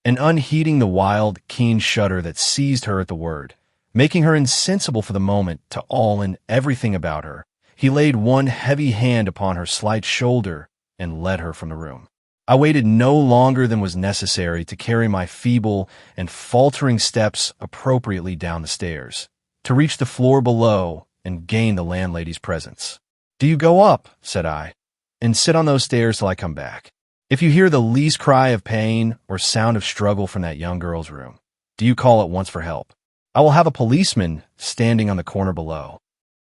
And unheeding the wild, keen shudder that seized her at the word, making her insensible for the moment to all and everything about her, he laid one heavy hand upon her slight shoulder and led her from the room. I waited no longer than was necessary to carry my feeble and faltering steps appropriately down the stairs, to reach the floor below and gain the landlady's presence. "Do you go up," said I, "and sit on those stairs till I come back. If you hear the least cry of pain or sound of struggle from that young girl's room, do you call at once for help. I will have a policeman standing on the corner below."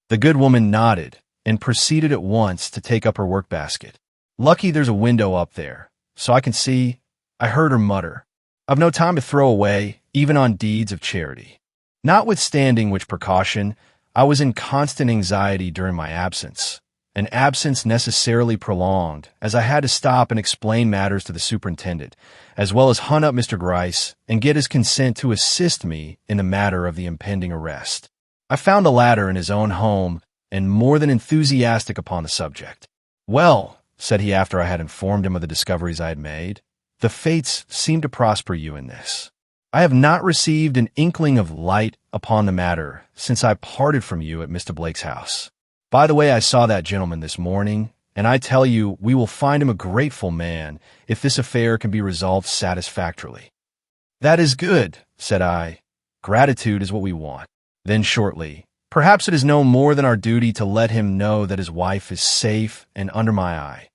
The good woman nodded and proceeded at once to take up her work basket. "Lucky there's a window up there, so I can see," I heard her mutter. "I've no time to throw away, even on deeds of charity." Notwithstanding which precaution, I was in constant anxiety during my absence, an absence necessarily prolonged, as I had to stop and explain matters to the superintendent, as well as hunt up Mr. Gryce and get his consent to assist me in the matter of the impending arrest. I found the latter in his own home and more than enthusiastic upon the subject. "Well," said he after I had informed him of the discoveries I had made, "the fates seem to prosper you in this. I have not received an inkling of light upon the matter since I parted from you at Mr. Blake's house. By the way, I saw that gentleman this morning, and I tell you we will find him a grateful man if this affair can be resolved satisfactorily." "That is good," said I. "Gratitude is what we want." Then shortly, "Perhaps it is no more than our duty to let him know that his wife is safe and under my eye,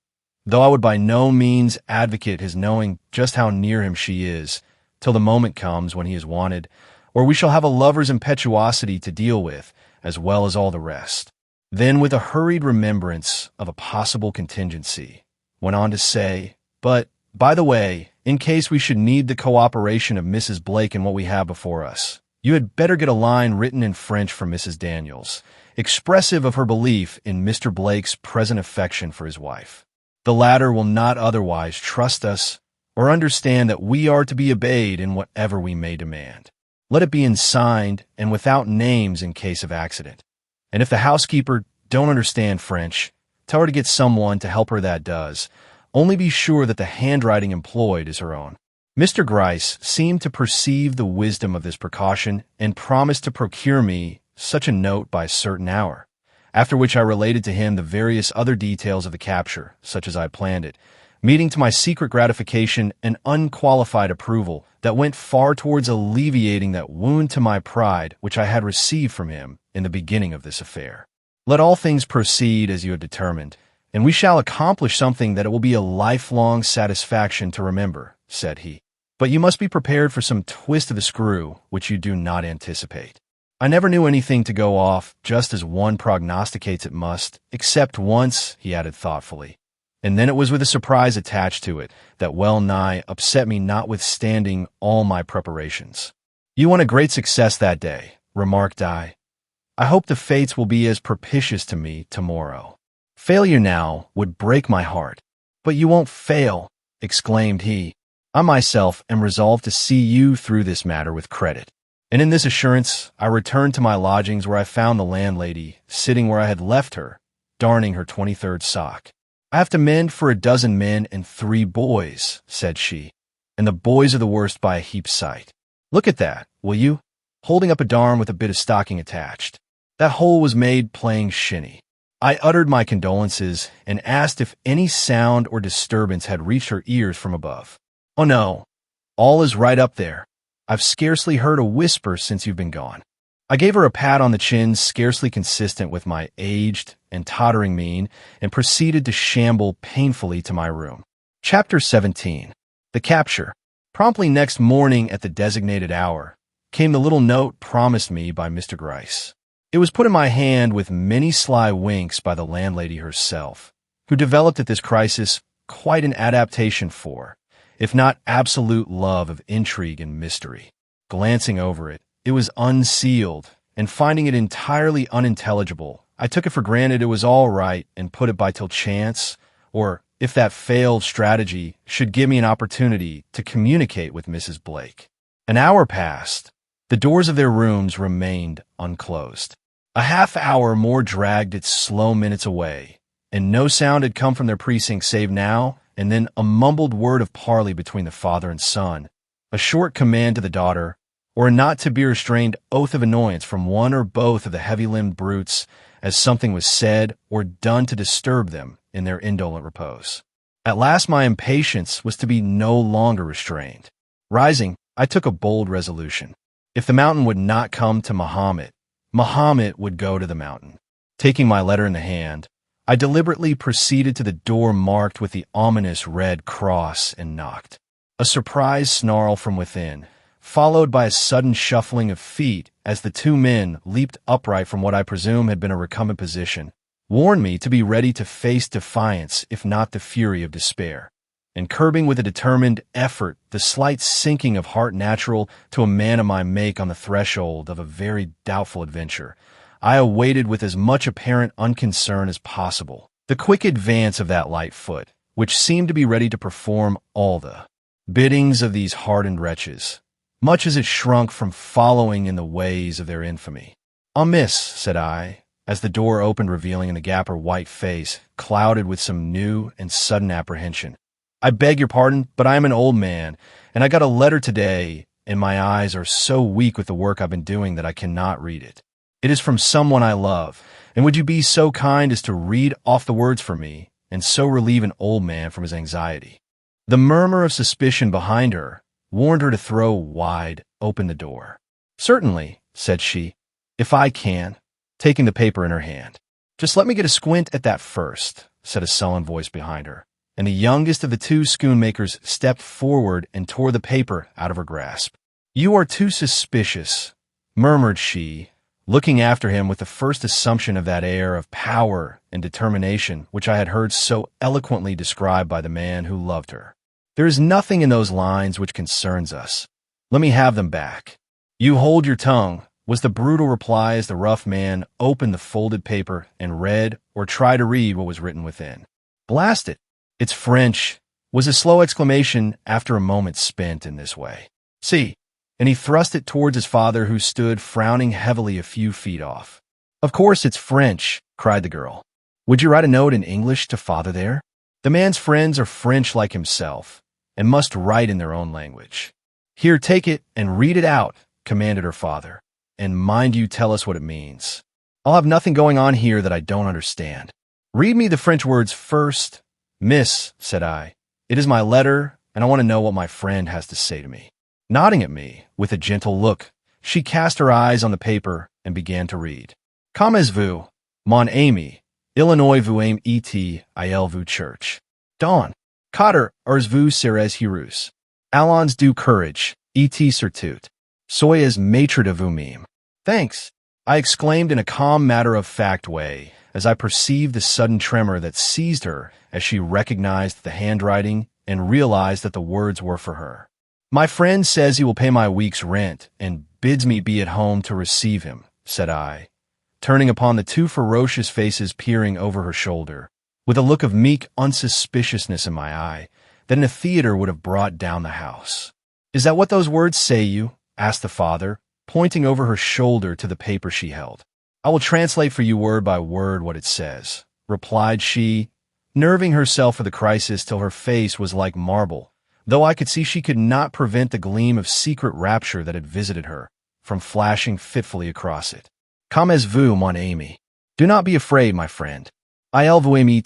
though I would by no means advocate his knowing just how near him she is, till the moment comes when he is wanted, or we shall have a lover's impetuosity to deal with, as well as all the rest." Then, with a hurried remembrance of a possible contingency, went on to say, "But, by the way, in case we should need the cooperation of Mrs. Blake in what we have before us, you had better get a line written in French from Mrs. Daniels, expressive of her belief in Mr. Blake's present affection for his wife. The latter will not otherwise trust us or understand that we are to be obeyed in whatever we may demand. Let it be unsigned and without names in case of accident. And if the housekeeper don't understand French, tell her to get someone to help her that does. Only be sure that the handwriting employed is her own." Mr. Gryce seemed to perceive the wisdom of this precaution and promised to procure me such a note by a certain hour, after which I related to him the various other details of the capture, such as I planned it, meeting to my secret gratification and unqualified approval that went far towards alleviating that wound to my pride which I had received from him in the beginning of this affair. Let all things proceed as you have determined, and we shall accomplish something that it will be a lifelong satisfaction to remember, said he. But you must be prepared for some twist of the screw which you do not anticipate. I never knew anything to go off just as one prognosticates it must, except once, he added thoughtfully. And then it was with a surprise attached to it that well nigh upset me notwithstanding all my preparations. You won a great success that day, remarked I. I hope the fates will be as propitious to me tomorrow. Failure now would break my heart. But you won't fail, exclaimed he. I myself am resolved to see you through this matter with credit. And in this assurance, I returned to my lodgings where I found the landlady sitting where I had left her, darning her 23rd sock. I have to mend for 12 men and 3 boys, said she, and the boys are the worst by a heap sight. Look at that, will you? Holding up a darn with a bit of stocking attached. That hole was made playing shinny. I uttered my condolences and asked if any sound or disturbance had reached her ears from above. Oh no, all is right up there. I've scarcely heard a whisper since you've been gone. I gave her a pat on the chin scarcely consistent with my aged and tottering mien and proceeded to shamble painfully to my room. Chapter 17. The Capture. Promptly next morning at the designated hour came the little note promised me by Mr. Gryce. It was put in my hand with many sly winks by the landlady herself, who developed at this crisis quite an adaptation for, if not absolute love of intrigue and mystery. Glancing over it, it was unsealed, and finding it entirely unintelligible, I took it for granted it was all right and put it by till chance, or, if that failed strategy, should give me an opportunity to communicate with Mrs. Blake. An hour passed. The doors of their rooms remained unclosed. A half-hour more dragged its slow minutes away, and no sound had come from their precinct save now and then a mumbled word of parley between the father and son, a short command to the daughter, or a not-to-be-restrained oath of annoyance from one or both of the heavy-limbed brutes as something was said or done to disturb them in their indolent repose. At last my impatience was to be no longer restrained. Rising, I took a bold resolution. If the mountain would not come to Mahomet, Mahomet would go to the mountain. Taking my letter in the hand, I deliberately proceeded to the door marked with the ominous red cross and knocked. A surprised snarl from within, followed by a sudden shuffling of feet as the 2 men leaped upright from what I presume had been a recumbent position, warned me to be ready to face defiance if not the fury of despair. And curbing with a determined effort the slight sinking of heart natural to a man of my make on the threshold of a very doubtful adventure, I awaited with as much apparent unconcern as possible the quick advance of that light foot, which seemed to be ready to perform all the biddings of these hardened wretches, much as it shrunk from following in the ways of their infamy. "Miss," said I, as the door opened revealing in the gap her white face, clouded with some new and sudden apprehension. "I beg your pardon, but I am an old man, and I got a letter today, and my eyes are so weak with the work I've been doing that I cannot read it. It is from someone I love, and would you be so kind as to read off the words for me, and so relieve an old man from his anxiety?" The murmur of suspicion behind her warned her to throw wide open the door. "Certainly," said she, "if I can," taking the paper in her hand. "Just let me get a squint at that first," said a sullen voice behind her, and the youngest of the 2 schoonmakers stepped forward and tore the paper out of her grasp. "You are too suspicious," murmured she, looking after him with the first assumption of that air of power and determination which I had heard so eloquently described by the man who loved her. "There is nothing in those lines which concerns us. Let me have them back." "You hold your tongue," was the brutal reply as the rough man opened the folded paper and read or tried to read what was written within. "Blast it! It's French," was a slow exclamation after a moment spent in this way. "See," and he thrust it towards his father who stood frowning heavily a few feet off. "Of course it's French," cried the girl. "Would you write a note in English to father there?" The man's friends are French like himself, and must write in their own language. "Here, take it and read it out," commanded her father, "and mind you tell us what it means. I'll have nothing going on here that I don't understand. Read me the French words first." "Miss," said I, It is my letter, and I want to know what my friend has to say to me. Nodding at me with a gentle look, she cast her eyes on the paper and began to read. Comment-vous, mon ami, Illinois vous aime et vous church. Dawn. Cotter, vous serez heureux. Allons du courage, et surtout. Soyez maître de vous-même. Thanks, I exclaimed in a calm, matter-of-fact way, as I perceived the sudden tremor that seized her as she recognized the handwriting and realized that the words were for her. My friend says he will pay my week's rent and bids me be at home to receive him, said I, turning upon the two ferocious faces peering over her shoulder, with a look of meek unsuspiciousness in my eye that in a theater would have brought down the house. Is that what those words say, you? Asked the father, pointing over her shoulder to the paper she held. I will translate for you word by word what it says, replied she, nerving herself for the crisis till her face was like marble, though I could see she could not prevent the gleam of secret rapture that had visited her from flashing fitfully across it. Comment-vous, mon ami? Do not be afraid, my friend. Il vous aime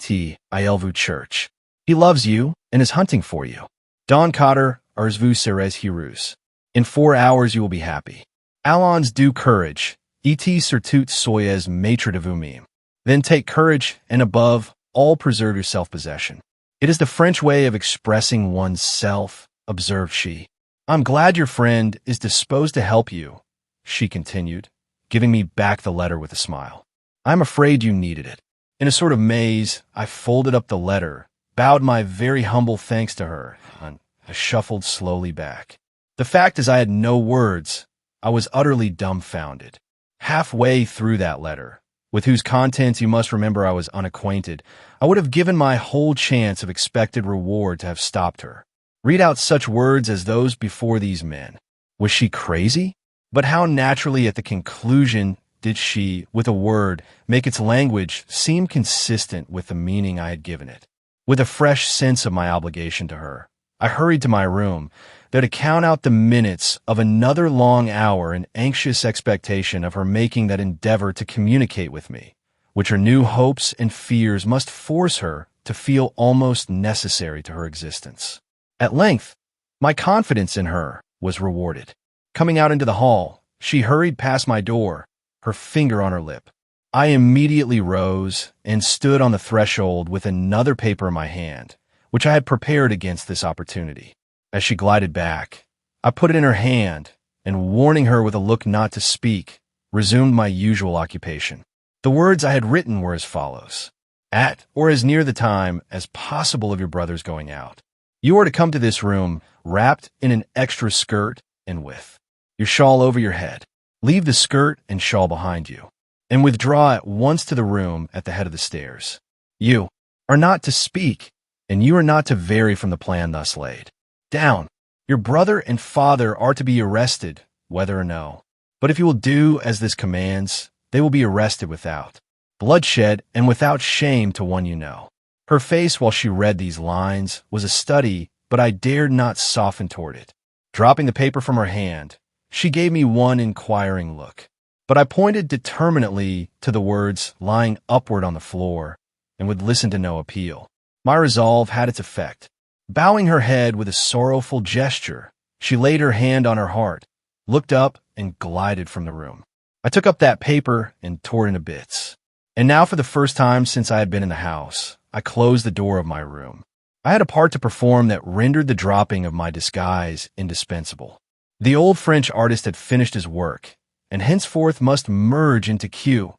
il vous church. He loves you and is hunting for you. Don Cotter, vous serez heureux. In 4 hours you will be happy. Allons du courage, et surtout soyez maître de vous-même. Then take courage, and above all preserve your self-possession. It is the French way of expressing one's self, observed she. I'm glad your friend is disposed to help you, she continued, giving me back the letter with a smile. I'm afraid you needed it. In a sort of maze, I folded up the letter, bowed my very humble thanks to her, and I shuffled slowly back. The fact is I had no words. I was utterly dumbfounded. Halfway through that letter, with whose contents you must remember I was unacquainted, I would have given my whole chance of expected reward to have stopped her. Read out such words as those before these men. Was she crazy? But how naturally at the conclusion did she, with a word, make its language seem consistent with the meaning I had given it. With a fresh sense of my obligation to her, I hurried to my room, there to count out the minutes of another long hour in anxious expectation of her making that endeavor to communicate with me, which her new hopes and fears must force her to feel almost necessary to her existence. At length, my confidence in her was rewarded. Coming out into the hall, she hurried past my door, her finger on her lip. I immediately rose and stood on the threshold with another paper in my hand, which I had prepared against this opportunity. As she glided back, I put it in her hand, and warning her with a look not to speak, resumed my usual occupation. The words I had written were as follows. At or as near the time as possible of your brother's going out, you are to come to this room wrapped in an extra skirt and with your shawl over your head. Leave the skirt and shawl behind you, and withdraw at once to the room at the head of the stairs. You are not to speak, and you are not to vary from the plan thus laid down. Your brother and father are to be arrested, whether or no. But if you will do as this commands, they will be arrested without bloodshed and without shame to one you know. Her face while she read these lines was a study, but I dared not soften toward it. Dropping the paper from her hand, she gave me one inquiring look. But I pointed determinately to the words lying upward on the floor and would listen to no appeal. My resolve had its effect. Bowing her head with a sorrowful gesture, she laid her hand on her heart, looked up, and glided from the room. I took up that paper and tore it into bits. And now for the first time since I had been in the house, I closed the door of my room. I had a part to perform that rendered the dropping of my disguise indispensable. The old French artist had finished his work, and henceforth must merge into Q,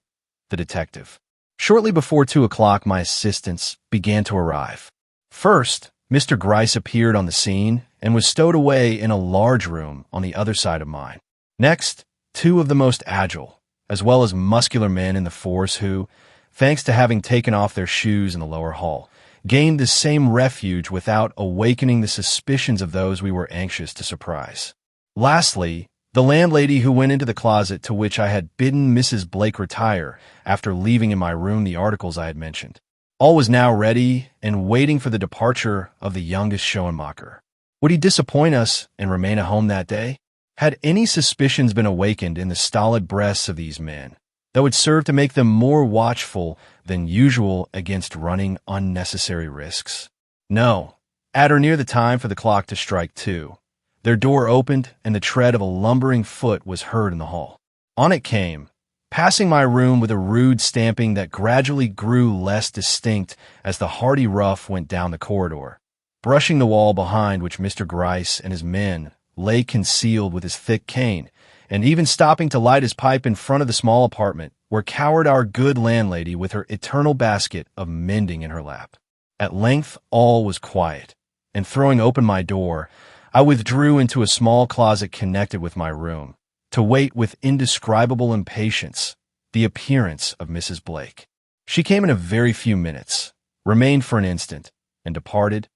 the detective. Shortly before 2 o'clock, my assistants began to arrive. First, Mr. Gryce appeared on the scene and was stowed away in a large room on the other side of mine. Next, 2 of the most agile, as well as muscular men in the force who, thanks to having taken off their shoes in the lower hall, gained the same refuge without awakening the suspicions of those we were anxious to surprise. Lastly, the landlady who went into the closet to which I had bidden Mrs. Blake retire after leaving in my room the articles I had mentioned. All was now ready and waiting for the departure of the youngest Schoenmacher. Would he disappoint us and remain at home that day? Had any suspicions been awakened in the stolid breasts of these men, that would serve to make them more watchful than usual against running unnecessary risks? No. At or near the time for the clock to strike 2, their door opened and the tread of a lumbering foot was heard in the hall. On it came, passing my room with a rude stamping that gradually grew less distinct as the hearty rough went down the corridor, brushing the wall behind which Mr. Gryce and his men lay concealed with his thick cane, and even stopping to light his pipe in front of the small apartment where cowered our good landlady with her eternal basket of mending in her lap. At length all was quiet, and throwing open my door, I withdrew into a small closet connected with my room, to wait with indescribable impatience the appearance of Mrs. Blake. She came in a very few minutes, remained for an instant, and departed,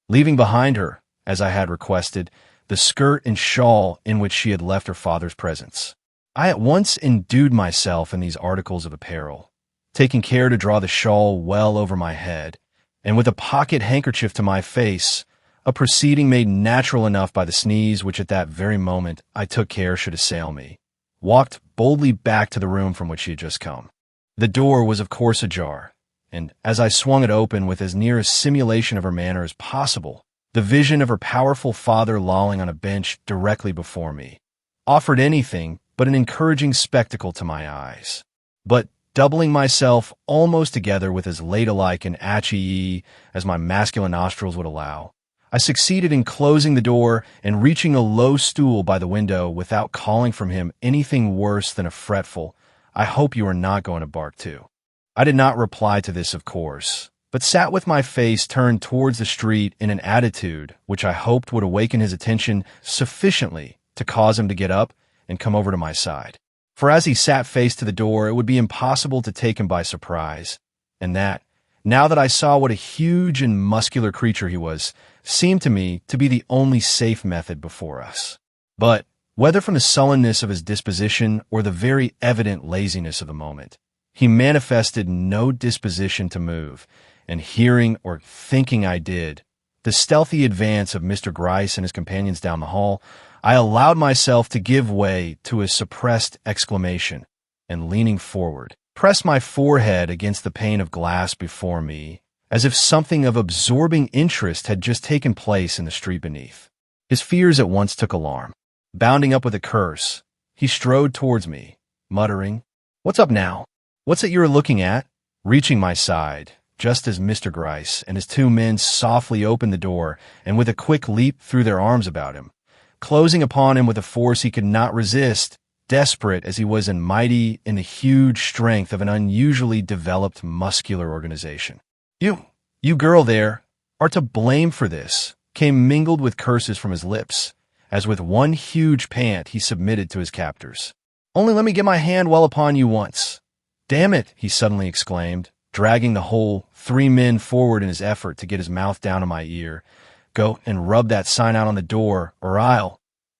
leaving behind her, as I had requested, the skirt and shawl in which she had left her father's presence. I at once endued myself in these articles of apparel, taking care to draw the shawl well over my head, and with a pocket handkerchief to my face, a proceeding made natural enough by the sneeze which at that very moment I took care should assail me, walked boldly back to the room from which she had just come. The door was of course ajar, and as I swung it open with as near a simulation of her manner as possible, the vision of her powerful father lolling on a bench directly before me offered anything but an encouraging spectacle to my eyes. But doubling myself almost together with as ladylike an atchee as my masculine nostrils would allow, I succeeded in closing the door and reaching a low stool by the window without calling from him anything worse than a fretful, "I hope you are not going to bark too." I did not reply to this, of course, but sat with my face turned towards the street in an attitude which I hoped would awaken his attention sufficiently to cause him to get up and come over to my side. For as he sat face to the door, it would be impossible to take him by surprise, and that, now that I saw what a huge and muscular creature he was, seemed to me to be the only safe method before us. But, whether from the sullenness of his disposition or the very evident laziness of the moment, he manifested no disposition to move, and hearing or thinking I did the stealthy advance of Mr. Gryce and his companions down the hall, I allowed myself to give way to a suppressed exclamation, and leaning forward, pressed my forehead against the pane of glass before me, as if something of absorbing interest had just taken place in the street beneath. His fears at once took alarm. Bounding up with a curse, he strode towards me, muttering, "What's up now? What's it you're looking at?" Reaching my side, just as Mr. Gryce and his 2 men softly opened the door and with a quick leap threw their arms about him, closing upon him with a force he could not resist, desperate as he was and mighty in the huge strength of an unusually developed muscular organization. You girl there, are to blame for this," came mingled with curses from his lips, as with one huge pant he submitted to his captors. "Only let me get my hand well upon you once." "Damn it," he suddenly exclaimed, dragging the whole 3 men forward in his effort to get his mouth down to my ear. "Go and rub that sign out on the door, or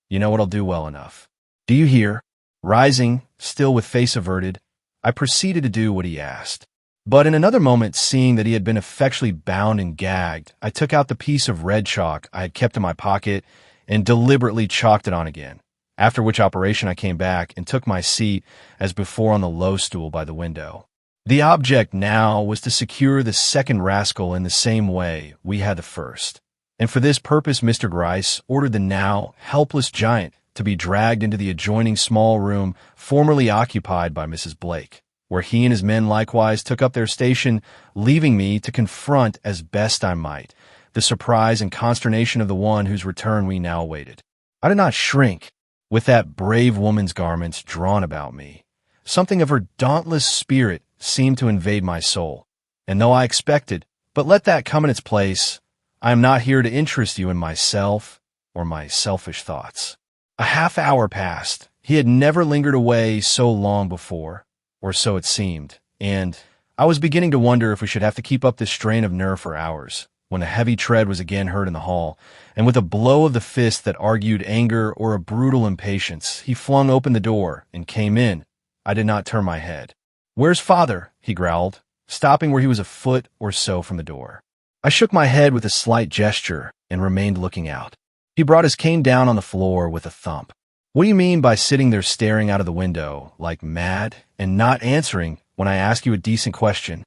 you know what I'll do well enough. Do you hear?" Rising, still with face averted, I proceeded to do what he asked. But in another moment, seeing that he had been effectually bound and gagged, I took out the piece of red chalk I had kept in my pocket and deliberately chalked it on again, after which operation I came back and took my seat as before on the low stool by the window. The object now was to secure the second rascal in the same way we had the first, and for this purpose Mr. Gryce ordered the now helpless giant to be dragged into the adjoining small room formerly occupied by Mrs. Blake, where he and his men likewise took up their station, leaving me to confront as best I might the surprise and consternation of the one whose return we now awaited. I did not shrink with that brave woman's garments drawn about me. Something of her dauntless spirit seemed to invade my soul, and though I expected, but let that come in its place, I am not here to interest you in myself or my selfish thoughts. A half hour passed. He had never lingered away so long before, or so it seemed, and I was beginning to wonder if we should have to keep up this strain of nerve for hours, when a heavy tread was again heard in the hall, and with a blow of the fist that argued anger or a brutal impatience, he flung open the door and came in. I did not turn my head. "Where's father?" he growled, stopping where he was a foot or so from the door. I shook my head with a slight gesture and remained looking out. He brought his cane down on the floor with a thump. "What do you mean by sitting there staring out of the window, like mad, and not answering when I ask you a decent question?"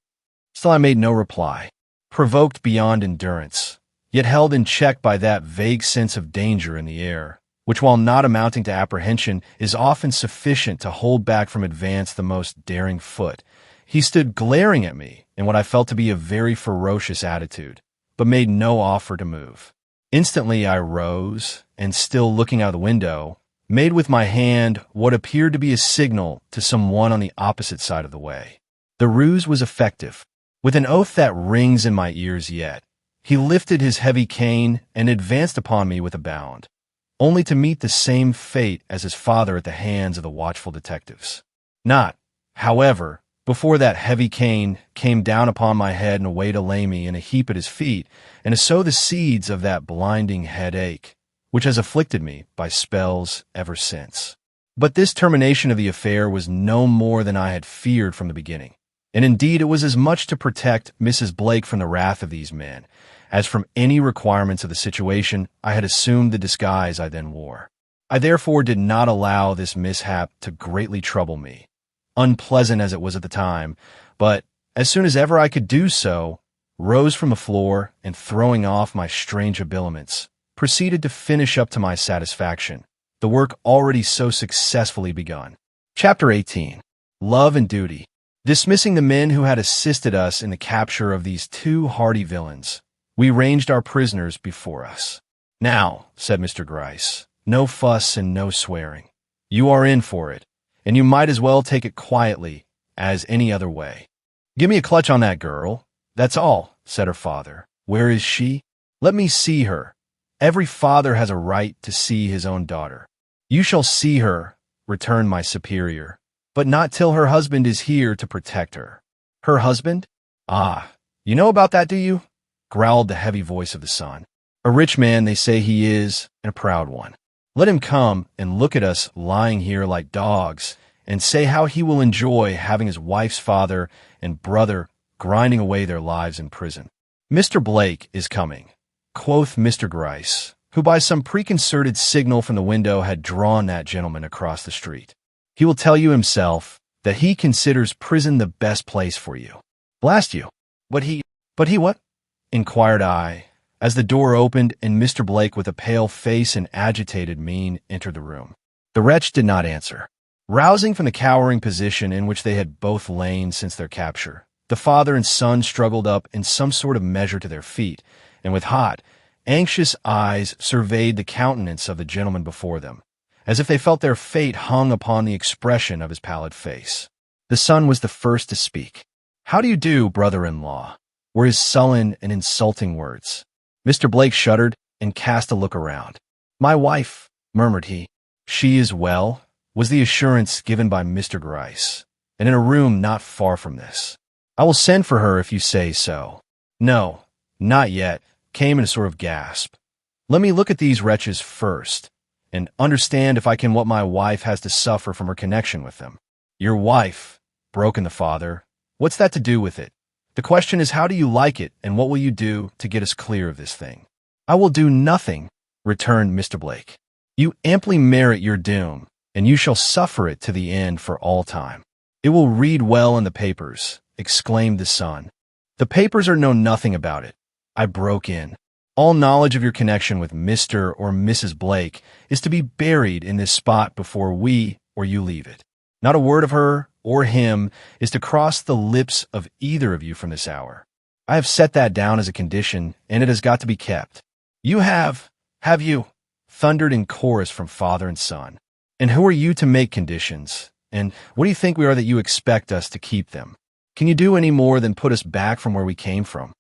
Still I made no reply. Provoked beyond endurance, yet held in check by that vague sense of danger in the air, which, while not amounting to apprehension, is often sufficient to hold back from advance the most daring foot. He stood glaring at me in what I felt to be a very ferocious attitude, but made no offer to move. Instantly I rose, and still looking out the window, made with my hand what appeared to be a signal to someone on the opposite side of the way. The ruse was effective. With an oath that rings in my ears yet, he lifted his heavy cane and advanced upon me with a bound, only to meet the same fate as his father at the hands of the watchful detectives. Not, however, before that heavy cane came down upon my head in a way to lay me in a heap at his feet and to sow the seeds of that blinding headache, which has afflicted me by spells ever since. But this termination of the affair was no more than I had feared from the beginning, and indeed it was as much to protect Mrs. Blake from the wrath of these men as from any requirements of the situation I had assumed the disguise I then wore. I therefore did not allow this mishap to greatly trouble me, unpleasant as it was at the time, but as soon as ever I could do so, rose from the floor and, throwing off my strange habiliments, proceeded to finish up to my satisfaction the work already so successfully begun. Chapter 18. Love and Duty. Dismissing the men who had assisted us in the capture of these two hardy villains, we ranged our prisoners before us. "Now," said Mr. Gryce, "no fuss and no swearing. You are in for it, and you might as well take it quietly as any other way. Give me a clutch on that girl. That's all," said her father. "Where is she? Let me see her. Every father has a right to see his own daughter." "You shall see her," returned my superior, "but not till her husband is here to protect her." "Her husband? Ah, you know about that, do you?" growled the heavy voice of the son. "A rich man, they say he is, and a proud one. Let him come and look at us lying here like dogs, and say how he will enjoy having his wife's father and brother grinding away their lives in prison." "Mr. Blake is coming," quoth Mr. Gryce, who by some preconcerted signal from the window had drawn that gentleman across the street. "He will tell you himself that he considers prison the best place for you." "Blast you! But he what?" inquired I, as the door opened and Mr. Blake, with a pale face and agitated mien, entered the room. The wretch did not answer. Rousing from the cowering position in which they had both lain since their capture, the father and son struggled up in some sort of measure to their feet, and with hot, anxious eyes surveyed the countenance of the gentleman before them, as if they felt their fate hung upon the expression of his pallid face. The son was the first to speak. "How do you do, brother-in-law?" were his sullen and insulting words. Mr. Blake shuddered and cast a look around. "My wife," murmured he. "She is well," was the assurance given by Mr. Gryce, "and in a room not far from this. I will send for her if you say so." "No, not yet," came in a sort of gasp. "Let me look at these wretches first, and understand if I can what my wife has to suffer from her connection with them." "Your wife," broke in the father. "What's that to do with it? The question is, how do you like it, and what will you do to get us clear of this thing?" "I will do nothing," returned Mr. Blake. "You amply merit your doom, and you shall suffer it to the end for all time." "It will read well in the papers," exclaimed the son. "The papers are know nothing about it," I broke in. "All knowledge of your connection with Mr. or Mrs. Blake is to be buried in this spot before we or you leave it. Not a word of her or him is to cross the lips of either of you from this hour. I have set that down as a condition, and it has got to be kept." "You have you?" thundered in chorus from father and son. "And who are you to make conditions? And what do you think we are that you expect us to keep them? Can you do any more than put us back from where we came from?"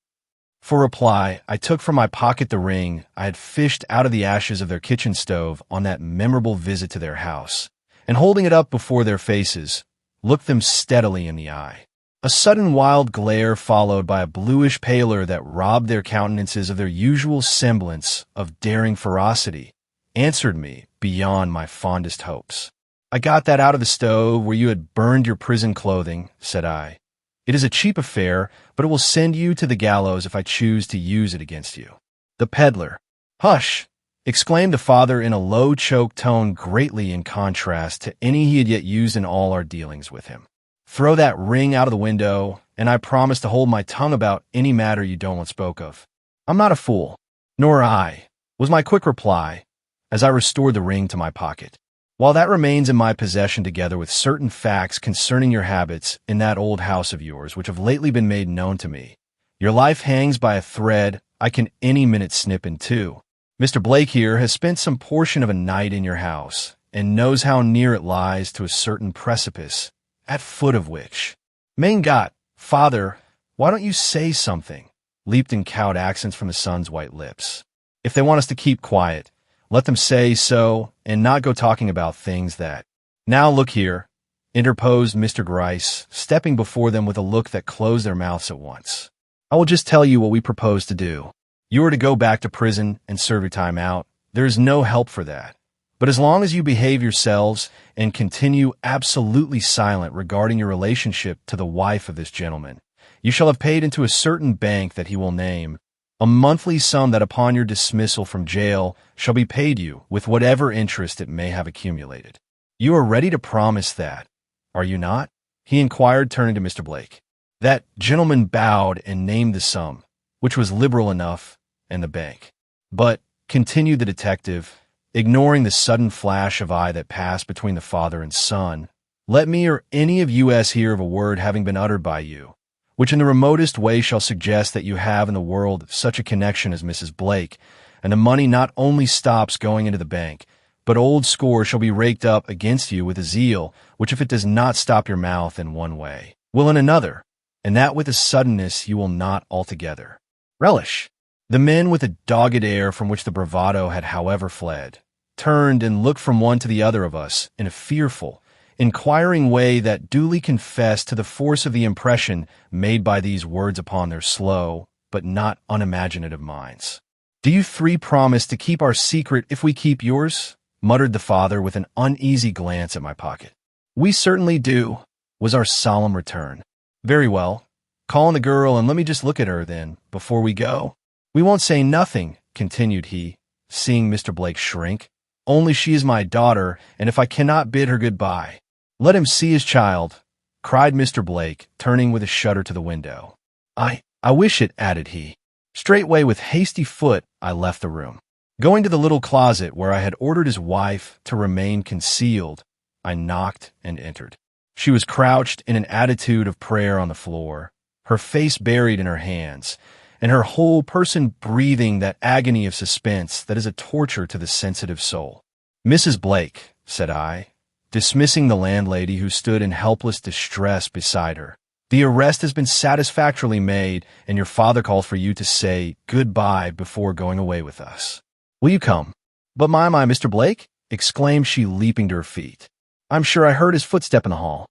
For reply, I took from my pocket the ring I had fished out of the ashes of their kitchen stove on that memorable visit to their house, and holding it up before their faces, looked them steadily in the eye. A sudden wild glare followed by a bluish pallor that robbed their countenances of their usual semblance of daring ferocity answered me beyond my fondest hopes. "I got that out of the stove where you had burned your prison clothing," said I. "It is a cheap affair, but it will send you to the gallows if I choose to use it against you." The peddler. "Hush!" exclaimed the father in a low, choked tone greatly in contrast to any he had yet used in all our dealings with him. "Throw that ring out of the window, and I promise to hold my tongue about any matter you don't want spoke of. I'm not a fool. Nor I, was my quick reply, as I restored the ring to my pocket. While that remains in my possession together with certain facts concerning your habits in that old house of yours which have lately been made known to me, your life hangs by a thread I can any minute snip in two. Mr. Blake here has spent some portion of a night in your house, and knows how near it lies to a certain precipice, at foot of which, Mein Gott, father, why don't you say something? Leaped in cowed accents from the son's white lips. If they want us to keep quiet, let them say so, and not go talking about things that— Now look here, interposed Mr. Gryce, stepping before them with a look that closed their mouths at once. I will just tell you what we propose to do. You are to go back to prison and serve your time out. There is no help for that. But as long as you behave yourselves and continue absolutely silent regarding your relationship to the wife of this gentleman, you shall have paid into a certain bank that he will name a monthly sum that upon your dismissal from jail shall be paid you with whatever interest it may have accumulated. You are ready to promise that, are you not? He inquired, turning to Mr. Blake. That gentleman bowed and named the sum, which was liberal enough, and the bank. But, continued the detective, ignoring the sudden flash of eye that passed between the father and son, let me or any of you as hear of a word having been uttered by you, which in the remotest way shall suggest that you have in the world such a connection as Mrs. Blake, and the money not only stops going into the bank, but old score shall be raked up against you with a zeal which, if it does not stop your mouth in one way, will in another, and that with a suddenness you will not altogether relish. The men, with a dogged air from which the bravado had however fled, turned and looked from one to the other of us in a fearful, inquiring way that duly confessed to the force of the impression made by these words upon their slow, but not unimaginative minds. Do you three promise to keep our secret if we keep yours? Muttered the father with an uneasy glance at my pocket. We certainly do, was our solemn return. Very well. Call in the girl and let me just look at her then, before we go. We won't say nothing, continued he, seeing Mr. Blake shrink. Only she is my daughter, and if I cannot bid her good-bye, let him see his child, cried Mr. Blake, turning with a shudder to the window. I wish it, added he. Straightway with hasty foot I left the room. Going to the little closet where I had ordered his wife to remain concealed, I knocked and entered. She was crouched in an attitude of prayer on the floor, her face buried in her hands, and her whole person breathing that agony of suspense that is a torture to the sensitive soul. Mrs. Blake, said I, dismissing the landlady who stood in helpless distress beside her, the arrest has been satisfactorily made, and your father calls for you to say good-bye before going away with us. Will you come? But my, Mr. Blake, exclaimed she, leaping to her feet. I'm sure I heard his footstep in the hall.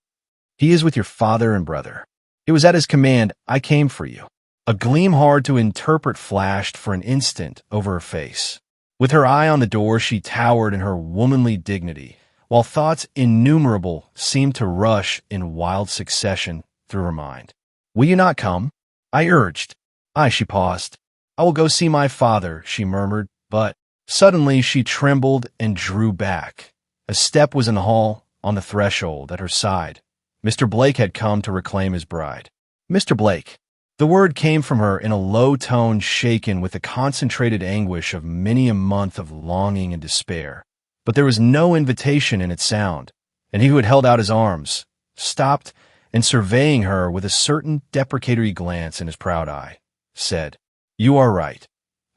He is with your father and brother. It was at his command I came for you. A gleam hard to interpret flashed for an instant over her face. With her eye on the door, she towered in her womanly dignity, while thoughts innumerable seemed to rush in wild succession through her mind. Will you not come? I urged. She paused. I will go see my father, she murmured, but suddenly she trembled and drew back. A step was in the hall, on the threshold, at her side. Mr. Blake had come to reclaim his bride. Mr. Blake. The word came from her in a low tone shaken with the concentrated anguish of many a month of longing and despair. But there was no invitation in its sound, and he who had held out his arms stopped and, surveying her with a certain deprecatory glance in his proud eye, said, You are right.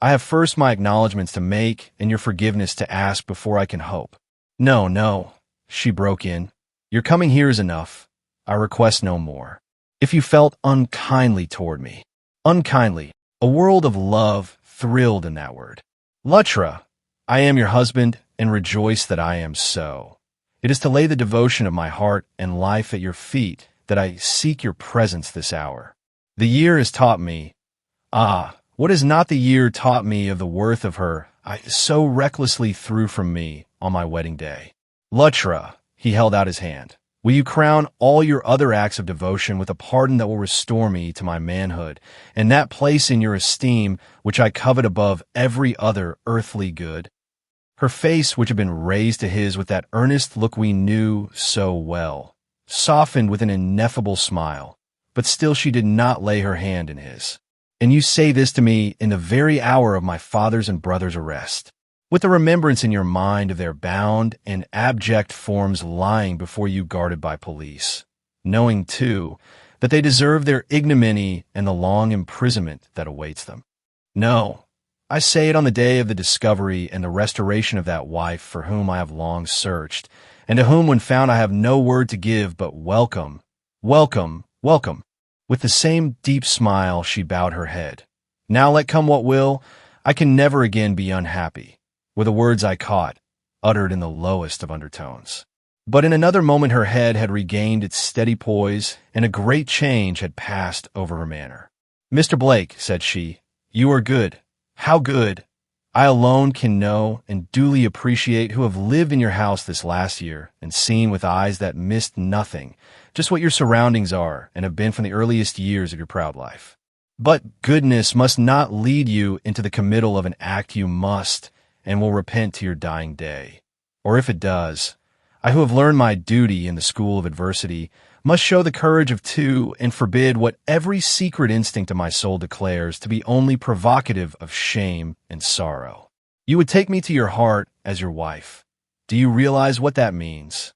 I have first my acknowledgments to make and your forgiveness to ask before I can hope. No, she broke in. Your coming here is enough. I request no more. If you felt unkindly toward me, unkindly, a world of love thrilled in that word. Lutra, I am your husband, and rejoice that I am so. It is to lay the devotion of my heart and life at your feet that I seek your presence this hour. The year has taught me, what has not the year taught me of the worth of her I so recklessly threw from me on my wedding day? Lutra, he held out his hand. Will you crown all your other acts of devotion with a pardon that will restore me to my manhood, and that place in your esteem which I covet above every other earthly good? Her face, which had been raised to his with that earnest look we knew so well, softened with an ineffable smile, but still she did not lay her hand in his. And you say this to me in the very hour of my father's and brother's arrest, with the remembrance in your mind of their bound and abject forms lying before you guarded by police, knowing, too, that they deserve their ignominy and the long imprisonment that awaits them. No, I say it on the day of the discovery and the restoration of that wife for whom I have long searched, and to whom when found I have no word to give but welcome, welcome, welcome. With the same deep smile she bowed her head. Now let come what will, I can never again be unhappy, were the words I caught, uttered in the lowest of undertones. But in another moment her head had regained its steady poise, and a great change had passed over her manner. "Mr. Blake," said she, "you are good. How good! I alone can know and duly appreciate who have lived in your house this last year and seen with eyes that missed nothing, just what your surroundings are and have been from the earliest years of your proud life. But goodness must not lead you into the committal of an act you must and will repent to your dying day. Or if it does, I who have learned my duty in the school of adversity must show the courage of two and forbid what every secret instinct of my soul declares to be only provocative of shame and sorrow. You would take me to your heart as your wife. Do you realize what that means?"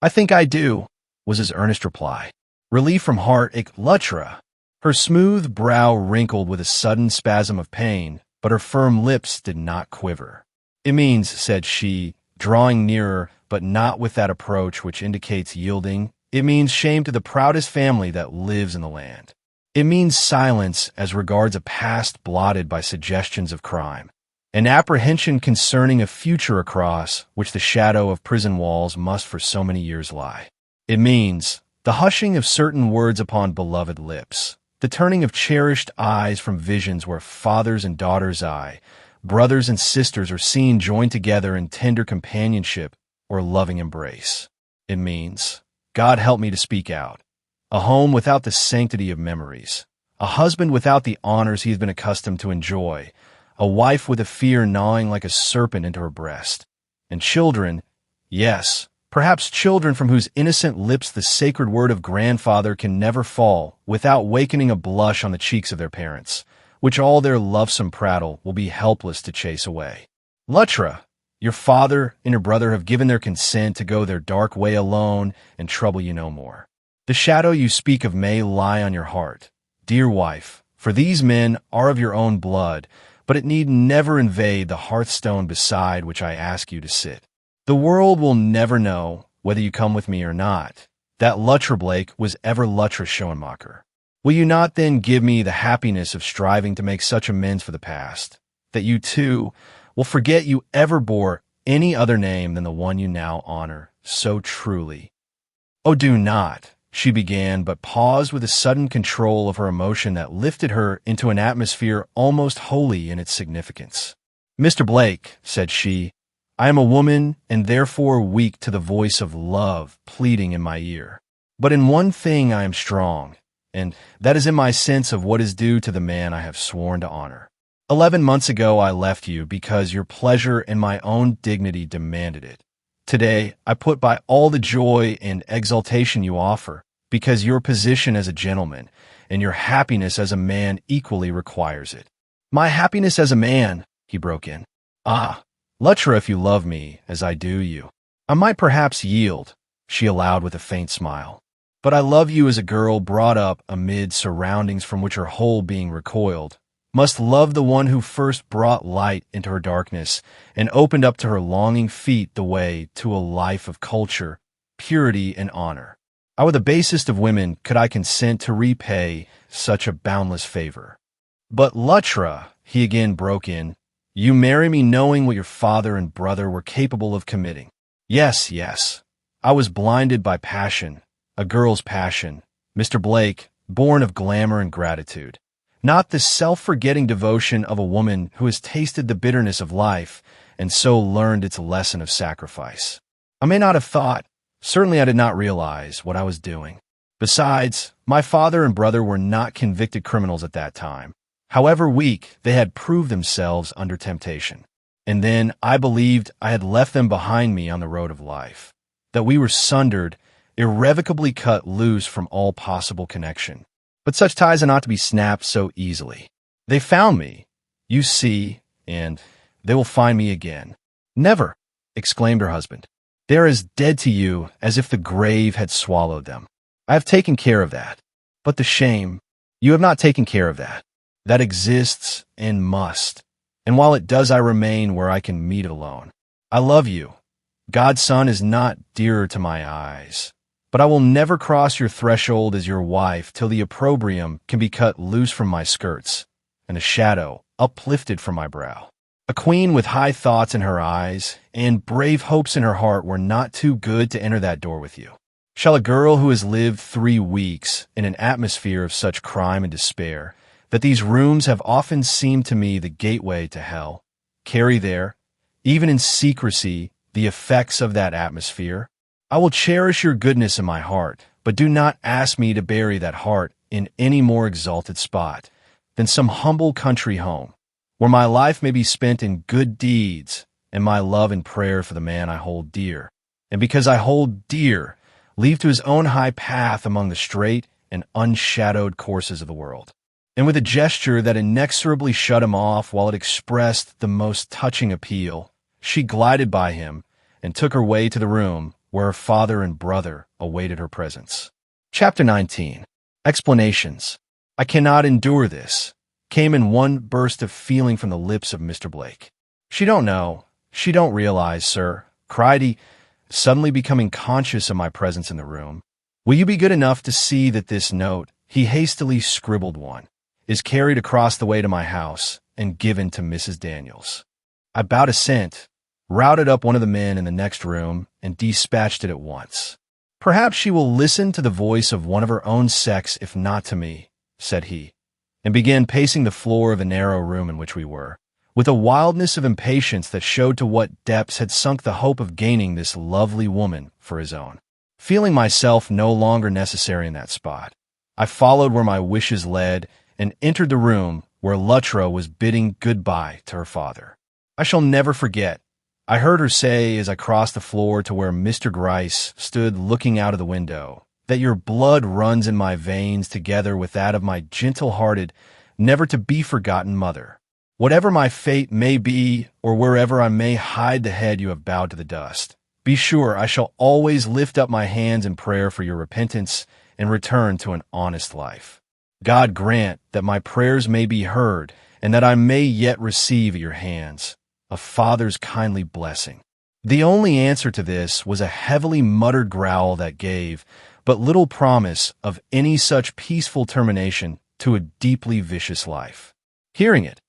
"I think I do," was his earnest reply. Relief from heartache, Lutra. Her smooth brow wrinkled with a sudden spasm of pain, but her firm lips did not quiver. "It means," said she, drawing nearer, but not with that approach which indicates yielding, "it means shame to the proudest family that lives in the land. It means silence as regards a past blotted by suggestions of crime, an apprehension concerning a future across which the shadow of prison walls must for so many years lie. It means the hushing of certain words upon beloved lips, the turning of cherished eyes from visions where fathers and daughters eye, brothers and sisters are seen joined together in tender companionship or loving embrace. It means, God help me to speak out, a home without the sanctity of memories, a husband without the honors he has been accustomed to enjoy, a wife with a fear gnawing like a serpent into her breast, and children, yes, perhaps children from whose innocent lips the sacred word of grandfather can never fall without wakening a blush on the cheeks of their parents, which all their lovesome prattle will be helpless to chase away. Lutra, your father and your brother have given their consent to go their dark way alone and trouble you no more. The shadow you speak of may lie on your heart, dear wife, for these men are of your own blood, but it need never invade the hearthstone beside which I ask you to sit. The world will never know, whether you come with me or not, that Lutra Blake was ever Lutra Schoenmaker. Will you not then give me the happiness of striving to make such amends for the past, that you, too, will forget you ever bore any other name than the one you now honor so truly? "Oh, do not," she began, but paused with a sudden control of her emotion that lifted her into an atmosphere almost holy in its significance. "Mr. Blake," said she, "I am a woman and therefore weak to the voice of love pleading in my ear. But in one thing I am strong, and that is in my sense of what is due to the man I have sworn to honor. 11 months ago I left you because your pleasure and my own dignity demanded it. Today I put by all the joy and exultation you offer, because your position as a gentleman and your happiness as a man equally requires it." "My happiness as a man," he broke in. "Ah, Lutra, if you love me, as I do you, I might perhaps yield," she allowed with a faint smile. "But I love you as a girl brought up amid surroundings from which her whole being recoiled, must love the one who first brought light into her darkness and opened up to her longing feet the way to a life of culture, purity, and honor. I were the basest of women could I consent to repay such a boundless favor." "But Lutra," he again broke in, "you marry me knowing what your father and brother were capable of committing." "Yes, yes. I was blinded by passion, a girl's passion, Mr. Blake, born of glamour and gratitude. Not the self-forgetting devotion of a woman who has tasted the bitterness of life and so learned its lesson of sacrifice. I may not have thought, certainly I did not realize what I was doing. Besides, my father and brother were not convicted criminals at that time. However weak, they had proved themselves under temptation. And then I believed I had left them behind me on the road of life, that we were sundered, irrevocably cut loose from all possible connection. But such ties are not to be snapped so easily. They found me, you see, and they will find me again. Never, exclaimed her husband. They are as dead to you as if the grave had swallowed them. I have taken care of that. But the shame, you have not taken care of that. That exists and must. And while it does, I remain where I can meet it alone. I love you. God's Son is not dearer to my eyes. But I will never cross your threshold as your wife till the opprobrium can be cut loose from my skirts, and a shadow uplifted from my brow. A queen with high thoughts in her eyes and brave hopes in her heart were not too good to enter that door with you. Shall a girl who has lived 3 weeks in an atmosphere of such crime and despair, that these rooms have often seemed to me the gateway to hell, carry there, even in secrecy, the effects of that atmosphere? I will cherish your goodness in my heart, but do not ask me to bury that heart in any more exalted spot than some humble country home, where my life may be spent in good deeds and my love and prayer for the man I hold dear. And because I hold dear, leave to his own high path among the straight and unshadowed courses of the world. And with a gesture that inexorably shut him off while it expressed the most touching appeal, she glided by him and took her way to the room where her father and brother awaited her presence. Chapter 19. Explanations. I cannot endure this, came in one burst of feeling from the lips of Mr. Blake. She don't know, she don't realize, sir, cried he, suddenly becoming conscious of my presence in the room. Will you be good enough to see that this note, he hastily scribbled one, is carried across the way to my house and given to Mrs. Daniels? I bowed assent, routed up one of the men in the next room, and dispatched it at once. Perhaps she will listen to the voice of one of her own sex, if not to me, said he, and began pacing the floor of the narrow room in which we were, with a wildness of impatience that showed to what depths had sunk the hope of gaining this lovely woman for his own. Feeling myself no longer necessary in that spot, I followed where my wishes led and entered the room where Luttra was bidding goodbye to her father. I shall never forget, I heard her say as I crossed the floor to where Mr. Gryce stood looking out of the window, that your blood runs in my veins together with that of my gentle-hearted, never-to-be-forgotten mother. Whatever my fate may be, or wherever I may hide the head you have bowed to the dust, be sure I shall always lift up my hands in prayer for your repentance and return to an honest life. God grant that my prayers may be heard, and that I may yet receive at your hands a father's kindly blessing. The only answer to this was a heavily muttered growl that gave but little promise of any such peaceful termination to a deeply vicious life. Hearing it,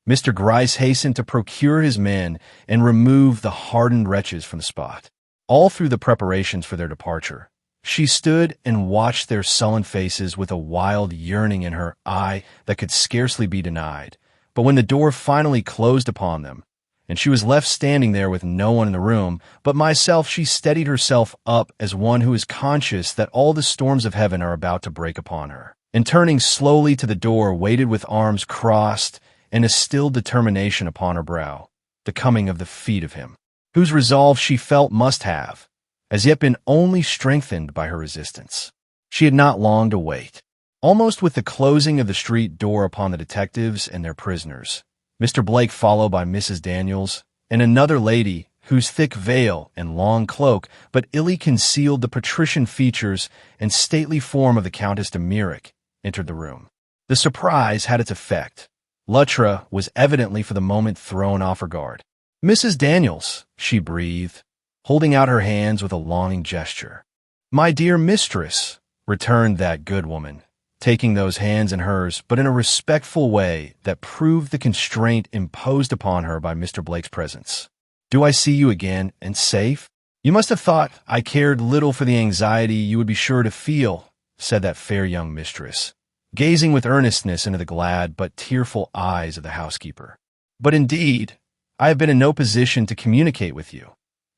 Mr. Gryce hastened to procure his men and remove the hardened wretches from the spot. All through the preparations for their departure, she stood and watched their sullen faces with a wild yearning in her eye that could scarcely be denied. But when the door finally closed upon them, and she was left standing there with no one in the room but myself, she steadied herself up as one who is conscious that all the storms of heaven are about to break upon her, and turning slowly to the door, waited with arms crossed and a still determination upon her brow, the coming of the feet of him, whose resolve she felt must have, as yet, been only strengthened by her resistance. She had not long to wait. Almost with the closing of the street door upon the detectives and their prisoners, Mr. Blake, followed by Mrs. Daniels and another lady whose thick veil and long cloak but illy concealed the patrician features and stately form of the Countess de Murick, entered the room. The surprise had its effect. Luttra was evidently for the moment thrown off her guard. "Mrs. Daniels," she breathed, holding out her hands with a longing gesture. "My dear mistress," returned that good woman, taking those hands in hers, but in a respectful way that proved the constraint imposed upon her by Mr. Blake's presence. "Do I see you again, and safe? You must have thought I cared little for the anxiety you would be sure to feel," said that fair young mistress, gazing with earnestness into the glad but tearful eyes of the housekeeper. "But indeed, I have been in no position to communicate with you,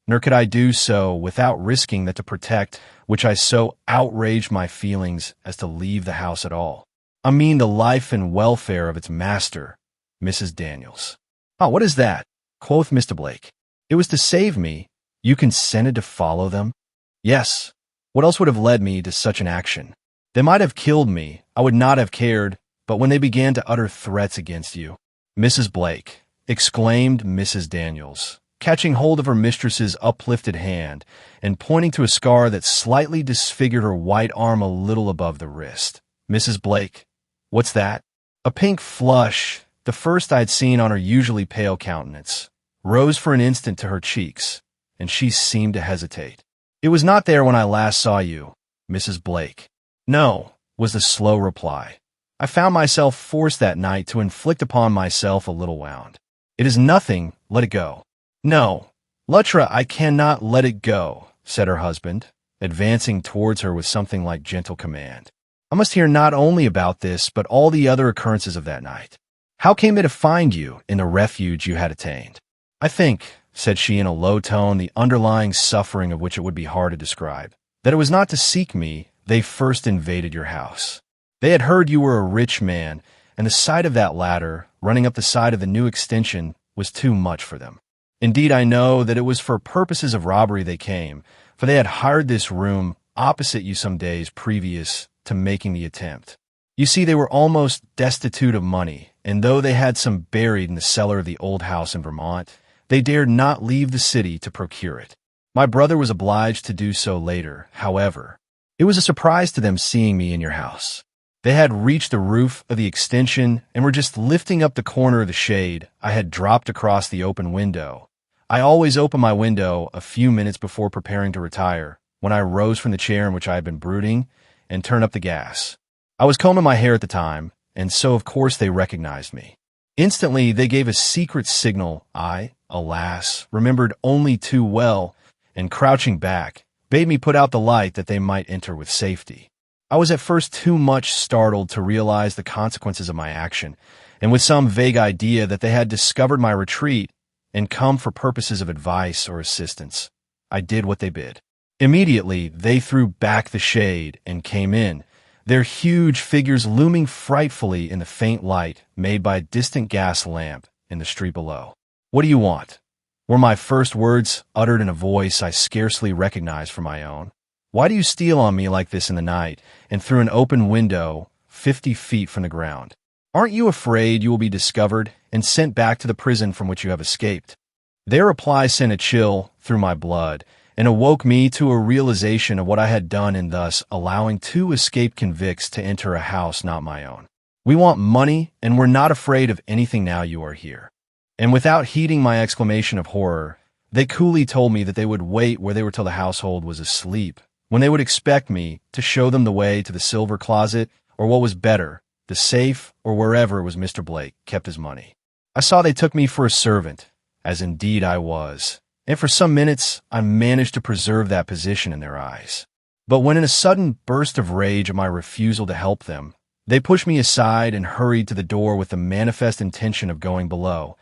nor could I do so without risking that to protect which I so outraged my feelings as to leave the house at all. I mean the life and welfare of its master, Mrs. Daniels." "Ah, what is that?" quoth Mr. Blake. "It was to save me. You consented to follow them?" "Yes. What else would have led me to such an action? They might have killed me. I would not have cared, but when they began to utter threats against you. Mrs. Blake, exclaimed Mrs. Daniels, catching hold of her mistress's uplifted hand and pointing to a scar that slightly disfigured her white arm a little above the wrist. Mrs. Blake, what's that? A pink flush, the first I'd seen on her usually pale countenance, rose for an instant to her cheeks, and she seemed to hesitate. It was not there when I last saw you, Mrs. Blake. No, was the slow reply. I found myself forced that night to inflict upon myself a little wound. It is nothing, let it go. No, Luttra, I cannot let it go, said her husband, advancing towards her with something like gentle command. I must hear not only about this, but all the other occurrences of that night. How came it to find you in the refuge you had attained? I think, said she in a low tone, the underlying suffering of which it would be hard to describe, that it was not to seek me they first invaded your house. They had heard you were a rich man, and the sight of that ladder, running up the side of the new extension, was too much for them. Indeed, I know that it was for purposes of robbery they came, for they had hired this room opposite you some days previous to making the attempt. You see, they were almost destitute of money, and though they had some buried in the cellar of the old house in Vermont, they dared not leave the city to procure it. My brother was obliged to do so later, however. It was a surprise to them seeing me in your house. They had reached the roof of the extension and were just lifting up the corner of the shade I had dropped across the open window. I always open my window a few minutes before preparing to retire, when I rose from the chair in which I had been brooding, and turned up the gas. I was combing my hair at the time, and so of course they recognized me. Instantly they gave a secret signal I, alas, remembered only too well, and crouching back, bade me put out the light that they might enter with safety. I was at first too much startled to realize the consequences of my action, and with some vague idea that they had discovered my retreat and come for purposes of advice or assistance, I did what they bid. Immediately, they threw back the shade and came in, their huge figures looming frightfully in the faint light made by a distant gas lamp in the street below. "What do you want?" were my first words, uttered in a voice I scarcely recognized for my own. "Why do you steal on me like this in the night and through an open window 50 feet from the ground? Aren't you afraid you will be discovered and sent back to the prison from which you have escaped?" Their reply sent a chill through my blood and awoke me to a realization of what I had done in thus allowing 2 escaped convicts to enter a house not my own. "We want money, and we're not afraid of anything now you are here." And without heeding my exclamation of horror, they coolly told me that they would wait where they were till the household was asleep, when they would expect me to show them the way to the silver closet, or what was better, the safe, or wherever it was Mr. Blake kept his money. I saw they took me for a servant, as indeed I was, and for some minutes I managed to preserve that position in their eyes. But when in a sudden burst of rage at my refusal to help them, they pushed me aside and hurried to the door with the manifest intention of going below,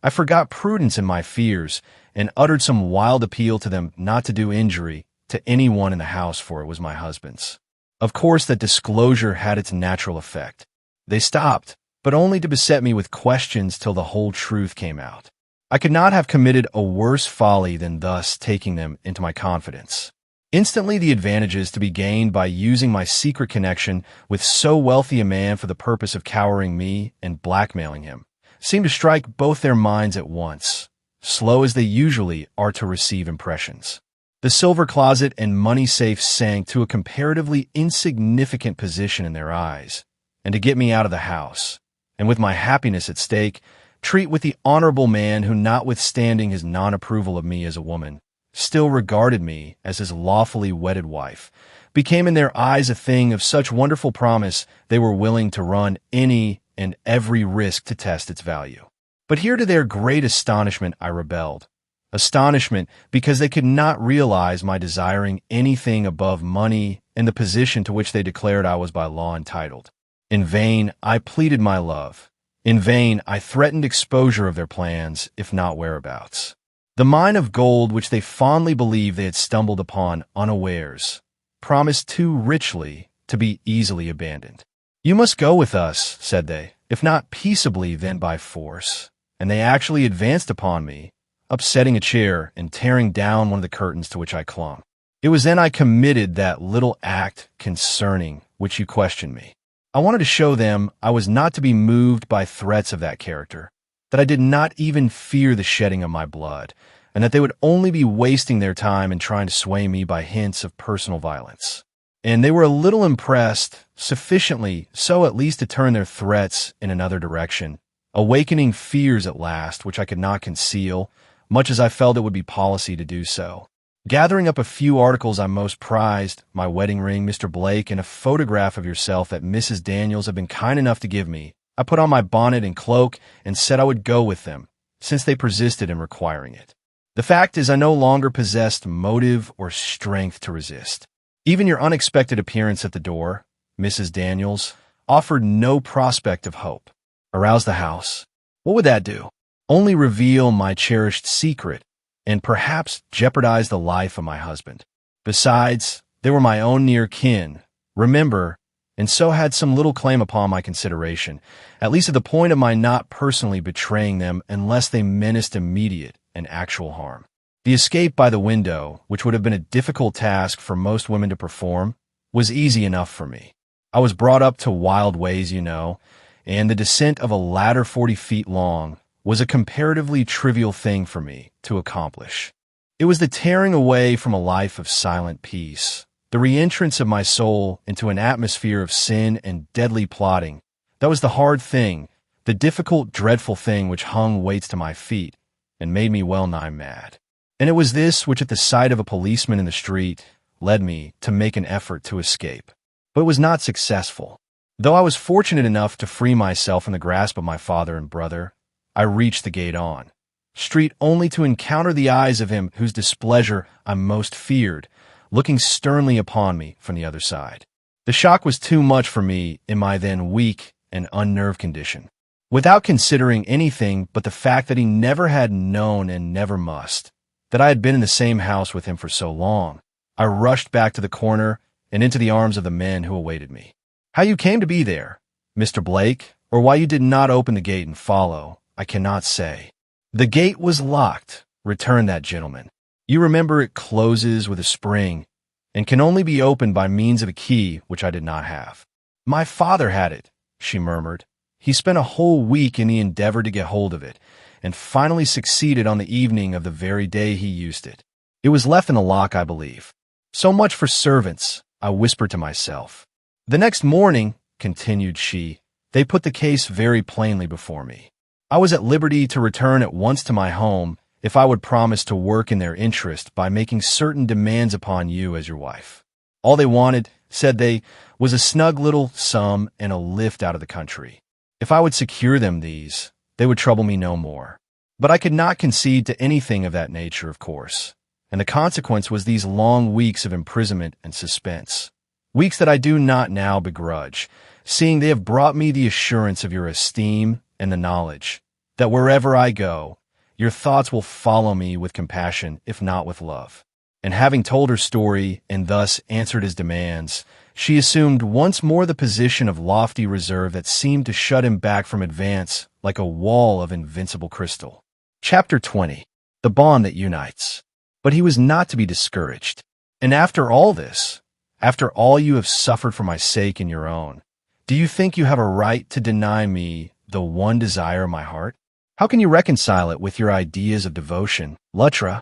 I forgot prudence in my fears and uttered some wild appeal to them not to do injury to anyone in the house, for it was my husband's. Of course, that disclosure had its natural effect. They stopped, but only to beset me with questions till the whole truth came out. I could not have committed a worse folly than thus taking them into my confidence. Instantly the advantages to be gained by using my secret connection with so wealthy a man for the purpose of cowering me and blackmailing him seemed to strike both their minds at once, slow as they usually are to receive impressions. The silver closet and money safe sank to a comparatively insignificant position in their eyes, and to get me out of the house, and with my happiness at stake, treat with the honorable man who, notwithstanding his non-approval of me as a woman, still regarded me as his lawfully wedded wife, became in their eyes a thing of such wonderful promise they were willing to run any and every risk to test its value. But here to their great astonishment I rebelled. Astonishment because they could not realize my desiring anything above money and the position to which they declared I was by law entitled. In vain I pleaded my love. In vain I threatened exposure of their plans, if not whereabouts. The mine of gold which they fondly believed they had stumbled upon unawares promised too richly to be easily abandoned. "You must go with us," said they, "if not peaceably, then by force." And they actually advanced upon me, upsetting a chair and tearing down one of the curtains to which I clung. It was then I committed that little act concerning which you questioned me. I wanted to show them I was not to be moved by threats of that character, that I did not even fear the shedding of my blood, and that they would only be wasting their time in trying to sway me by hints of personal violence. And they were a little impressed, sufficiently so at least to turn their threats in another direction, awakening fears at last which I could not conceal, much as I felt it would be policy to do so. Gathering up a few articles I most prized, my wedding ring, Mr. Blake, and a photograph of yourself that Mrs. Daniels had been kind enough to give me, I put on my bonnet and cloak and said I would go with them, since they persisted in requiring it. The fact is I no longer possessed motive or strength to resist. Even your unexpected appearance at the door, Mrs. Daniels, offered no prospect of hope. Arouse the house. What would that do? Only reveal my cherished secret, and perhaps jeopardize the life of my husband. Besides, they were my own near kin, remember, and so had some little claim upon my consideration, at least at the point of my not personally betraying them unless they menaced immediate and actual harm. The escape by the window, which would have been a difficult task for most women to perform, was easy enough for me. I was brought up to wild ways, you know, and the descent of a ladder 40 feet long was a comparatively trivial thing for me to accomplish. It was the tearing away from a life of silent peace, the reentrance of my soul into an atmosphere of sin and deadly plotting. That was the hard thing, the difficult, dreadful thing which hung weights to my feet and made me well-nigh mad. And it was this which, at the sight of a policeman in the street, led me to make an effort to escape. But it was not successful. Though I was fortunate enough to free myself from the grasp of my father and brother, I reached the gate on street only to encounter the eyes of him whose displeasure I most feared, looking sternly upon me from the other side. The shock was too much for me in my then weak and unnerved condition. Without considering anything but the fact that he never had known and never must, that I had been in the same house with him for so long, I rushed back to the corner and into the arms of the men who awaited me. How you came to be there, Mr. Blake, or why you did not open the gate and follow, I cannot say. The gate was locked, returned that gentleman. You remember it closes with a spring, and can only be opened by means of a key which I did not have. My father had it, she murmured. He spent a whole week in the endeavor to get hold of it, and finally succeeded on the evening of the very day he used it. It was left in a lock, I believe. So much for servants, I whispered to myself. The next morning, continued she, they put the case very plainly before me. I was at liberty to return at once to my home if I would promise to work in their interest by making certain demands upon you as your wife. All they wanted, said they, was a snug little sum and a lift out of the country. If I would secure them these, they would trouble me no more. But I could not concede to anything of that nature, of course, and the consequence was these long weeks of imprisonment and suspense. Weeks that I do not now begrudge, seeing they have brought me the assurance of your esteem and the knowledge that wherever I go, your thoughts will follow me with compassion, if not with love. And having told her story and thus answered his demands, she assumed once more the position of lofty reserve that seemed to shut him back from advance like a wall of invincible crystal. Chapter 20. The Bond That Unites. But he was not to be discouraged. And after all this, after all you have suffered for my sake and your own, do you think you have a right to deny me the one desire of my heart? How can you reconcile it with your ideas of devotion, Lutra?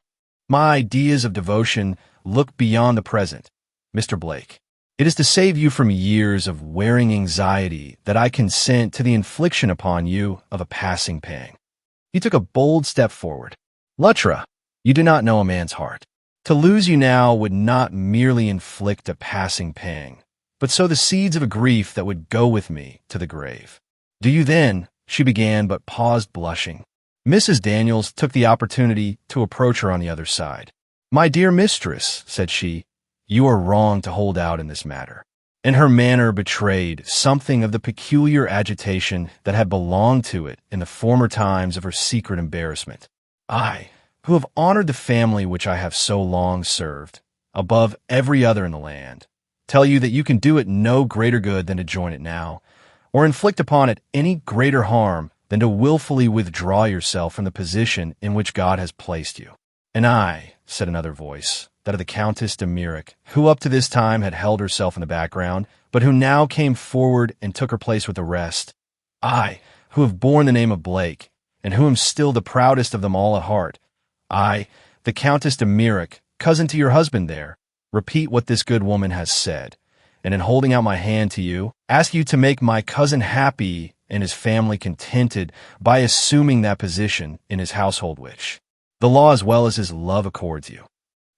My ideas of devotion look beyond the present, Mr. Blake. It is to save you from years of wearing anxiety that I consent to the infliction upon you of a passing pang. He took a bold step forward. Lutra, you do not know a man's heart. To lose you now would not merely inflict a passing pang, but sow the seeds of a grief that would go with me to the grave. Do you then, she began, but paused blushing. Mrs. Daniels took the opportunity to approach her on the other side. My dear mistress, said she, you are wrong to hold out in this matter. And her manner betrayed something of the peculiar agitation that had belonged to it in the former times of her secret embarrassment. I, who have honored the family which I have so long served, above every other in the land, tell you that you can do it no greater good than to join it now, or inflict upon it any greater harm than to willfully withdraw yourself from the position in which God has placed you. And I, said another voice, that of the Countess de Mirac, who up to this time had held herself in the background, but who now came forward and took her place with the rest. I, who have borne the name of Blake, and who am still the proudest of them all at heart, I, the Countess de Mirac, cousin to your husband there, repeat what this good woman has said, and in holding out my hand to you, ask you to make my cousin happy and his family contented by assuming that position in his household which the law as well as his love accords you.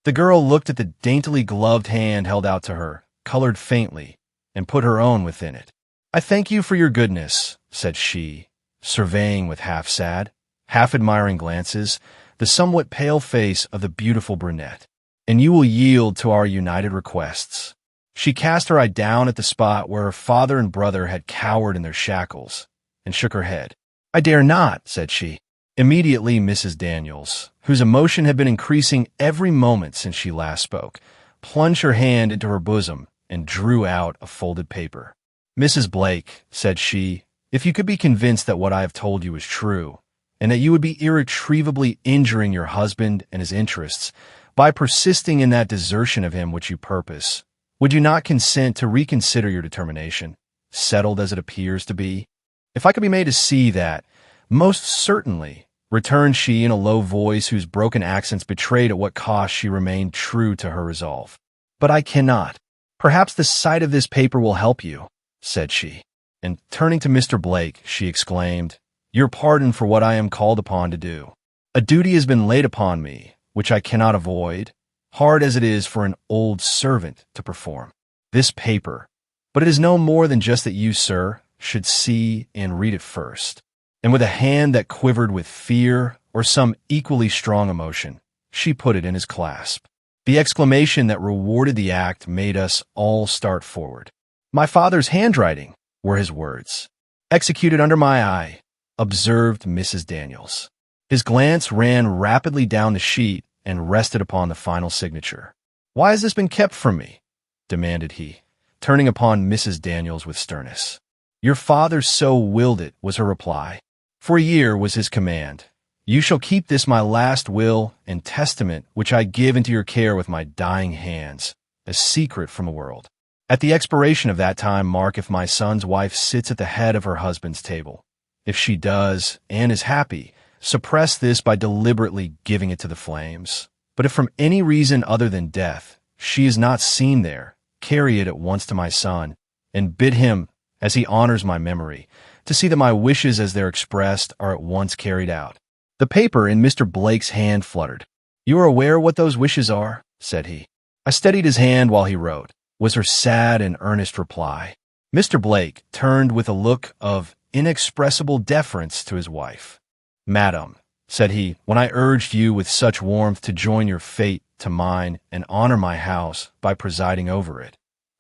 The girl looked at the daintily gloved hand held out to her, colored faintly, and put her own within it. I thank you for your goodness, said she, surveying with half-sad, half-admiring glances the somewhat pale face of the beautiful brunette, and you will yield to our united requests. She cast her eye down at the spot where her father and brother had cowered in their shackles, and shook her head. I dare not, said she. Immediately Mrs. Daniels, whose emotion had been increasing every moment since she last spoke, plunged her hand into her bosom and drew out a folded paper. Mrs. Blake, said she, if you could be convinced that what I have told you is true, and that you would be irretrievably injuring your husband and his interests by persisting in that desertion of him which you purpose, would you not consent to reconsider your determination, settled as it appears to be? If I could be made to see that, most certainly, returned she in a low voice whose broken accents betrayed at what cost she remained true to her resolve. But I cannot. Perhaps the sight of this paper will help you, said she. And turning to Mr. Blake, she exclaimed, your pardon for what I am called upon to do. A duty has been laid upon me, which I cannot avoid, hard as it is for an old servant to perform. This paper, but it is no more than just that you, sir, should see and read it first. And with a hand that quivered with fear or some equally strong emotion, she put it in his clasp. The exclamation that rewarded the act made us all start forward. My father's handwriting, were his words. Executed under my eye, observed Mrs. Daniels. His glance ran rapidly down the sheet and rested upon the final signature. Why has this been kept from me? Demanded he, turning upon Mrs. Daniels with sternness. Your father so willed it, was her reply. For a year was his command. You shall keep this my last will and testament which I give into your care with my dying hands, a secret from the world. At the expiration of that time mark if my son's wife sits at the head of her husband's table. If she does, and is happy, suppress this by deliberately giving it to the flames. But if from any reason other than death she is not seen there, carry it at once to my son, and bid him, as he honors my memory, to see that my wishes as they're expressed are at once carried out. The paper in Mr. Blake's hand fluttered. You are aware what those wishes are, said he. I steadied his hand while he wrote, was her sad and earnest reply. Mr. Blake turned with a look of inexpressible deference to his wife. Madam, said he, when I urged you with such warmth to join your fate to mine and honor my house by presiding over it,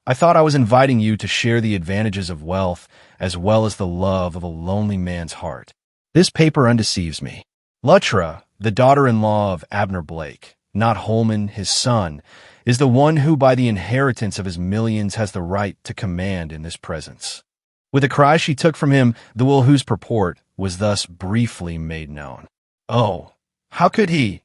I thought I was inviting you to share the advantages of wealth as well as the love of a lonely man's heart. This paper undeceives me. Luttra, the daughter-in-law of Abner Blake, not Holman, his son, is the one who by the inheritance of his millions has the right to command in this presence. With a cry she took from him the will whose purport was thus briefly made known. Oh, how could he?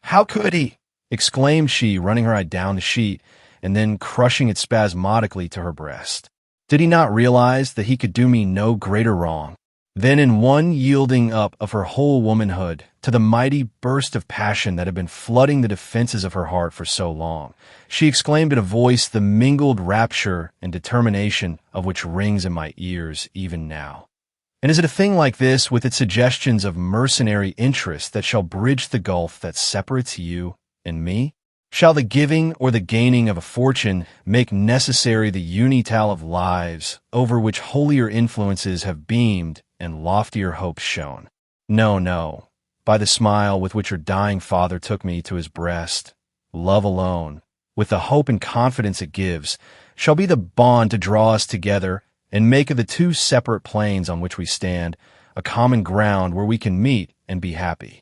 How could he? Exclaimed she, running her eye down the sheet, and then crushing it spasmodically to her breast. Did he not realize that he could do me no greater wrong? Then in one yielding up of her whole womanhood to the mighty burst of passion that had been flooding the defenses of her heart for so long, she exclaimed in a voice the mingled rapture and determination of which rings in my ears even now. And is it a thing like this, with its suggestions of mercenary interest, that shall bridge the gulf that separates you and me? Shall the giving or the gaining of a fortune make necessary the unital of lives over which holier influences have beamed and loftier hopes shone? No, no. By the smile with which her dying father took me to his breast, love alone, with the hope and confidence it gives, shall be the bond to draw us together and make of the two separate planes on which we stand a common ground where we can meet and be happy.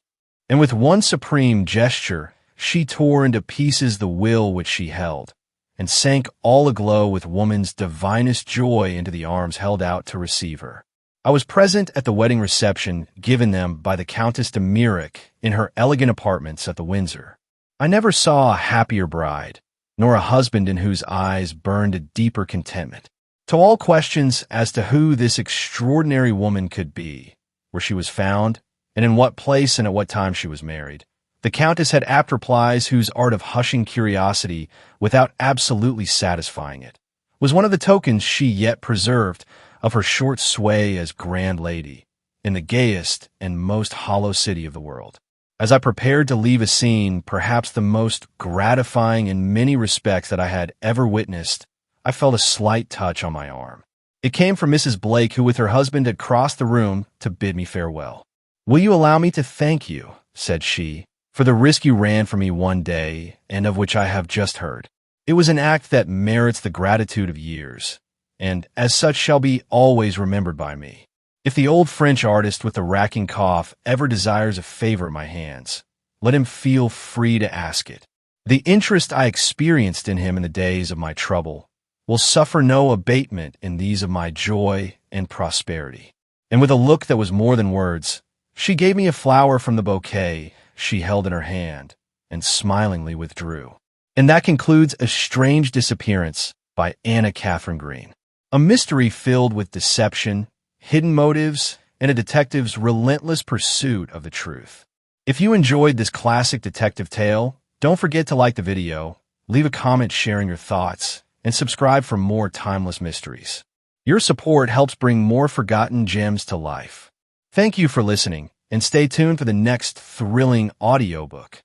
And with one supreme gesture, she tore into pieces the will which she held, and sank all aglow with woman's divinest joy into the arms held out to receive her. I was present at the wedding reception given them by the Countess de Mirac in her elegant apartments at the Windsor. I never saw a happier bride, nor a husband in whose eyes burned a deeper contentment. To all questions as to who this extraordinary woman could be, where she was found, and in what place and at what time she was married, the Countess had apt replies whose art of hushing curiosity without absolutely satisfying it was one of the tokens she yet preserved of her short sway as Grand Lady in the gayest and most hollow city of the world. As I prepared to leave a scene, perhaps the most gratifying in many respects that I had ever witnessed, I felt a slight touch on my arm. It came from Mrs. Blake, who with her husband had crossed the room to bid me farewell. "Will you allow me to thank you," said she, "for the risk you ran for me one day, and of which I have just heard. It was an act that merits the gratitude of years, and as such shall be always remembered by me. If the old French artist with the racking cough ever desires a favor at my hands, let him feel free to ask it. The interest I experienced in him in the days of my trouble will suffer no abatement in these of my joy and prosperity." And with a look that was more than words, she gave me a flower from the bouquet she held in her hand and smilingly withdrew. And that concludes A Strange Disappearance by Anna Katharine Green. A mystery filled with deception, hidden motives, and a detective's relentless pursuit of the truth. If you enjoyed this classic detective tale, don't forget to like the video, leave a comment sharing your thoughts, and subscribe for more timeless mysteries. Your support helps bring more forgotten gems to life. Thank you for listening, and stay tuned for the next thrilling audiobook.